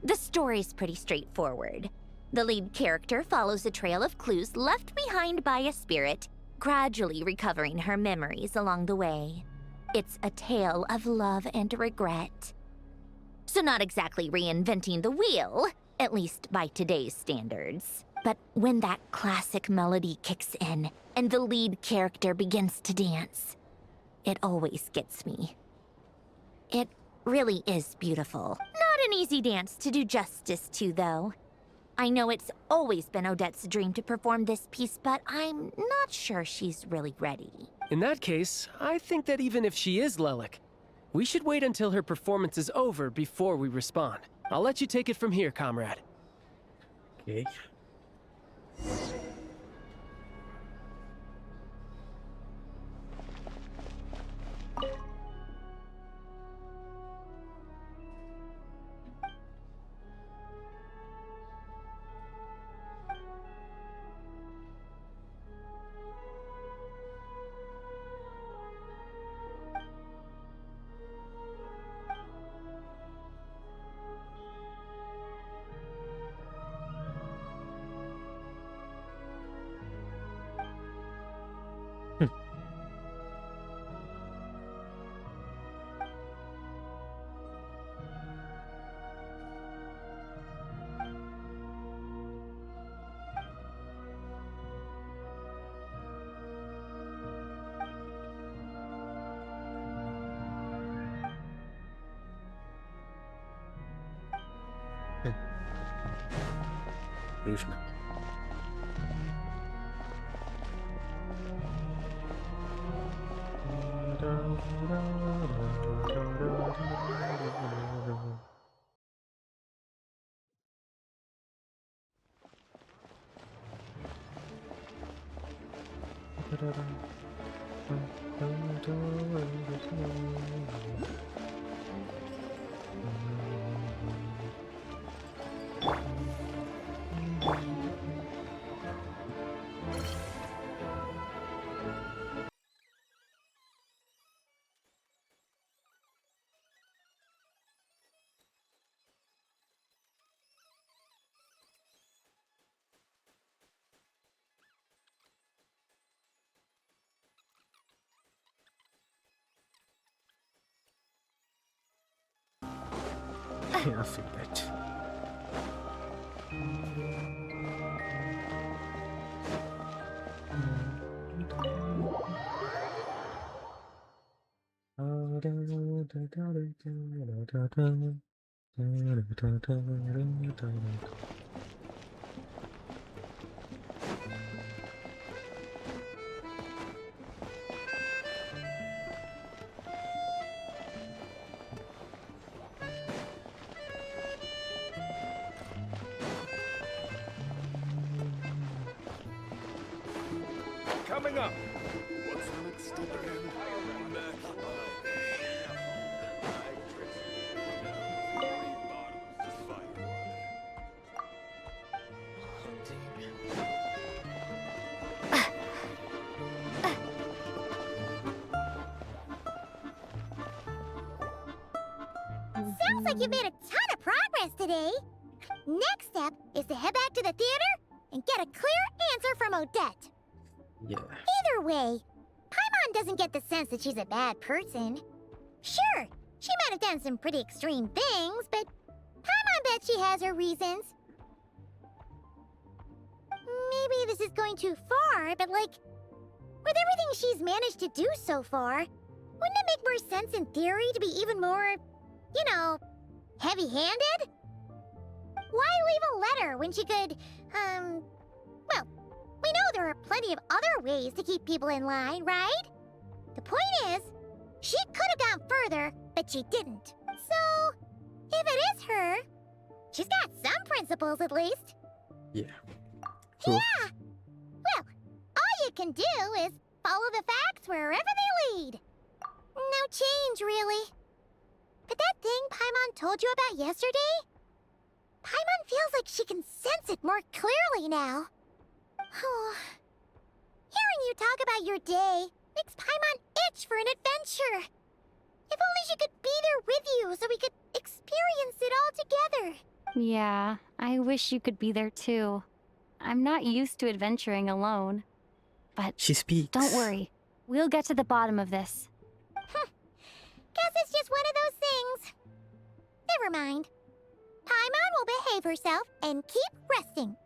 The story's pretty straightforward. The lead character follows a trail of clues left behind by a spirit, gradually recovering her memories along the way. It's a tale of love and regret. So not exactly reinventing the wheel, at least by today's standards. But when that classic melody kicks in and the lead character begins to dance, it always gets me. It really is beautiful. Not an easy dance to do justice to, though. I know it's always been Odette's dream to perform this piece, but I'm not sure she's really ready. In that case, I think that even if she is Lelik, we should wait until her performance is over before we respond. I'll let you take it from here, comrade. Okay. Krishna. I feel that. Coming up. What's the next step again? Sounds like you made a ton of progress today. Next step is to head back to the theater and get a clear answer from Odette. Yeah. Either way, Paimon doesn't get the sense that she's a bad person. Sure, she might have done some pretty extreme things, but Paimon bet she has her reasons. Maybe this is going too far, but like, with everything she's managed to do so far, wouldn't it make more sense in theory to be even more, you know, heavy-handed? Why leave a letter when she could, well, we know there are plenty of other ways to keep people in line, right? The point is, she could have gone further, but she didn't. So, if it is her, she's got some principles at least. Yeah. Cool. Yeah! Well, all you can do is follow the facts wherever they lead. No change, really. But that thing Paimon told you about yesterday? Paimon feels like she can sense it more clearly now. Hearing you talk about your day makes Paimon itch for an adventure. If only she could be there with you so we could experience it all together. Yeah, I wish you could be there too. I'm not used to adventuring alone. But she speaks. Don't worry. We'll get to the bottom of this. Guess it's just one of those things. Never mind. Paimon will behave herself and keep resting.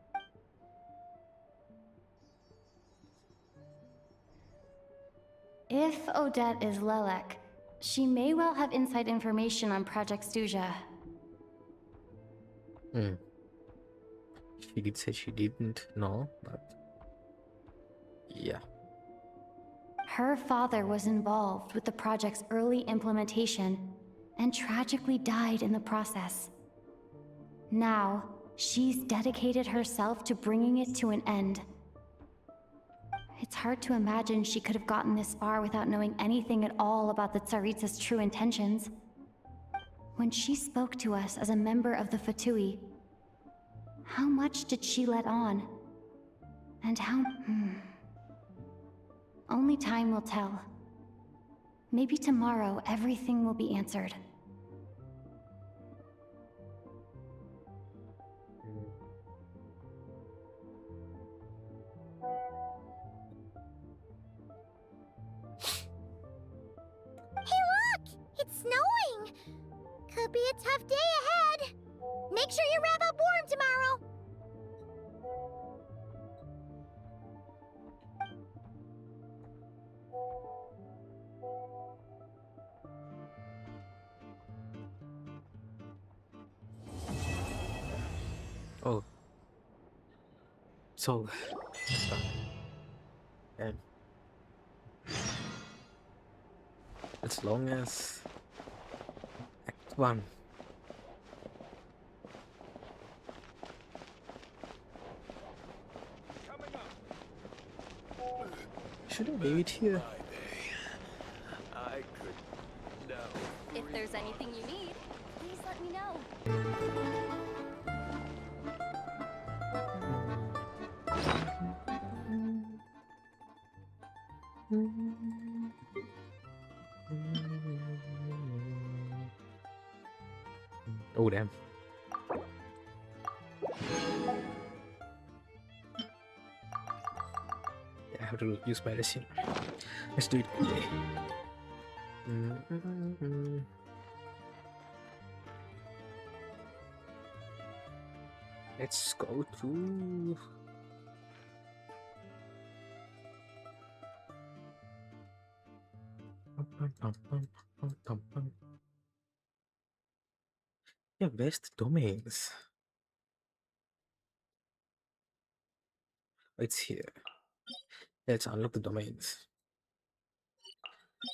If Odette is Lelek, she may well have inside information on Project Stuja. She did say she didn't know, but yeah. Her father was involved with the project's early implementation and tragically died in the process. Now, she's dedicated herself to bringing it to an end. It's hard to imagine she could have gotten this far without knowing anything at all about the Tsaritsa's true intentions. When she spoke to us as a member of the Fatui, how much did she let on? And how... Only time will tell. Maybe tomorrow everything will be answered. Hey look! It's snowing! Could be a tough day ahead. Make sure you wrap up warm tomorrow. Oh. So, and as long as Act 1. Should I wait here? I could know. If there's anything you need, please let me know. Oh damn. Yeah, I have to use my resume. Let's do it quickly. Let's go to... Yeah, best domains. It's here. Let's unlock the domains.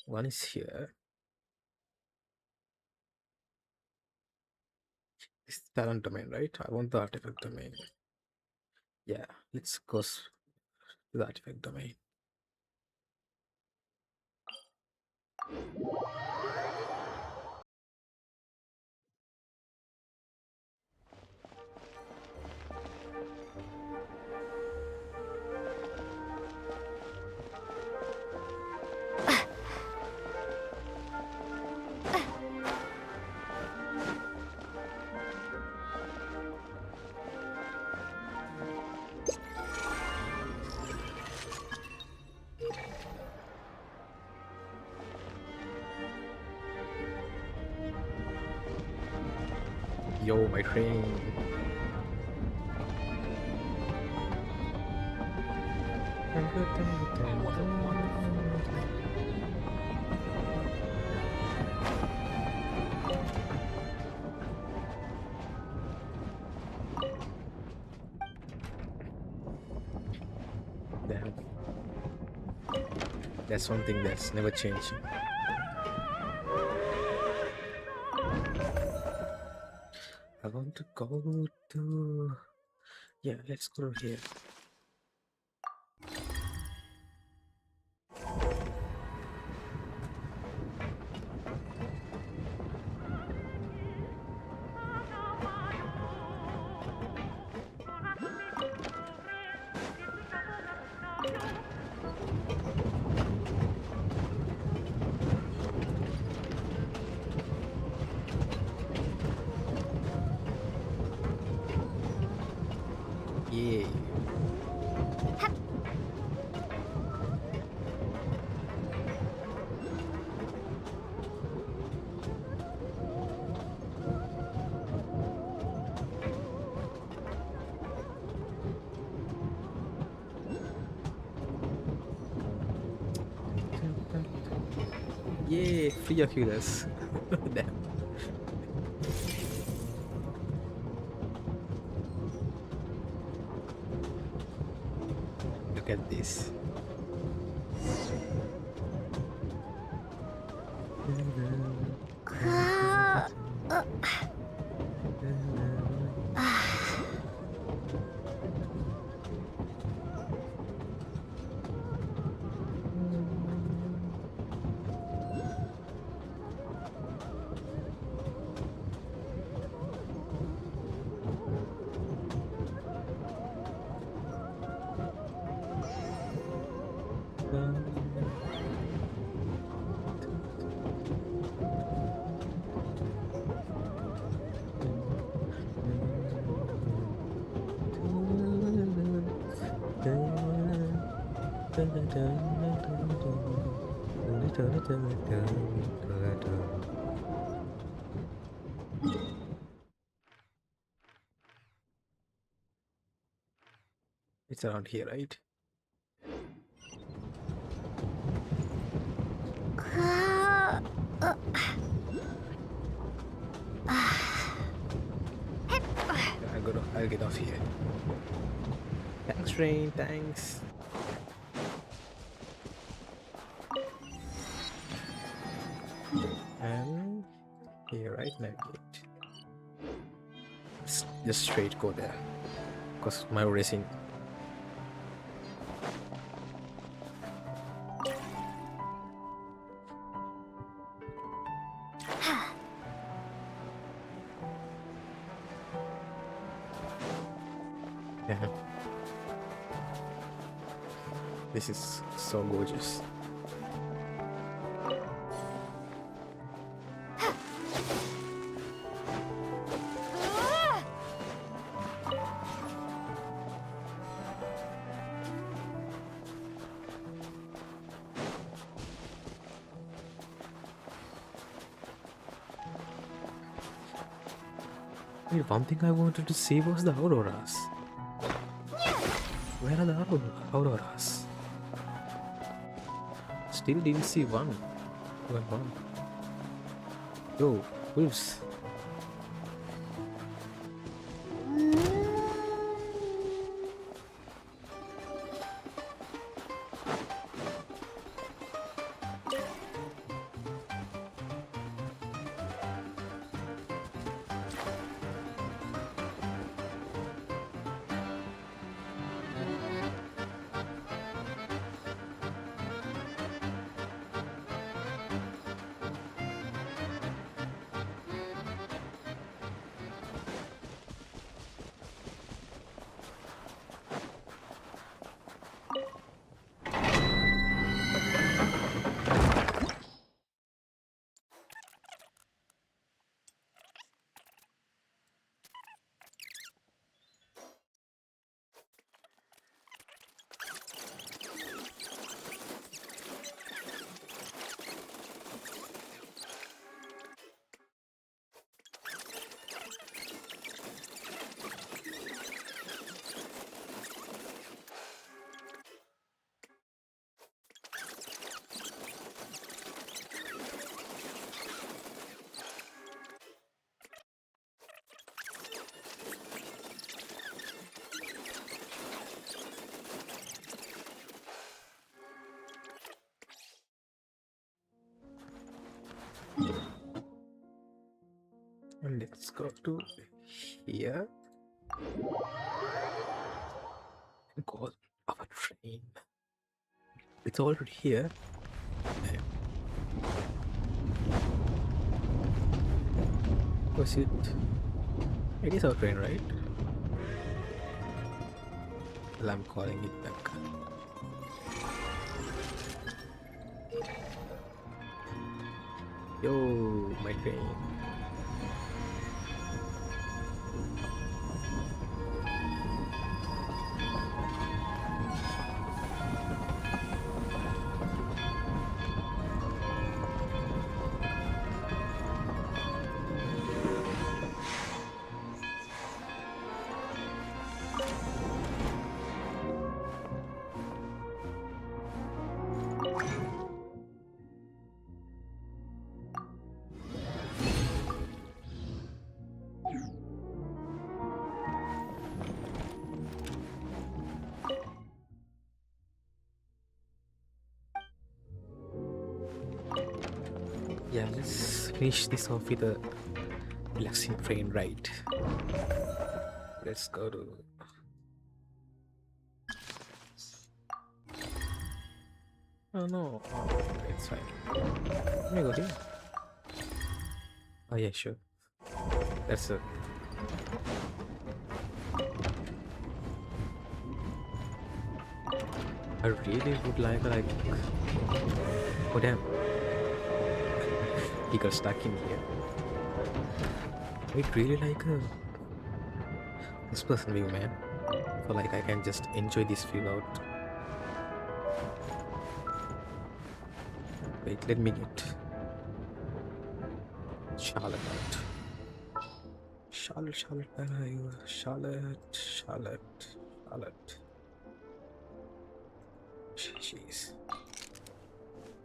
One is here. It's the talent domain, right? I want the artifact domain. Yeah, let's go to the artifact domain. Yo, my train. Damn. That's one thing that's never changed. I want to go to... Yeah, let's go here. Yay, free Oculus. Damn. Look at this. It's around here, right? I'll get off here. Thanks, Rain. Thanks. And here, right? Navigate. Just straight go there. Because my racing. Yeah. This is so gorgeous. Wait, one thing I wanted to see was the auroras. Where are the auroras? Still didn't see one. Even one. Yo, wolves. And let's go to here and call our train. It's already here. Was it? It is our train, right? Well, I'm calling it back. Yo, my train. Yeah, let's finish this off with a relaxing train ride. Let's go to. Oh no, oh, it's fine. Let me go here. Oh yeah, sure. That's it. I really would like oh damn, he got stuck in here. I really like this person view, man. So like I can just enjoy this view out. Wait, let me get Charlotte out. Charlotte, where are you? Charlotte. Jeez.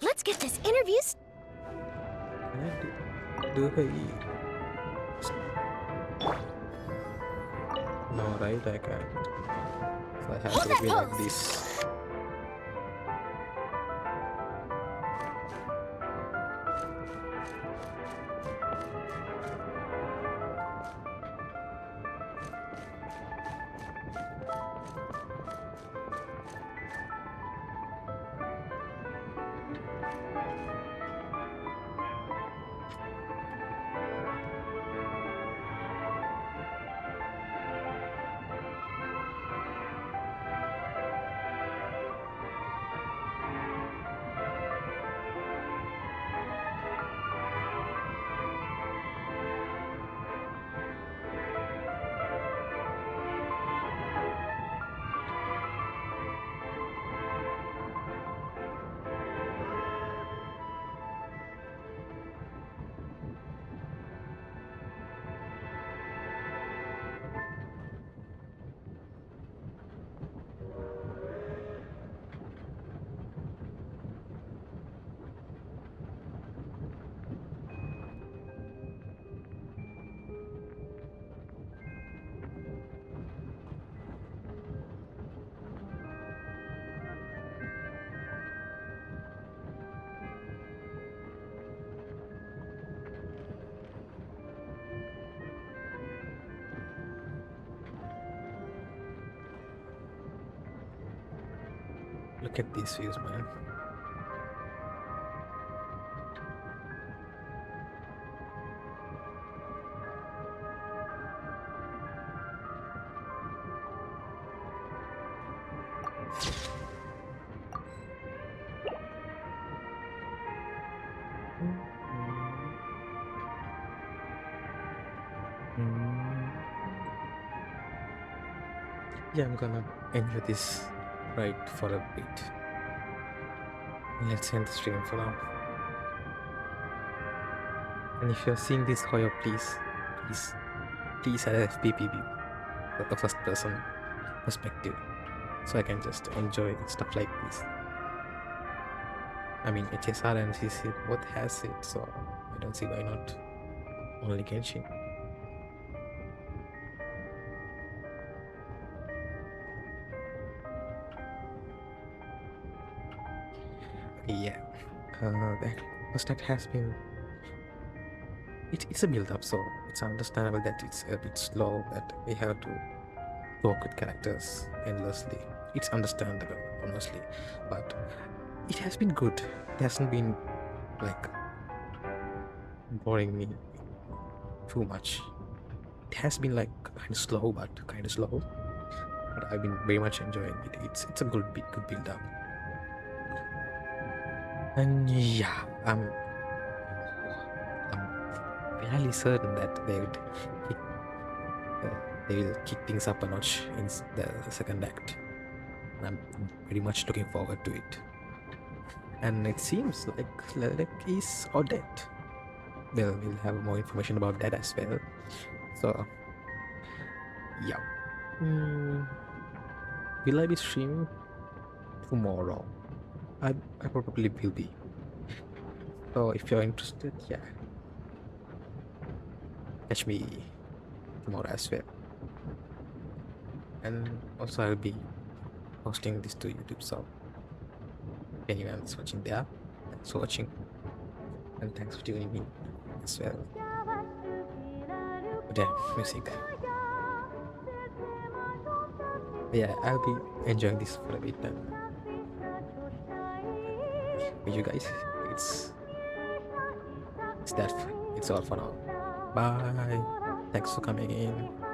Let's get this interview Can I do her E? No, right? I can't. So I have to be like this. Look at these views, man. Yeah, I'm gonna enjoy this ride for a bit. Let's end the stream for now. And if you're seeing this, Hoyo, please add a FPP view, the first person perspective, so I can just enjoy stuff like this. I mean, HSR and CC both has it, so I don't see why not only Genshin. Yeah, that has been. It's a build up, so it's understandable that it's a bit slow, that we have to talk with characters endlessly. It's understandable, honestly, but it has been good. It hasn't been like boring me too much. It has been like kind of slow, but I've been very much enjoying it. It's a good build up. And yeah, I'm fairly certain that they will kick things up a notch in the second act. And I'm very much looking forward to it. And it seems like is Odette. Well, we'll have more information about that as well. So, yeah. Will I be streaming tomorrow? I probably will be. So if you're interested, yeah, catch me tomorrow as well. And also I'll be posting this to YouTube, so if anyone's watching there, thanks for watching. and thanks for tuning in as well. Damn, music. Yeah, I'll be enjoying this for a bit then. With you guys, it's all for now. Bye. Thanks for coming in.